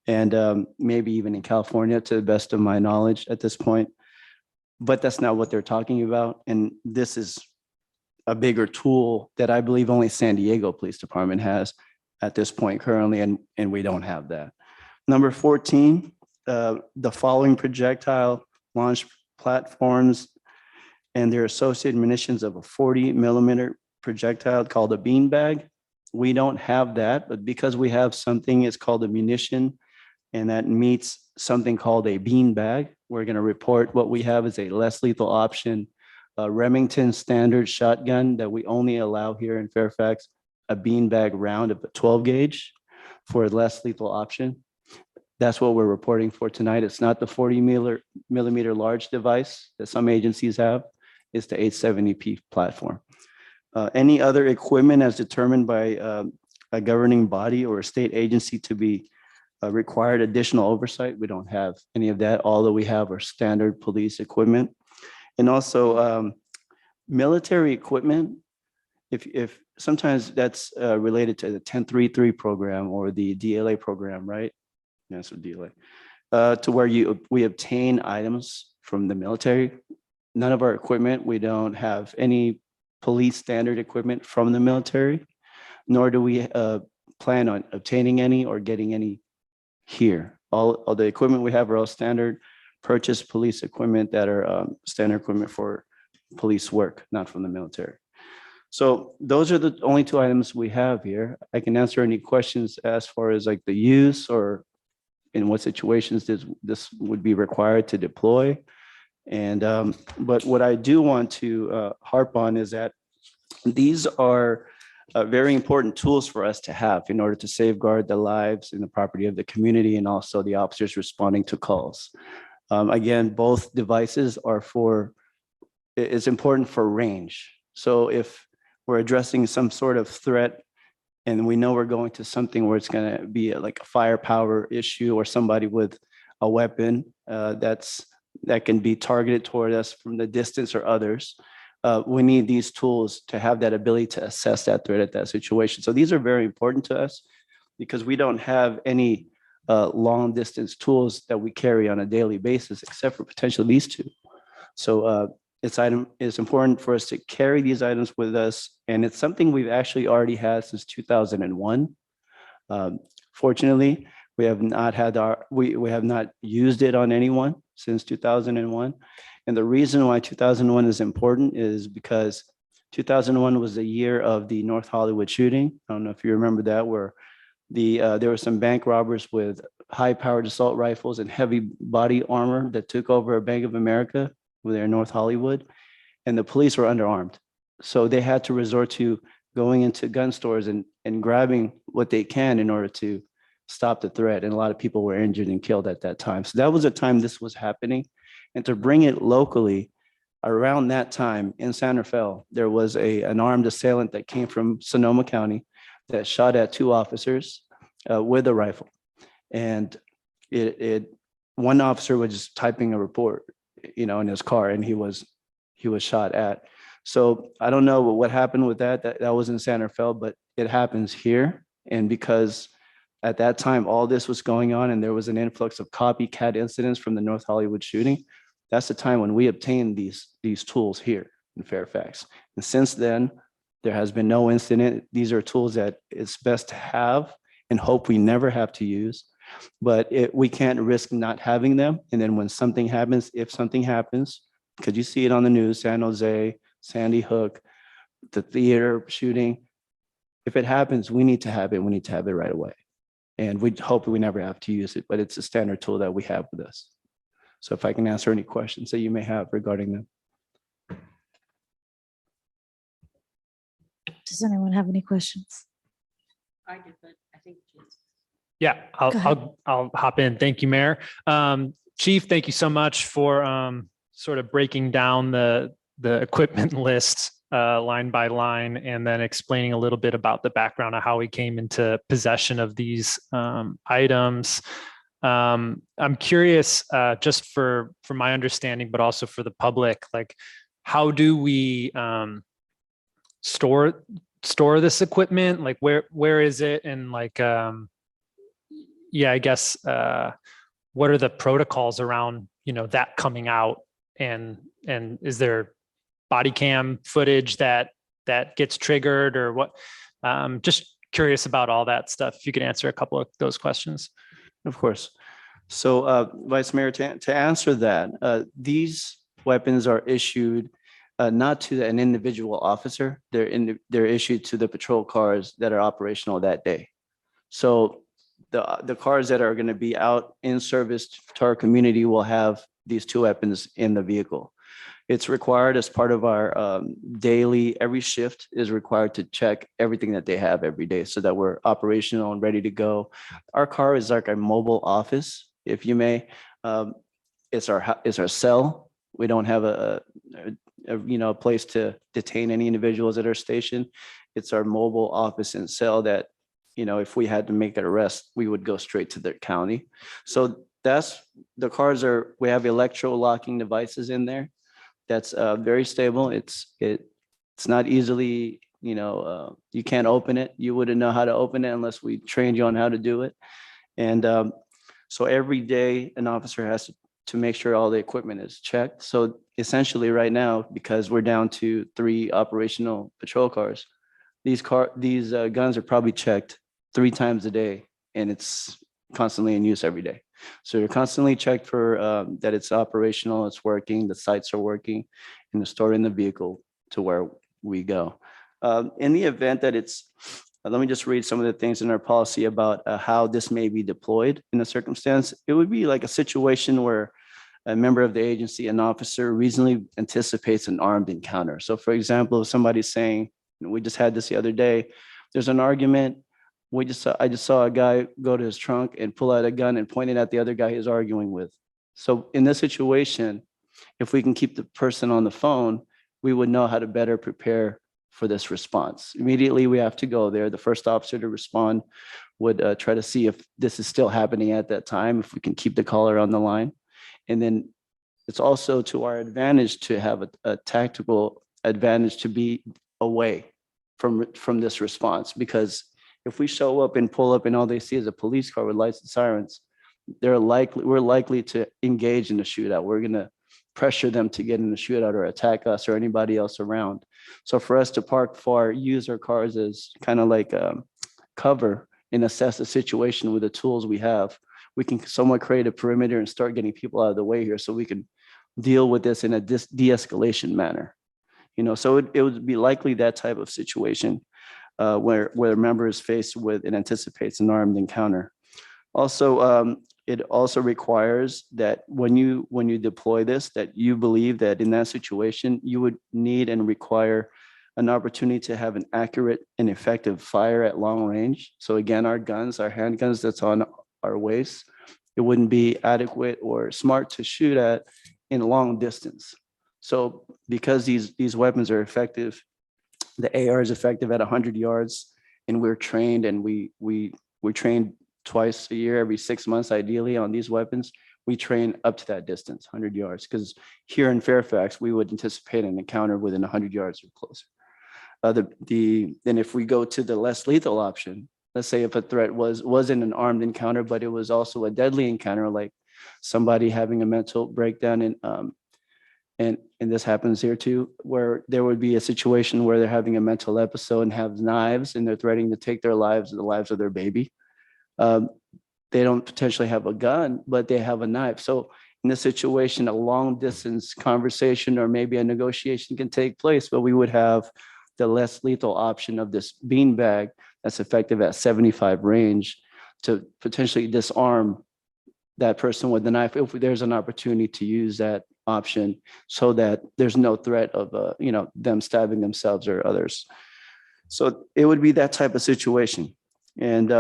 And maybe even in California, to the best of my knowledge at this point. But that's not what they're talking about. And this is a bigger tool that I believe only San Diego Police Department has at this point currently, and we don't have that. Number 14, the following projectile launch platforms and their associated munitions of a 40 millimeter projectile called a beanbag. We don't have that, but because we have something, it's called a munition, and that meets something called a beanbag, we're going to report what we have as a less lethal option, a Remington standard shotgun that we only allow here in Fairfax, a beanbag round of a 12 gauge for a less lethal option. That's what we're reporting for tonight. It's not the 40 millimeter large device that some agencies have. It's the 870p platform. Any other equipment as determined by a governing body or a state agency to be required additional oversight, we don't have any of that. All that we have are standard police equipment. And also military equipment, if sometimes that's related to the 1033 program or the DLA program, right? Yes, or DLA, to where we obtain items from the military. None of our equipment, we don't have any police standard equipment from the military, nor do we plan on obtaining any or getting any here. All the equipment we have are all standard purchase police equipment that are standard equipment for police work, not from the military. So those are the only two items we have here. I can answer any questions as far as like the use or in what situations this would be required to deploy. And but what I do want to harp on is that these are very important tools for us to have in order to safeguard the lives and the property of the community and also the officers responding to calls. Again, both devices are it's important for range. So if we're addressing some sort of threat and we know we're going to something where it's going to be like a firepower issue or somebody with a weapon that can be targeted toward us from the distance or others, we need these tools to have that ability to assess that threat at that situation. So these are very important to us because we don't have any long distance tools that we carry on a daily basis, except for potentially these two. So it's important for us to carry these items with us. And it's something we've actually already had since 2001. Fortunately, we have not used it on anyone since 2001. And the reason why 2001 is important is because 2001 was the year of the North Hollywood shooting. I don't know if you remember that, where There were some bank robbers with high-powered assault rifles and heavy body armor that took over a Bank of America over there in North Hollywood, and the police were underarmed. So they had to resort to going into gun stores and grabbing what they can in order to stop the threat. And a lot of people were injured and killed at that time. So that was the time this was happening. And to bring it locally, around that time in Santa Fe, there was an armed assailant that came from Sonoma County that shot at 2 officers with a rifle. And one officer was just typing a report, in his car, and he was shot at. So I don't know what happened with that. That was in Santa Fe, but it happens here. And because at that time, all this was going on and there was an influx of copycat incidents from the North Hollywood shooting, that's the time when we obtained these tools here in Fairfax. And since then, there has been no incident. These are tools that it's best to have and hope we never have to use. But we can't risk not having them. And then when something happens, if something happens, because you see it on the news, San Jose, Sandy Hook, the theater shooting, if it happens, we need to have it. We need to have it right away. And we hope we never have to use it, but it's a standard tool that we have with us. So if I can answer any questions that you may have regarding them. Does anyone have any questions? I did, but I think. Yeah, I'll hop in. Thank you, Mayor. Chief, thank you so much for sort of breaking down the equipment list line by line, and then explaining a little bit about the background of how we came into possession of these items. I'm curious, just for my understanding, but also for the public, like, how do we store this equipment? Like, where is it? And like, yeah, I guess, what are the protocols around, that coming out? And is there body cam footage that gets triggered, or what? Just curious about all that stuff. If you could answer a couple of those questions. Of course. So Vice Mayor, to answer that, these weapons are issued not to an individual officer. They're issued to the patrol cars that are operational that day. So the cars that are going to be out in service to our community will have these 2 weapons in the vehicle. It's required as part of our daily, every shift is required to check everything that they have every day so that we're operational and ready to go. Our car is like a mobile office, if you may. It's our cell. We don't have a place to detain any individuals at our station. It's our mobile office and cell that, if we had to make an arrest, we would go straight to the county. So the cars we have electro locking devices in there. That's very stable. It's not easily, you can't open it. You wouldn't know how to open it unless we trained you on how to do it. And so every day an officer has to make sure all the equipment is checked. So essentially right now, because we're down to 3 operational patrol cars, these guns are probably checked 3 times a day, and it's constantly in use every day. So you're constantly checked for that it's operational, it's working, the sights are working, and they're stored in the vehicle to where we go. In the event that let me just read some of the things in our policy about how this may be deployed in a circumstance. It would be like a situation where a member of the agency, an officer, reasonably anticipates an armed encounter. So for example, if somebody's saying, we just had this the other day, there's an argument. I just saw a guy go to his trunk and pull out a gun and point it at the other guy he's arguing with. So in this situation, if we can keep the person on the phone, we would know how to better prepare for this response. Immediately, we have to go there. The first officer to respond would try to see if this is still happening at that time, if we can keep the caller on the line. And then it's also to our advantage to have a tactical advantage to be away from this response, because if we show up and pull up and all they see is a police car with lights and sirens, we're likely to engage in a shootout. We're going to pressure them to get in the shootout or attack us or anybody else around. So for us to park far, use our cars as kind of like cover and assess the situation with the tools we have, we can somewhat create a perimeter and start getting people out of the way here so we can deal with this in a de-escalation manner. So it would be likely that type of situation. where a member is faced with and anticipates an armed encounter. Also, it also requires that when you deploy this, that you believe that in that situation, you would need and require an opportunity to have an accurate and effective fire at long range. So again, our guns, our handguns that's on our waist, it wouldn't be adequate or smart to shoot at in long distance. So because these weapons are effective, the AR is effective at 100 yards, and we're trained, and we're trained twice a year, every 6 months, ideally, on these weapons. We train up to that distance, 100 yards, because here in Fairfax, we would anticipate an encounter within 100 yards or closer. Then if we go to the less lethal option, let's say if a threat wasn't an armed encounter, but it was also a deadly encounter, like somebody having a mental breakdown, and this happens here too, where there would be a situation where they're having a mental episode and have knives and they're threatening to take their lives or the lives of their baby. They don't potentially have a gun, but they have a knife. So in this situation, a long distance conversation or maybe a negotiation can take place, but we would have the less lethal option of this beanbag that's effective at 75 range to potentially disarm that person with the knife if there's an opportunity to use that option, so that there's no threat of them stabbing themselves or others. So it would be that type of situation. And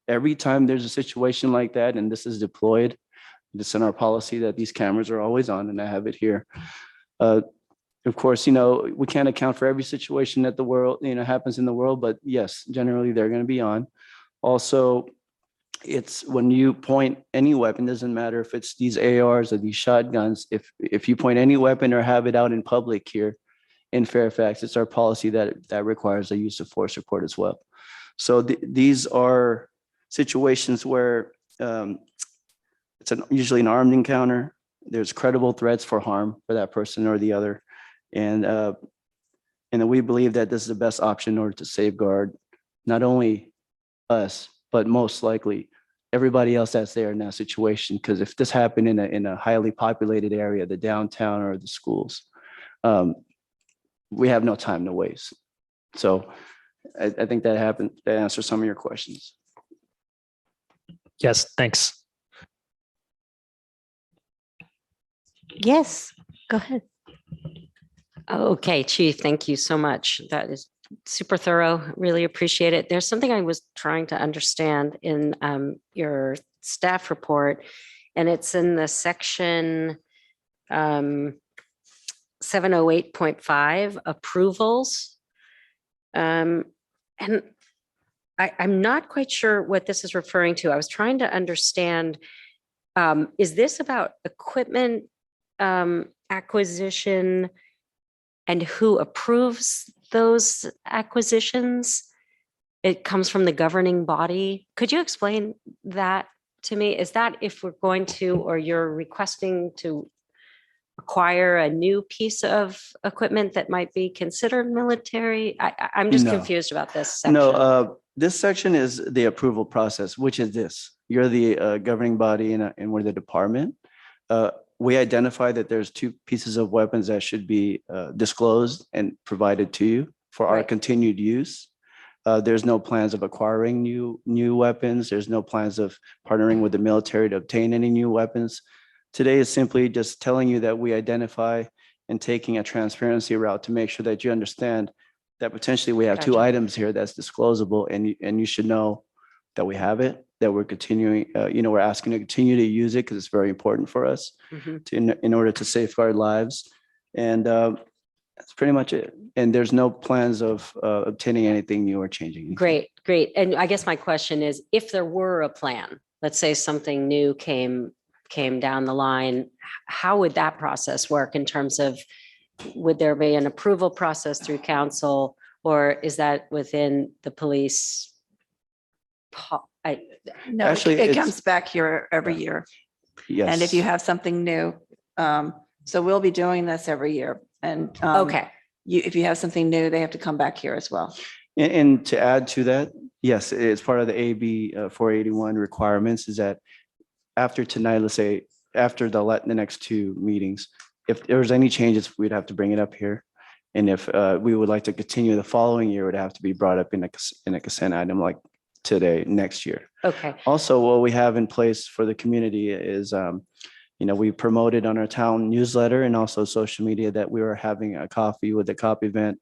every time there's a situation like that, and this is deployed, it's in our policy that these cameras are always on, and I have it here. Of course, we can't account for every situation that the world, happens in the world, but yes, generally they're going to be on. Also, it's when you point any weapon, doesn't matter if it's these ARs or these shotguns, if you point any weapon or have it out in public here in Fairfax, it's our policy that requires a use of force report as well. So these are situations where it's usually an armed encounter. There's credible threats for harm for that person or the other. And we believe that this is the best option in order to safeguard not only us, but most likely everybody else that's there in that situation. Because if this happened in a highly populated area, the downtown or the schools, we have no time to waste. So I think that answers some of your questions. Yes, thanks. Yes, go ahead. Okay, Chief, thank you so much. That is super thorough. Really appreciate it. There's something I was trying to understand in your staff report, and it's in the section 708.5 approvals. And I'm not quite sure what this is referring to. I was trying to understand, is this about equipment acquisition and who approves those acquisitions? It comes from the governing body. Could you explain that to me? Is that if we're going to, or you're requesting to acquire a new piece of equipment that might be considered military? I'm just No. confused about this section. No, this section is the approval process, which is this. You're the governing body and we're the department. We identify that there's two pieces of weapons that should be disclosed and provided to you for our continued use. There's no plans of acquiring new weapons. There's no plans of partnering with the military to obtain any new weapons. Today is simply just telling you that we identify and taking a transparency route to make sure that you understand that potentially we have two Gotcha. items here that's disclosable, and you should know that we have it, that we're continuing, we're asking to continue to use it because it's very important for us in order to safeguard lives. And that's pretty much it. And there's no plans of obtaining anything new or changing anything. Great, great. And I guess my question is, if there were a plan, let's say something new came down the line, how would that process work in terms of, would there be an approval process through council, or is that within the police? No, Actually, it it's- comes back here every year. Yes. And if you have something new, so we'll be doing this every year. And Okay. if you have something new, they have to come back here as well. And to add to that, yes, it's part of the AB 481 requirements is that after tonight, let's say after the next two meetings, if there's any changes, we'd have to bring it up here. And if we would like to continue the following year, it would have to be brought up in a consent item like today, next year. Okay. Also, what we have in place for the community is, we promoted on our town newsletter and also social media that we were having a coffee with the COP event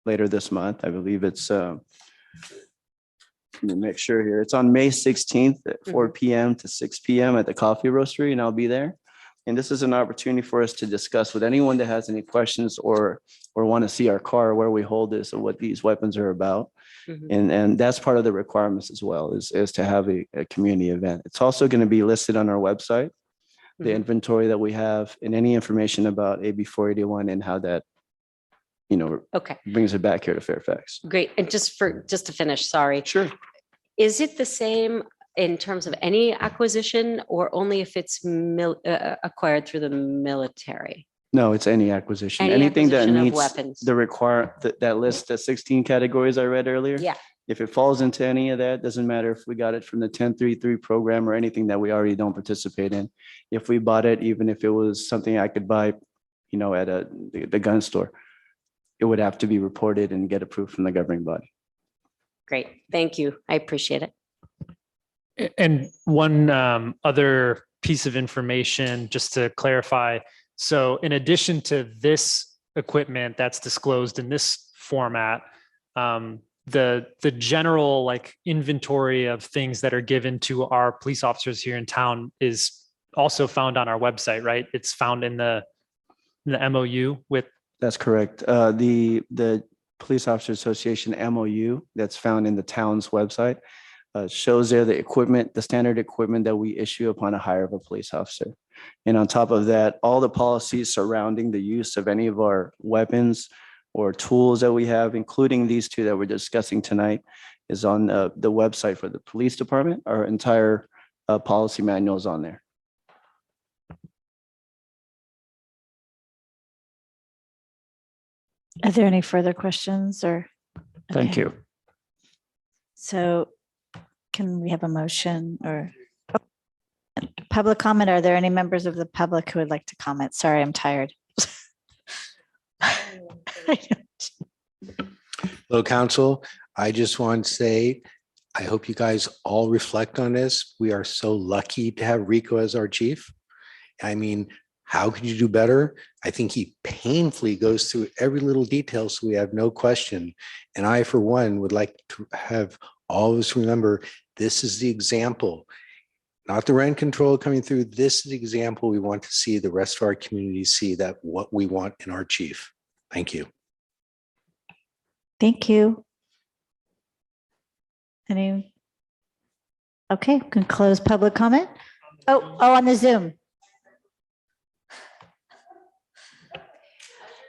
later this month. I believe it's, let me make sure here. It's on May 16th at 4 p.m. to 6 p.m. at the Coffee Roastery, and I'll be there. And this is an opportunity for us to discuss with anyone that has any questions or want to see our car, where we hold this, or what these weapons are about. And that's part of the requirements as well, is to have a community event. It's also going to be listed on our website, the inventory that we have, and any information about AB 481 and how that, Okay. brings it back here to Fairfax. Great. And just to finish, sorry. Sure. Is it the same in terms of any acquisition, or only if it's acquired through the military? No, it's any acquisition. Any Anything that acquisition of meets weapons. that list, the 16 categories I read earlier. Yeah. If it falls into any of that, doesn't matter if we got it from the 1033 program or anything that we already don't participate in. If we bought it, even if it was something I could buy, at the gun store, it would have to be reported and get approved from the governing body. Great. Thank you. I appreciate it. And one other piece of information, just to clarify. So in addition to this equipment that's disclosed in this format, the general inventory of things that are given to our police officers here in town is also found on our website, right? It's found in the MOU with. That's correct. The Police Officer Association MOU that's found in the town's website shows there the equipment, the standard equipment that we issue upon a hire of a police officer. And on top of that, all the policies surrounding the use of any of our weapons or tools that we have, including these two that we're discussing tonight, is on the website for the police department. Our entire policy manual is on there. Are there any further questions or? Thank Okay. you. So can we have a motion or public comment? Are there any members of the public who would like to comment? Sorry, I'm tired. Hello, council. I just want to say, I hope you guys all reflect on this. We are so lucky to have Rico as our chief. I mean, how could you do better? I think he painfully goes through every little detail, so we have no question. And I, for one, would like to have all of us remember, this is the example, not the rent control coming through. This is the example we want to see the rest of our community see, that what we want in our chief. Thank you. Thank you. Any? Okay, can close public comment. Oh, on the Zoom.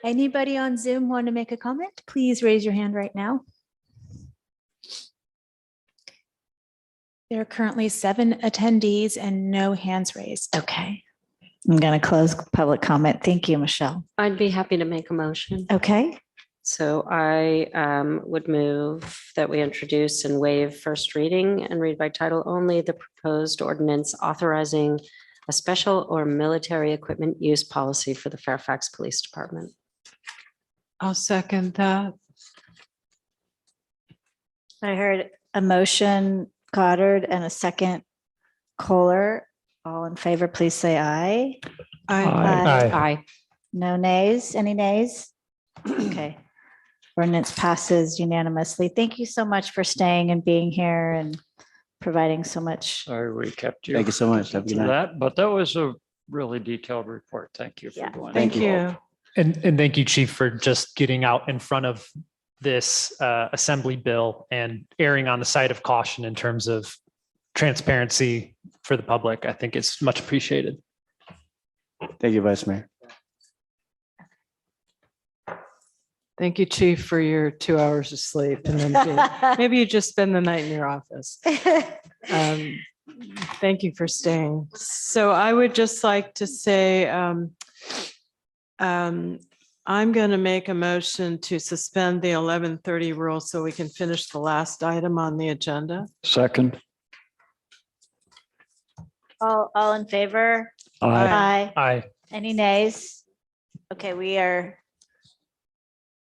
Anybody on Zoom want to make a comment? Please raise your hand right now. There are currently 7 attendees and no hands raised. Okay. I'm going to close public comment. Thank you, Michelle. I'd be happy to make a motion. Okay. So I would move that we introduce and waive first reading and read by title only the proposed ordinance authorizing a special or military equipment use policy for the Fairfax Police Department. I'll second that. I heard a motion, Goddard, and a second, Kohler. All in favor, please say aye. Aye. No nays? Any nays? Okay. Ordinance passes unanimously. Thank you so much for staying and being here and providing so much. Sorry we kept you. Thank you so much. Have a good to night. that, but that was a really detailed report. Thank you for doing that. Thank you. And thank you, Chief, for just getting out in front of this assembly bill and erring on the side of caution in terms of transparency for the public. I think it's much appreciated. Thank you, Vice Mayor. Thank you, Chief, for your 2 hours of sleep. And then maybe you just spend the night in your office. Thank you for staying. So I would just like to say, I'm going to make a motion to suspend the 11:30 rule so we can finish the last item on the agenda. Second. All in favor? Aye. Aye. Any nays? Okay, we are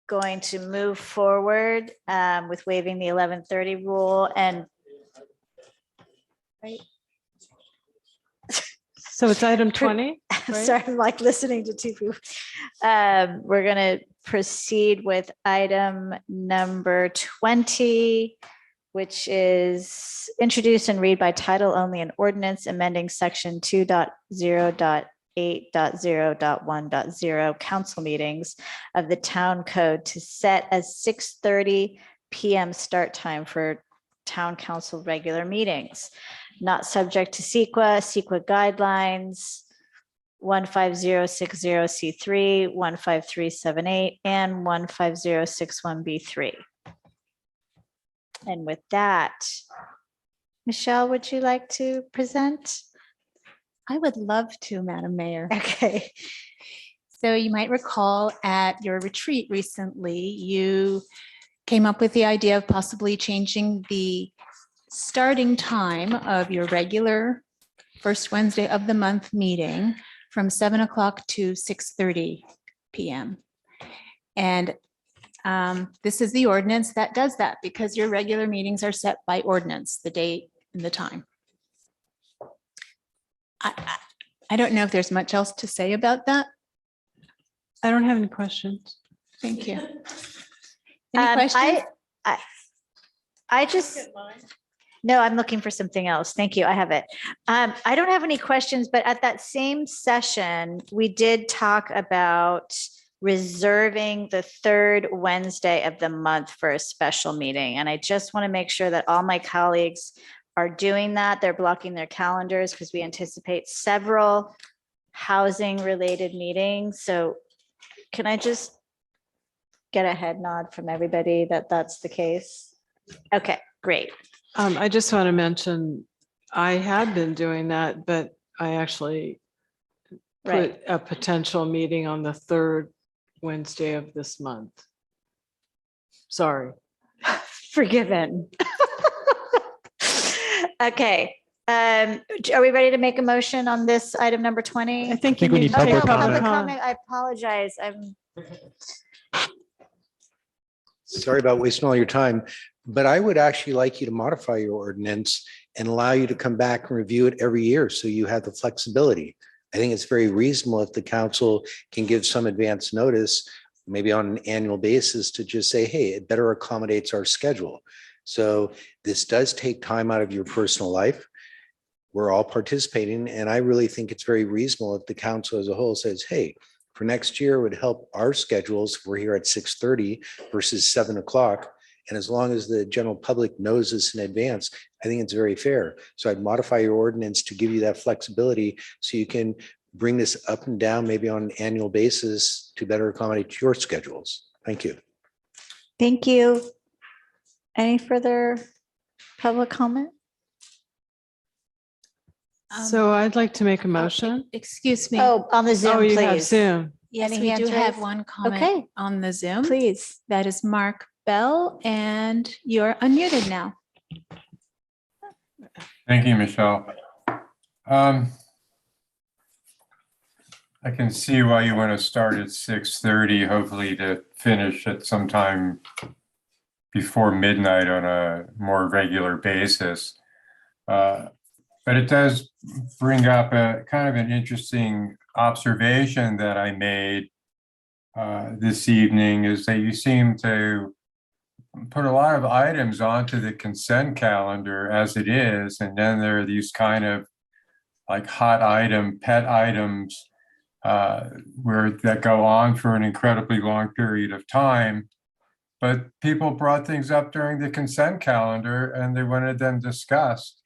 going to move forward with waiving the 11:30 rule and right. So it's item 20? Sorry, I'm like listening to two people. We're going to proceed with item number 20, which is introduce and read by title only an ordinance amending section 2.0.8.0.1.0 council meetings of the town code to set as 6:30 PM start time for town council regular meetings, not subject to CEQA guidelines 15060C3, 15378, and 15061B3. And with that, Michelle, would you like to present? I would love to, Madam Mayor. Okay. So you might recall at your retreat recently, you came up with the idea of possibly changing the starting time of your regular first Wednesday of the month meeting from 7 o'clock to 6:30 PM. And this is the ordinance that does that because your regular meetings are set by ordinance, the date and the time. I don't know if there's much else to say about that. I don't have any questions. Thank you. Any questions? I just, no, I'm looking for something else. Thank you. I have it. I don't have any questions, but at that same session, we did talk about reserving the third Wednesday of the month for a special meeting. And I just want to make sure that all my colleagues are doing that. They're blocking their calendars because we anticipate several housing related meetings. So can I just get a head nod from everybody that that's the case? Okay, great. I just want to mention, I had been doing that, but I actually Right. put a potential meeting on the third Wednesday of this month. Sorry. Forgiven. Okay. Are we ready to make a motion on this item number 20? I think we need to take Public comment. comment. I apologize. Sorry about wasting all your time, but I would actually like you to modify your ordinance and allow you to come back and review it every year so you have the flexibility. I think it's very reasonable if the council can give some advance notice, maybe on an annual basis, to just say, hey, it better accommodates our schedule. So this does take time out of your personal life. We're all participating, and I really think it's very reasonable if the council as a whole says, hey, for next year would help our schedules. We're here at 6:30 versus 7 o'clock. And as long as the general public knows this in advance, I think it's very fair. So I'd modify your ordinance to give you that flexibility so you can bring this up and down maybe on an annual basis to better accommodate your schedules. Thank you. Thank you. Any further public comment? So I'd like to make a motion. Excuse me. Oh, on the Zoom, Oh, you have please. Zoom. Yes, Any we hands do have raised? one comment Okay. on the Zoom. Please. That is Mark Bell, and you're unmuted now. Thank you, Michelle. I can see why you want to start at 6:30, hopefully to finish at some time before midnight on a more regular basis. But it does bring up a kind of an interesting observation that I made this evening, is that you seem to put a lot of items onto the consent calendar as it is, and then there are these kind of like hot item, pet items that go on for an incredibly long period of time. But people brought things up during the consent calendar and they wanted them discussed.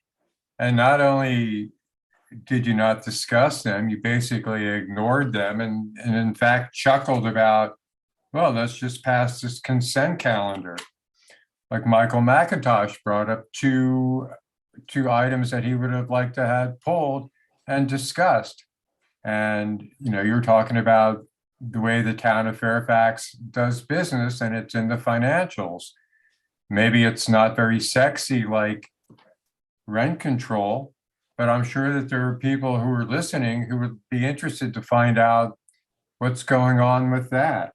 And not only did you not discuss them, you basically ignored them and in fact chuckled about, well, let's just pass this consent calendar. Like Michael McIntosh brought up two items that he would have liked to have pulled and discussed. And, you know, you're talking about the way the town of Fairfax does business and it's in the financials. Maybe it's not very sexy like rent control, but I'm sure that there are people who are listening who would be interested to find out what's going on with that.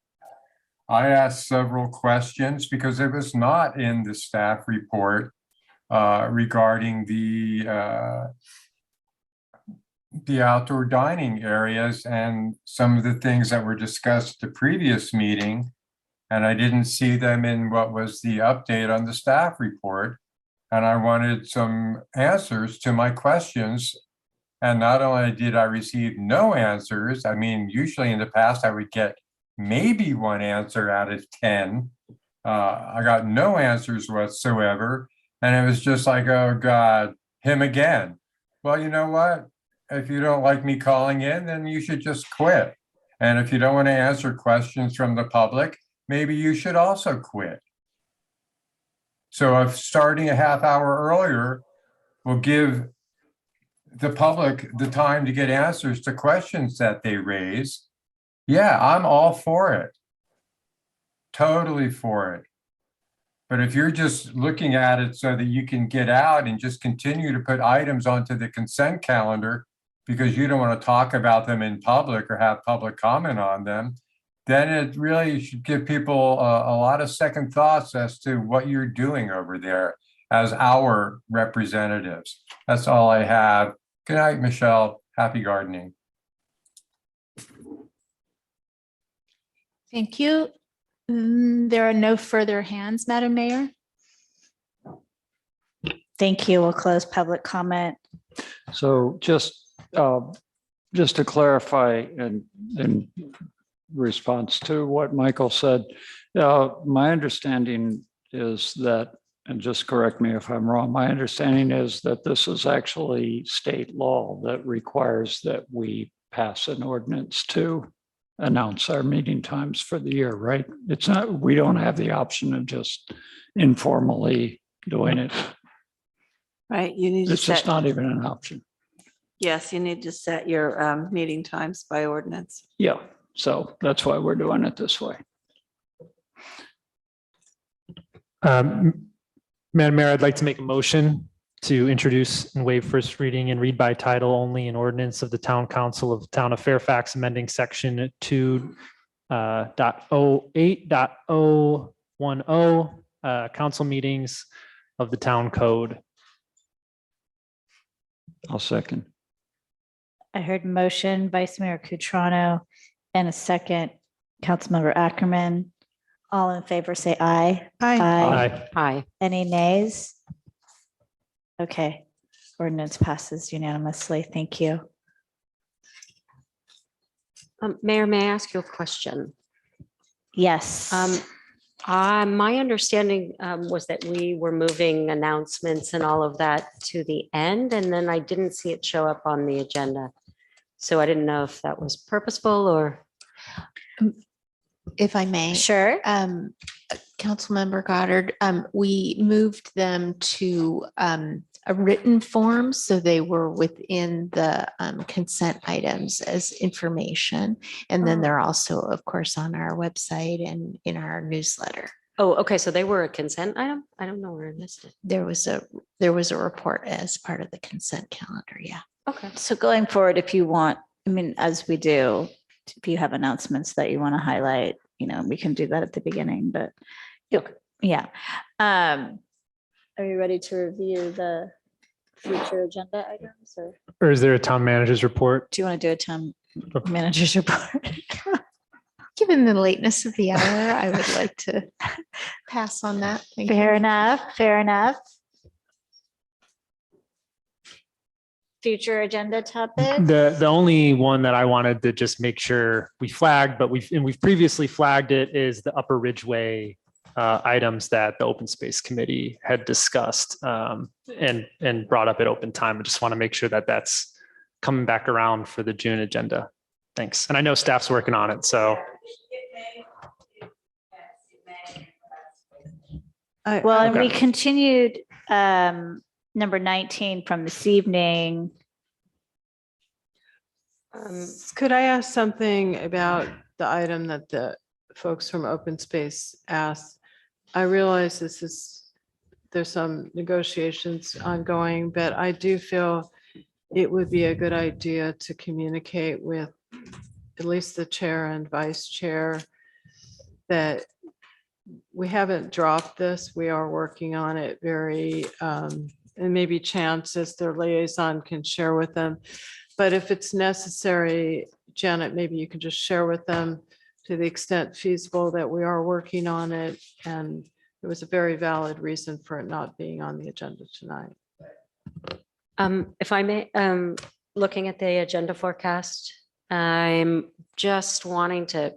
I asked several questions because it was not in the staff report regarding the outdoor dining areas and some of the things that were discussed at the previous meeting. And I didn't see them in what was the update on the staff report. And I wanted some answers to my questions. And not only did I receive no answers, I mean, usually in the past I would get maybe one answer out of 10. I got no answers whatsoever. And it was just like, oh God, him again. Well, you know what? If you don't like me calling in, then you should just quit. And if you don't want to answer questions from the public, maybe you should also quit. So if starting a half hour earlier will give the public the time to get answers to questions that they raise, yeah, I'm all for it. Totally for it. But if you're just looking at it so that you can get out and just continue to put items onto the consent calendar because you don't want to talk about them in public or have public comment on them, then it really should give people a lot of second thoughts as to what you're doing over there as our representatives. That's all I have. Good night, Michelle. Happy gardening. Thank you. There are no further hands, Madam Mayor. Thank you. We'll close public comment. So just to clarify in response to what Michael said, my understanding is that, and just correct me if I'm wrong, my understanding is that this is actually state law that requires that we pass an ordinance to announce our meeting times for the year, right? It's not, we don't have the option of just informally doing it. Right, you need to It's just set, not even an option. yes, you need to set your meeting times by ordinance. Yeah, so that's why we're doing it this way. Madam Mayor, I'd like to make a motion to introduce and waive first reading and read by title only an ordinance of the Town Council of the Town of Fairfax amending section 2.08.010 council meetings of the town code. I'll second. I heard motion, Vice Mayor Cutrano, and a second, Councilmember Ackerman. All in favor, say aye. Aye. Aye. Any nays? Okay, ordinance passes unanimously. Thank you. Mayor, may I ask you a question? Yes. My understanding was that we were moving announcements and all of that to the end, and then I didn't see it show up on the agenda. So I didn't know if that was purposeful or. If I may. Sure. Councilmember Goddard, we moved them to a written form, so they were within the consent items as information. And then they're also, of course, on our website and in our newsletter. Oh, okay. So they were a consent item? I don't know where I missed it. There was a report as part of the consent calendar. Yeah. Okay. So going forward, if you want, I mean, as we do, if you have announcements that you want to highlight, we can do that at the beginning, but yeah. Are you ready to review the future agenda items Or is there a town manager's report? do you want to do a town manager's report? Given the lateness of the hour, I would like to pass on that. Thank you. Fair enough. Fair enough. Future agenda topic? The only one that I wanted to just make sure we flagged, but we've previously flagged it, is the Upper Ridgeway items that the Open Space Committee had discussed and brought up at open time. I just want to make sure that that's coming back around for the June agenda. Thanks. And I know staff's working on it, so. Well, and we continued number 19 from this evening. Could I ask something about the item that the folks from Open Space asked? I realize there's some negotiations ongoing, but I do feel it would be a good idea to communicate with at least the chair and vice chair that we haven't dropped this. We are working on it very, and maybe Chance as their liaison can share with them. But if it's necessary, Janet, maybe you can just share with them to the extent feasible that we are working on it. And it was a very valid reason for it not being on the agenda tonight. If I may, looking at the agenda forecast, I'm just wanting to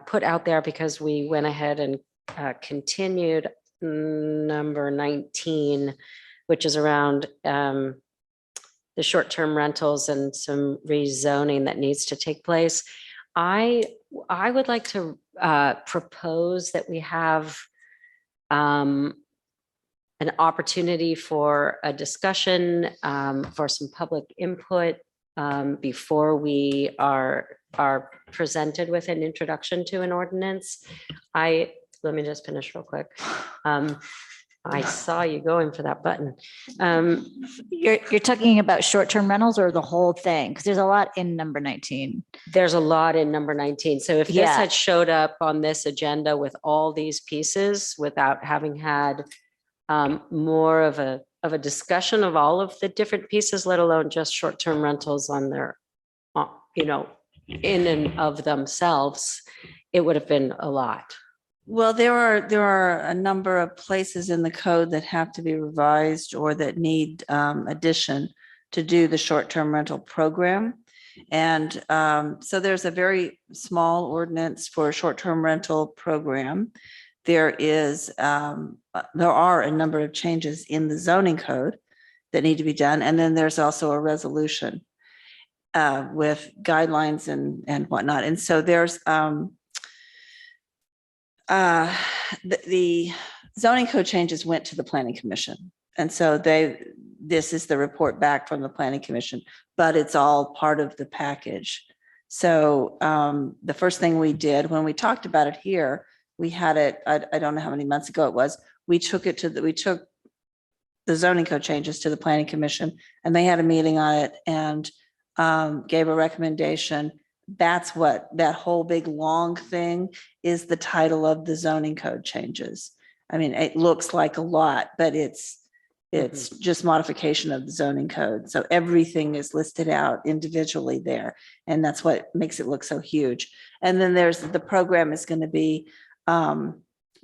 put out there, because we went ahead and continued number 19, which is around the short-term rentals and some rezoning that needs to take place. I would like to propose that we have an opportunity for a discussion, for some public input before we are presented with an introduction to an ordinance. Let me just finish real quick. I saw you going for that button. You're talking about short-term rentals or the whole thing? Because there's a lot in number 19. There's a lot in number 19. So if this Yeah. had showed up on this agenda with all these pieces without having had more of a discussion of all of the different pieces, let alone just short-term rentals on their, in and of themselves, it would have been a lot. Well, there are a number of places in the code that have to be revised or that need addition to do the short-term rental program. And so there's a very small ordinance for a short-term rental program. There are a number of changes in the zoning code that need to be done. And then there's also a resolution with guidelines and whatnot. And so there's the zoning code changes went to the planning commission. And so this is the report back from the planning commission, but it's all part of the package. So the first thing we did when we talked about it here, we had it, I don't know how many months ago it was, we took the zoning code changes to the planning commission, and they had a meeting on it and gave a recommendation. That's what that whole big long thing is, the title of the zoning code changes. I mean, it looks like a lot, but it's just modification of the zoning code. So everything is listed out individually there. And that's what makes it look so huge. And then there's the program is going to be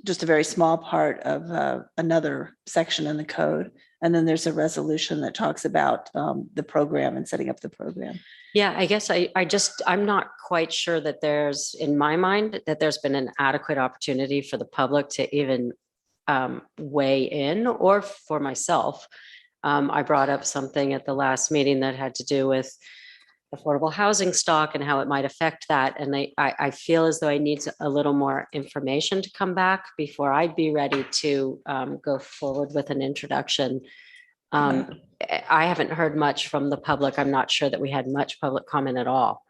just a very small part of another section in the code. And then there's a resolution that talks about the program and setting up the program. Yeah, I guess I'm not quite sure that in my mind, that there's been an adequate opportunity for the public to even weigh in, or for myself. I brought up something at the last meeting that had to do with affordable housing stock and how it might affect that. And I feel as though I need a little more information to come back before I'd be ready to go forward with an introduction. I haven't heard much from the public. I'm not sure that we had much public comment at all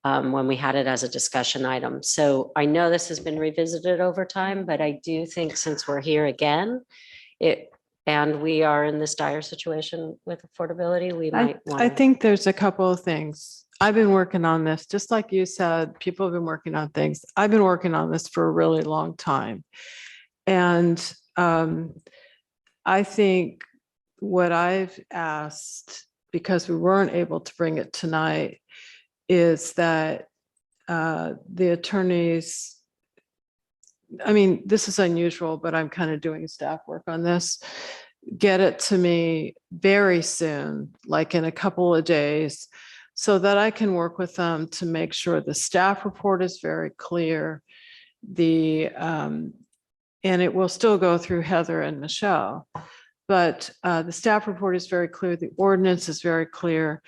when we had it as a discussion item. So I know this has been revisited over time, but I do think since we're here again, and we are in this dire situation with affordability, we might want. I think there's a couple of things. I've been working on this, just like you said, people have been working on things. I've been working on this for a really long time. And I think what I've asked, because we weren't able to bring it tonight, is that the attorneys, I mean, this is unusual, but I'm kind of doing staff work on this, get it to me very soon, like in a couple of days, so that I can work with them to make sure the staff report is very clear. And it will still go through Heather and Michelle, but the staff report is very clear. The ordinance is very clear.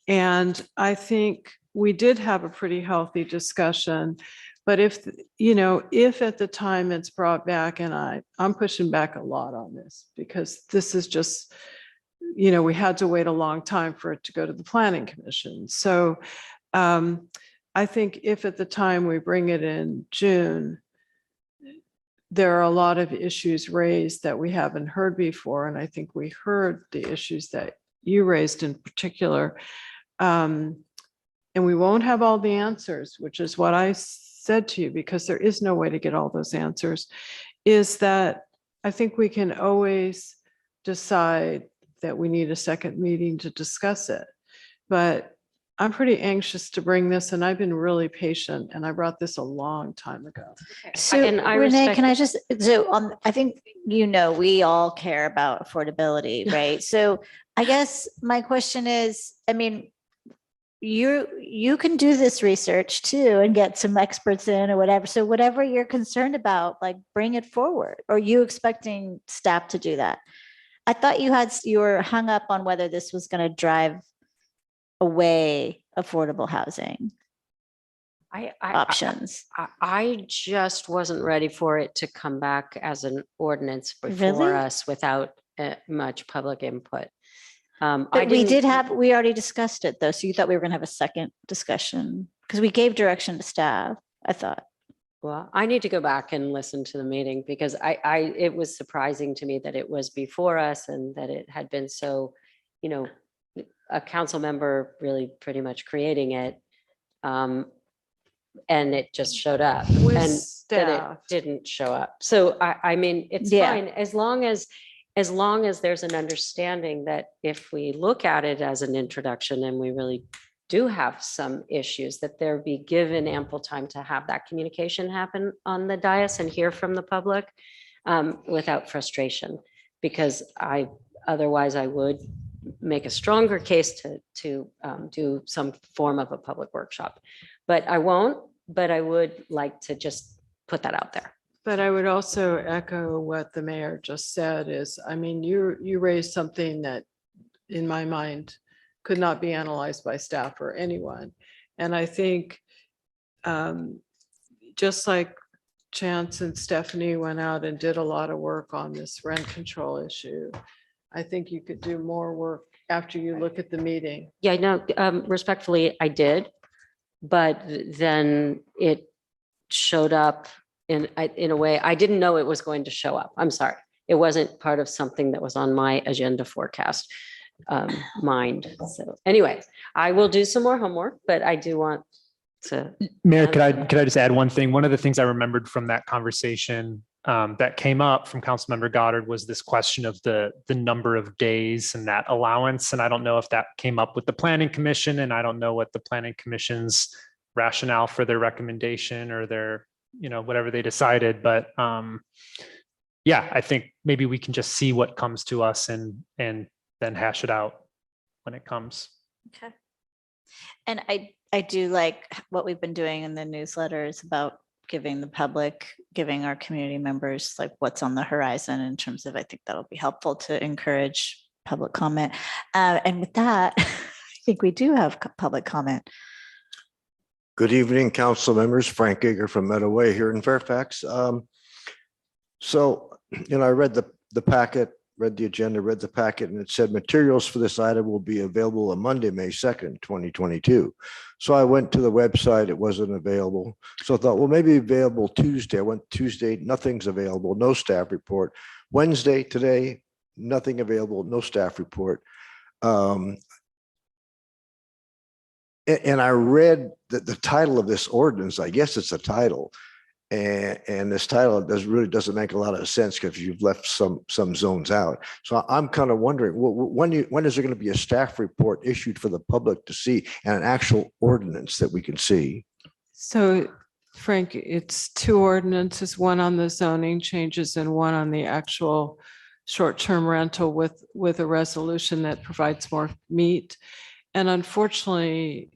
And I think we did have a pretty healthy discussion, but if at the time it's brought back, and I'm pushing back a lot on this, because this is just, we had to wait a long time for it to go to the planning commission. So I think if at the time we bring it in June, there are a lot of issues raised that we haven't heard before. And I think we heard the issues that you raised in particular. And we won't have all the answers, which is what I said to you, because there is no way to get all those answers, is that I think we can always decide that we need a second meeting to discuss it. But I'm pretty anxious to bring this, and I've been really patient, and I brought this a long time ago. So And I Renee, can respect- I just, so I think, we all care about affordability, right? So I guess my question is, I mean, you can do this research too and get some experts in or whatever. So whatever you're concerned about, like bring it forward. Or are you expecting staff to do that? I thought you were hung up on whether this was going to drive away affordable housing options. I just wasn't ready for it to come back as an ordinance Really? before us without much public input. But we already discussed it though. So you thought we were going to have a second discussion because we gave direction to staff, I thought. Well, I need to go back and listen to the meeting because it was surprising to me that it was before us and that it had been so, a council member really pretty much creating it. And it just showed up With and then staff. it didn't show up. So I mean, it's Yeah. fine as long as there's an understanding that if we look at it as an introduction and we really do have some issues, that there be given ample time to have that communication happen on the dais and hear from the public without frustration. Because otherwise I would make a stronger case to do some form of a public workshop. But I won't, but I would like to just put that out there. But I would also echo what the mayor just said is, I mean, you raised something that in my mind could not be analyzed by staff or anyone. And I think just like Chance and Stephanie went out and did a lot of work on this rent control issue, I think you could do more work after you look at the meeting. Yeah, no, respectfully, I did. But then it showed up in a way I didn't know it was going to show up. I'm sorry. It wasn't part of something that was on my agenda forecast mind. So anyway, I will do some more homework, but I do want to. Mayor, could I just add one thing? One of the things I remembered from that conversation that came up from Councilmember Goddard was this question of the number of days and that allowance. And I don't know if that came up with the Planning Commission, and I don't know what the Planning Commission's rationale for their recommendation or their, whatever they decided. But yeah, I think maybe we can just see what comes to us and then hash it out when it comes. Okay. And I do like what we've been doing in the newsletters about giving the public, giving our community members like what's on the horizon in terms of, I think that'll be helpful to encourage public comment. And with that, I think we do have public comment. Good evening, council members. Frank Giger from Meadow Way here in Fairfax. So, I read the packet, read the agenda, read the packet, and it said materials for this item will be available on Monday, May 2nd, 2022. So I went to the website, it wasn't available. So I thought, well, maybe available Tuesday. I went Tuesday, nothing's available, no staff report. Wednesday, today, nothing available, no staff report. And I read the title of this ordinance, I guess it's a title. And this title really doesn't make a lot of sense because you've left some zones out. So I'm kind of wondering, when is there going to be a staff report issued for the public to see and an actual ordinance that we can see? So Frank, it's two ordinances, one on the zoning changes and one on the actual short-term rental with a resolution that provides more meat. And unfortunately,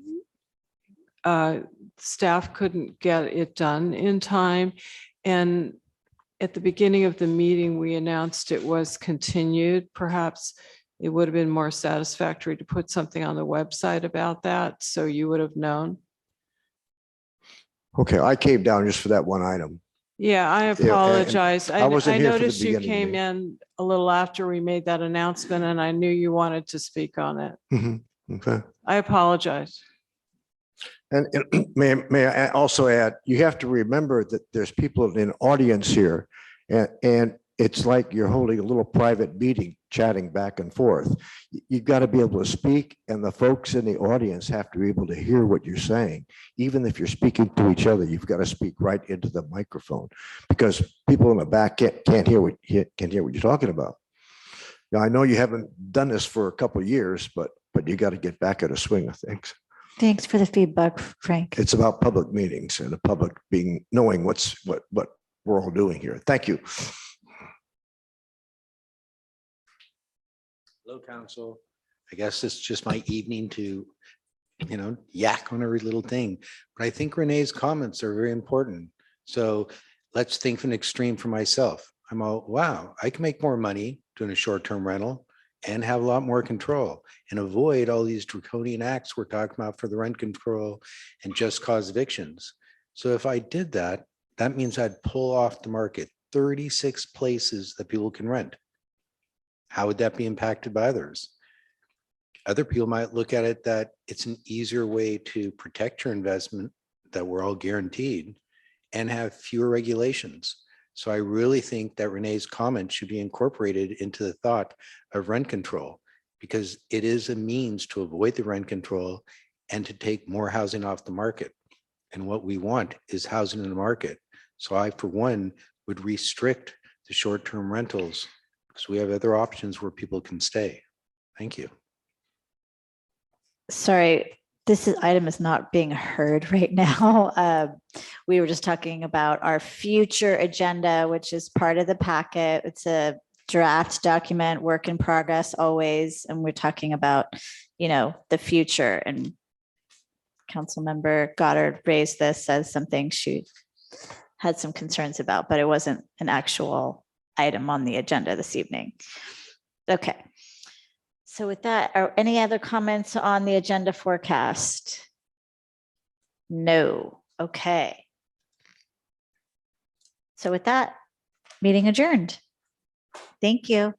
staff couldn't get it done in time. And at the beginning of the meeting, we announced it was continued. Perhaps it would have been more satisfactory to put something on the website about that, so you would have known. Okay, I came down just for that one item. Yeah, I and apologize. I wasn't here for the noticed you beginning of the came in a little after we made that announcement, and I knew you wanted to speak on it. Okay. I apologize. And may I also add, you have to remember that there's people in the audience here, and it's like you're holding a little private meeting. chatting back and forth. You've got to be able to speak, and the folks in the audience have to be able to hear what you're saying. Even if you're speaking to each other, you've got to speak right into the microphone, because people in the back can't hear what you're talking about. Now, I know you haven't done this for a couple of years, but you got to get back in a swing of things. Thanks for the feedback, Frank. It's about public meetings and the public knowing what we're all doing here. Thank you. Hello, council. I guess it's just my evening to, yak on every little thing. But I think Renee's comments are very important. So let's think of an extreme for myself. I'm all, wow, I can make more money doing a short-term rental and have a lot more control and avoid all these draconian acts we're talking about for the rent control and just cause evictions. So if I did that, that means I'd pull off the market 36 places that people can rent. How would that be impacted by others? Other people might look at it that it's an easier way to protect your investment that we're all guaranteed and have fewer regulations. So I really think that Renee's comment should be incorporated into the thought of rent control, because it is a means to avoid the rent control and to take more housing off the market. And what we want is housing in the market. So I, for one, would restrict the short-term rentals because we have other options where people can stay. Thank you. Sorry, this item is not being heard right now. We were just talking about our future agenda, which is part of the packet. It's a draft document, work in progress always. And we're talking about, the future. And Councilmember Goddard raised this as something she had some concerns about, but it wasn't an actual item on the agenda this evening. Okay. So with that, are any other comments on the agenda forecast? No. Okay. So with that, meeting adjourned. Thank you.